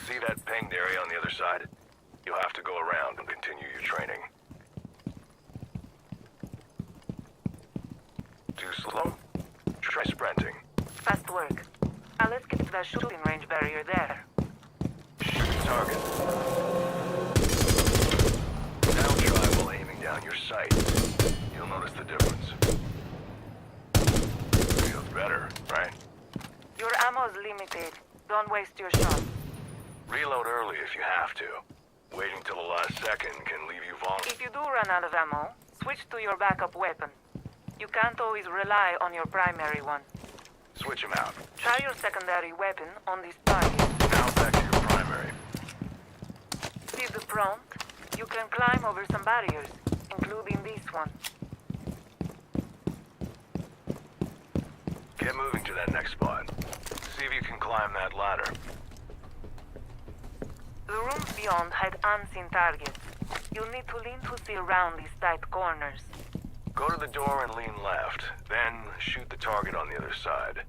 See that pinged area on the other side? You'll have to go around and continue your training. Too slow? Try sprinting. Fast work. Now let's get to that shooting range barrier there. Shoot target. Now try while aiming down your sight. You'll notice the difference. Feels better, right? Your ammo's limited. Don't waste your shot. Reload early if you have to. Waiting till the last second can leave you vulnerable. If you do run out of ammo, switch to your backup weapon. You can't always rely on your primary one. Switch him out. Try your secondary weapon on this target. Now back to your primary. See the prompt? You can climb over some barriers, including this one. Get moving to that next spot. See if you can climb that ladder. The rooms beyond had unseen targets. You'll need to lean to see around these tight corners. Go to the door and lean left, then shoot the target on the other side.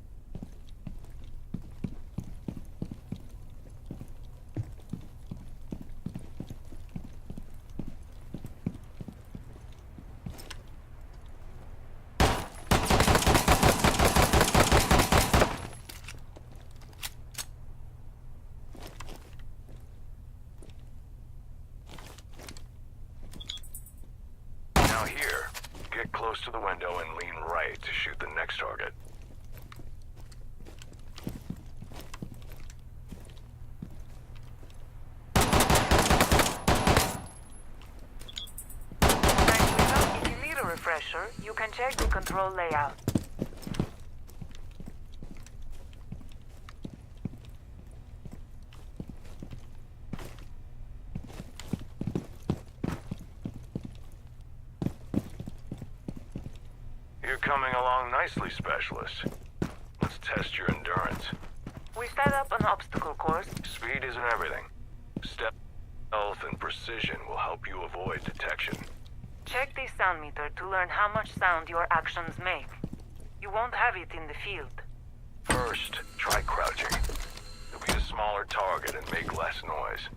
Now here, get close to the window and lean right to shoot the next target. If you need a refresher, you can check the control layout. You're coming along nicely, Specialist. Let's test your endurance. We set up an obstacle course. Speed isn't everything. Stealth and precision will help you avoid detection. Check the sound meter to learn how much sound your actions make. You won't have it in the field. First, try crouching. You'll be a smaller target and make less noise.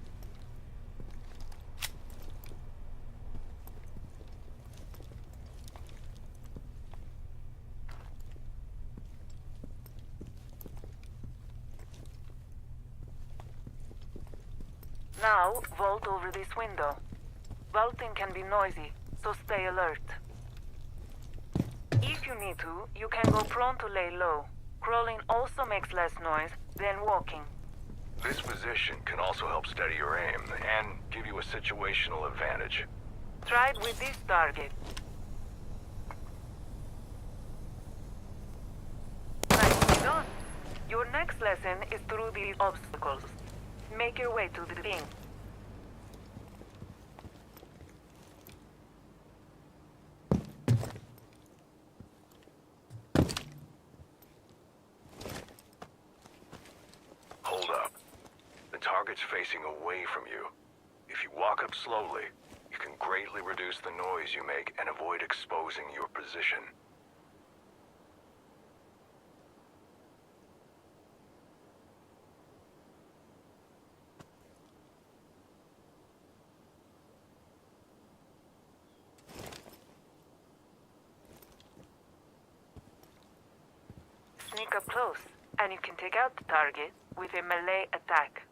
Now, vault over this window. Vaulting can be noisy, so stay alert. If you need to, you can go prone to lay low. Crawling also makes less noise than walking. This position can also help steady your aim and give you a situational advantage. Try it with this target. Nicely done. Your next lesson is through these obstacles. Make your way to the thing. Hold up. The target's facing away from you. If you walk up slowly, you can greatly reduce the noise you make and avoid exposing your position. Sneak up close, and you can take out the target with a melee attack.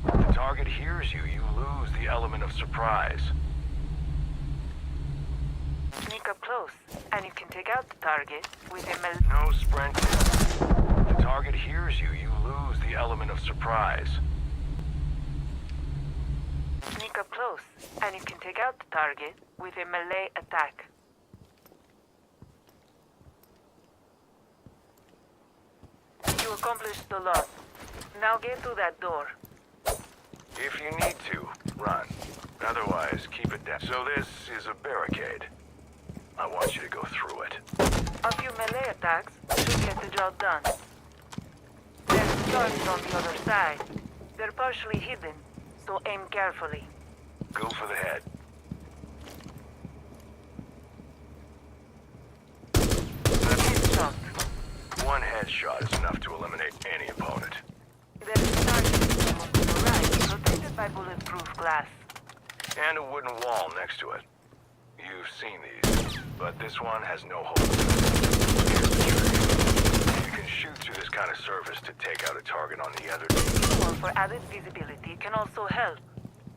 If the target hears you, you lose the element of surprise. Sneak up close, and you can take out the target with a melee. No sprinting. If the target hears you, you lose the element of surprise. Sneak up close, and you can take out the target with a melee attack. You accomplished the lot. Now get through that door. If you need to, run. Otherwise, keep it down. So this is a barricade. I want you to go through it. A few melee attacks should get the job done. There's targets on the other side. They're partially hidden, so aim carefully. Go for the head. Headshot. One headshot is enough to eliminate any opponent. There's a target to the right, protected by bulletproof glass. And a wooden wall next to it. You've seen these, but this one has no holes. You can shoot through this kind of surface to take out a target on the other. Or for added visibility can also help.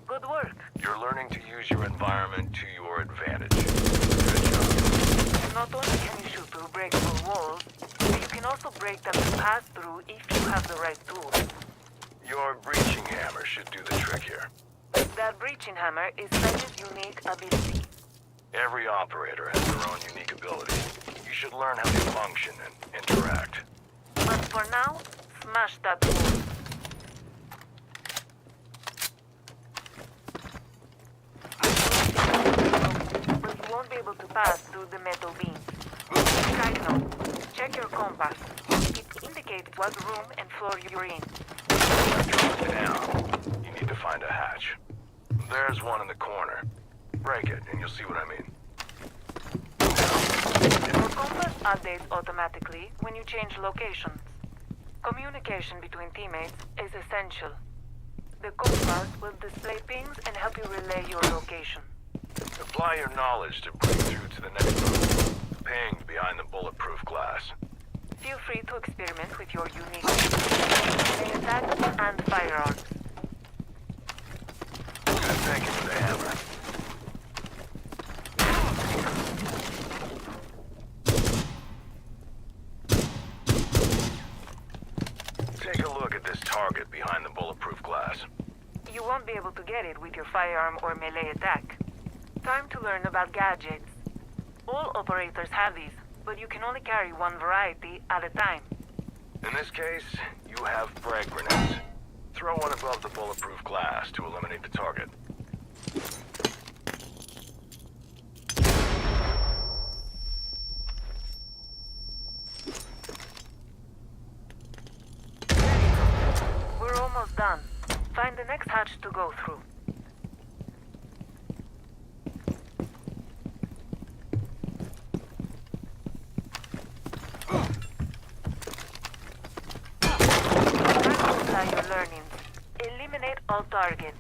Good work. You're learning to use your environment to your advantage. Good job. Not only can you shoot through breakable walls, but you can also break them to pass through if you have the right tools. Your breaching hammer should do the trick here. That breaching hammer is Sledge's unique ability. Every operator has their own unique ability. You should learn how they function and interact. But for now, smash that door. But you won't be able to pass through the metal beams. Side note, check your compass. It indicates what room and floor you're in. Drop down. You need to find a hatch. There's one in the corner. Break it, and you'll see what I mean. Your compass updates automatically when you change locations. Communication between teammates is essential. The compass will display pings and help you relay your location. Apply your knowledge to break through to the next room. Pinged behind the bulletproof glass. Feel free to experiment with your unique attacks and firearms. Thank you for the hammer. Take a look at this target behind the bulletproof glass. You won't be able to get it with your firearm or melee attack. Time to learn about gadgets. All operators have these, but you can only carry one variety at a time. In this case, you have frag grenades. Throw one above the bulletproof glass to eliminate the target. We're almost done. Find the next hatch to go through. Apply your learnings. Eliminate all targets.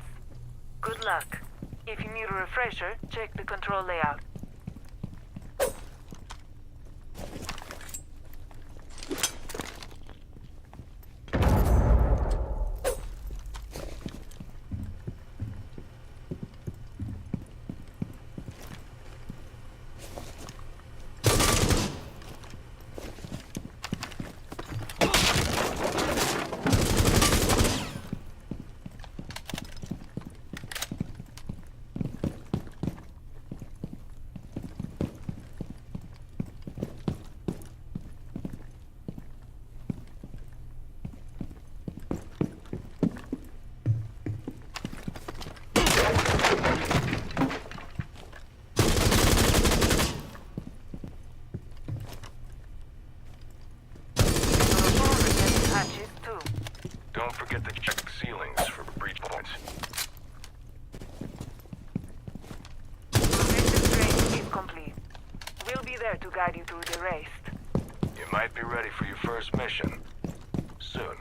Good luck. If you need a refresher, check the control layout. Don't forget to check the ceilings for breach points. Protective drain is complete. to guide you through the race. You might be ready for your first mission. Soon.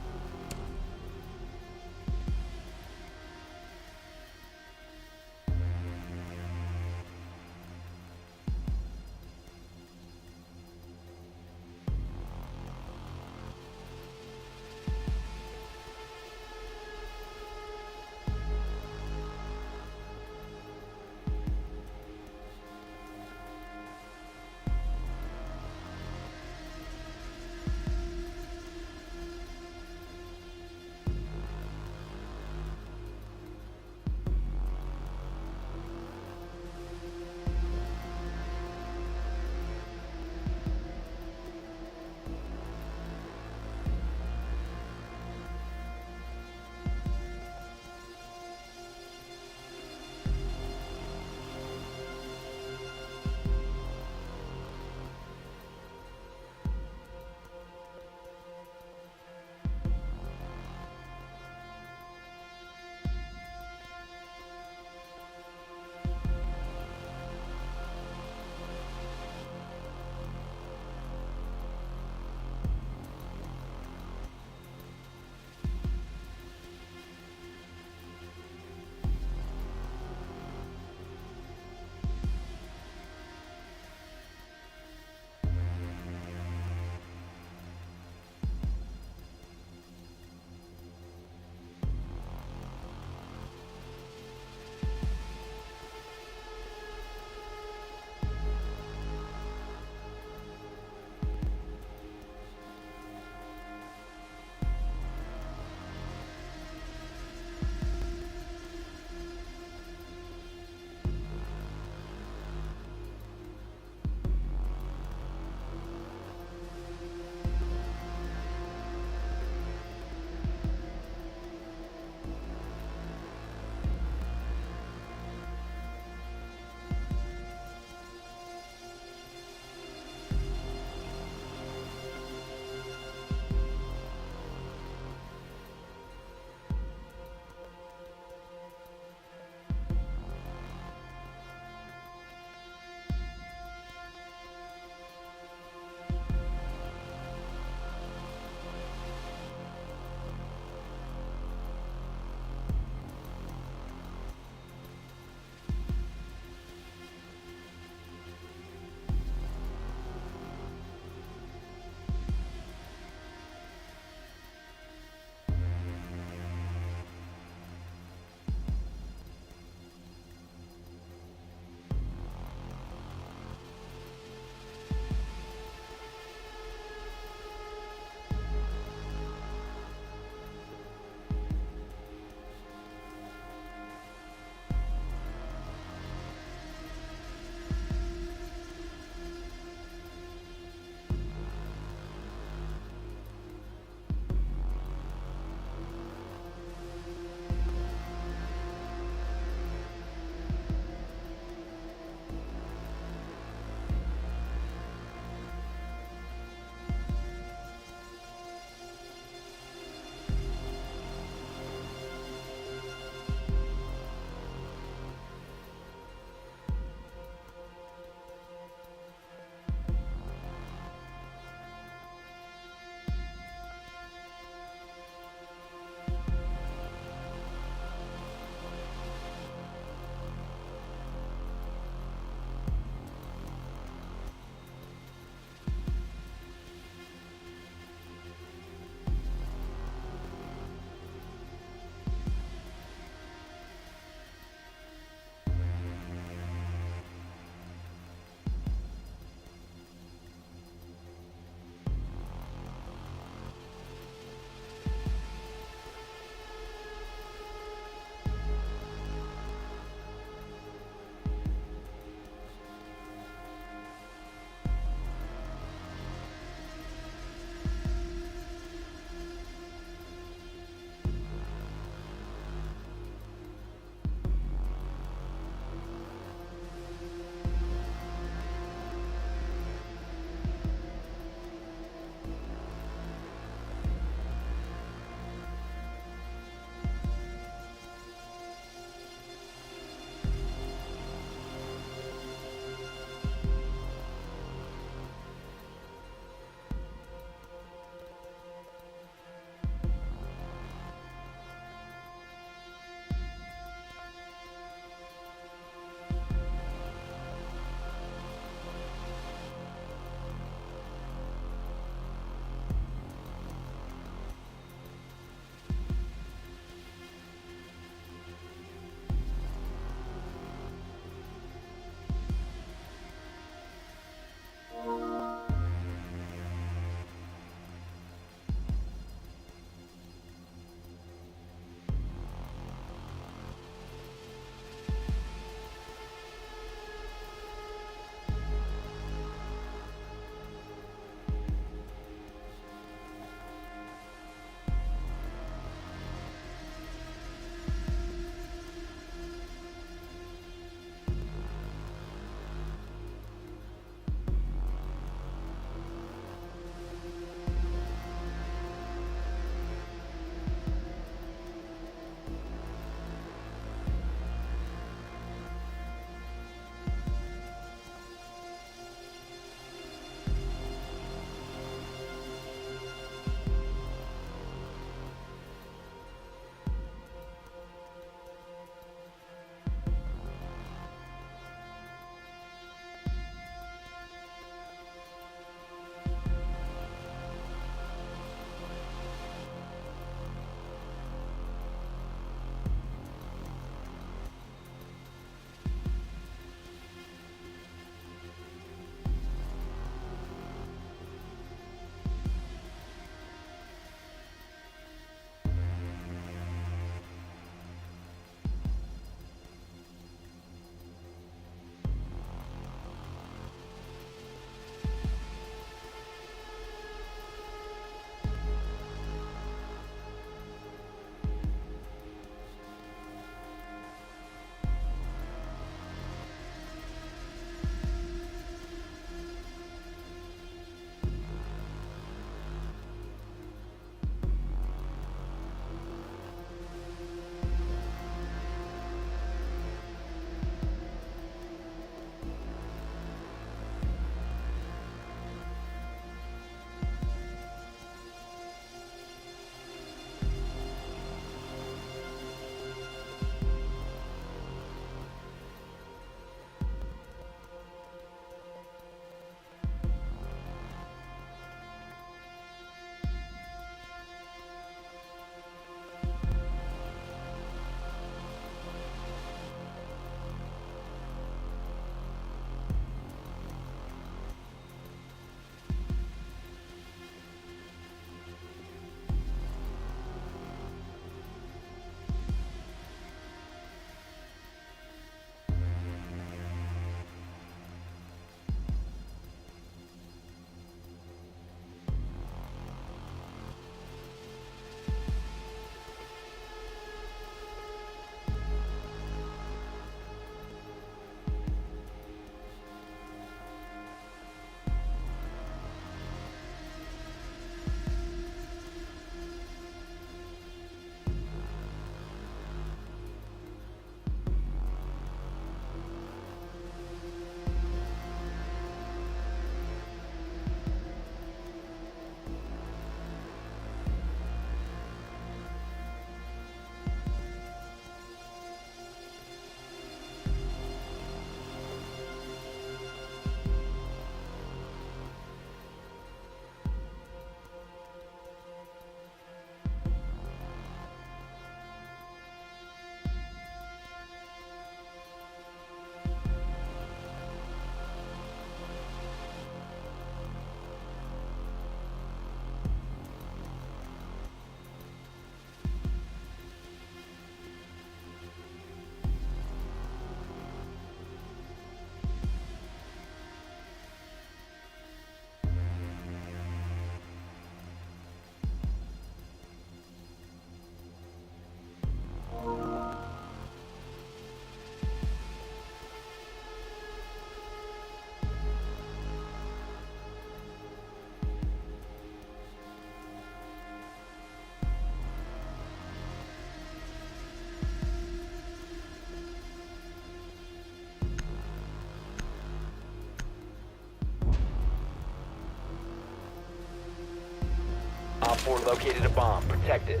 Op 4 located a bomb. Protect it.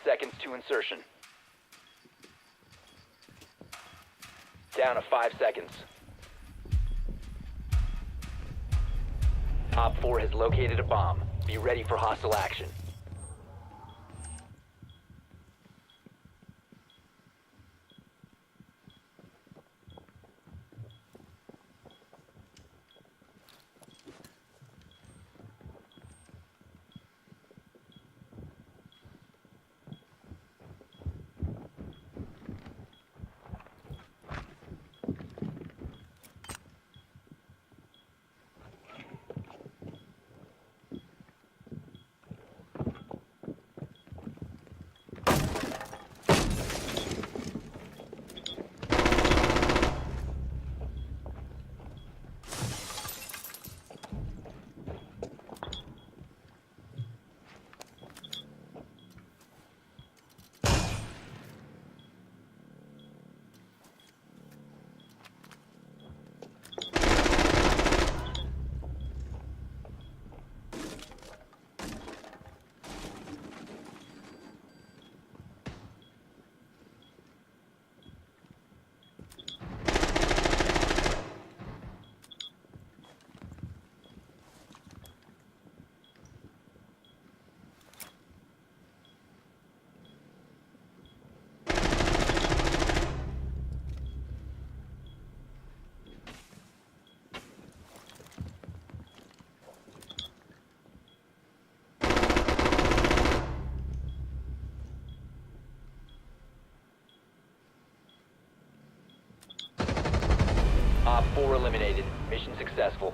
Seconds to insertion. Down to 5 seconds. Op 4 has located a bomb. Be ready for hostile action. Op 4 eliminated. Mission successful.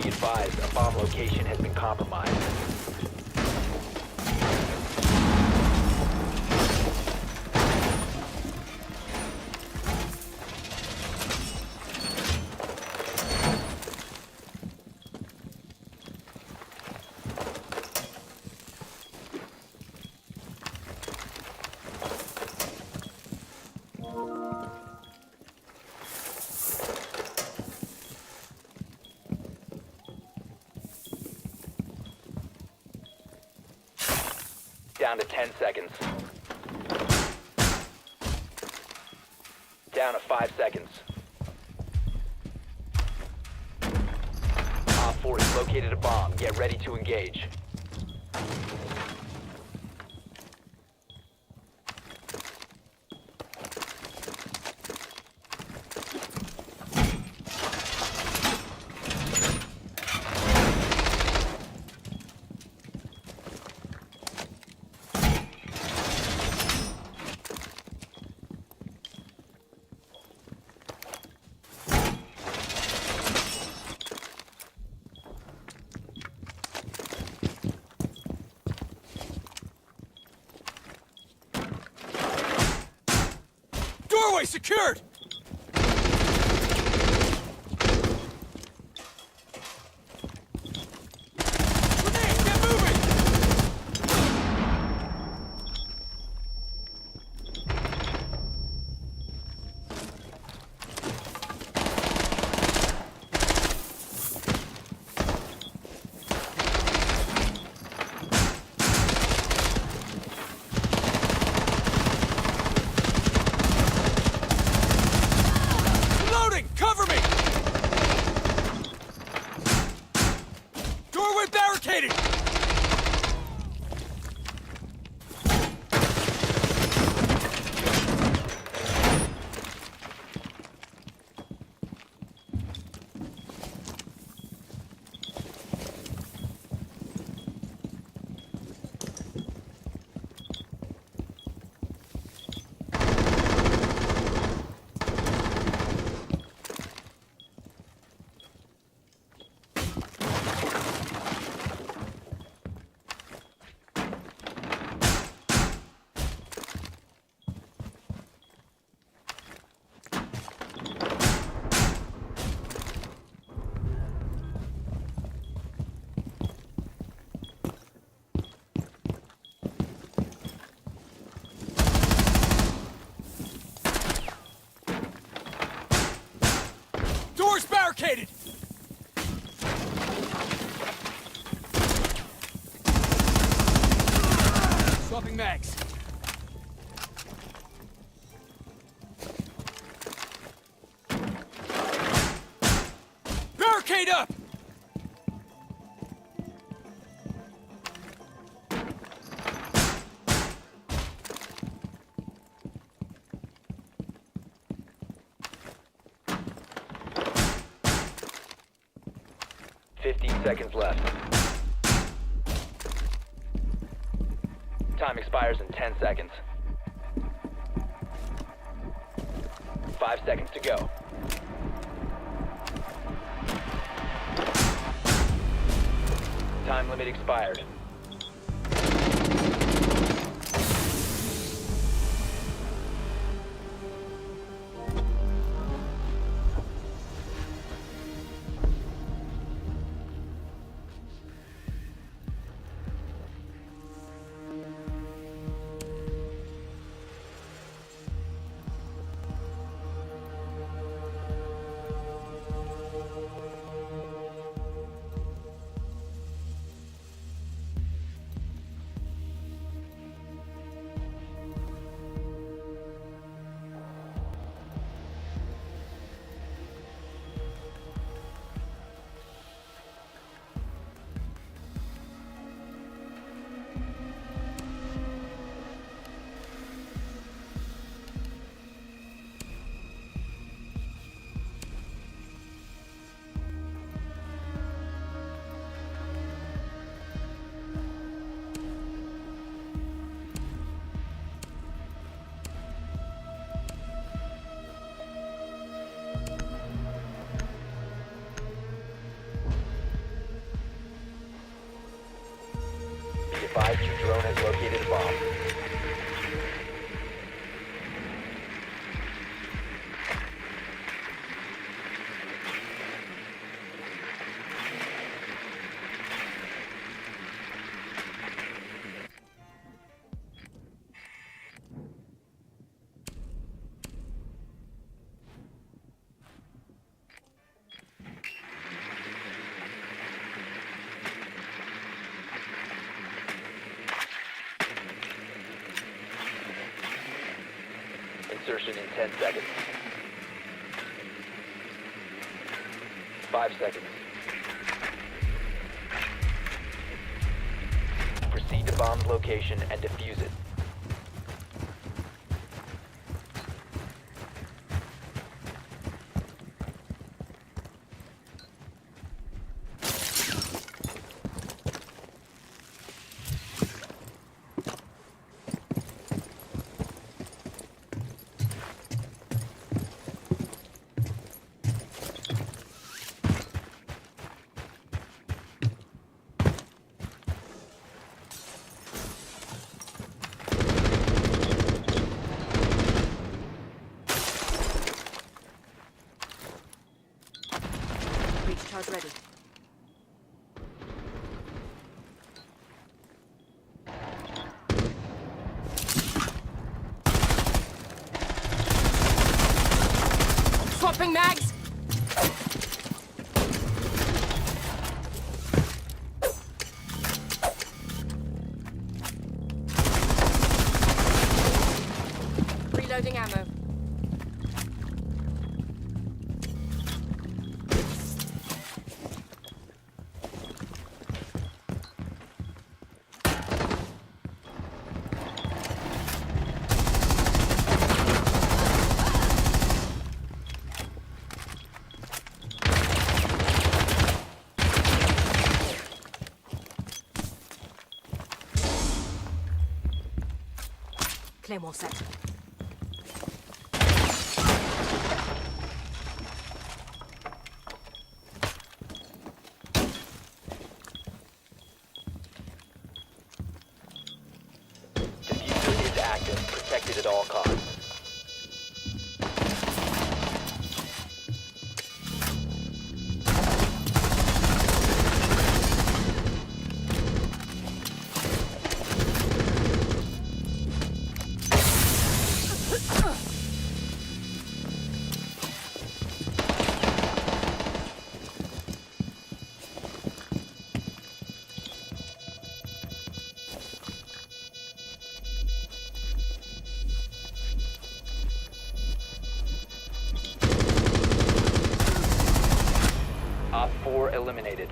Be advised, a bomb location has been compromised. Down to 10 seconds. Down to 5 seconds. Op 4 has located a bomb. Get ready to engage. Doorway secured! Grenade, get moving! Loading! Cover me! Doorway barricaded! Door's barricaded! Swapping mags. Barricade up! Seconds left. Time expires in 10 seconds. 5 seconds to go. Time limit expired. insertion in 10 seconds. 5 seconds. Proceed to bomb's location and defuse it. Charge ready. Swapping mags. Reloading ammo. Claymore set. Diffuser is active, protected at all costs. Op 4 eliminated.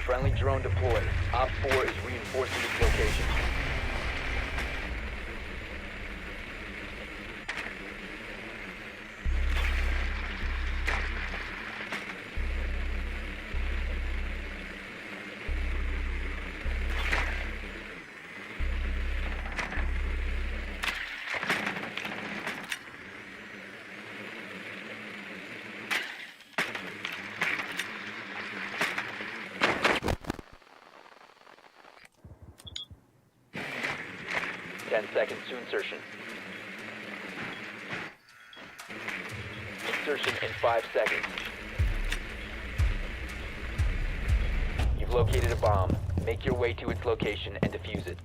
Friendly drone deployed. Op 4 is reinforcing its location. Seconds to insertion. Insertion in 5 seconds. You've located a bomb. Make your way to its location and defuse it.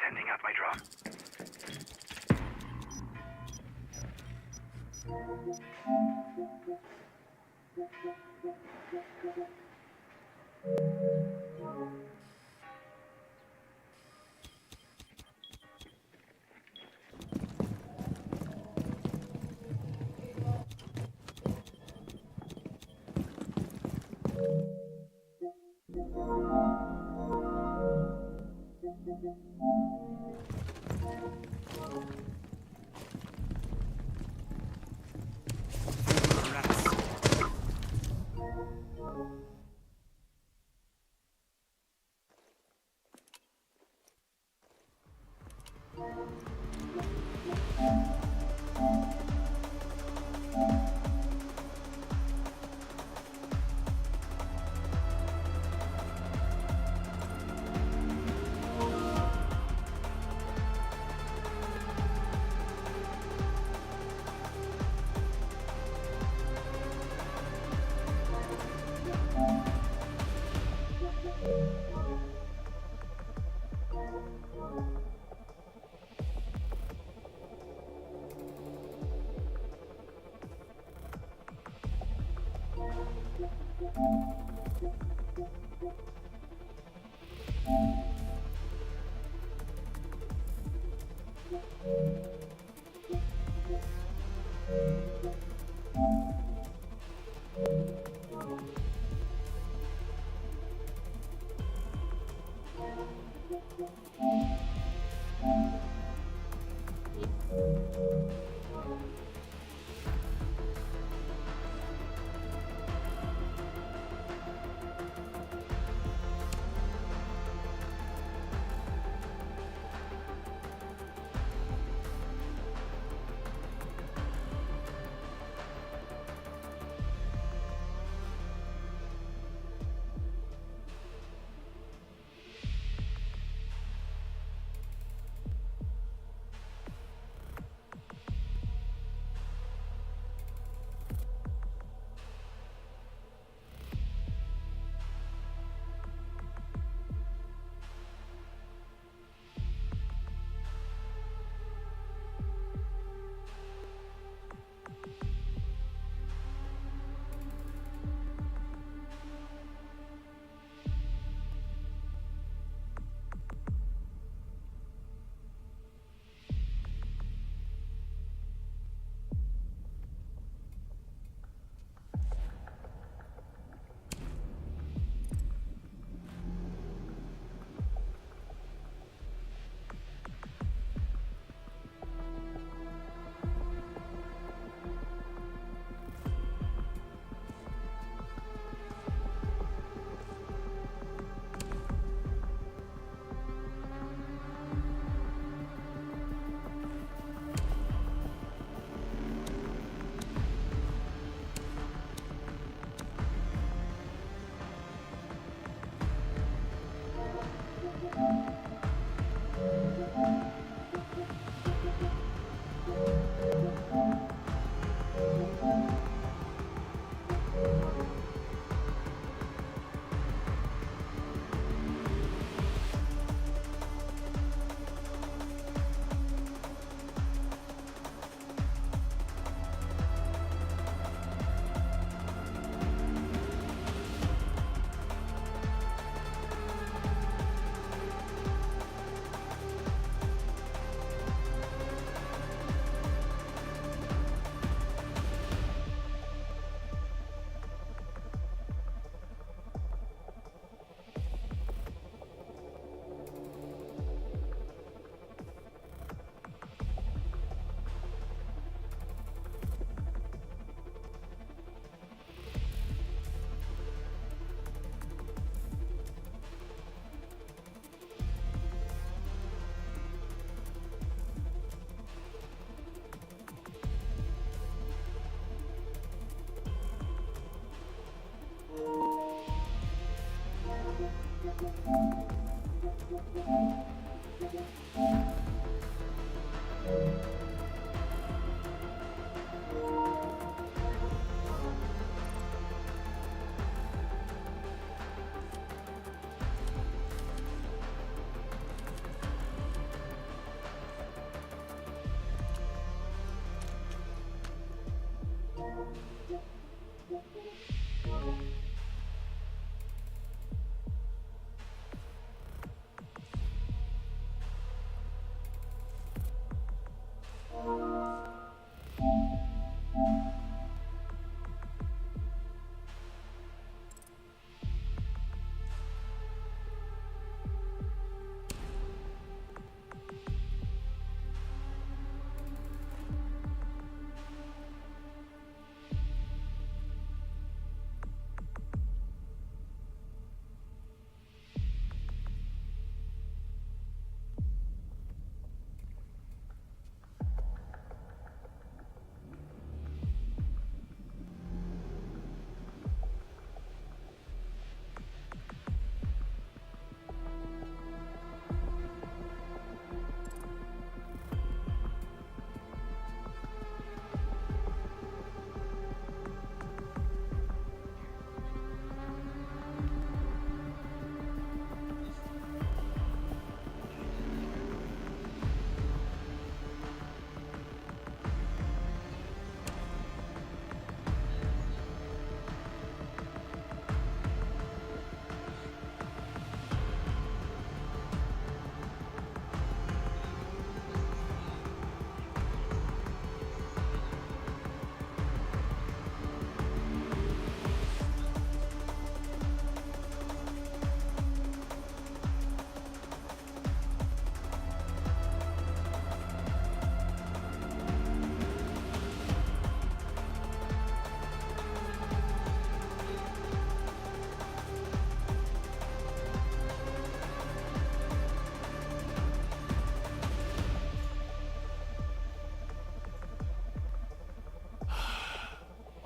Sending out my drone.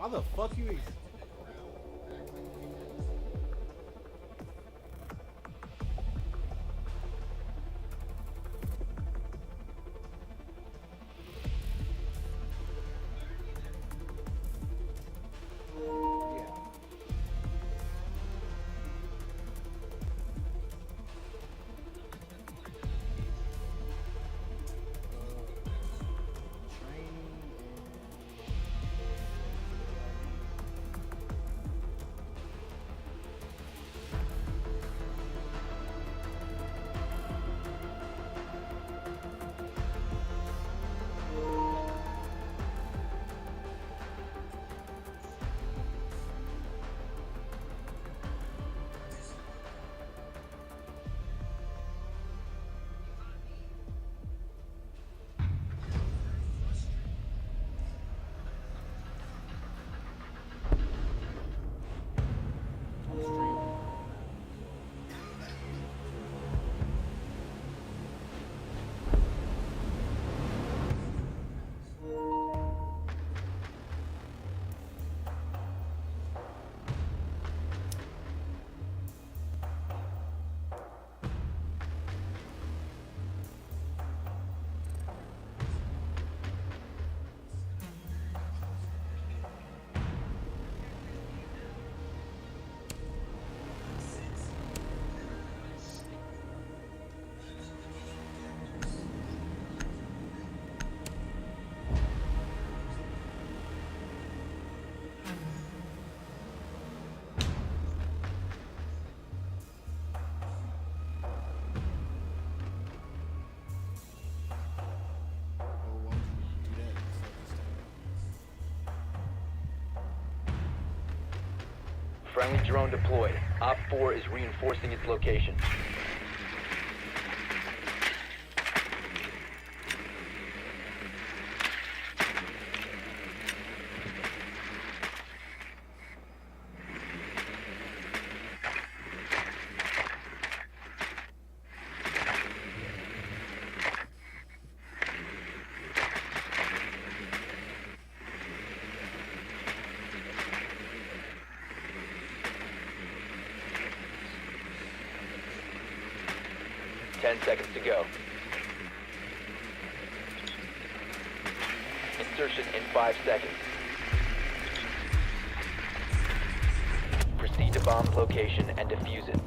Why the fuck you? Friendly drone deployed. Op 4 is reinforcing its location. 10 seconds to go. Insertion in 5 seconds. Proceed to bomb's location and defuse it.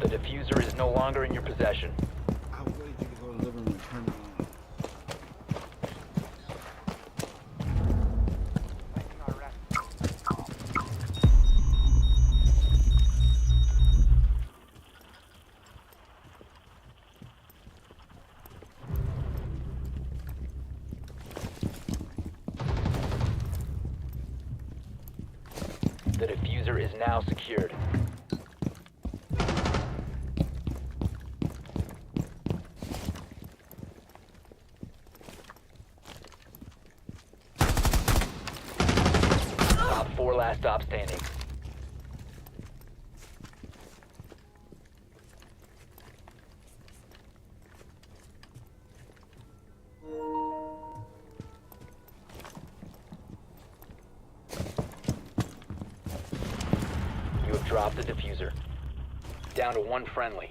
The diffuser is no longer in your possession. I waited you to go to the living room and turn it on. The diffuser is now secured. Top 4 last stop standing. You have dropped the diffuser. Down to 1 friendly.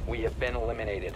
We have been eliminated.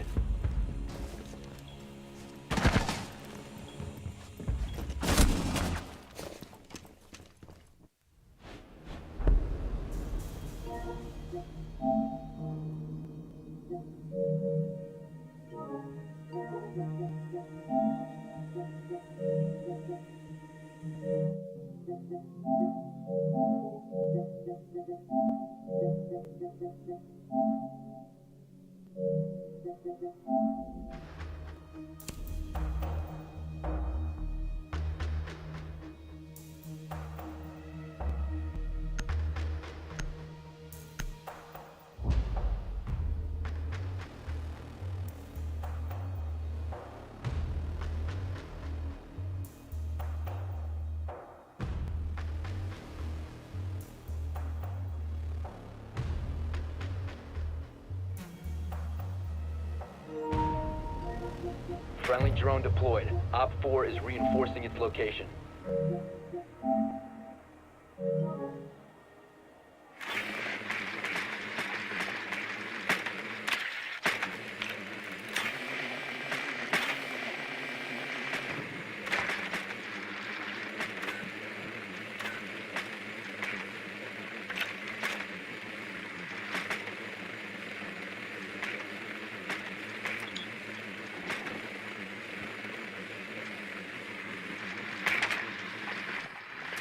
Friendly drone deployed. Op 4 is reinforcing its location.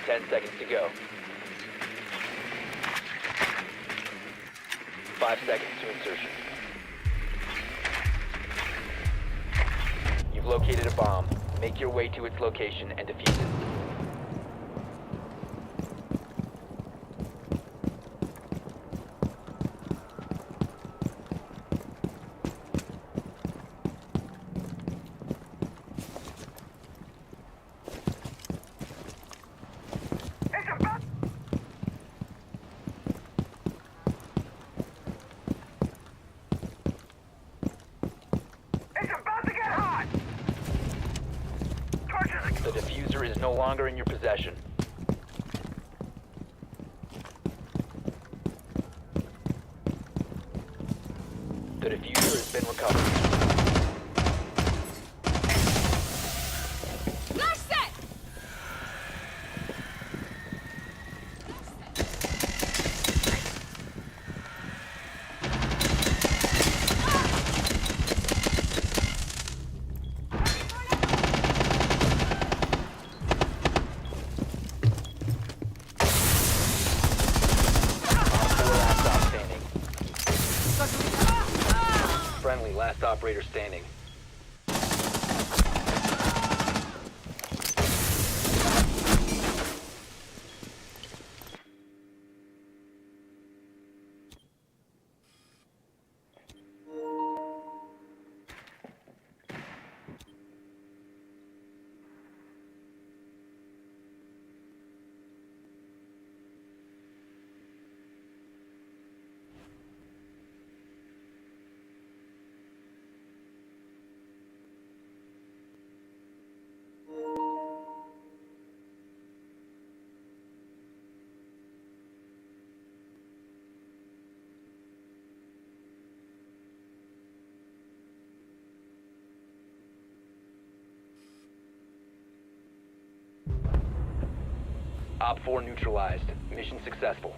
Ten seconds to go. 5 seconds to insertion. You've located a bomb. Make your way to its location and defuse it. The diffuser is no longer in your possession. The diffuser has been recovered. Op 4 last stop operator standing. Op 4 neutralized. Mission successful.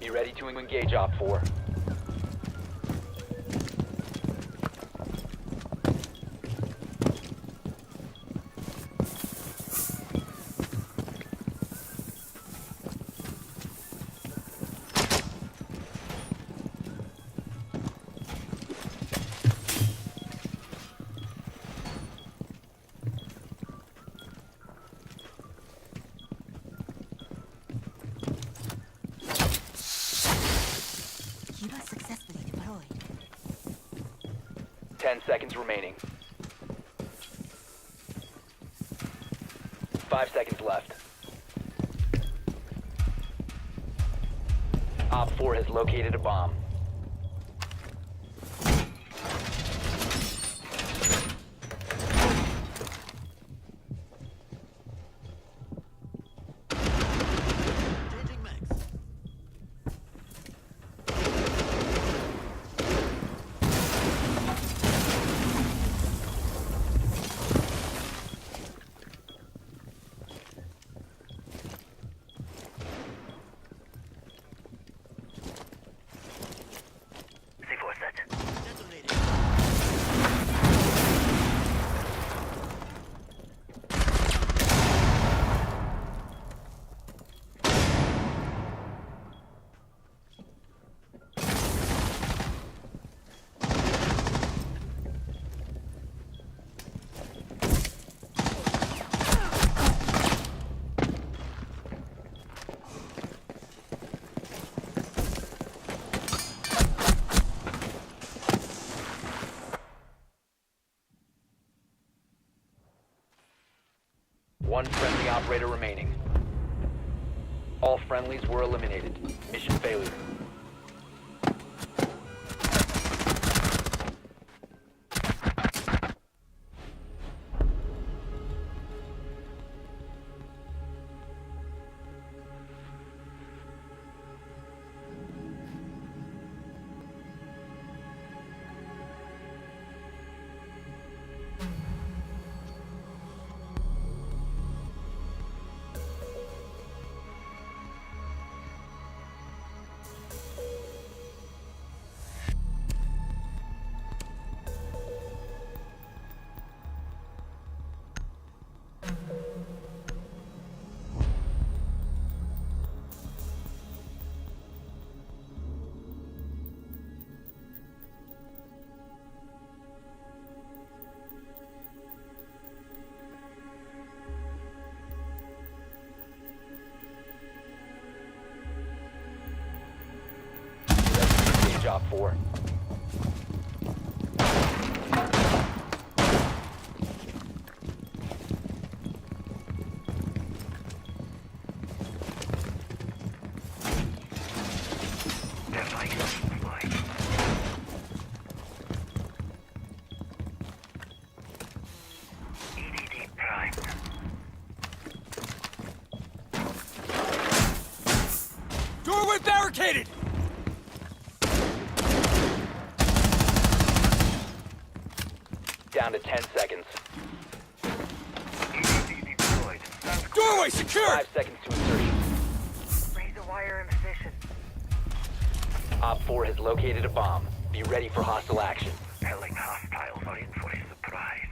Be ready to engage Op 4. Kiva successfully deployed. 10 seconds remaining. 5 seconds left. Op 4 has located a bomb. One friendly operator remaining. All friendlies were eliminated. Mission failure. Job 4. barricaded! Down to 10 seconds. Doorway secured! 5 seconds to insertion. Razor wire in position. Op 4 has located a bomb. Be ready for hostile action. Telling hostiles are in for a surprise.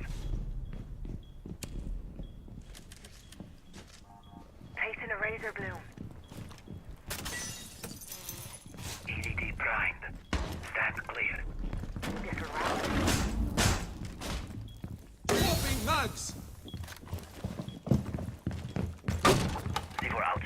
Tasting a razor bloom. EDD primed. Stand clear. Whooping mugs! C4 out.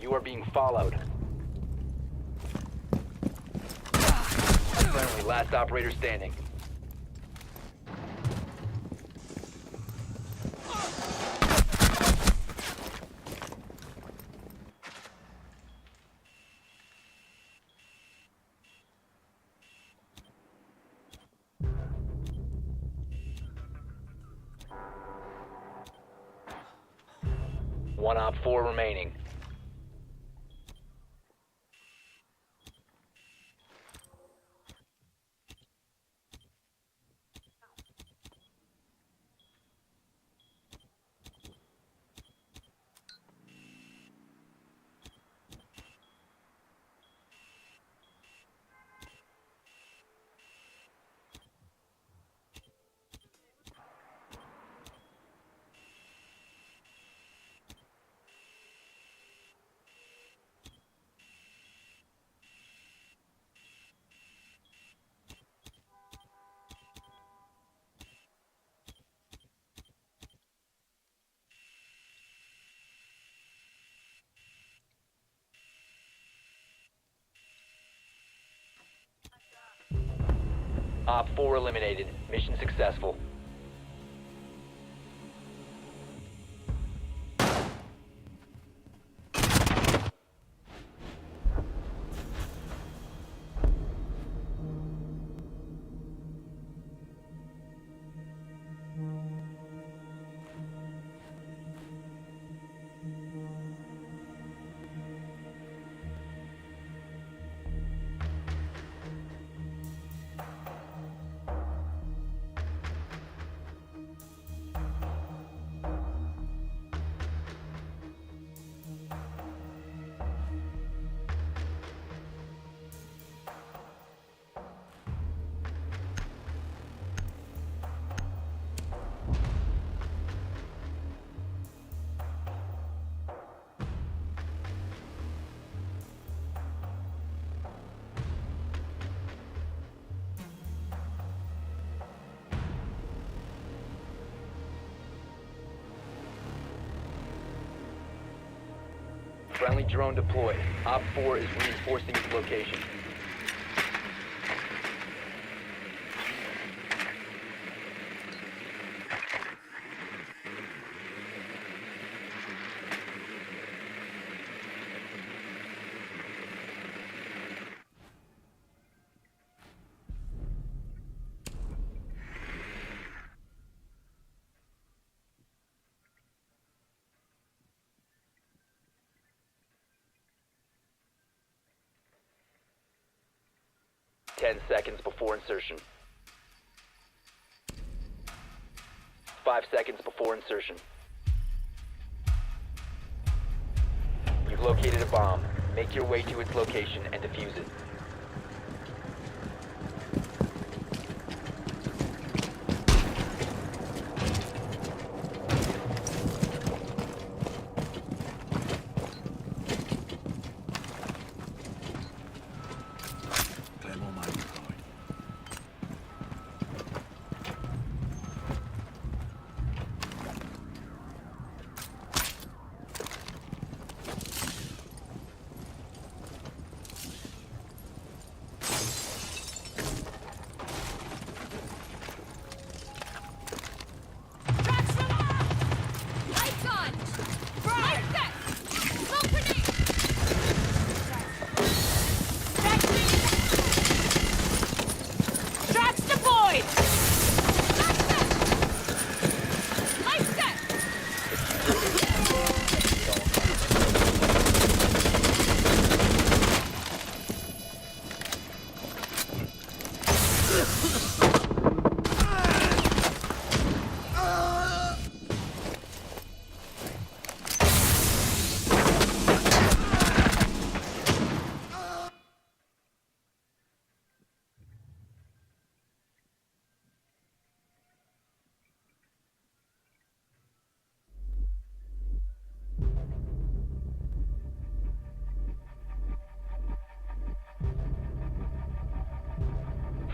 You are being followed. Friendly, last operator standing. One Op 4 remaining. Op 4 eliminated. Mission successful. Friendly drone deployed. Op 4 is reinforcing its location. Ten seconds before insertion. 5 seconds before insertion. You've located a bomb. Make your way to its location and defuse it.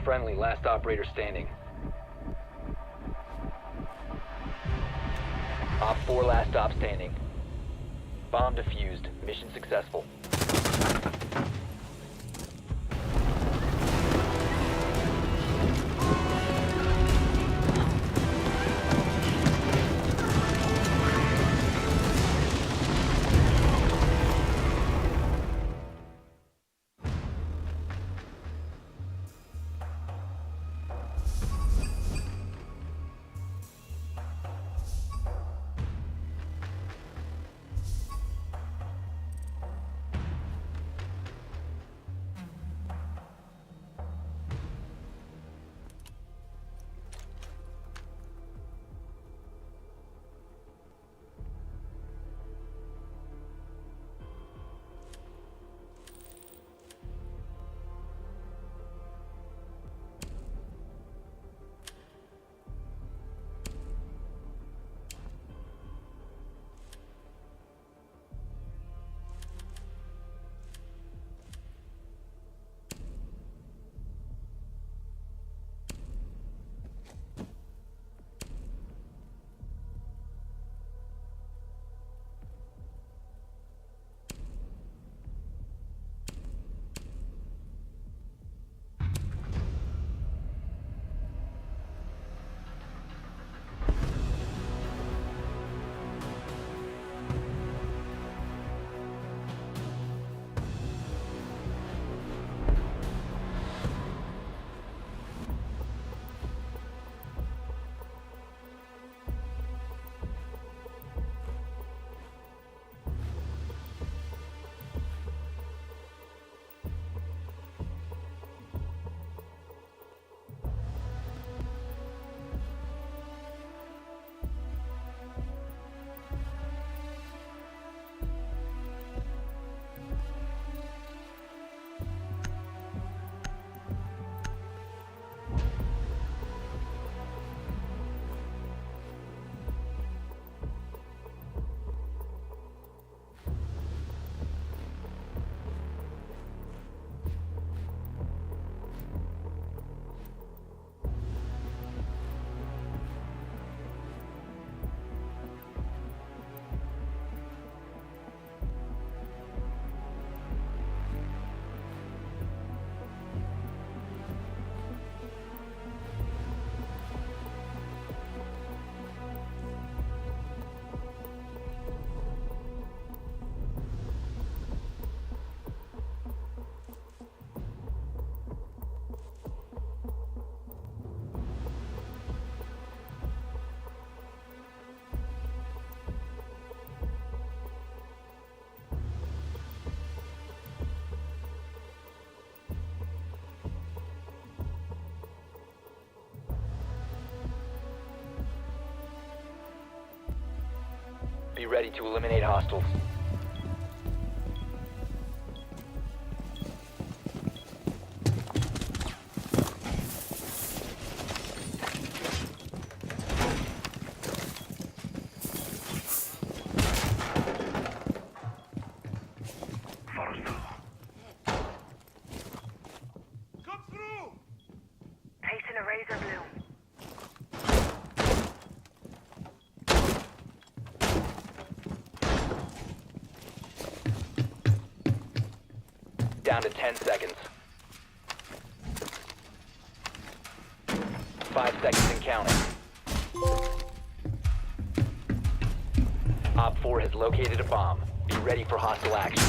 friendly, last operator standing. Op 4, last stop standing. Bomb defused. Mission successful. Be ready to eliminate hostiles. Tasting a razor blue. Down to 10 seconds. 5 seconds and counting. Op 4 has located a bomb. Be ready for hostile action.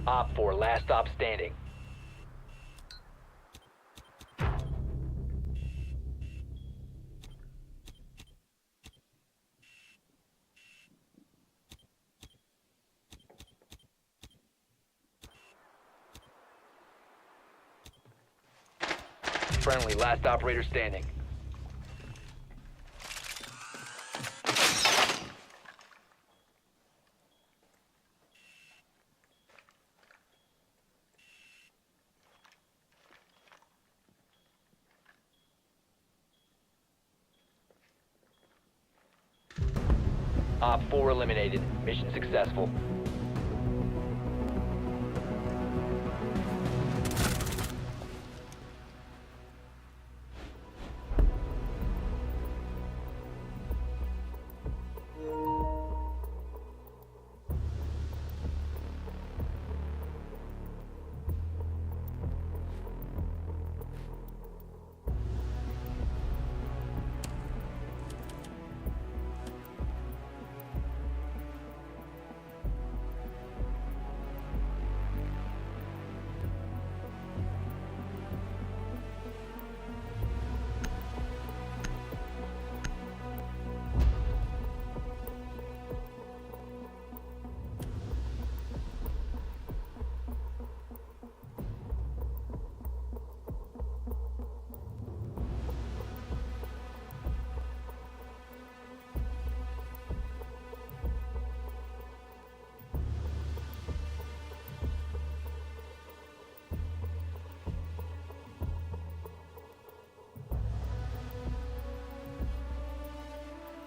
Op 4, last stop standing. Friendly, last operator standing. Op 4 eliminated. Mission successful.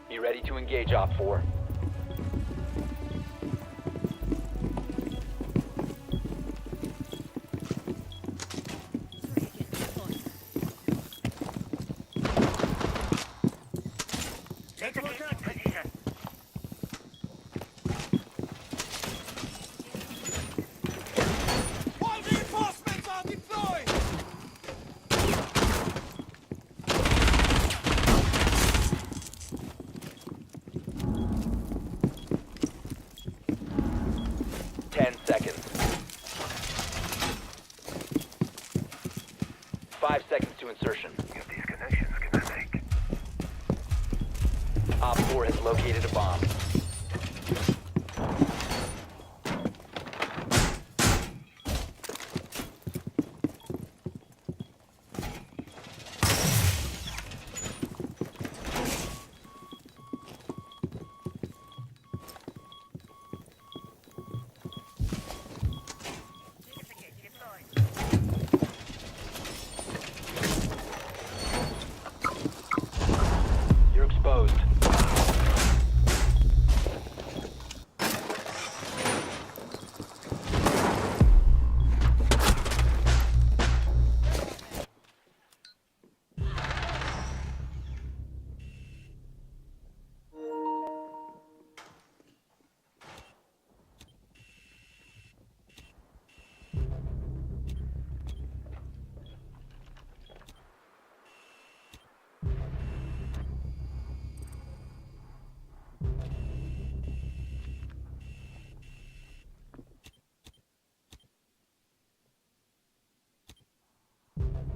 Be ready to engage, Op 4. All reinforcements are deployed! 10 seconds. 5 seconds to insertion. These connections can I make? Op 4 has located a bomb. You're exposed.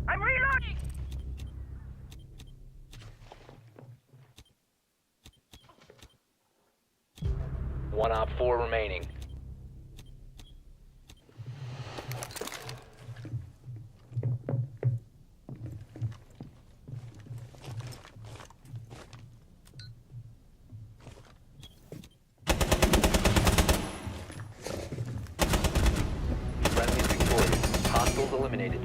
I'm reloading! One Op 4 remaining. Friendly's victorious. Hostiles eliminated.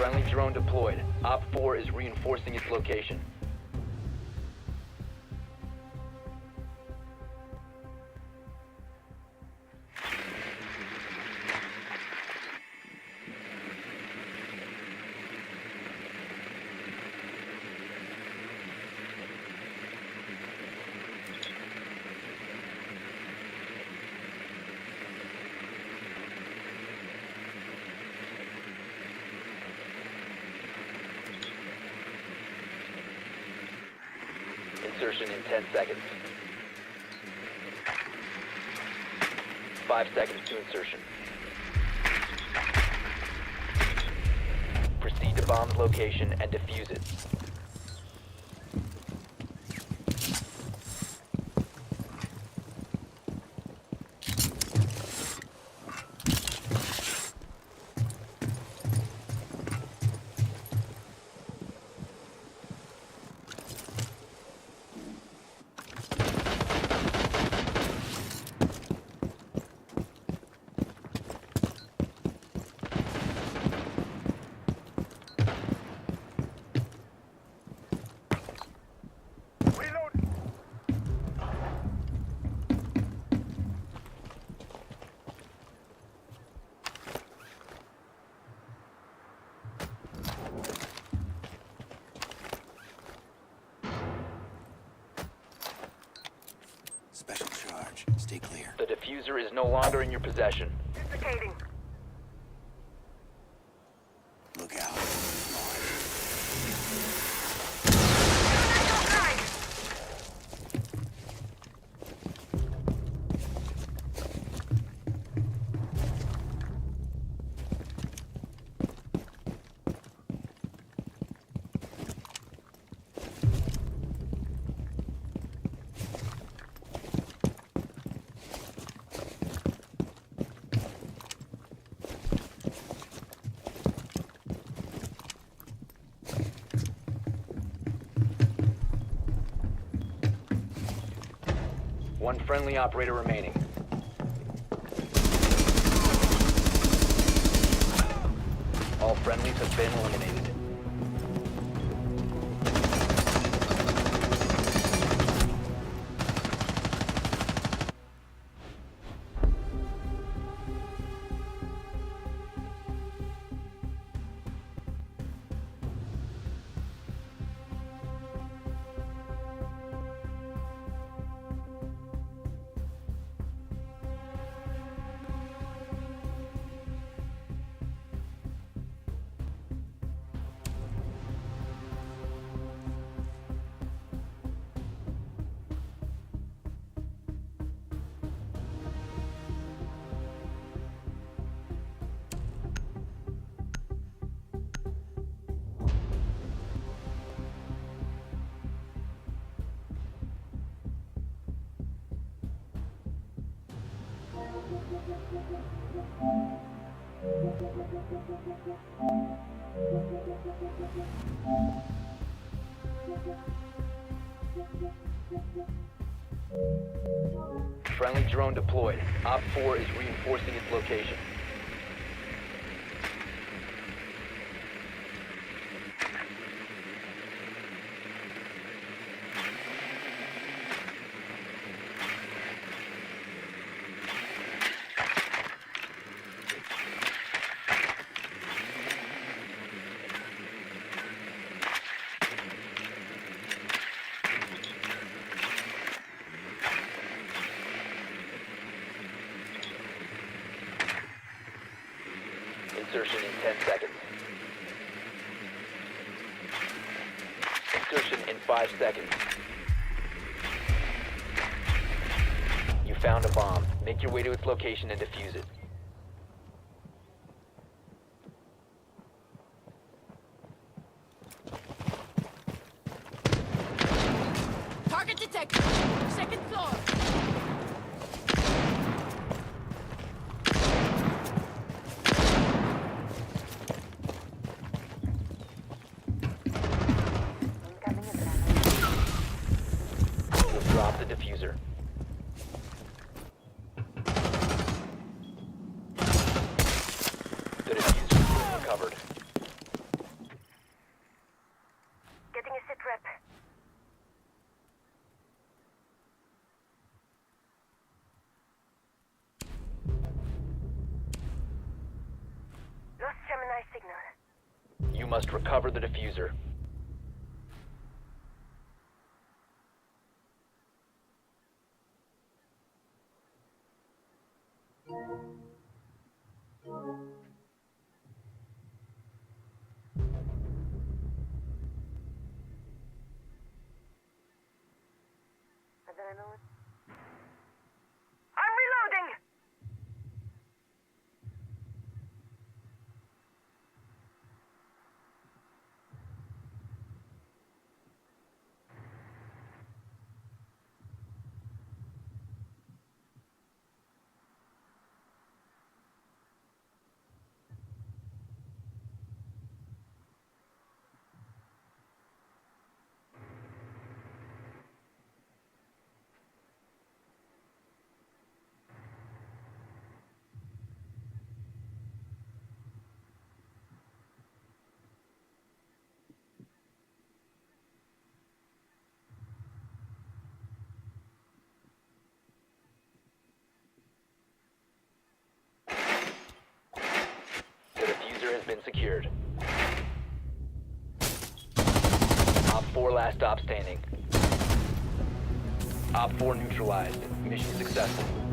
Friendly drone deployed. Op 4 is reinforcing its location. Insertion in 10 seconds. 5 seconds to insertion. Proceed to bomb's location and defuse it. Special charge. Stay clear. The diffuser is no longer in your possession. Indicating. Look out. One friendly operator remaining. All friendlies have been eliminated. Friendly drone deployed. Op 4 is reinforcing its location. Insertion in 10 seconds. Insertion in 5 seconds. You found a bomb. Make your way to its location and defuse it. Target detected. Second floor. Drop the diffuser. The diffuser is recovered. must recover the diffuser. I'm reloading! The diffuser has been secured. Op 4 last stop standing. Op 4 neutralized. Mission successful.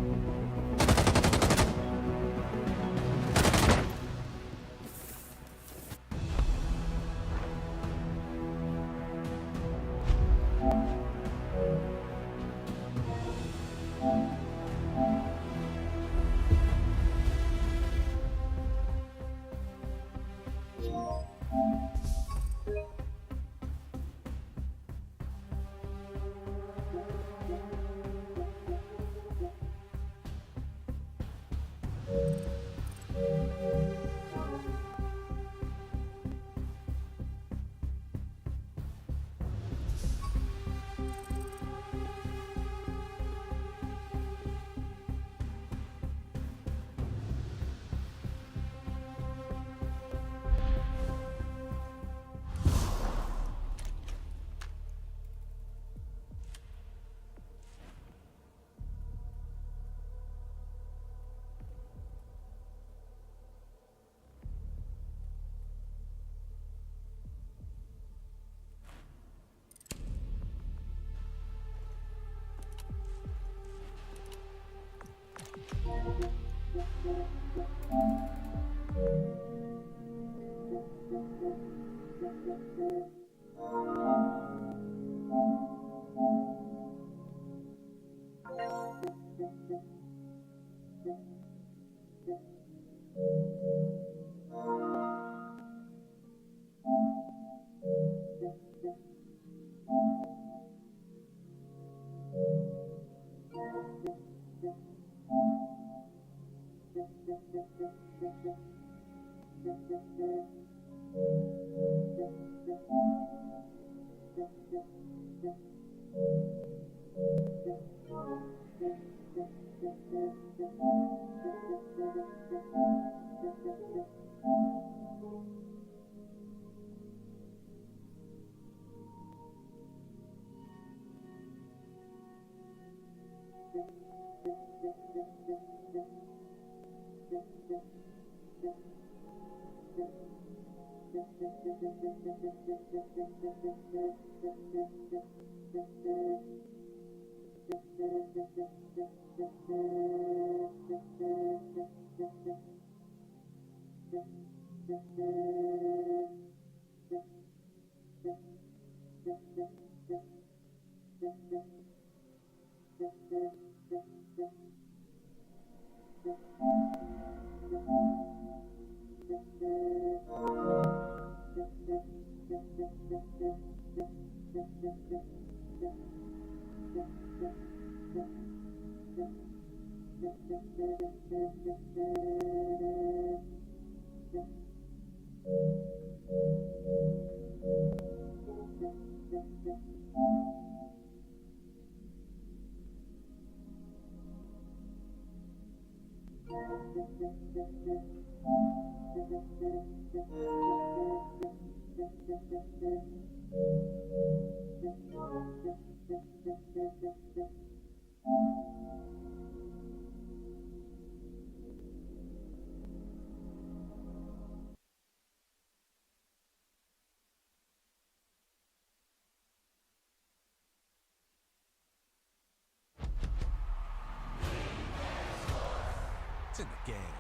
It's in the game.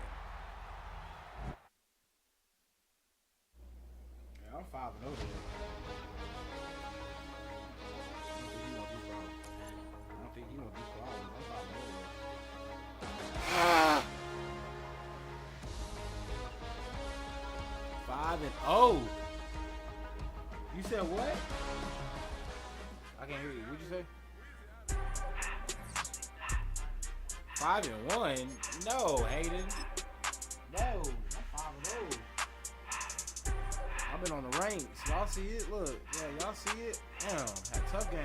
Yeah, I'm 5-0 there. I don't think he won't be problems. I'm 5-0 there. 5-0. You said what? I can't hear you. What'd you say? 5-1? No, Hayden. No, I'm 5-0. I've been on the ranks. Y'all see it? Look, yeah, y'all see it? Damn, had a tough game.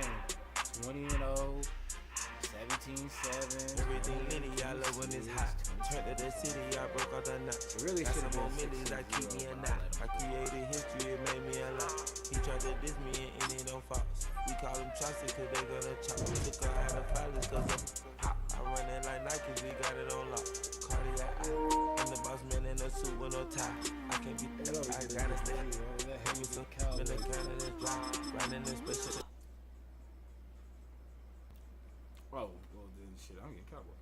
20-0, 17-7. Everything Nitty, I love when it's hot. Turn to the city, I broke all the knots. Really got should some have more been millies that keep me a knot. I created history, it made me a lot. He tried to diss me and it don't fall. We call them Chaucer cause they gonna chop. We took her out of violence cause I'm hot. I run it like Nike, we got it on lock. Cardiac eye. I'm the boss man in a suit with no tie. I can't be I gotta stay. Give me some cow in the can of the dry. Riding this special. Oh, well then shit, I'm getting cowboy.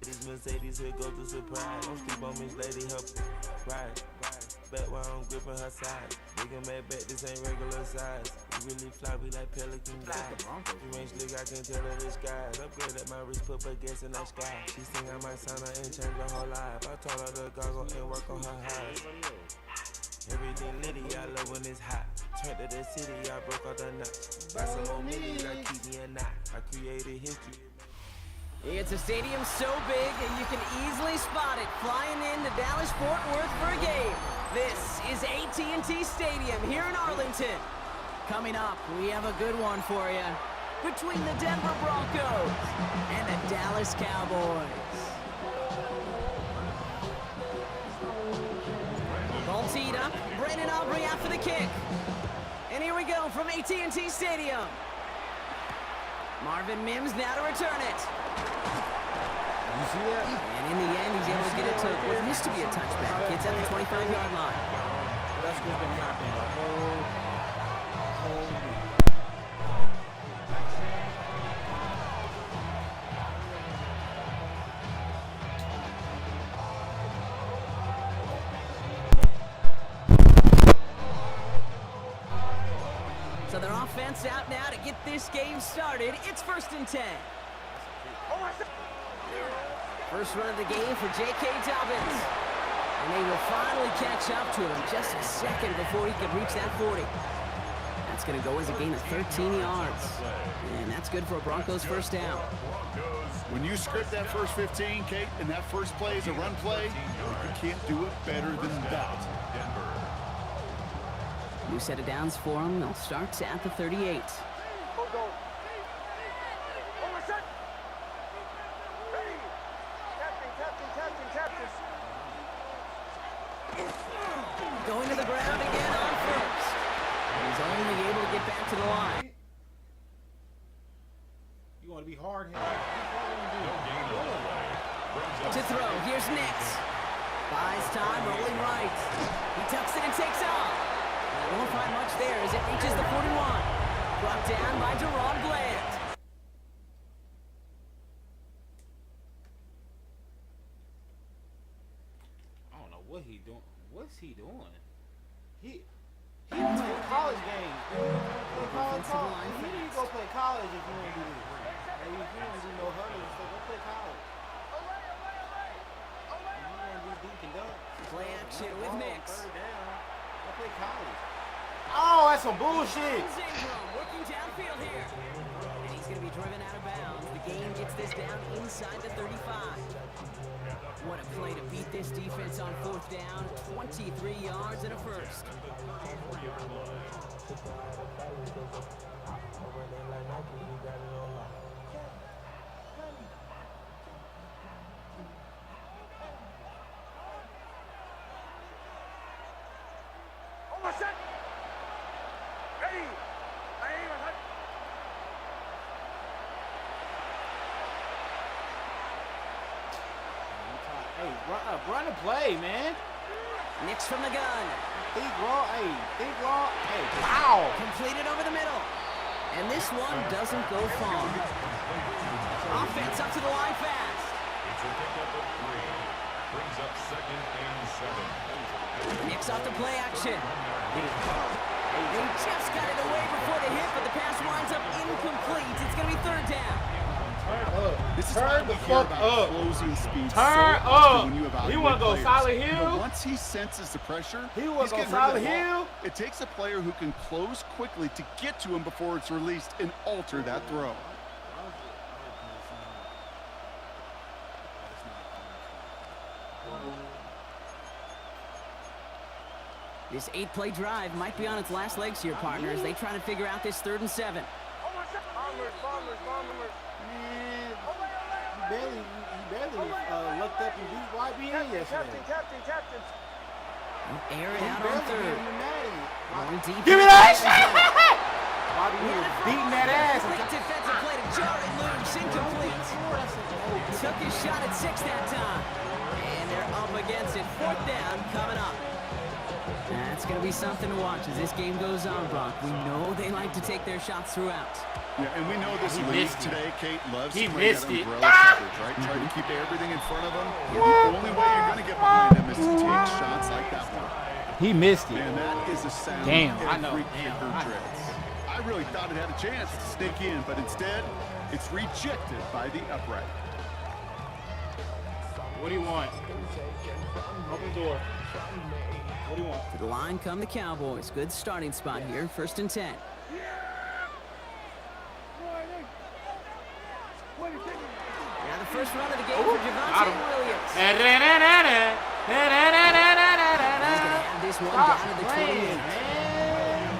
This Mercedes here go to surprise. Don't sleep on Miss Lady, help ride. Back while I'm gripping her side. Nigga mad back, this ain't regular size. We really fly, we like pelican glide. You ain't slick, I can tell her the skies. Upgrade at my wrist, put her gas in that sky. She think I might sign her and change her whole life. I told her to goggle and work on her highs. Everything Nitty, I love when it's hot. Turn to the city, I broke all the nuts. Got some more millies that keep me a knot. I created history. It's a stadium so big that you can easily spot it flying into Dallas-Fort Worth for a game. This is AT&T Stadium here in Arlington. Coming up, we have a good one for you. Between the Denver Broncos and the Dallas Cowboys. Ball teed up, Brandon Aubrey after the kick. And here we go from AT&T Stadium. Marvin Mims now to return it. You see that? And in the end, he's able to get it to what used to be a touchback. Gets at the 25-yard line. That's what's been happening the whole week. So their offense out now to get this game started. It's 1st and 10. First run of the game for J.K. Dobbins. And they will finally catch up to him just a second before he could reach that 40. That's going to go as a gain of 13 yards. And that's good for a Broncos first down. When you script that first 15, Kate, and that first play is a run play, you can't do it better than that. New set of downs for him. They'll start at the 38. Going to the ground again on first. He's only able to get back to the line. You want to be hard here. To throw, here's Nix. Buys time, rolling right. He tucks it and takes off. He won't find much there as it reaches the 41. Brought down by Deron Bland. I don't know what he doing. What's he doing? He went to college games. He need to go play college if you want to do this. If you want to do no huddle and stuff, go play college. If you want to do dink and dunk. Play action with Nix. Go play college. Oh, that's some bullshit. Working downfield here. And he's going to be driven out of bounds. The game gets this down inside the 35. What a play to beat this defense on 4th down. 23 yards and a first. Hey, run the play, man. Nix from the gun. Think raw. Hey, wow. Completed over the middle. And this one doesn't go far. Offense up to the line fast. pick up a 3. Brings up 2nd and 7. Knicks off the play action. They just got it away before the hit, but the pass winds up incomplete. It's going to be 3rd down. This is why we hear about closing speed. Turn so up. When you evaluate He want to go players. solid You know, hill. once he senses the pressure, He want he's to go getting rid of solid the ball. hill. It takes a player who can close quickly to get to him before it's released and alter that throw. This 8-play drive might be on its last legs here, partners. They try to figure out this 3rd and 7. Man, he barely looked up and beat YBN yesterday. Air it out on 3rd. Going deep. Give me that shit! YBN was beating that ass. Quick defensive play to Jarrett Luce, incomplete. Took his shot at 6 that time. And they're up against it. 4th down coming up. That's going to be something to watch as this game goes on, Brock. We know they like to take their shots throughout. Yeah, and we know this league today, Kate, loves to play that umbrella coverage, right? Try to keep everything in front of them. The only way you're going to get behind him is to take shots like that one. He missed it. And that is a sound every kicker dreads. I really thought it had a chance to sneak in, but instead, it's rejected by the upright. What do you want? Open the door. What do you want? To the line come the Cowboys. Good starting spot here. 1st and 10. Now the first run of the game for Javonte Williams. He's going to have this one down to the 28.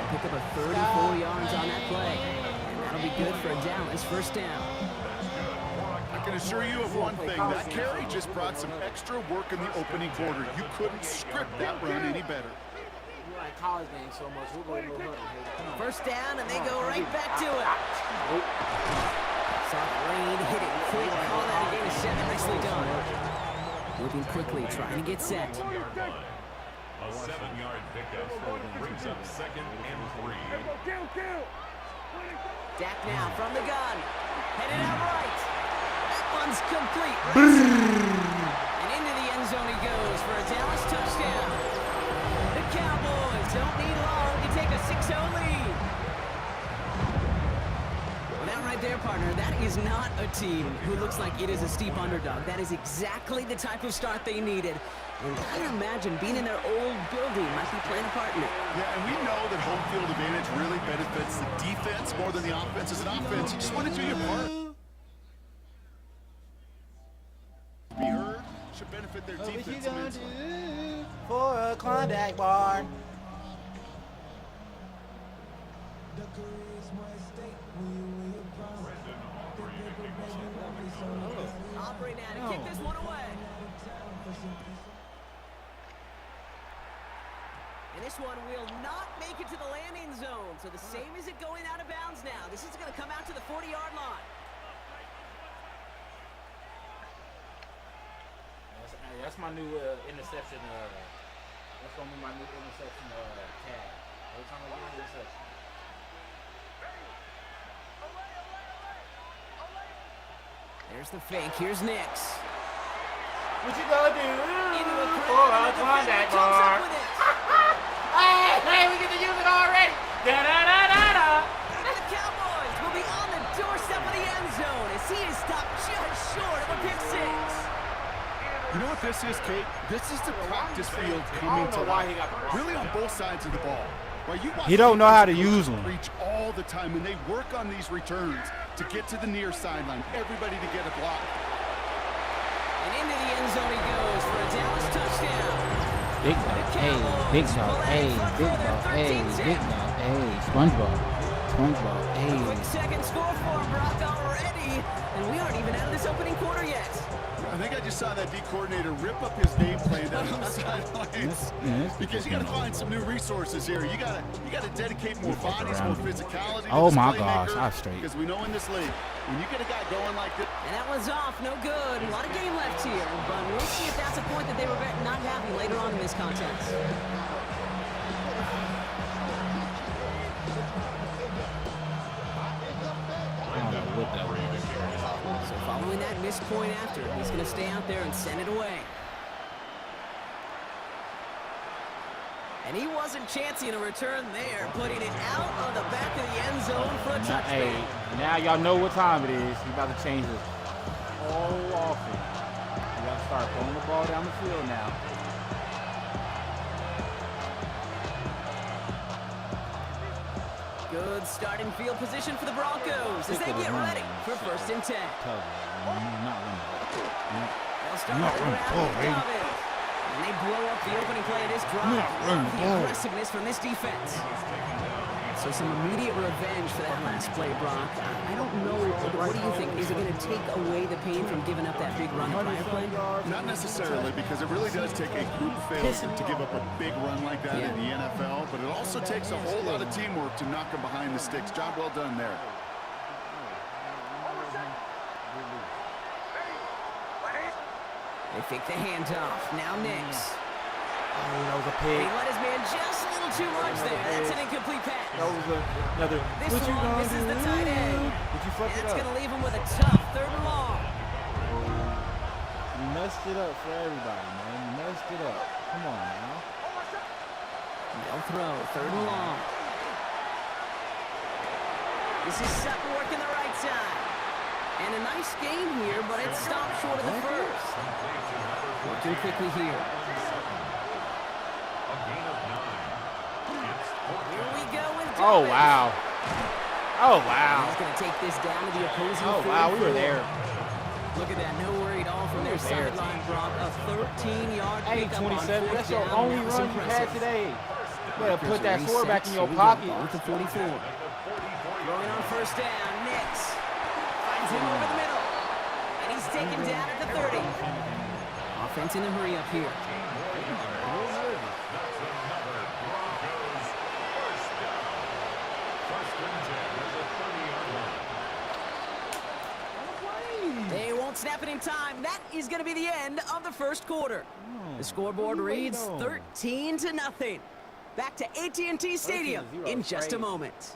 Pick up a 34 yards on that play. And that'll be good for a Dallas 1st down. I can assure you of one thing. That carry just brought some extra work in the opening quarter. You couldn't script that run any better. You like college games so much. We'll go to no huddle. 1st down, and they go right back to it. Soft rain hit it quick. Call that a gain of 7. Nicely done. Moving quickly, trying to get set. A 7-yard pickup brings up 2nd and 3. Dak now from the gun. Headed out right. That one's complete. And into the end zone he goes for a Dallas touchdown. The Cowboys don't need long to take a 6-0 lead. Well, that right there, partner, that is not a team who looks like it is a steep underdog. That is exactly the type of start they needed. And I can imagine being in their old building might be playing a part in it. Yeah, and we know that home field advantage really benefits the defense more than the offense. As an offense, you just want to do your part. Be heard should benefit their defense immensely. For a Klondike bar. Operating at it, kick this one away. And this one will not make it to the landing zone. So the same as it going out of bounds now. This is going to come out to the 40-yard line. That's my new interception. That's going to be my new interception tag. Every time I get an interception. There's the fake. Here's Nix. What you gonna do? Into a For a Klondike bar. Hey, we get to use it already. Da-da-da-da-da. The Cowboys will be on the doorstep of the end zone as he is stopped just short of a pick 6. You know what this is, Kate? This is the practice field coming to life. Really on both sides of the ball. Right, he don't know how to use them. Reach all the time when they work on these returns to get to the near sideline. Everybody to get a block. And into the end zone he goes for a Dallas touchdown. Big dog, hey, big dog, hey, big dog, hey, big dog, hey, SpongeBob, hey. A quick second score for Brock already, and we aren't even out of this opening quarter yet. I think I just saw that D coordinator rip up his game plan down on the sidelines because you got to find some new resources here. You got to dedicate more bodies, more physicality. Oh my gosh, I'm straight. Because we know in this league, when you get a guy going like this, and that one's off, no good. A lot of game left here, but we'll see if that's a point that they were not having later on in this contest. I don't know what that was. So following that missed point after, he's going to stay out there and send it away. And he wasn't chancing a return there, putting it out of the back of the end zone for a touchdown. Hey, now y'all know what time it is. He's about to change this whole offense. You got to start throwing the ball down the field now. Good starting field position for the Broncos as they get ready for 1st and 10. They'll start around and they blow up the opening play of this drive. The aggressiveness from this defense. So some immediate revenge for that last play, Brock. I don't know. What do you think? Is it going to take away the pain from giving up that big run the prior play? Not necessarily, because it really does take a group failure to give up a big run like that in the NFL, but it also takes a whole lot of teamwork to knock them behind the sticks. Job well done there. They fake the handoff. Now Nix. Oh, that was a pick. He let his man just a little too much there. That's an incomplete pass. That was another. This one misses the tight end. Did you fuck it up? That's going to leave him with a tough 3rd and long. You messed it up for everybody, man. You messed it up. Come on, now. They'll throw. 3rd and long. This is Sutton working the right side. And a nice game here, but it stopped short of the first. Working quickly here. Here we go with Davis. Oh, wow. Oh, wow. He's going to take this down to the opposing. Oh, wow, we were there. Look at that, no worry at all from their sideline, Brock. A 13-yard pickup on 27. That's your only run you had today. You better put that sword back in your Here we pocket. go, to 44. Throwing on 1st down, Nix. Finds him over the middle. And he's taken down at the 30. Offense in a hurry up here. They won't snap it in time. That is going to be the end of the 1st quarter. The scoreboard reads 13-0. Back to AT&T Stadium in just a moment.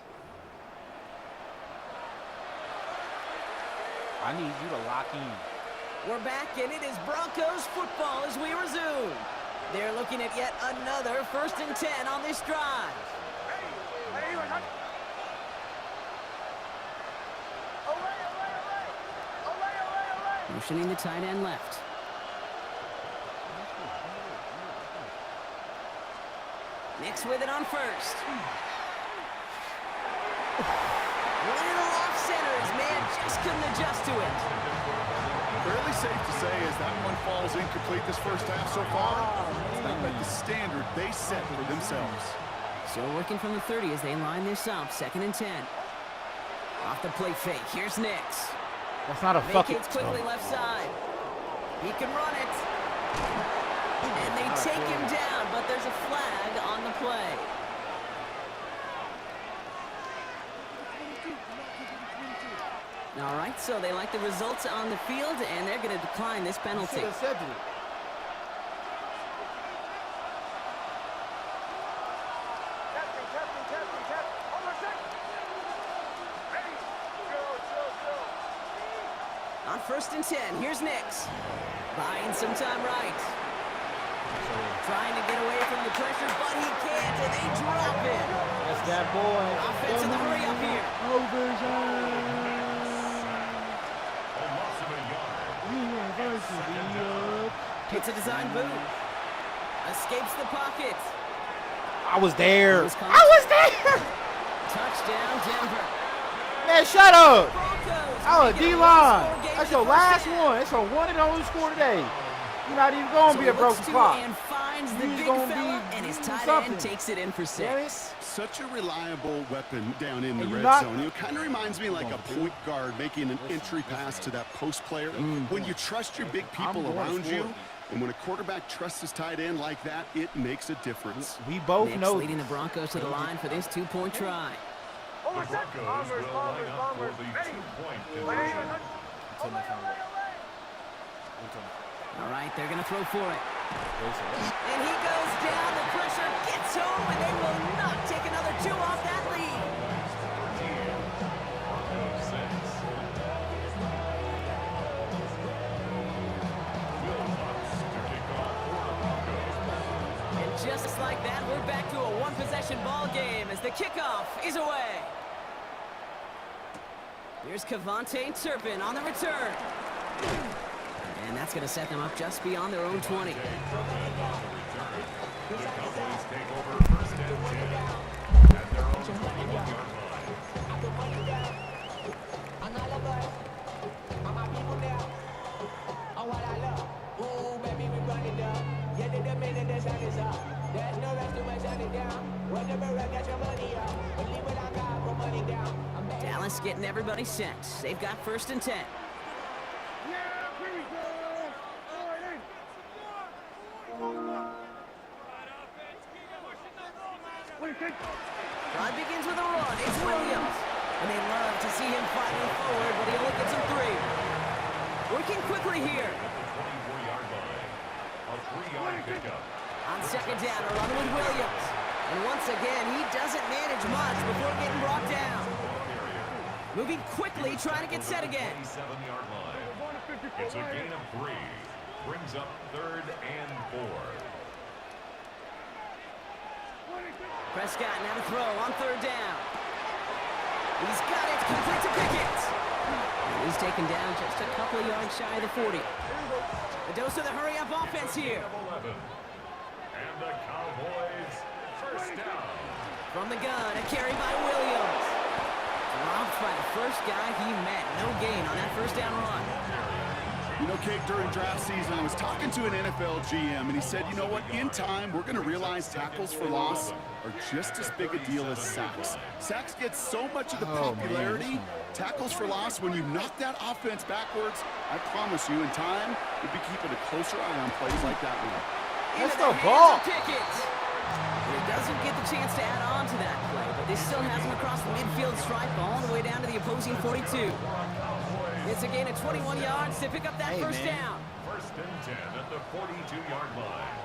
I need you to lock in. We're back, and it is Broncos football as we resume. They're looking at yet another 1st and 10 on this drive. Motioning the tight end left. Nix with it on 1st. Little off center. His man just couldn't adjust to it. Fairly safe to say as that one falls incomplete this first half so far. It's not like the standard they set for themselves. So working from the 30 as they line this up. 2nd and 10. Off the play fake. Here's Nix. That's not a fucking... Vacates quickly left side. He can run it. And they take him down, but there's a flag on the play. All right, so they like the results on the field, and they're going to decline this penalty. On 1st and 10, here's Nix. Buying some time right. Trying to get away from the pressure, but he can't, and they drop it. That's that boy. Offense in the hurry up here. It's a design boot. Escapes the pocket. I was there. I was there. Touchdown, Denver. Man, shut up. Oh, D-line. That's your last one. That's your one and only score today. You're not even going to be a broken clock. And finds the big fella, and his tight end takes it in for 6. Such a reliable weapon down in the red zone. You know, it kind of reminds me like a point guard making an entry pass to that post player. When you trust your big people around you, and when a quarterback trusts his tight end like that, it makes a difference. We both know. Leading the Broncos to the line for this 2-point try. The Broncos will line up for the 2-point conversion. All right, they're going to throw for it. And he goes down. The pressure gets home, and they will not take another 2 off that lead. possession ball game as the kickoff is away. Here's Cavante Turpin on the return. And that's going to set them up just beyond their own 20. Dallas getting everybody set. They've got 1st and 10. Drive begins with a run. It's Williams. And they love to see him fighting forward, but he only gets him 3. Working quickly here. On 2nd down, a run with Williams. And once again, he doesn't manage much before getting brought down. Moving quickly, trying to get set again. 7-yard line. It's a gain of 3. Brings up 3rd and 4. Prescott now to throw on 3rd down. He's got it, complete to Pickett. And he's taken down just a couple of yards shy of the 40. A dose of the hurry-up offense here. And the Cowboys, 1st down. From the gun, a carry by Williams. Dropped by the first guy he met. No gain on that 1st down run. You know, Kate, during draft season, I was talking to an NFL GM, and he said, you know what, in time, we're going to realize tackles for loss are just as big a deal as sacks. Sacks get so much of the popularity. Tackles for loss, when you knock that offense backwards, I promise you, in time, we'll be keeping a closer eye on plays like that one. That's the ball. He doesn't get the chance to add on to that play, but they still has him across the midfield stripe all the way down to the opposing 42. It's a gain of 21 yards to pick up that 1st down. 1st and 10 at the 42-yard line.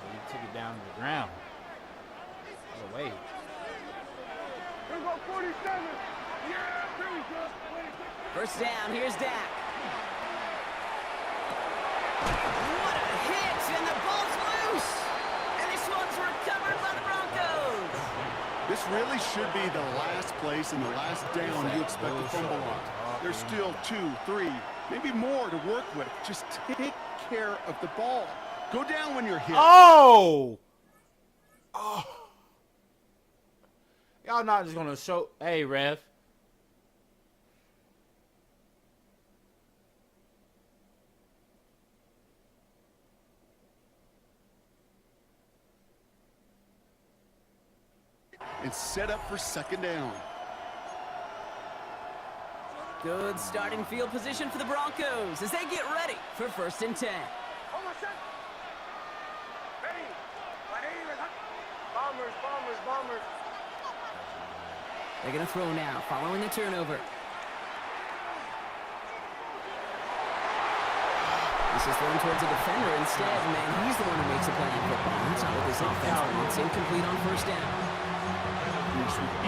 He took it down to the ground. Oh, wait. Here we go, 47. Yeah, here we go. 1st down, here's Dak. What a hit, and the ball's loose. And this one's recovered by the Broncos. This really should be the last place and the last down you expect to fumble on. There's still 2, 3, maybe more to work with. Just take care of the ball. Go down when you're hit. Oh! Oh. Y'all not just going to show... Hey, ref. And set up for 2nd down. Good starting field position for the Broncos as they get ready for 1st and 10. Bombers. They're going to throw now, following the turnover. This is thrown towards a defender instead, man. He's the one who makes a play in football. That's not what this offense wants. Incomplete on 1st down.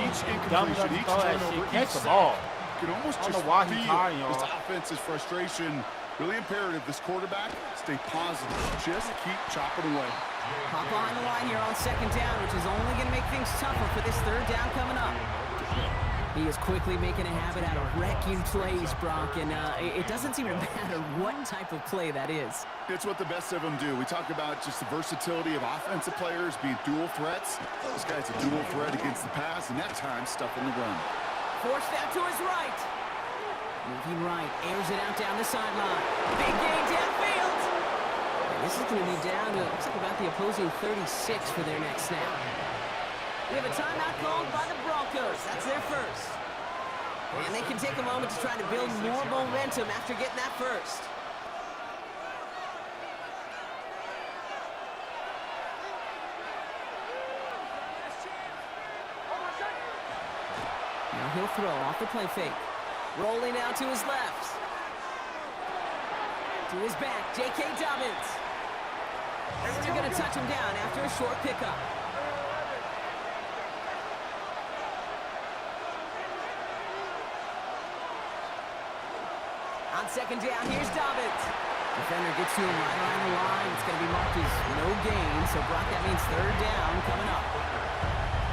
Each incompletion, each turnover, each ball. You can almost just feel this offense's frustration. Really imperative, this quarterback, stay positive. Just keep chopping away. Hop behind the line here on 2nd down, which is only going to make things tougher for this 3rd down coming up. He is quickly making a habit out of wrecking plays, Brock, and it doesn't seem to matter what type of play that is. It's what the best of them do. We talk about just the versatility of offensive players being dual threats. This guy's a dual threat against the pass, and that time stuffing the run. Forced out to his right. Moving right, airs it out down the sideline. Big gain downfield. And this is going to be down to, looks like about the opposing 36 for their next snap. We have a timeout called by the Broncos. That's their 1st. And they can take a moment to try to build more momentum after getting that 1st. Now he'll throw off the play fake. Rolling out to his left. To his back, J.K. Dobbins. And they're going to touch him down after a short pickup. On 2nd down, here's Dobbins. Defender gets to him right around the line. It's going to be marked as no gain. So, Brock, that means third down coming up.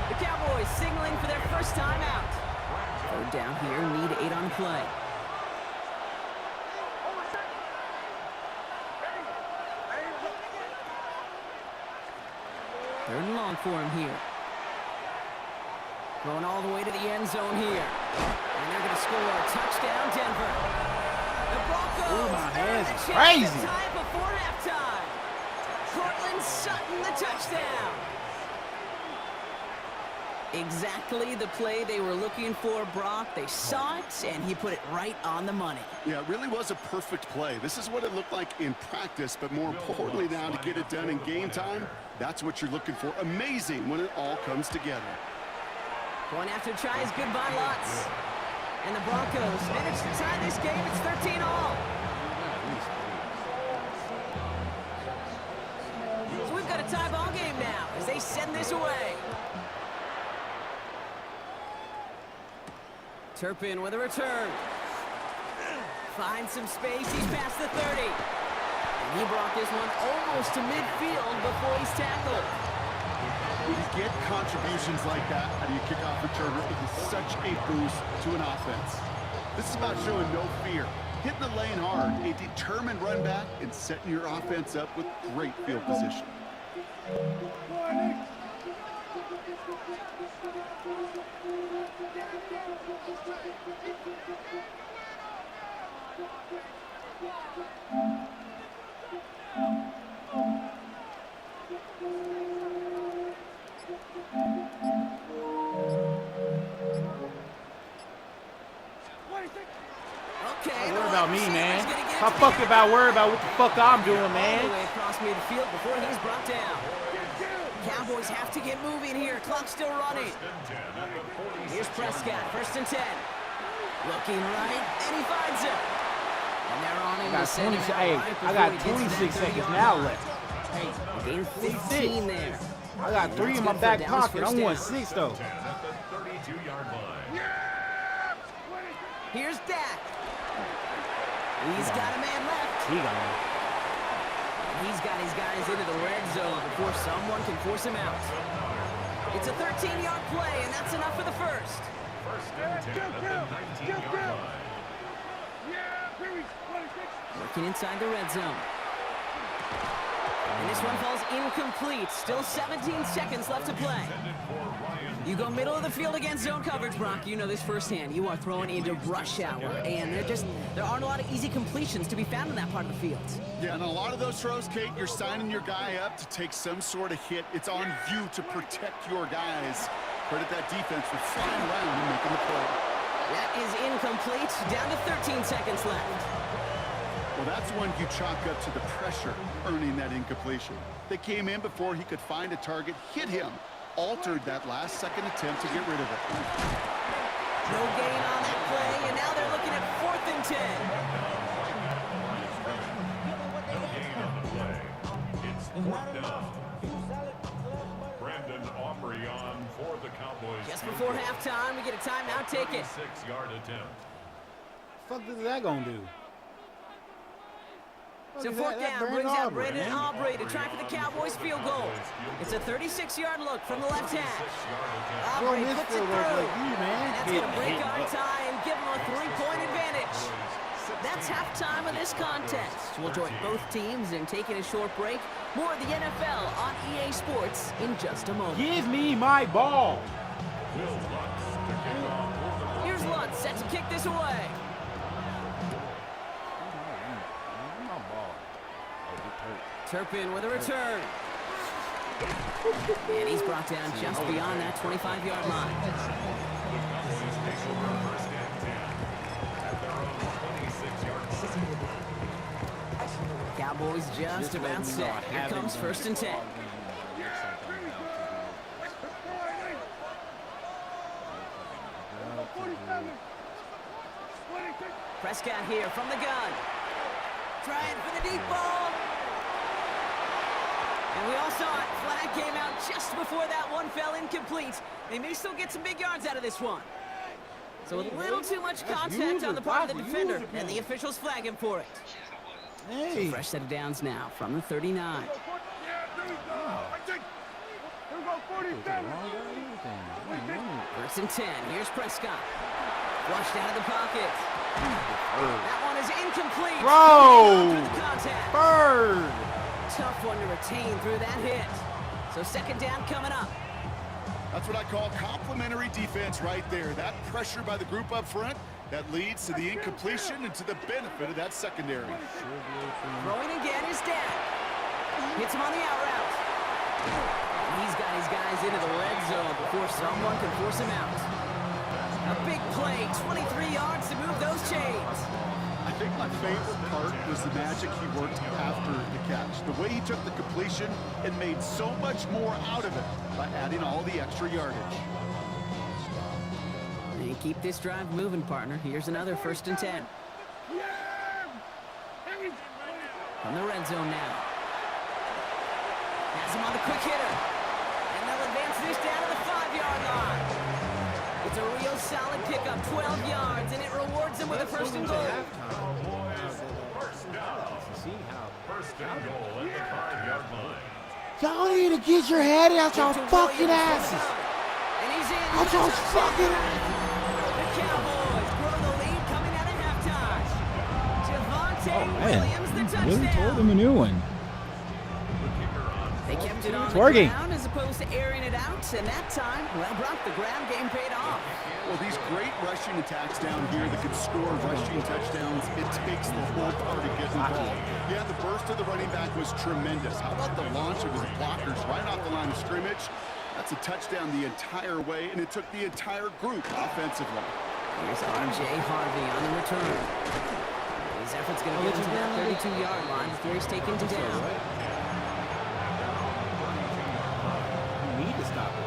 The Cowboys signaling for their first time out. Third down here, need 8 on play. Third and long for him here. Going all the way to the end zone here. And they're going to score. Touchdown, Denver. The Broncos. Ooh, my hands is have a chance crazy. to tie before halftime. Cortland Sutton, the touchdown. Exactly the play they were looking for, Brock. They saw it, and he put it right on the money. Yeah, it really was a perfect play. This is what it looked like in practice, but more importantly now to get it done in game time, that's what you're looking for. Amazing when it all comes together. Going after tries, goodbye lots. And the Broncos managed to tie this game. It's 13-all. So we've got a tie ball game now as they send this away. Turpin with a return. Finds some space. He's past the 30. And he brought this one almost to midfield before he's tackled. When you get contributions like that out of your kickoff returner, it is such a boost to an offense. This is about showing no fear, hitting the lane hard, a determined run back, and setting your offense up with great field position. Okay, What about me, man? I fuck about worry about what the fuck I'm doing, all man. the way across midfield before he's brought down. Cowboys have to get moving here. Clock still running. Here's Prescott, 1st and 10. Looking right, and he finds him. And they're on him. I got 26 seconds now left. Hey, gain 15 there. I got 3 in my back pocket. I want 6 though. Here's Dak. He's got a man left. He got him. He's got his guys into the red zone before someone can force him out. It's a 13-yard play, and that's enough for the first. First and 10 at the 19-yard line. Working inside the red zone. And this one falls incomplete. Still 17 seconds left to play. You go middle of the field against zone coverage, Brock. You know this firsthand. You are throwing into rush hour, and there aren't a lot of easy completions to be found in that part of the field. Yeah, and a lot of those throws, Kate, you're signing your guy up to take some sort of hit. It's on you to protect your guys. Credit that defense for flying around and making the play. That is incomplete. Down to 13 seconds left. Well, that's one you chalk up to the pressure earning that incompletion. They came in before he could find a target, hit him, altered that last-second attempt to get rid of it. No gain on that play, and now they're looking at 4th and 10. No gain on the play. It's 4th down. Brandon Aubrey on for the Cowboys. Just before halftime, we get a timeout. Take it. 6-yard attempt. What the fuck is that gonna do? So 4th down brings out Brandon Aubrey to try for the Cowboys field goal. It's a 36-yard look from the left hash. Aubrey puts it through. And that's going to break our tie and give them a 3-point advantage. That's halftime of this contest. We'll join both teams in taking a short break. More of the NFL on EA Sports in just a moment. Give me my ball. Here's Lutz set to kick this away. Turpin with a return. And he's brought down just beyond that 25-yard line. Cowboys just about set. Here comes 1st and 10. Prescott here from the gun. Trying for the deep ball. And we all saw it. Flag came out just before that one fell incomplete. They may still get some big yards out of this one. So a little too much contact on the part of the defender, and the officials flag him for it. Hey. So fresh set of downs now from the 39. First and 10. Here's Prescott. Flushed out of the pocket. That one is incomplete. Bro! Through the contact. Bird! Tough one to retain through that hit. So second down coming up. That's what I call complimentary defense right there. That pressure by the group up front, that leads to the incompletion and to the benefit of that secondary. Throwing again is Dan. Hits him on the out route. And he's got his guys into the red zone before someone can force him out. A big play, 23 yards to move those chains. I think my favorite part was the magic he worked after the catch. The way he took the completion and made so much more out of it by adding all the extra yardage. They keep this drive moving, partner. Here's another first and 10. From the red zone now. Has him on the quick hitter. And they'll advance this down to the 5-yard line. It's a real solid pickup, 12 yards, and it rewards them with a first and goal. First and goal at the 5-yard line. Y'all need to get your head out y'all fucking asses. And he's in. Out y'all fucking asses. The Cowboys grow the lead coming out of halftime. Javonte Williams, the touchdown. Really tore them a new one. They kept it on the Twerking. ground as opposed to airing it out, and that time, well, Brock, the ground game paid off. Well, these great rushing attacks down here that can score rushing touchdowns, it takes the whole party to get involved. Yeah, the burst of the running back was tremendous. How about the launch of his blockers right off the line of scrimmage? That's a touchdown the entire way, and it took the entire group offensively. Here's R.J. Harvey on the return. His effort's going to get him to that 32-yard line before he's taken to down. Need to stop it.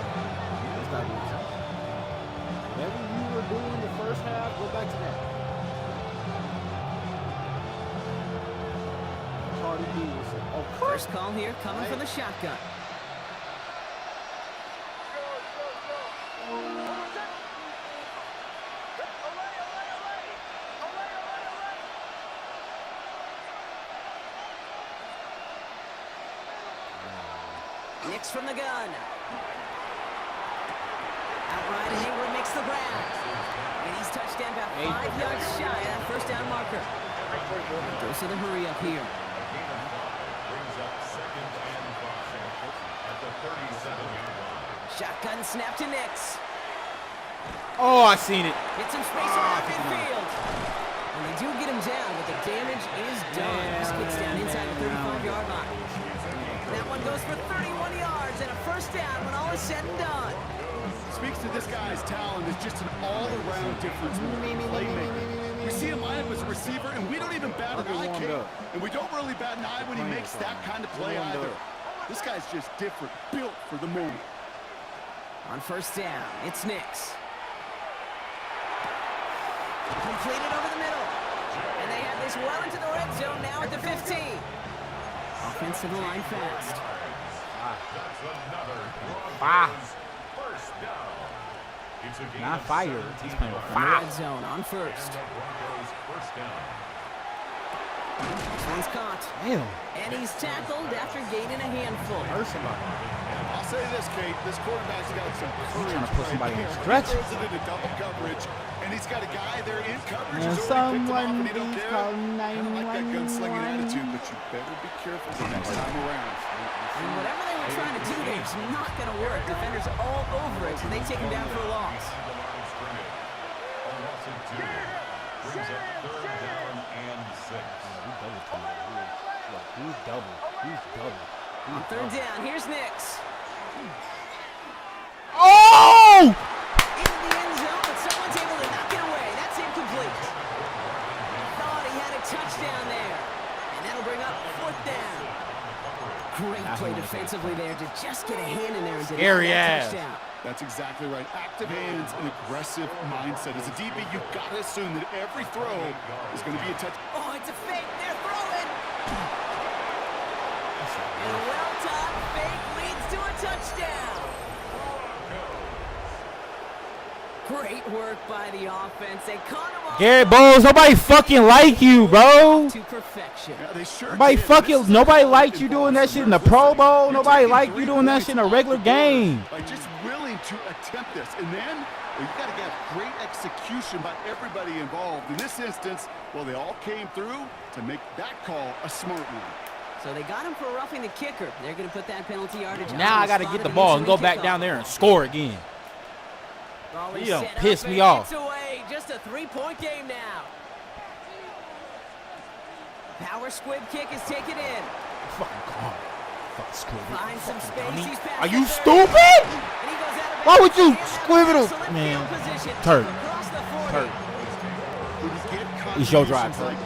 Whatever you were doing the first half, go back to that. Cardi B was First call here coming from the shotgun. Nix from the gun. Outright, and Ingram makes the grab. And he's touchdown about 5 yards shy of that first down marker. Goes to the hurry up here. Brings up second and 5 at the 37-yard line. Shotgun snap to Nix. Oh, I seen it. Hits some space around midfield. And they do get him down, but the damage is done. This gets down inside the 35-yard line. That one goes for 31 yards and a first down when all is said and done. Speaks to this guy's talent as just an all-around difference playmaker. We see him line up as a receiver, and we don't even bat an eye, Kate. And we don't really bat an eye when he makes that kind of play either. This guy's just different, built for the moment. On first down, it's Nix. Completed over the middle. And they have this well into the red zone now at the 15. Offense to the line fast. First down. It's a gain Not of fire. He's playing with Red fire. zone on first. First down. This one's caught. Damn. And he's tackled after gaining a handful. Hurt somebody. I'll say this, Kate. This quarterback's got some courage. Trying to put somebody in a He stretch. throws it into double coverage, and he's got a guy there in coverage And who's already picked him off, someone and he don't please care. call Kind of like that gunslinging 911. attitude, but you better be careful the next time around. And whatever they were trying to do there is not going to work. Defenders all over it, and they take him down for a loss. Brings up third down and 6. He's double. On third down, here's Nix. Oh! Into the end zone, but someone's able to knock it away. That's incomplete. Thought he had a touchdown there. And that'll bring up fourth down. Great play defensively there to just get a hand in there and deny that touchdown. That's exactly right. Active hands and aggressive mindset. As a DB, you've got to assume that every throw is going to be a touch. Oh, it's a fake. They're throwing. And a well-timed fake leads to a touchdown. Great work by the offense. They caught him off. Garrett Bowles, nobody fucking like you, bro. To perfection. Yeah, they sure Nobody liked you doing that shit in the Pro Bowl. Nobody liked you doing that shit in a regular game. Like just willing to attempt this. And then, well, you got to get great execution by everybody involved. In this instance, well, they all came through to make that call a smart one. So they got him for roughing the kicker. They're going to put that penalty yardage. Now I got to get the ball and go back down there and score again. You don't piss me off. Away. Just a 3-point game now. Power squib kick is taken in. Fucking God. Fucking squib. Find some space. He's Are you stupid? Why would you squib it? Man, Turk. It's your drive, Turk.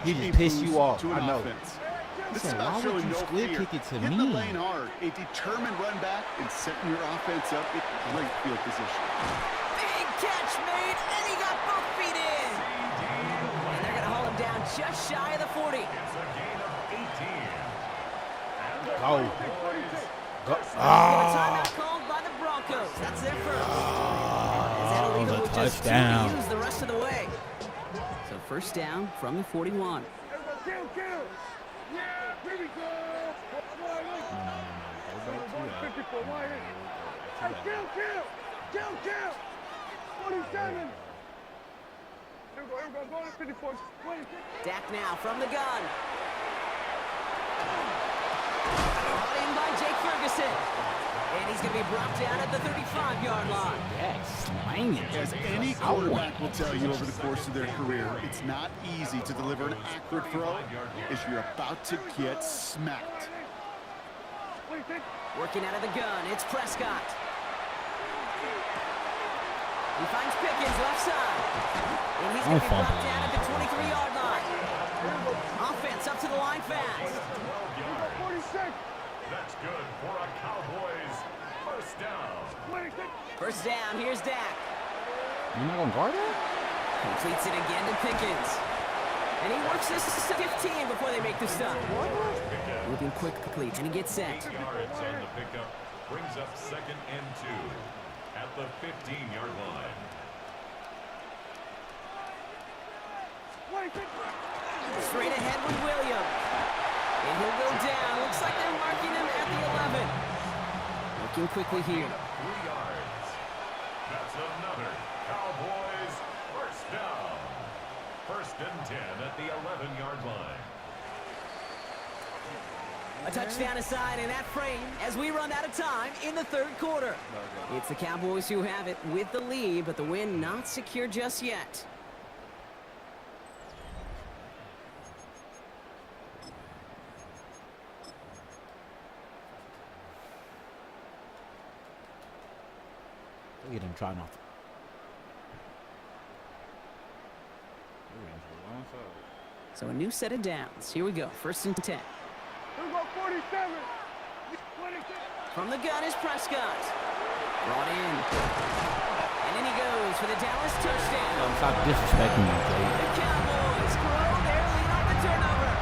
He just pissed you off. I know. This is why about would showing you no squib fear. kick it to Hit me? the lane hard, a determined run back, and setting your offense up with great field position. Big catch made, and he got both feet in. And they're going to haul him down just shy of the 40. Go. Timeout called by the Broncos. That's their first. That'll leave it with just 2 to use the rest of the way. So first down from the 41. Dak now from the gun. Brought in by Jake Ferguson. And he's going to be brought down at the 35-yard line. As any quarterback will tell you over the course of their career, it's not easy to deliver an accurate throw as you're about to get smacked. Working out of the gun, it's Prescott. He finds Pickens left side. And he's going to be brought down at the 23-yard line. Offense up to the line fast. That's good for a Cowboys first down. First down, here's Dak. You're not going to guard that? Completes it again to Pickens. And he works this to 15 before they make the stop. Moving quickly, and he gets set. Yards on the pickup brings up 2nd and 2 at the 15-yard line. Straight ahead with Williams. And he'll go down. Looks like they're marking him at the 11. Looking quickly here. 3 yards. That's another Cowboys first down. 1st and 10 at the 11-yard line. A touchdown aside in that frame as we run out of time in the 3rd quarter. It's the Cowboys who have it with the lead, but the win not secure just yet. Look at him trying off. So a new set of downs. Here we go. 1st and 10. From the gun is Prescott. Brought in. And in he goes for the Dallas touchdown. Stop disrespecting me, Jay. The Cowboys grow their lead on the turnover.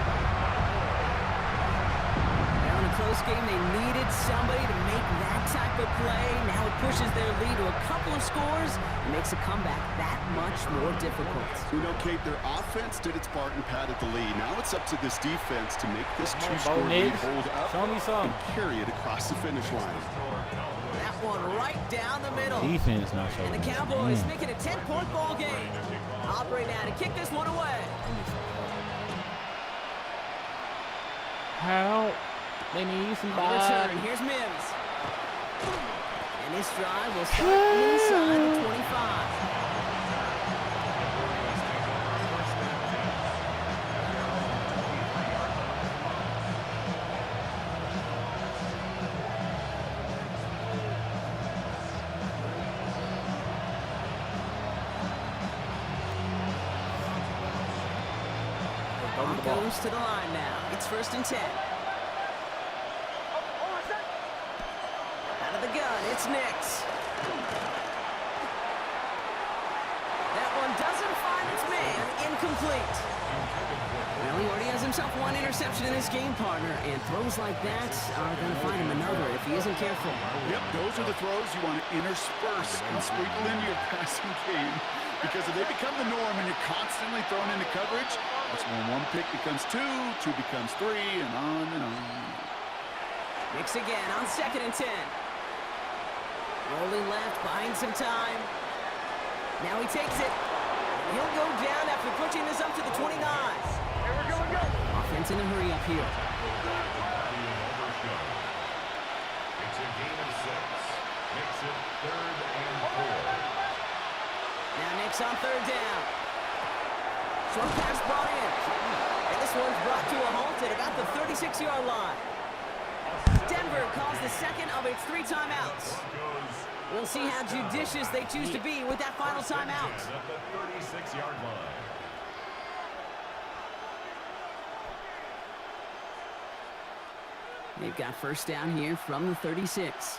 Now in a close game, they needed somebody to make that type of play. Now it pushes their lead to a couple of scores and makes a comeback that much more difficult. You know, Kate, their offense did its part and padded the lead. Now it's up to this defense to make this 2-score lead hold up and carry it across the finish line. That one right down the middle. Defense not so And the Cowboys make it a 10-point ball game. Operate now to kick this one away. Help. They need somebody. Return. Here's Mims. And this drive will start inside the 25. Goes to the line now. It's 1st and 10. Out of the gun, it's Nix. That one doesn't find its man. Incomplete. Well, he already has himself one interception in his game, partner, and throws like that are going to find him another if he isn't careful. Yep, those are the throws you want to intersperse and sprinkle into your passing game, because if they become the norm and you're constantly thrown into coverage, that's when one pick becomes two becomes three, and on and on. Mix again on 2nd and 10. Rolling left, buying some time. Now he takes it. He'll go down after pushing this up to the 29. Here we go, Offense in a hurry up here. It's a game of 6. Makes it 3rd and 4. Now Nick's on 3rd down. Short pass brought in. And this one's brought to a halt at about the 36-yard line. Denver calls the second of its 3 timeouts. We'll see how judicious they choose to be with that final timeout. At the 36-yard line. They've got first down here from the 36.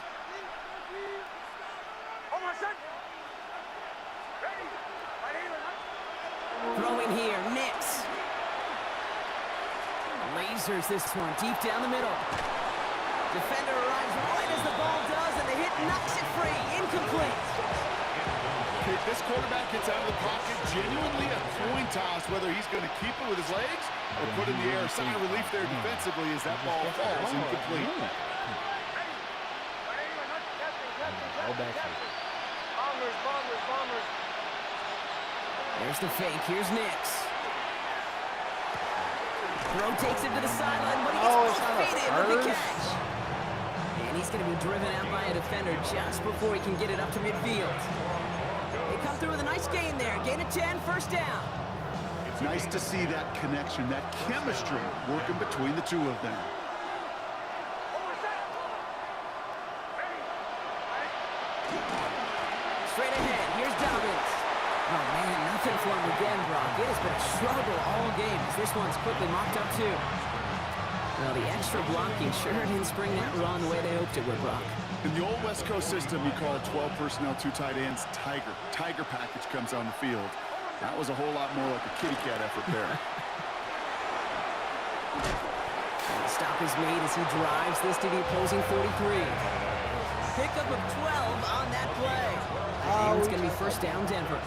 Throwing here, Nix. Lasers this one deep down the middle. Defender arrives right as the ball does, and the hit knocks it free. Incomplete. This quarterback gets out of the pocket, genuinely a coin toss, whether he's going to keep it with his legs or put it in the air. Sign of relief there defensively as that ball falls incomplete. There's the fake. Here's Nix. Throw takes him to the sideline, but he gets defeated with the catch. And he's going to be driven out by a defender just before he can get it up to midfield. They come through with a nice gain there. Gain of 10, first down. It's nice to see that connection, that chemistry working between the two of them. Straight ahead, here's Dobbins. Oh man, nothing for him again, Brock. It has been a struggle all game as this one's quickly mocked up too. Well, the extra blocking sure didn't spring that run the way they hoped it would, Brock. In the old West Coast system, you call 12 personnel, 2 tight ends, Tiger. Tiger package comes on the field. That was a whole lot more like a kitty cat effort there. The stop is made as he drives this to the opposing 43. Pickup of 12 on that play. And it's going to be first down, Denver.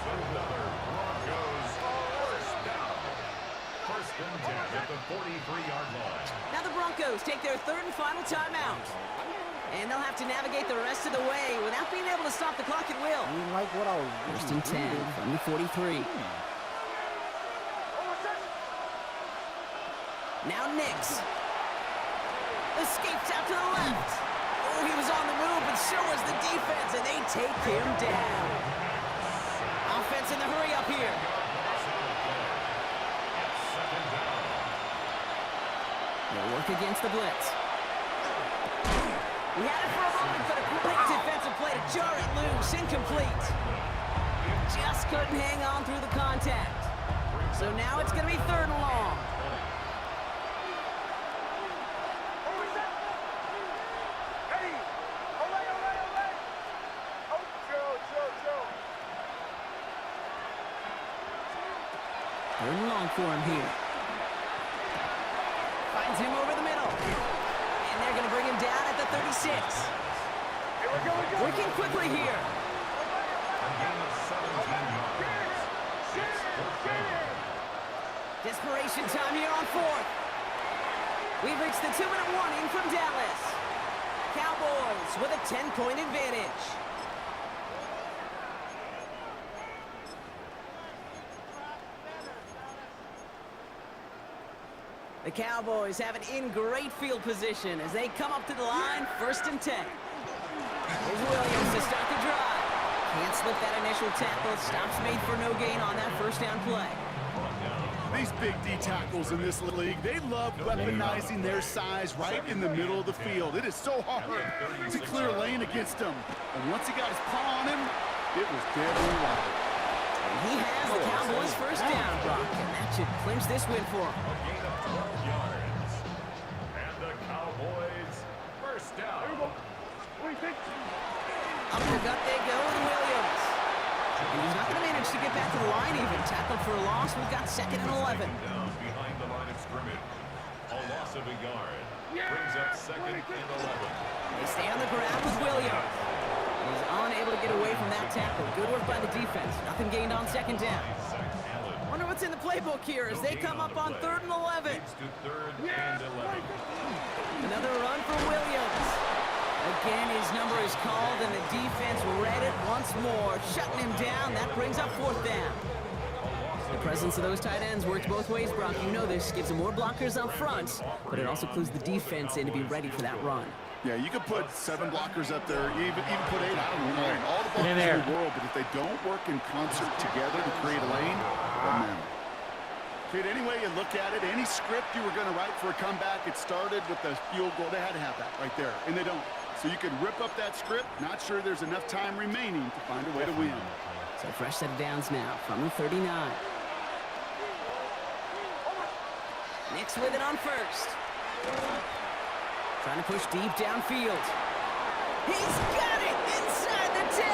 First and 10 at the 43-yard line. Now the Broncos take their 3rd and final timeout. And they'll have to navigate the rest of the way without being able to stop the clock at will. Like what I was First and 10 from the 43. Now Nix. Escapes out to the left. Oh, he was on the move, but so was the defense, and they take him down. Offense in the hurry up here. They'll work against the blitz. He had it for a moment, but a quick defensive play to jar it loose. Incomplete. Just couldn't hang on through the contact. So now it's going to be 3rd and long. Third and long for him here. Finds him over the middle. And they're going to bring him down at the 36. Working quickly here. Desperation time here on 4th. We've reached the 2-minute warning from Dallas. Cowboys with a 10-point advantage. The Cowboys have it in great field position as they come up to the line, 1st and 10. Here's Williams to start the drive. Can't slip that initial tackle. Stops made for no gain on that first down play. These big D tackles in this league, they love weaponizing their size right in the middle of the field. It is so hard to clear a lane against them. And once he got his paw on him, it was dead and wide. He has the Cowboys' first down, Brock, and that should clinch this win for him. And the Cowboys first down. Up the gut they go with Williams. And he's not going to manage to get back to the line even. Tackled for a loss. We've got 2nd and 11. Down behind the line of scrimmage. A loss of a yard. Brings up 2nd and 11. They stay on the ground with Williams. He's unable to get away from that tackle. Good work by the defense. Nothing gained on 2nd down. Wonder what's in the playbook here as they come up on 3rd and 11. To 3rd and 11. Another run for Williams. Again, his number is called, and the defense read it once more, shutting him down. That brings up 4th down. The presence of those tight ends works both ways, Brock. You know this. Gives them more blockers up front, but it also clues the defense in to be ready for that run. Yeah, you could put 7 blockers up there, even put 8. I don't mind all the blockers in the world, but if they don't work in concert together to create a lane, doesn't matter. Kid, any way you look at it, any script you were going to write for a comeback, it started with the field goal. They had to have that right there, and they don't. So you can rip up that script. Not sure there's enough time remaining to find a way to win. So fresh set of downs now from the 39. Nix with it on 1st. Trying to push deep downfield. He's got it inside the 10.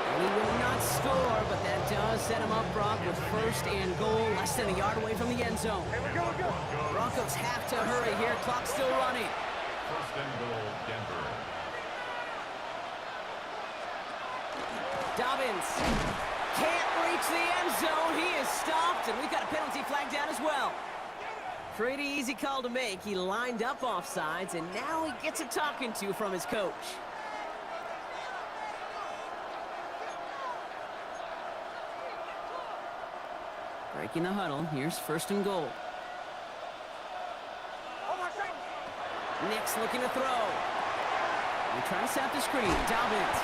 And he will not score, but that does set him up, Brock, with 1st and goal, less than a yard away from the end zone. Broncos have to hurry here. Clock still running. 1st and goal, Denver. Dobbins can't reach the end zone. He is stopped, and we've got a penalty flag down as well. Pretty easy call to make. He lined up offsides, and now he gets a talking to from his coach. Breaking the huddle. Here's 1st and goal. Nix looking to throw. They're trying to set the screen. Dobbins.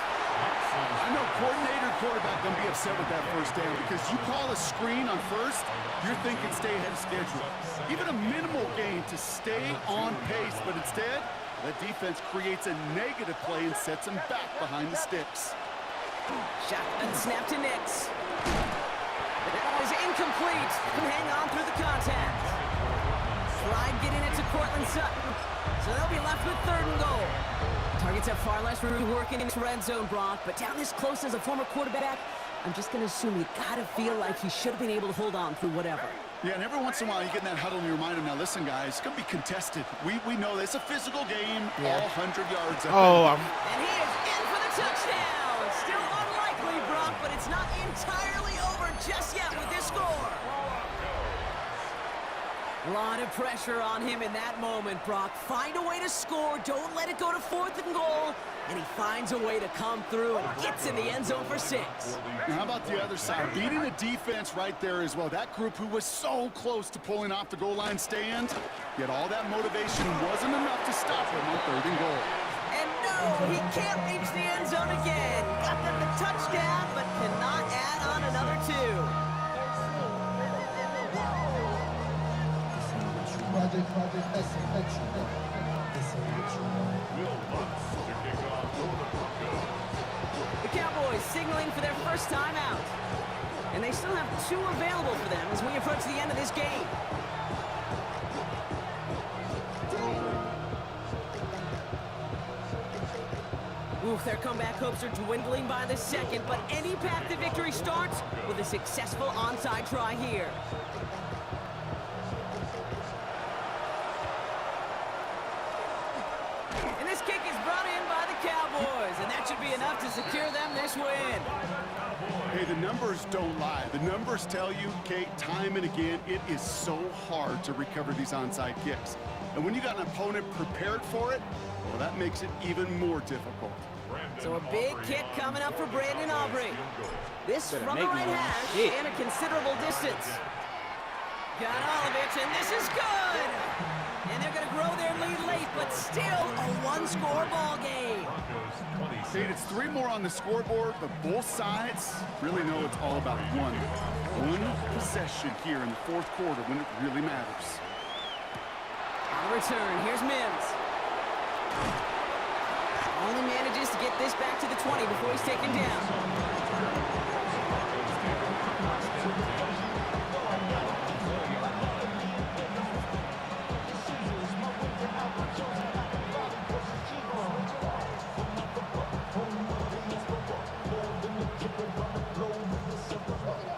I know coordinator quarterback going to be upset with that 1st down because you call a screen on 1st, you're thinking stay ahead of schedule. Even a minimal gain to stay on pace, but instead, the defense creates a negative play and sets them back behind the sticks. Shotgun snap to Nix. That was incomplete. Can hang on through the contact. Tried getting it to Cortland Sutton. So they'll be left with 3rd and goal. Targets have far less room working in his red zone, Brock, but down this close as a former quarterback, I'm just going to assume you got to feel like he should have been able to hold on through whatever. Yeah, and every once in a while you get in that huddle and you remind him, now listen, guys, it's going to be contested. We know this. It's a physical game, all 100 yards. And he is in for the touchdown. Still unlikely, Brock, but it's not entirely over just yet with this score. A lot of pressure on him in that moment, Brock. Find a way to score. Don't let it go to 4th and goal. And he finds a way to come through and gets in the end zone for 6. Now, how about the other side? Beating the defense right there as well. That group who was so close to pulling off the goal line stand, yet all that motivation wasn't enough to stop him on 3rd and goal. And no, he can't reach the end zone again. Got them the touchdown, but cannot add on another 2. The Cowboys signaling for their first time out. And they still have 2 available for them as we approach the end of this game. Oof, their comeback hopes are dwindling by the second, but any path to victory starts with a successful onside try here. And this kick is brought in by the Cowboys, and that should be enough to secure them this win. Hey, the numbers don't lie. The numbers tell you, Kate, time and again, it is so hard to recover these onside kicks. And when you got an opponent prepared for it, well, that makes it even more difficult. So a big kick coming up for Brandon Aubrey. This from the right hash and a considerable distance. Got all of it, and this is good. And they're going to grow their lead late, but still a one-score ball game. Kate, it's 3 more on the scoreboard, but both sides really know it's all about one possession here in the 4th quarter when it really matters. On the return, here's Mims. Only manages to get this back to the 20 before he's taken down.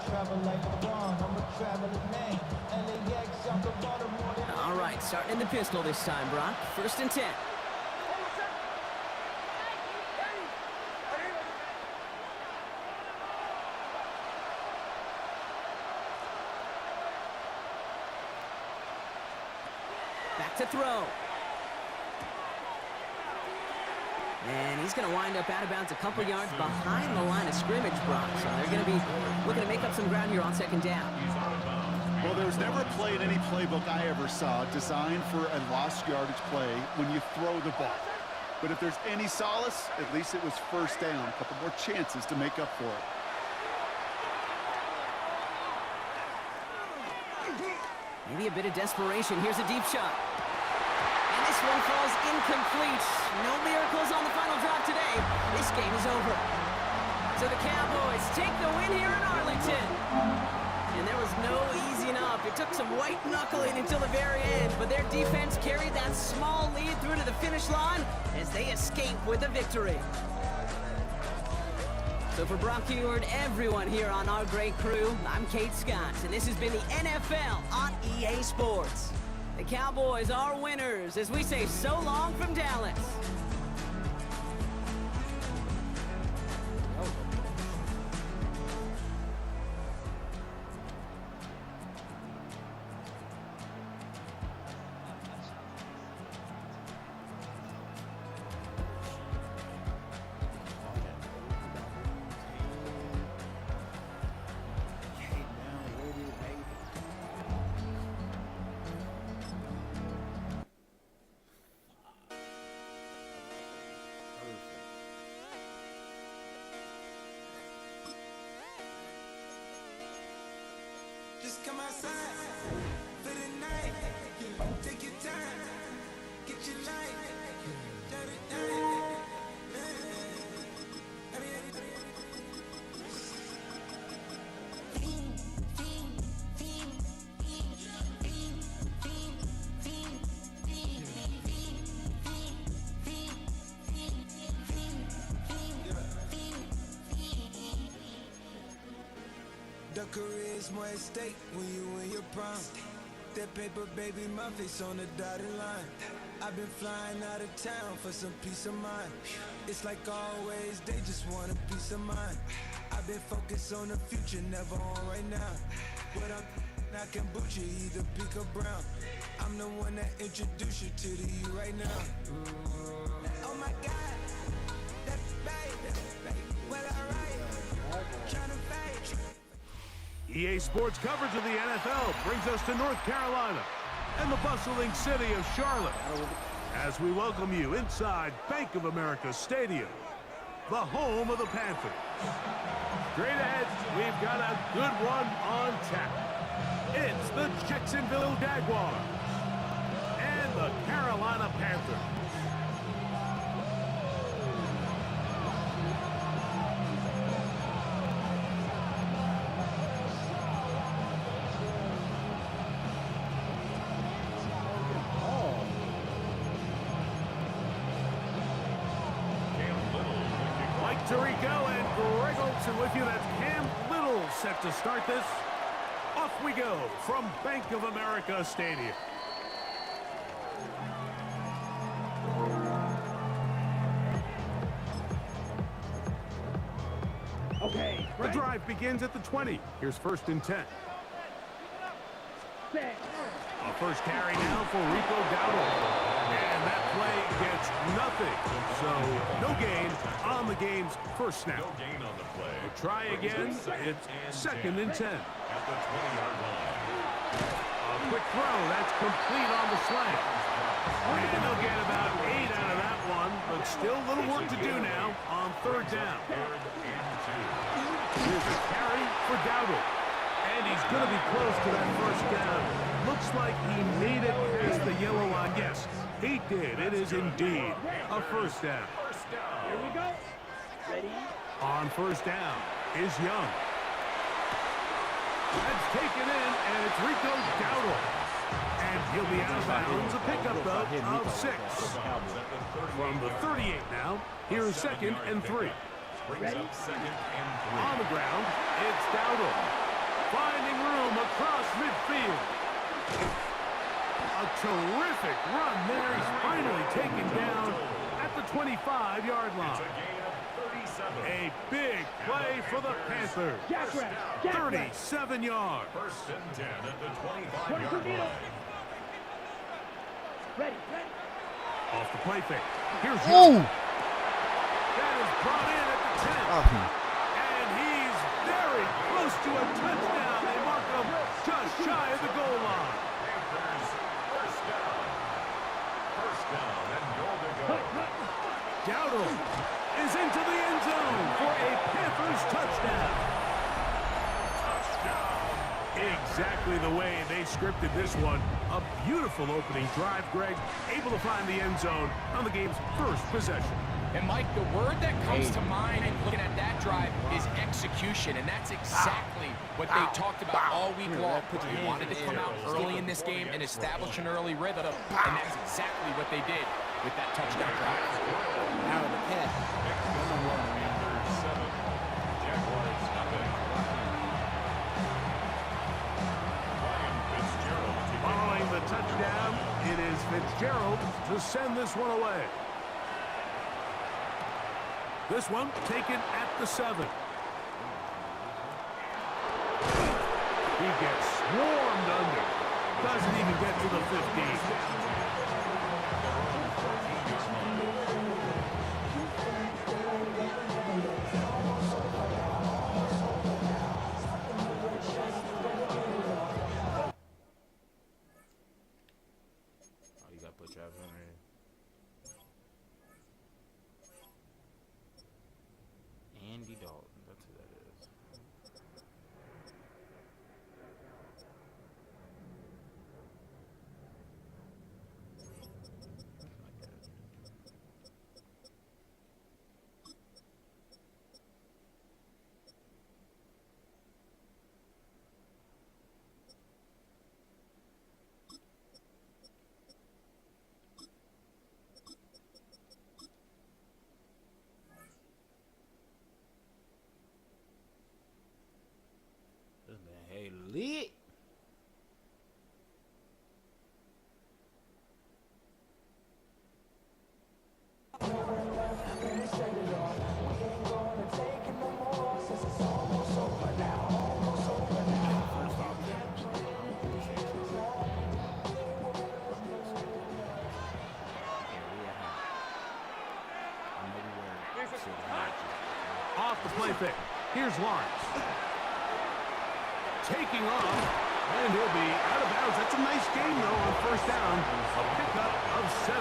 Travel like LeBron, I'm a traveling man. LAX out the bottom. Starting in the pistol this time, Brock. 1st and 10. Back to throw. And he's going to wind up out of bounds a couple yards behind the line of scrimmage, Brock. So they're going to be looking to make up some ground here on 2nd down. Well, there was never a play in any playbook I ever saw designed for a lost yardage play when you throw the ball. But if there's any solace, at least it was 1st down. A couple more chances to make up for it. Maybe a bit of desperation. Here's a deep shot. And this one falls incomplete. No miracles on the final drive today. This game is over. So the Cowboys take the win here in Arlington. And there was no easing up. It took some white knuckling until the very end, but their defense carried that small lead through to the finish line as they escape with a victory. So for Brock Ewart, everyone here on our great crew, I'm Kate Scott, and this has been the NFL on EA Sports. The Cowboys are winners as we say so long from Dallas. Just come outside for the night. Take your time, get your light. The career's more at stake when you win your prime. That paper, baby, my face on the dotted line. I've been flying out of town for some peace of mind. It's like always, they just want a peace of mind. I've been focused on the future, never on right now. But I can boot you either pink or brown. I'm the one that introduced you to the you right now. Oh my God, that's baby. Well, alright, trying to fight. EA Sports coverage of the NFL brings us to North Carolina and the bustling city of Charlotte as we welcome you inside Bank of America Stadium, the home of the Panthers. Straight ahead, we've got a good one on tap. It's the Jacksonville Jaguars and the Carolina Panthers. Tirico and Greg Olsen with you. That's Cam Little set to start this. Off we go from Bank of America Stadium. Okay. The drive begins at the 20. Here's 1st and 10. A first carry now for Rico Dowdle. And that play gets nothing. So no gain on the game's first snap. No gain on the play. We'll try again. It's 2nd and 10. At the 20-yard line. A quick throw. That's complete on the slant. And they'll get about 8 out of that one, but still a little work to do now on 3rd down. Here's a carry for Dowdle. And he's going to be close to that 1st down. Looks like he made it past the yellow line. Yes, he did. It is indeed a 1st down. Here we go. Ready? On 1st down is Young. That's taken in, and it's Rico Dowdle. And he'll be out of bounds. A pickup, though, of 6. From the 38 now, here's 2nd and 3. On the ground, it's Dowdle. Finding room across midfield. A terrific run there. He's finally taken down at the 25-yard line. A big play for the Panthers. 37 yards. First and 10 at the 25-yard line. Ready. Off the play fake. Here's Ooh. That is brought in at the 10. And he's very close to a touchdown. They mark him just shy of the goal line. Panthers, first down and goal to go. Dowdle is into the end zone for a Panthers touchdown. Exactly the way they scripted this one. A beautiful opening drive, Greg. Able to find the end zone on the game's first possession. And Mike, the word that comes to mind looking at that drive is execution, and that's exactly what they talked about all week long. They wanted to come out early in this game and establish an early rhythm, and that's exactly what they did with that touchdown drive. Out of the cat. Following the touchdown, it is Fitzgerald to send this one away. This one taken at the 7. He gets swarmed under. Doesn't even get to the 15. Andy Dalton, that's who that is. Hey, lit. Off the play pick. Here's Lawrence. Taking off, and he'll be out of bounds. That's a nice game, though, on first down. A pickup of 7.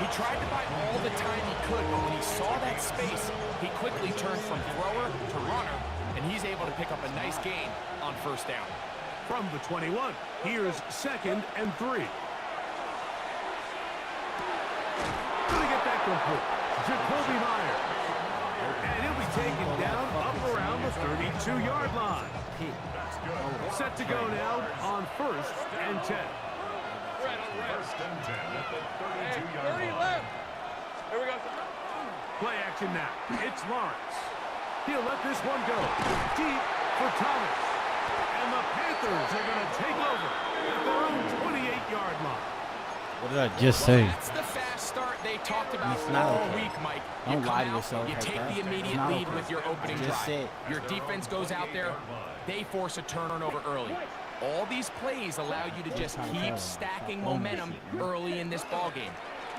He tried to buy all the time he could, but when he saw that space, he quickly turned from thrower to runner, and he's able to pick up a nice gain on first down. From the 21, here's 2nd and 3. Gonna get that complete. Jacoby Myers. And he'll be taken down up around the 32-yard line. Set to go now on 1st and 10. First and 10 at the 32-yard line. Here we go. Play action now. It's Lawrence. He'll let this one go. Deep for Thomas. And the Panthers are going to take over at their own 28-yard line. What did I just say? That's the fast start they talked about all week, Mike. Don't lie to yourself. You take the immediate lead with your opening drive. Your defense goes out there. They force a turnover early. All these plays allow you to just keep stacking momentum early in this ball game.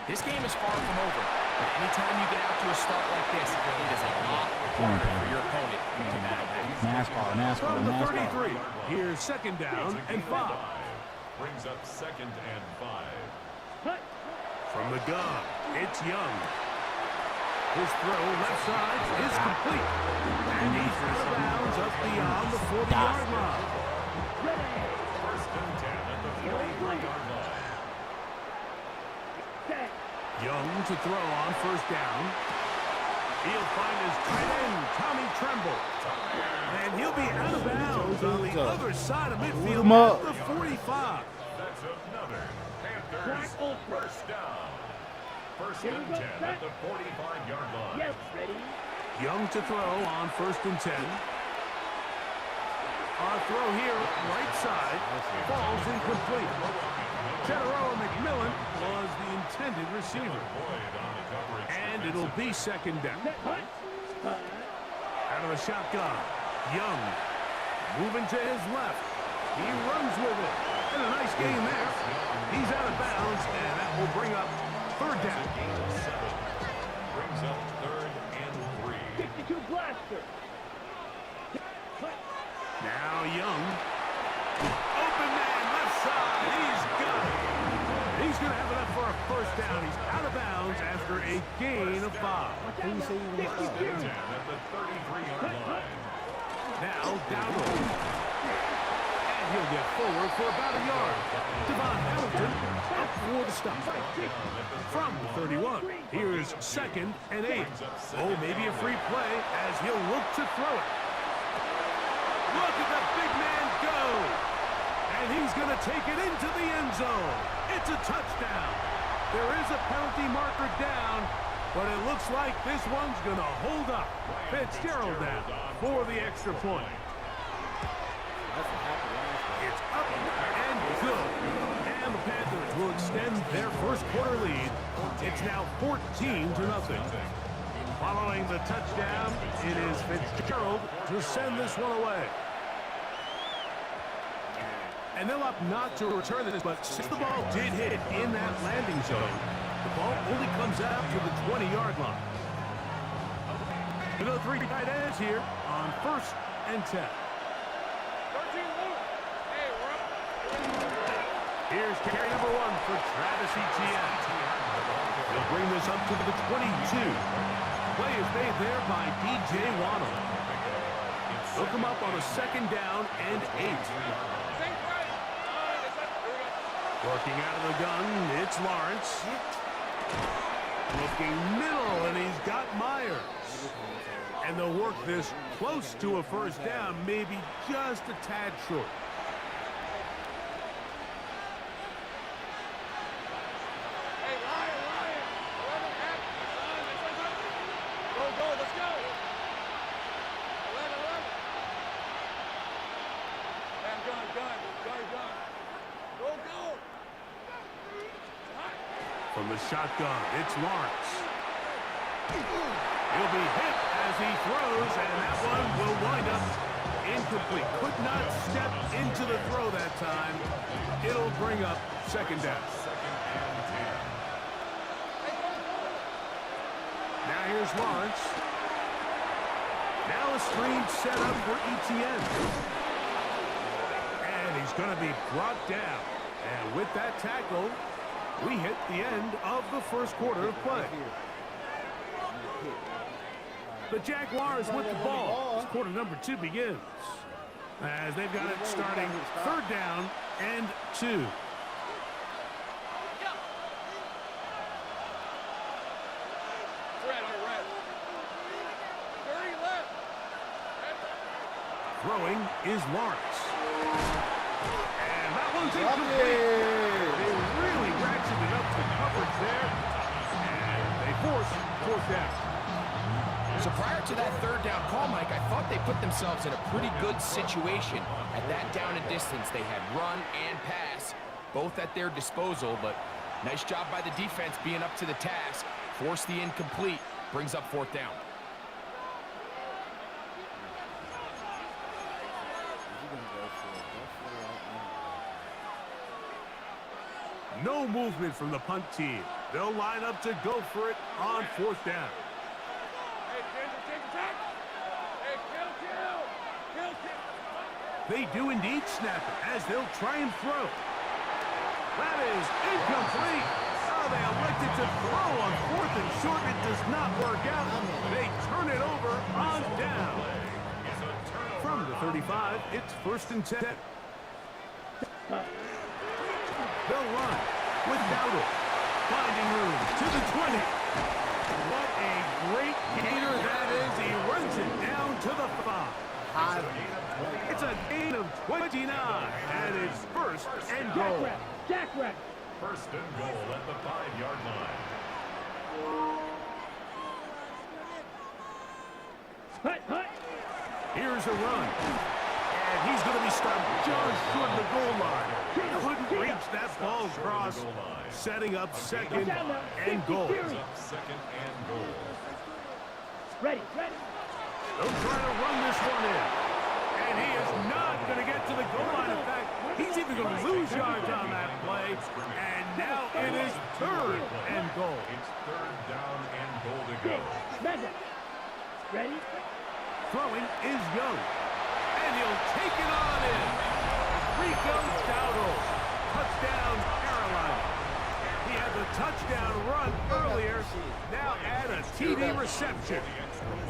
This game is far from over. But anytime you get out to a start like this, it is a lot harder for your opponent to match. From the 33, here's 2nd down and 5. Brings up 2nd and 5. From the gun, it's Young. His throw left side is complete. And he's out of bounds up beyond the 40-yard line. First and 10 at the 43-yard line. Young to throw on first down. He'll find his tight end, Tommy Tremble. And he'll be out of bounds on the other side of midfield at the 45. That's another Panthers first down. First and 10 at the 45-yard line. Young to throw on 1st and 10. Our throw here, right side, falls incomplete. General McMillan was the intended receiver. And it'll be second down. Out of the shotgun, Young moving to his left. He runs with it. And a nice gain there. He's out of bounds, and that will bring up third down. Brings up 3rd and 3. 62 blaster. Now Young. Open man, left side. He's got it. He's going to have enough for a first down. He's out of bounds after a gain of 5. At the 33-yard line. Now Dowdle. And he'll get forward for about a yard. Devon Hamilton up for the stop. From the 31, here's 2nd and 8. Oh, maybe a free play as he'll look to throw it. Look at the big man go. And he's going to take it into the end zone. It's a touchdown. There is a penalty marker down, but it looks like this one's going to hold up. Fitzgerald down for the extra point. It's up and good. And the Panthers will extend their first quarter lead. It's now 14-0. Following the touchdown, it is Fitzgerald to send this one away. And they'll opt not to return this, but since the ball did hit in that landing zone, the ball only comes out to the 20-yard line. The 3 tight ends here on 1st and 10. Here's carry number 1 for Travis Etienne. He'll bring this up to the 22. Play is made there by DJ Waddle. Hook him up on a 2nd down and 8. Working out of the gun, it's Lawrence. Looking middle, and he's got Myers. And they'll work this close to a first down, maybe just a tad short. From the shotgun, it's Lawrence. He'll be hit as he throws, and that one will wind up incomplete. Could not step into the throw that time. It'll bring up 2nd down. Now here's Lawrence. Now a screen set up for Etienne. And he's going to be brought down. And with that tackle, we hit the end of the first quarter of play. The Jaguars with the ball as quarter number 2 begins. As they've got it starting 3rd down and 2. Throwing is Lawrence. And that one's incomplete. They really ratcheted up the coverage there. And they force 4th down. So prior to that 3rd down call, Mike, I thought they put themselves in a pretty good situation. At that down and distance, they had run and pass, both at their disposal, but nice job by the defense being up to the task. Force the incomplete, brings up 4th down. No movement from the punt team. They'll line up to go for it on 4th down. They do indeed snap it as they'll try and throw. That is incomplete. Oh, they elected to throw on 4th and short. It does not work out. They turn it over on down. From the 35, it's 1st and 10. They'll run with Dowdle. Finding room to the 20. What a great gainer that is. He runs it down to the 5. It's a gain of 29, and it's 1st and goal. Jackrabbit. 1st and goal at the 5-yard line. Here's a run. And And he's going to be stopped just short of the goal line. Couldn't reach that ball across, setting up second and goal. Second and goal. Ready. They'll try to run this one in. And he is not going to get to the goal line. In fact, he's even going to lose yards on that play. And now it is third and goal. It's third down and goal to go. Ready? Throwing is Young. And he'll take it on in. Rico Dowdle. Touchdown, Carolina. He had the touchdown run earlier. Now add a TD reception.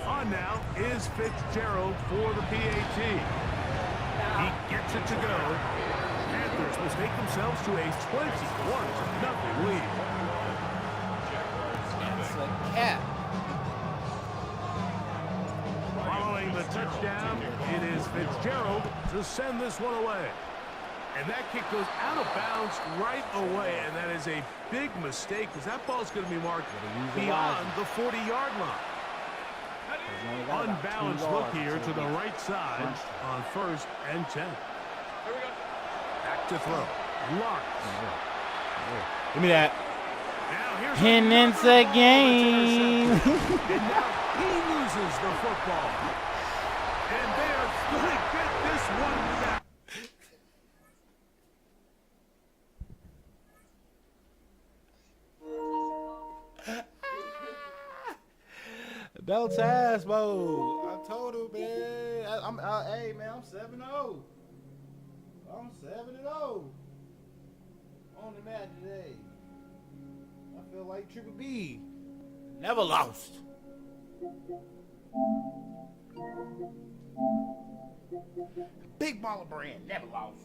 On now is Fitzgerald for the PAT. He gets it to go. Panthers must take themselves to a 21-0 lead. That's a cat. Following the touchdown, it is Fitzgerald to send this one away. And that kick goes out of bounds right away, and that is a big mistake because that ball's going to be marked beyond the 40-yard line. Unbalanced look here to the right side on 1st and 10. Back to throw. Lawrence. Give me that. Now here's And it's a game. And now he loses the football. And they are going to get this one back. Belts ass mode. I told him, man. Hey, man, I'm 7-0. I'm 7-0 on the match today. I feel like Triple B. Never lost. Big baller brand. Never lost.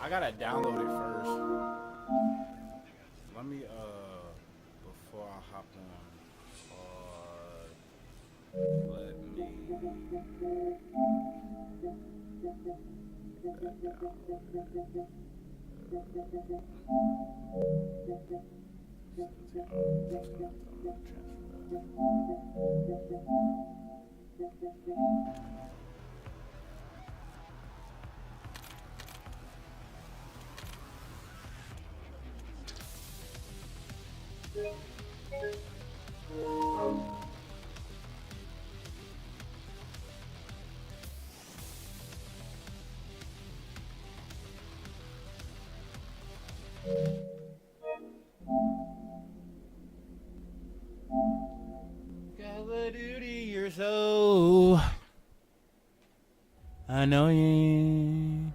I gotta download it first. Let me before I hop on, let me Call of Duty, you're so annoying.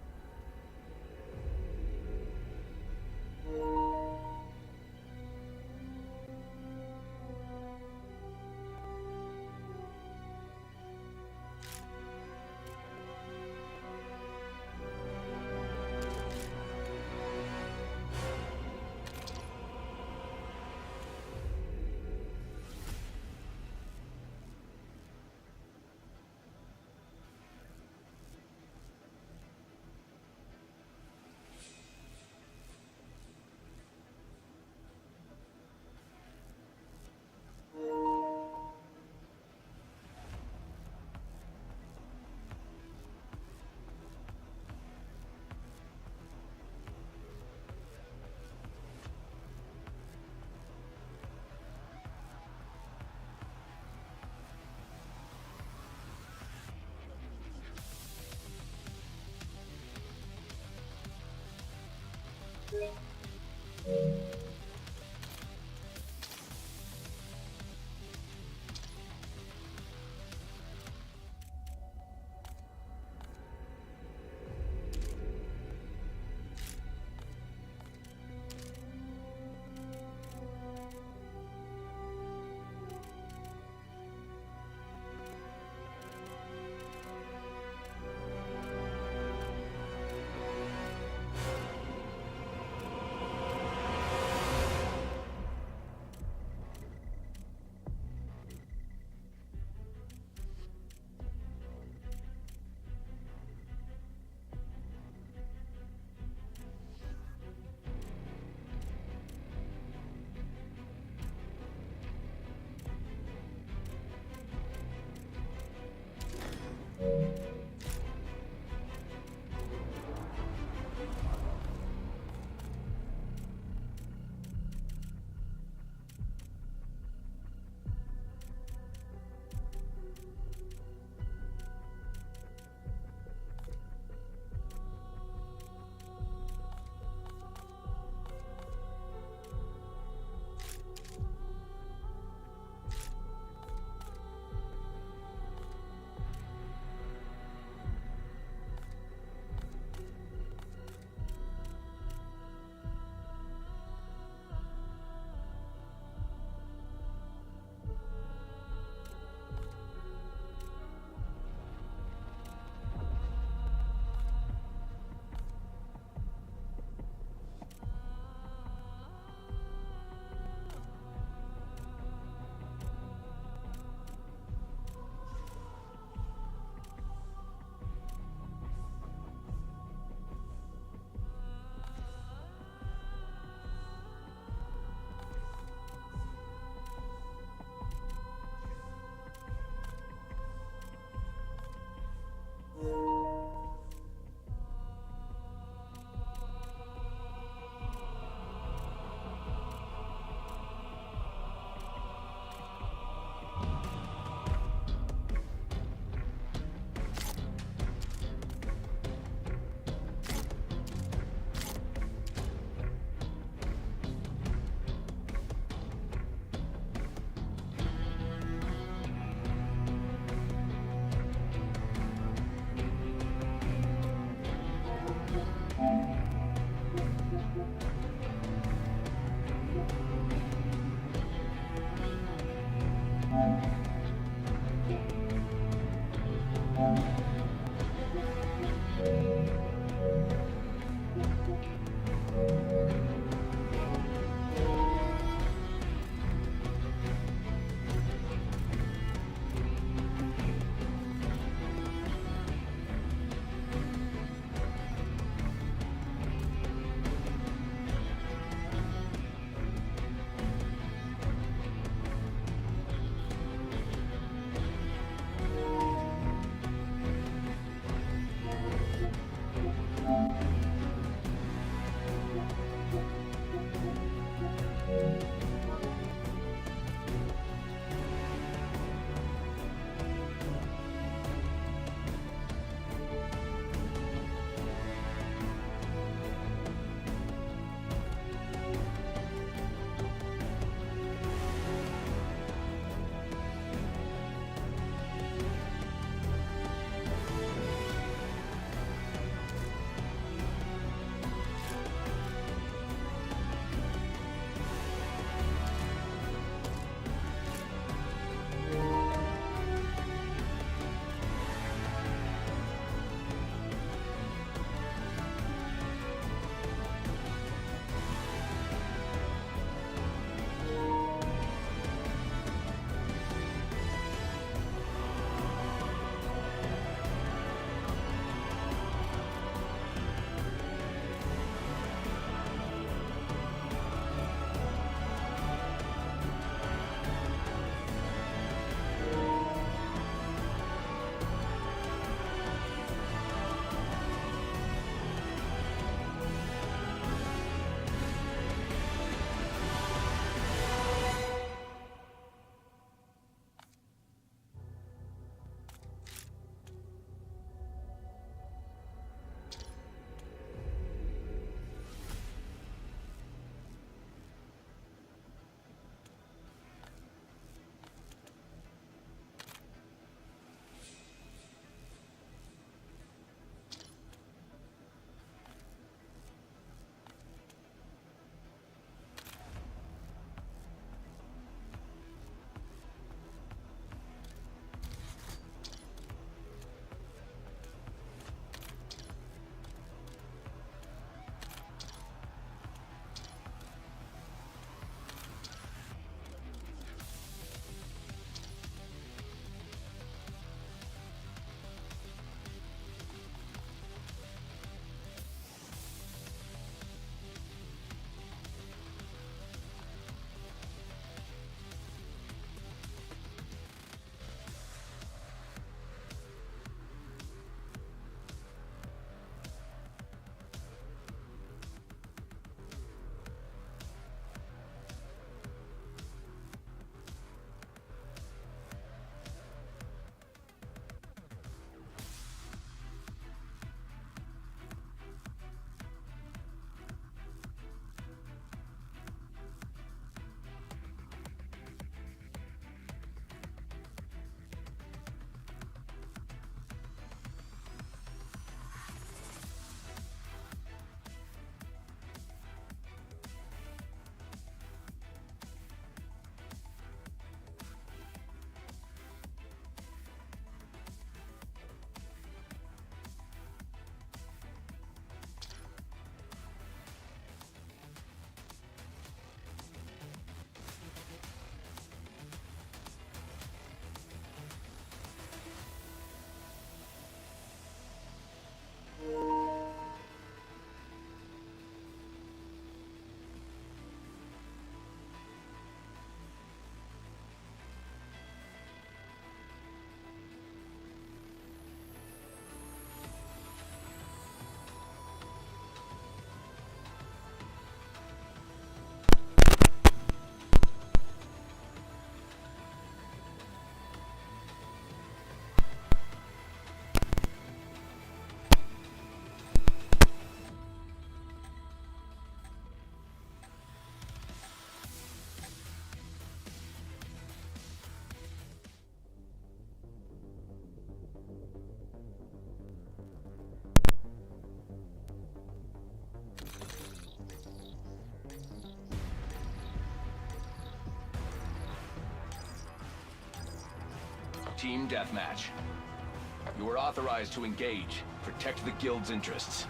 Team deathmatch. You are authorized to engage. Protect the guild's interests.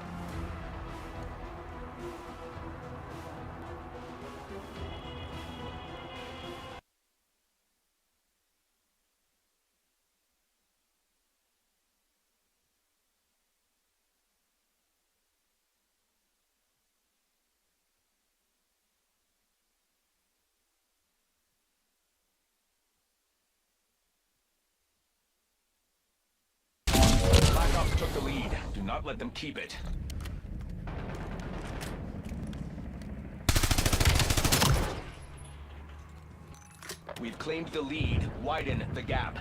Black Ops took the lead. Do not let them keep it. We've claimed the lead. Widen the gap.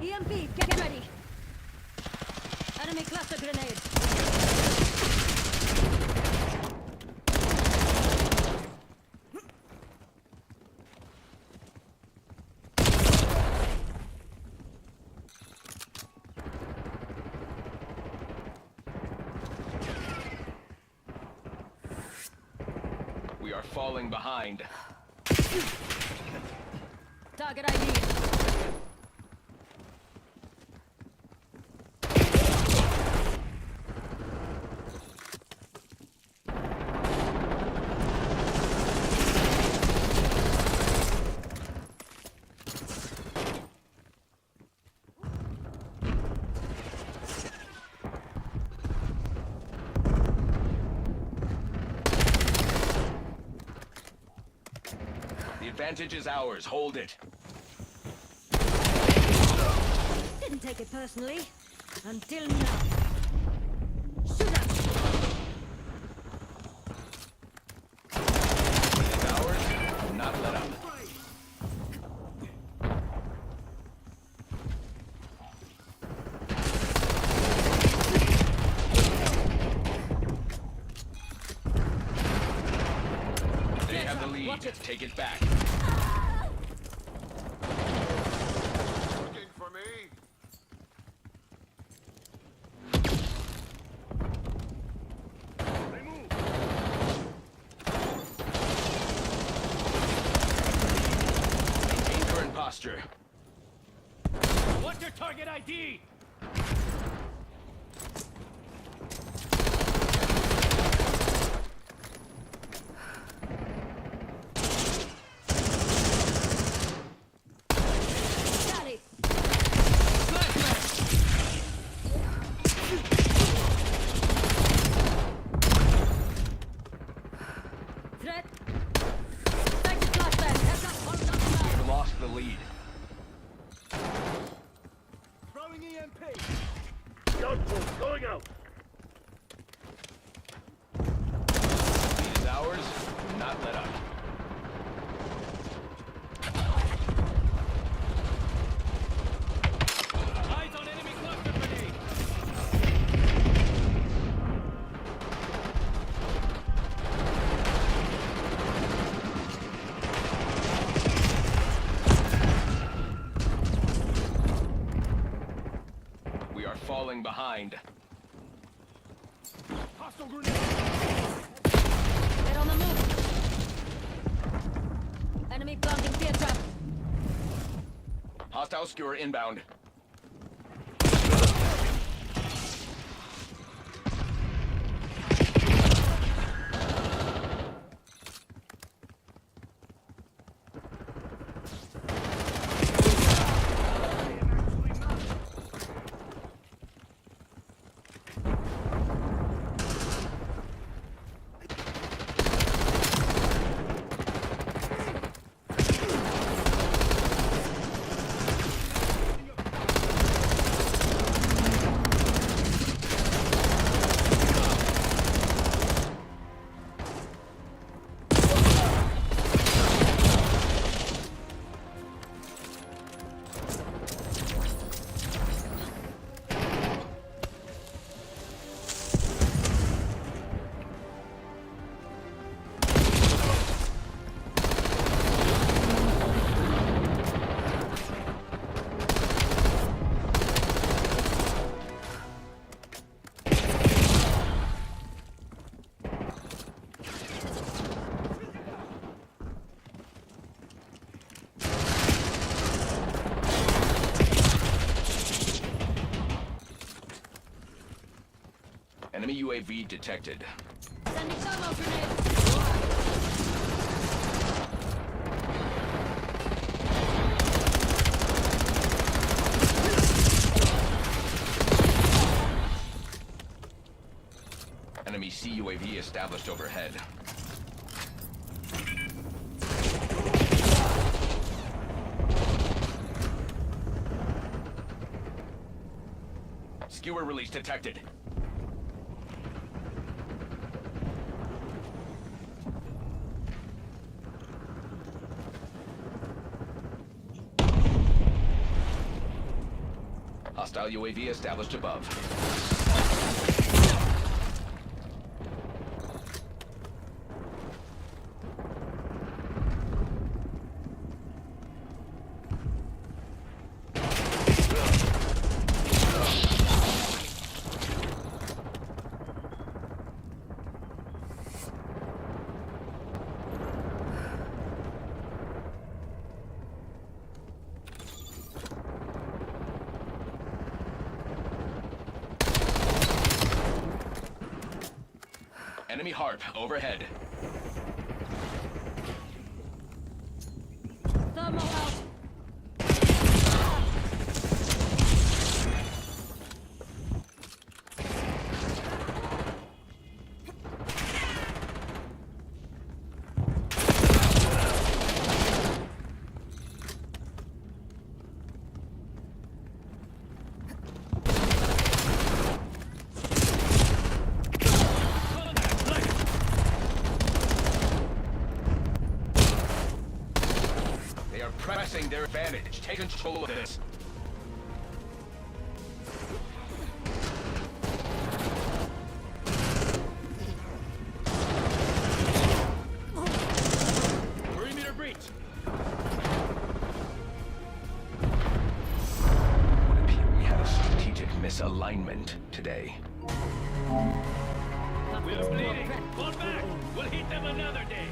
EMP, get ready. Enemy cluster grenade. We are falling behind. Target ID. The advantage is ours. Hold it. Didn't take it personally. Until now. Shoot up. It is ours. Do not let up. They have the lead. Take it back. Looking for me? They move. Maintain current posture. What's your target ID? Charlie. Threat. Take the flashbang. Heads up, hold up now. We've lost the lead. Throwing EMP. Gunboat going out. Lead is ours. Do not let up. Eyes on enemy cluster grenade. We are falling behind. Hostile grenade. Get on the move. Hostile skewer inbound. Enemy UAV detected. Sending thermal grenade. Enemy CUAV established overhead. Skewer release detected. Hostile UAV established above. Enemy HARP overhead. Thermal out. Pressing their advantage. Take control of this. Perimeter breach. Would appear we had a strategic misalignment today. We're bleeding. Fall back. We'll hit them another day.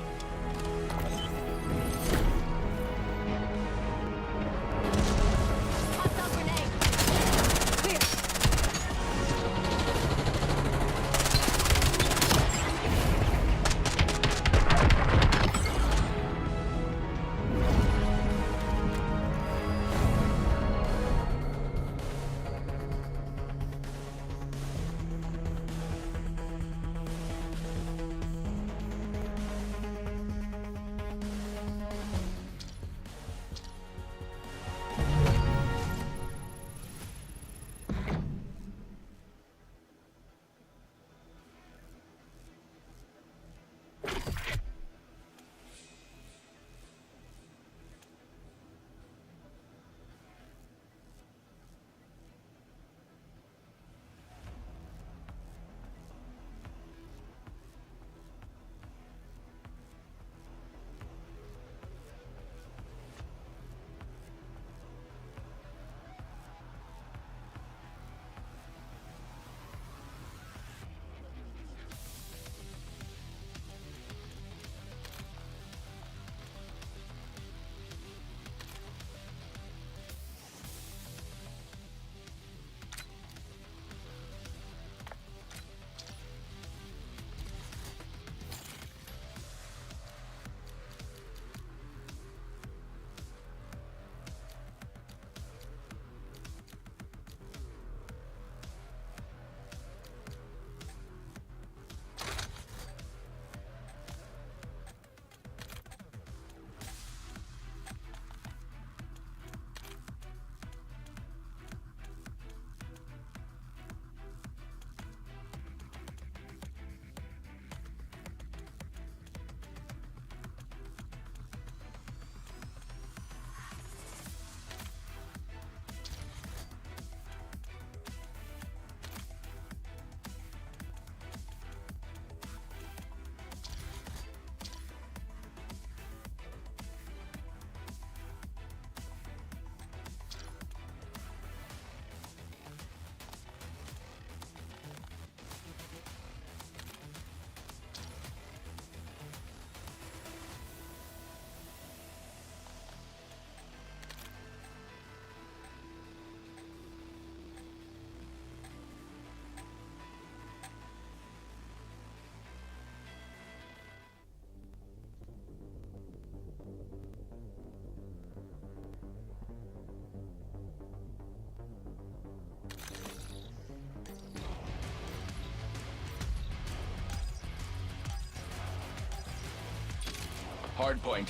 Hard point.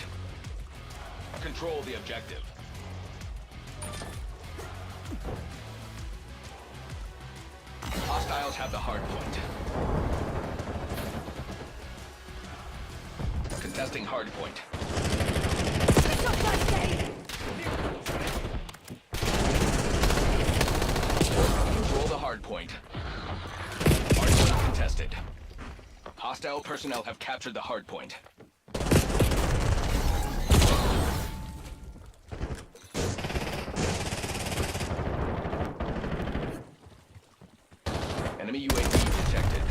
Control the objective. Hostiles have the hard point. Contesting hard point. Control the hard point. Hard point contested. Hostile personnel have captured the hard point. Enemy UAV detected.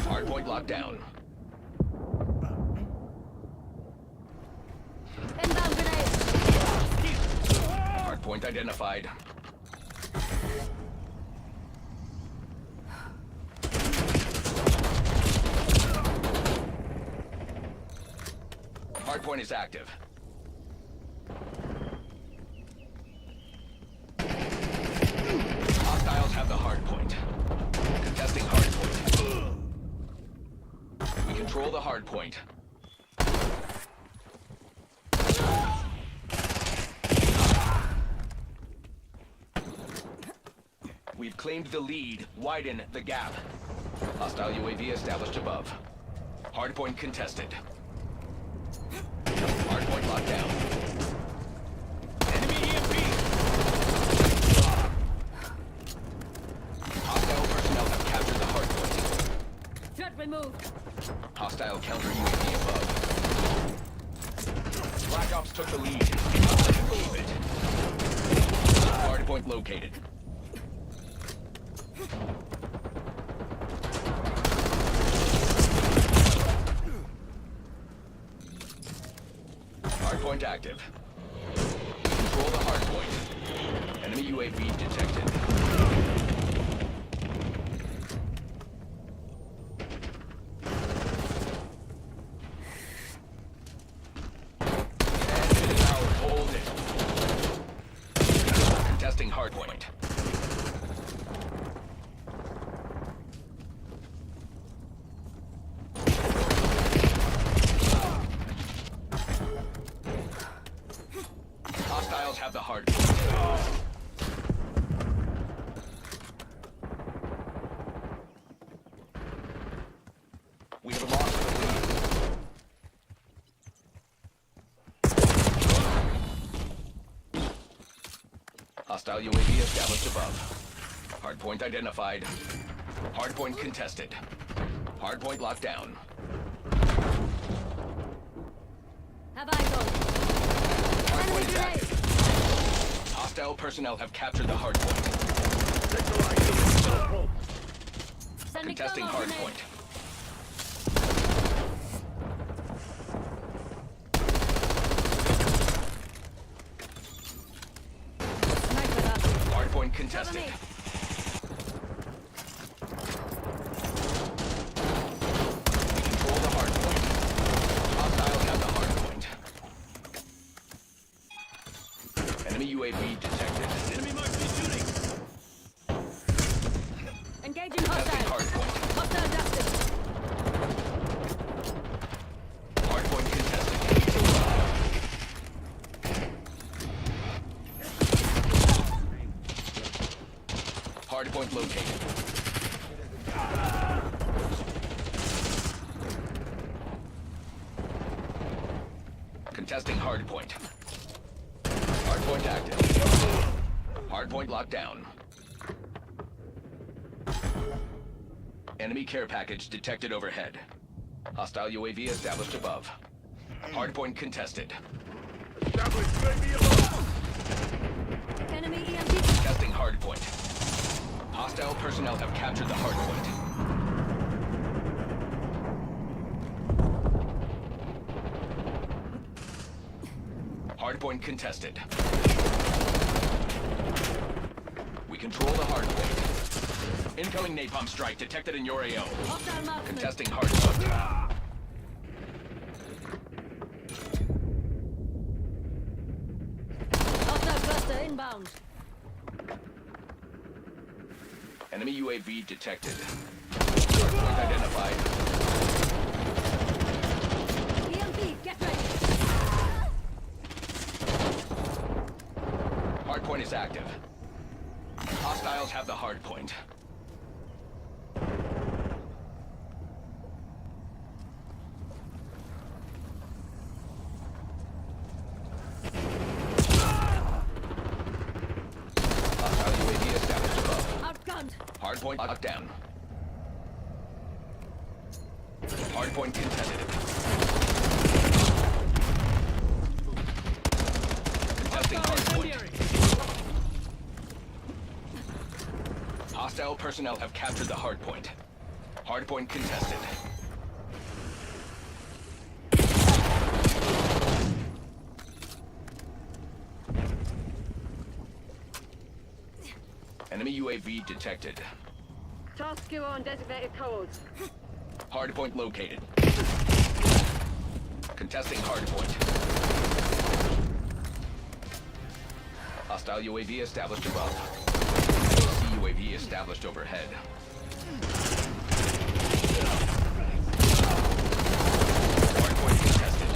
Hardpoint locked down. Inbound grenade. Hardpoint identified. Hardpoint is active. Hostiles have the hard point. Contesting hard point. We control the hard point. We've claimed the lead. Widen the gap. Hostile UAV established above. Hardpoint contested. Hardpoint locked down. Enemy EMP! Hostile personnel have captured the hardpoint. Threat removed. Hostile counter UAV above. Black Ops took the lead. Move it. Hardpoint located. Hardpoint active. Control the hardpoint. Enemy UAV detected. Hold it. Contesting hardpoint. Hostiles have the hard point. We have lost the lead. Hostile UAV established above. Hardpoint identified. Hardpoint contested. Hardpoint locked down. Have eyes on. Hardpoint is active. Hostile personnel have captured the hardpoint. Sending Contesting thermal grenade. hardpoint. Hardpoint contested. We control the hardpoint. Hostiles have the hardpoint. Enemy UAV detected. Enemy must be shooting. Engaging hostile. Hardpoint. Hostile dusted. Hardpoint contested. Hardpoint located. Contesting hardpoint. Hardpoint active. Hardpoint locked down. Enemy care package detected overhead. Hostile UAV established above. Hardpoint contested. Enemy EMP. Contesting hardpoint. Hostile personnel have captured the hardpoint. Hardpoint contested. We control the hardpoint. Incoming napalm strike detected in your AO. Hostile marksman. Contesting hardpoint. Hostile cluster inbound. Enemy UAV detected. Hardpoint identified. EMP, get ready. Hardpoint is active. Hostiles have the hardpoint. Hostile UAV established above. Outgunned. Hardpoint locked down. Hardpoint contested. Contesting hardpoint. Hostile personnel have captured the hardpoint. Hardpoint contested. Enemy UAV detected. Task you on designated codes. Hardpoint located. Contesting hardpoint. Hostile UAV established above. UAV established overhead. Hardpoint contested.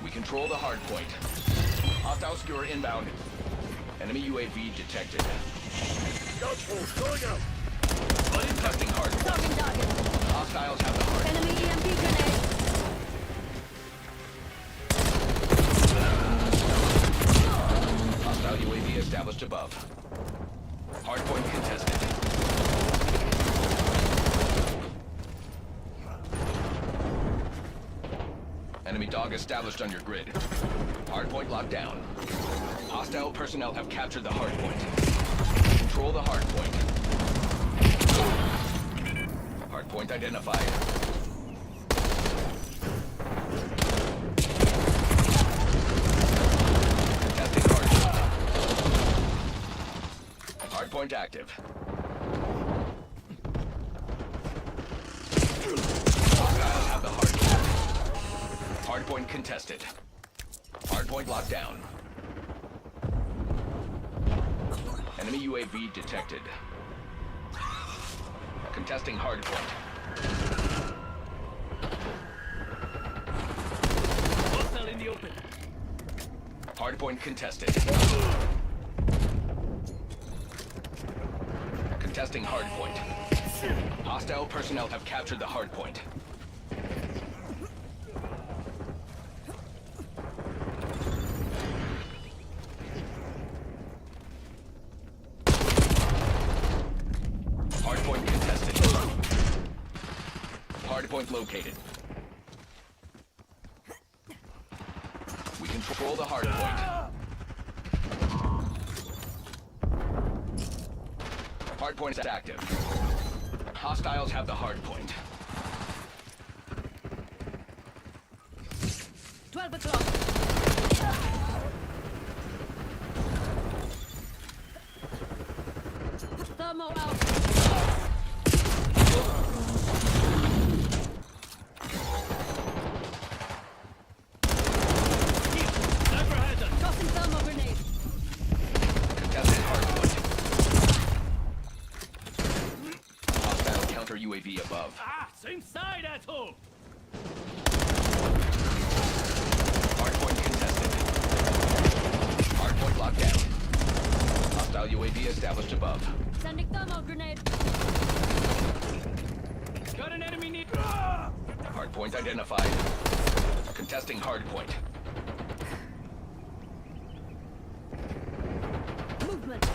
We control the hardpoint. Hostile skewer inbound. Enemy UAV detected. Going out. Contesting hardpoint. Hostiles have the hardpoint. Enemy EMP grenade. Hostile UAV established above. Hardpoint contested. Enemy dog established on your grid. Hardpoint locked down. Hostile personnel have captured the hardpoint. Control the hardpoint. Hardpoint identified. Contesting hardpoint. Hardpoint active. Hostiles have the hardpoint. Hardpoint contested. Hardpoint locked down. Enemy UAV detected. Contesting hardpoint. Hostile in the open. Hardpoint contested. Contesting hardpoint. Hostile personnel have captured the hardpoint. Hardpoint contested. Hardpoint located. We control the hardpoint. Hardpoint is active. Hostiles have the hardpoint. 12 o'clock. Thermo out. Tossing thermo grenade. Contested hardpoint. Hostile counter UAV above. Same side, asshole. Hardpoint contested. Hardpoint locked down. Hostile UAV established above. Sending thermo grenade. Got an enemy near. Hardpoint identified. Contesting hardpoint. Movement.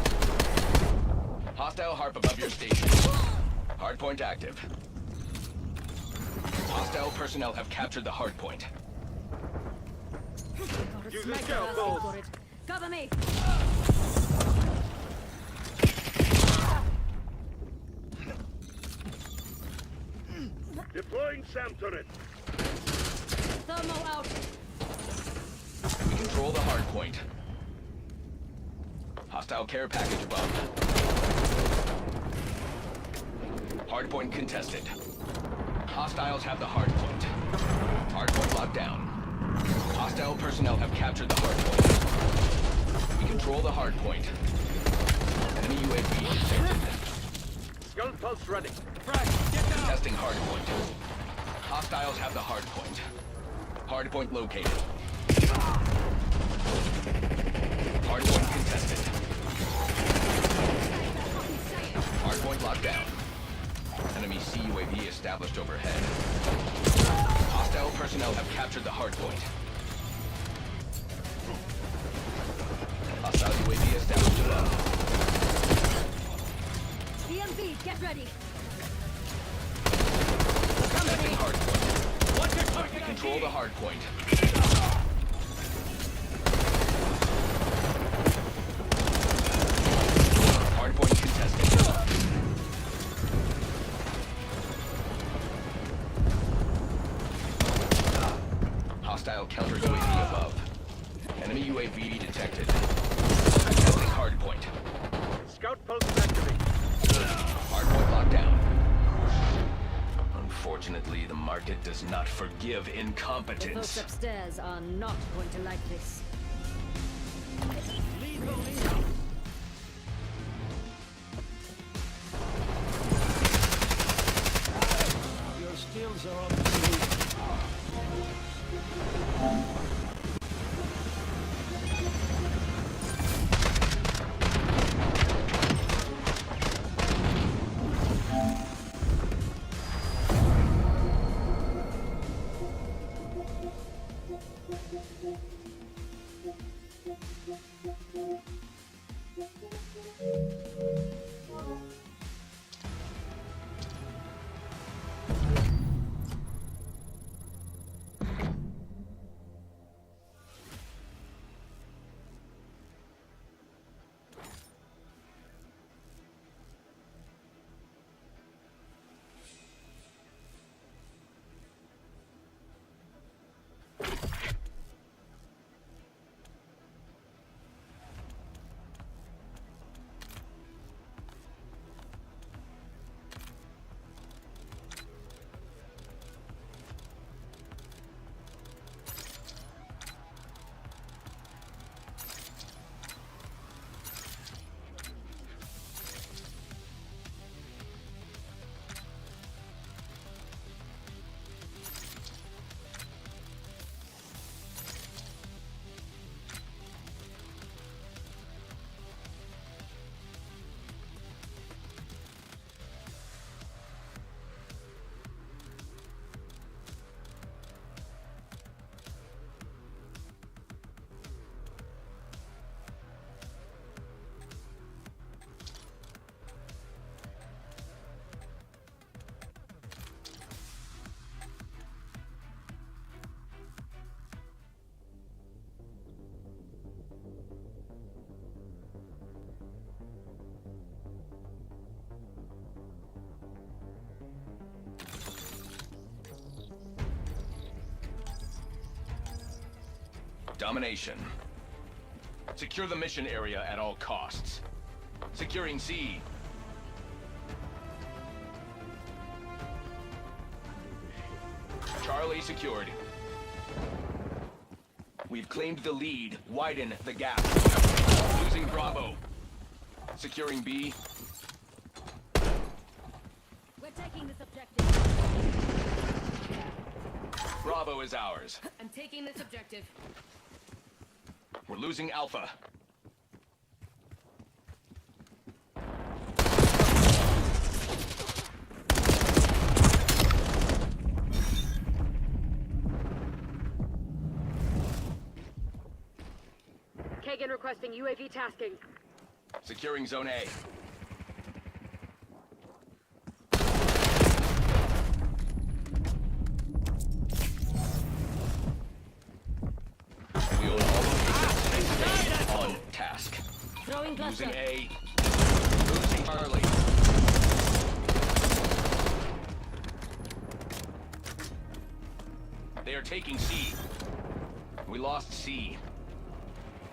Hostile harp above your station. Hardpoint active. Hostile personnel have captured the hardpoint. Use the scout gold. Cover me. Deploying SAM turret. Thermo out. We control the hardpoint. Hostile care package above. Hardpoint contested. Hostiles have the hardpoint. Hardpoint locked down. Hostile personnel have captured the hardpoint. We control the hardpoint. Enemy UAV detected. Skull pulse running. Frag, get down! Contesting hard point. Hostiles have the hard point. Hard point located. Hard point contested. Hard point locked down. Enemy CUAV established overhead. Hostile personnel have captured the hard point. Hostile UAV established above. DMV, get ready. Contesting hard point. What's your target? We control the hard point. Hard point contested. Hostile counter UAV above. Enemy UAV detected. Contesting hard point. Scout post activate. Hard point locked down. Unfortunately, the market does not forgive The incompetence. folks upstairs are not going to like this. Your skills are obsolete. Domination. Secure the mission area at all costs. Securing C. Charlie secured. We've claimed the lead. Widen the gap. Losing Bravo. Securing B. We're taking this objective. Bravo is ours. I'm taking this objective. We're losing Alpha. Kagan requesting UAV tasking. Securing Zone A. We own all locations. On task. Throwing cluster. Losing A. Losing Charlie. They are taking C. We lost C.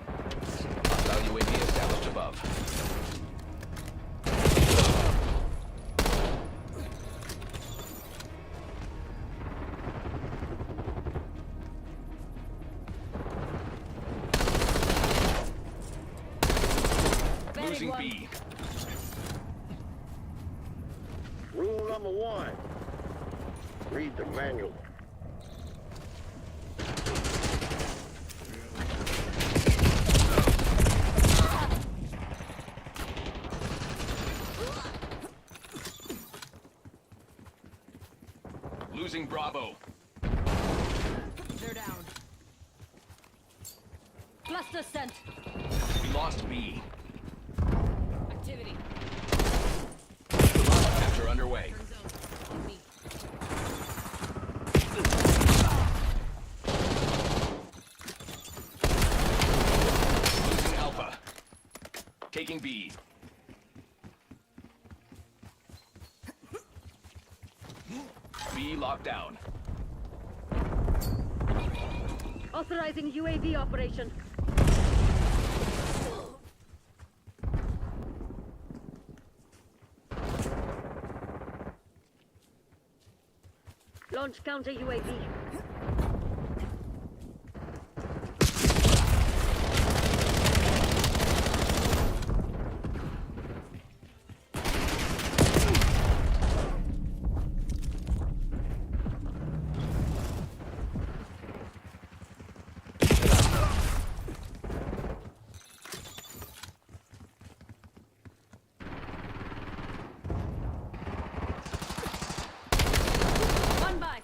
Hostile UAV established above. Losing B. Rule number one, Read the manual. Losing Bravo. They're down. Cluster sent. We lost B. Activity. Capture underway. Losing Alpha. Taking B. B locked down. Authorizing UAV operation. Launch counter UAV. One by.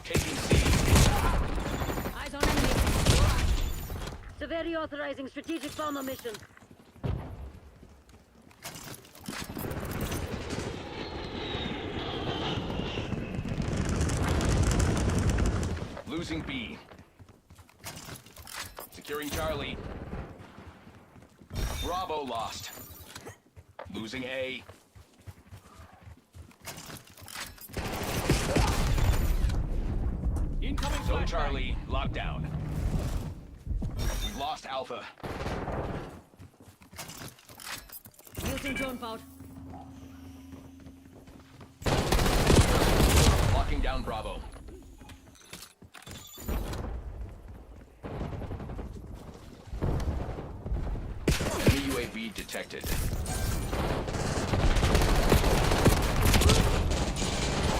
Taking C. Eyes on enemy. Severely authorizing strategic bomber mission. Losing B. Securing Charlie. Bravo lost. Losing A. Incoming Zone flashbang. Charlie locked down. We've lost Alpha. Using drone pod. Locking down Bravo. Enemy UAV detected.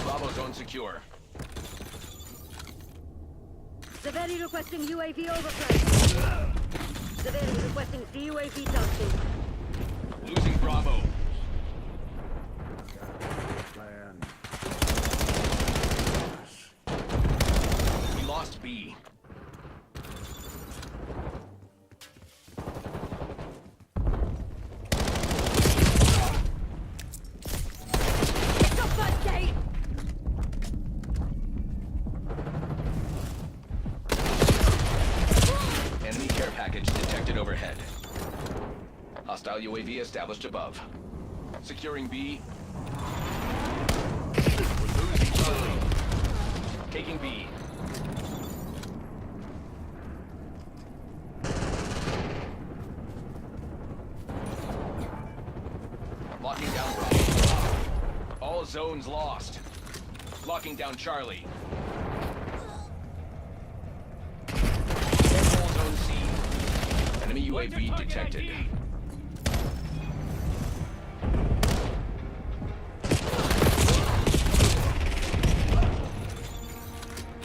Bravo zone secure. Severely requesting UAV overflight. Severely requesting CUAV tasking. Losing Bravo. We lost B. Stop that gate! Enemy care package detected overhead. Hostile UAV established above. Securing B. We're losing Charlie. Taking B. Locking down Bravo. All zones lost. Locking down Charlie. Control zone C. Enemy UAV detected.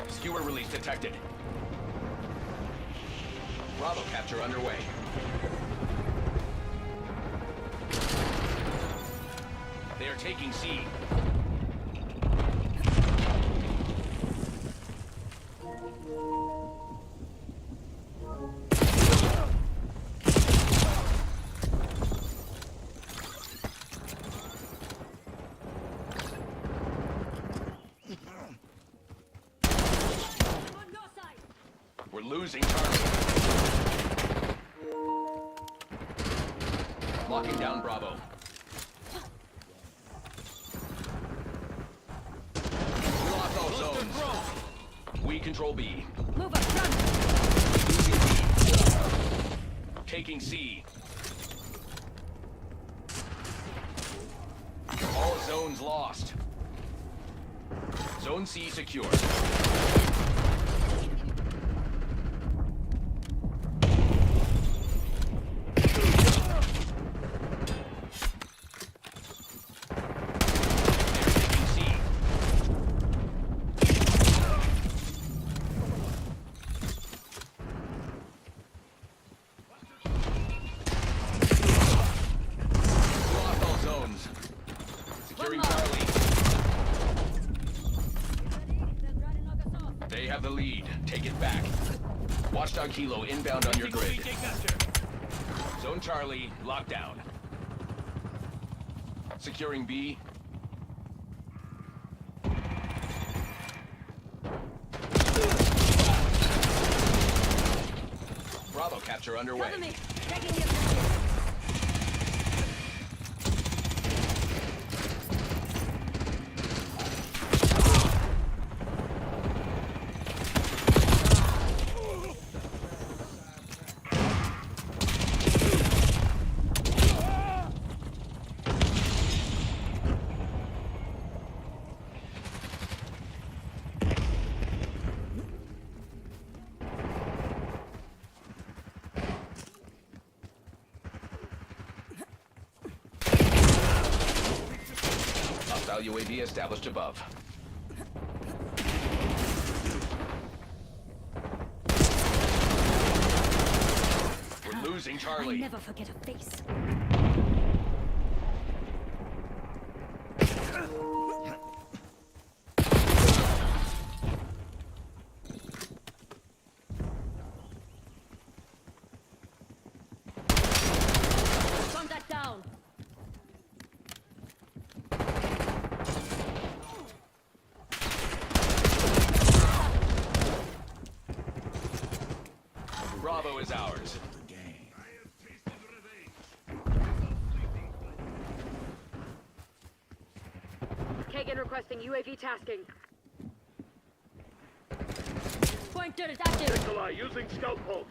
Skewer release detected. Bravo capture underway. They are taking C. On your side. We're losing Charlie. Locking down Bravo. We lost all zones. We control B. Move up, run. Losing B. Taking C. All zones lost. Zone C secure. Watchdog Hilo inbound on your grid. Zone Charlie, locked down. Securing B. Bravo capture underway. Cover me. Taking the objective. Hostile UAV established above. We're losing Charlie. I never forget a face. Contact down. Bravo is ours. Kagan requesting UAV tasking. Pointer is active. Nikolai using scout pulse.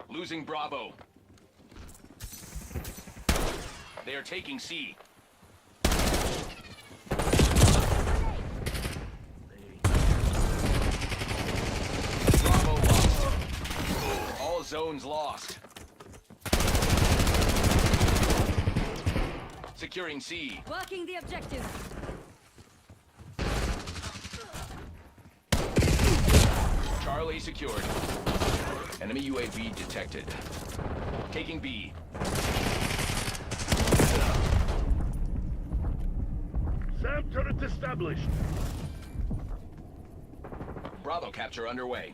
Losing Bravo. They are taking C. Bravo lost. All zones lost. Securing C. Working the objective. Charlie secured. Enemy UAV detected. Taking B. SAM turret established. Bravo capture underway.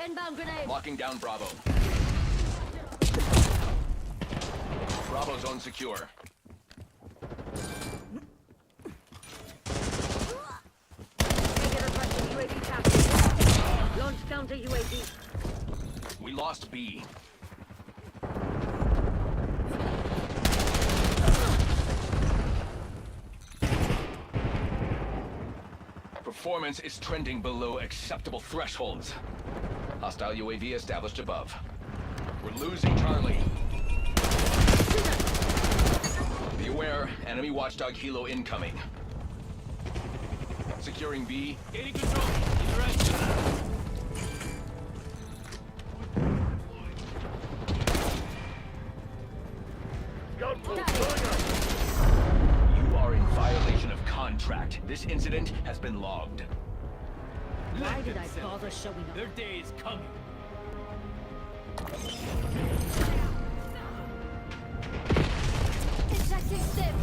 Inbound grenade. Locking down Bravo. Bravo zone secure. Kagan requesting UAV tasking. Launch counter UAV. We lost B. Performance is trending below acceptable thresholds. Hostile UAV established above. We're losing Charlie. Be aware, enemy watchdog Hilo incoming. Securing B. Gaining control. Keep right. Scout pulse going up. You are in violation of contract. This incident has been logged. Why did I bother showing up? Their day is coming. Injecting stim.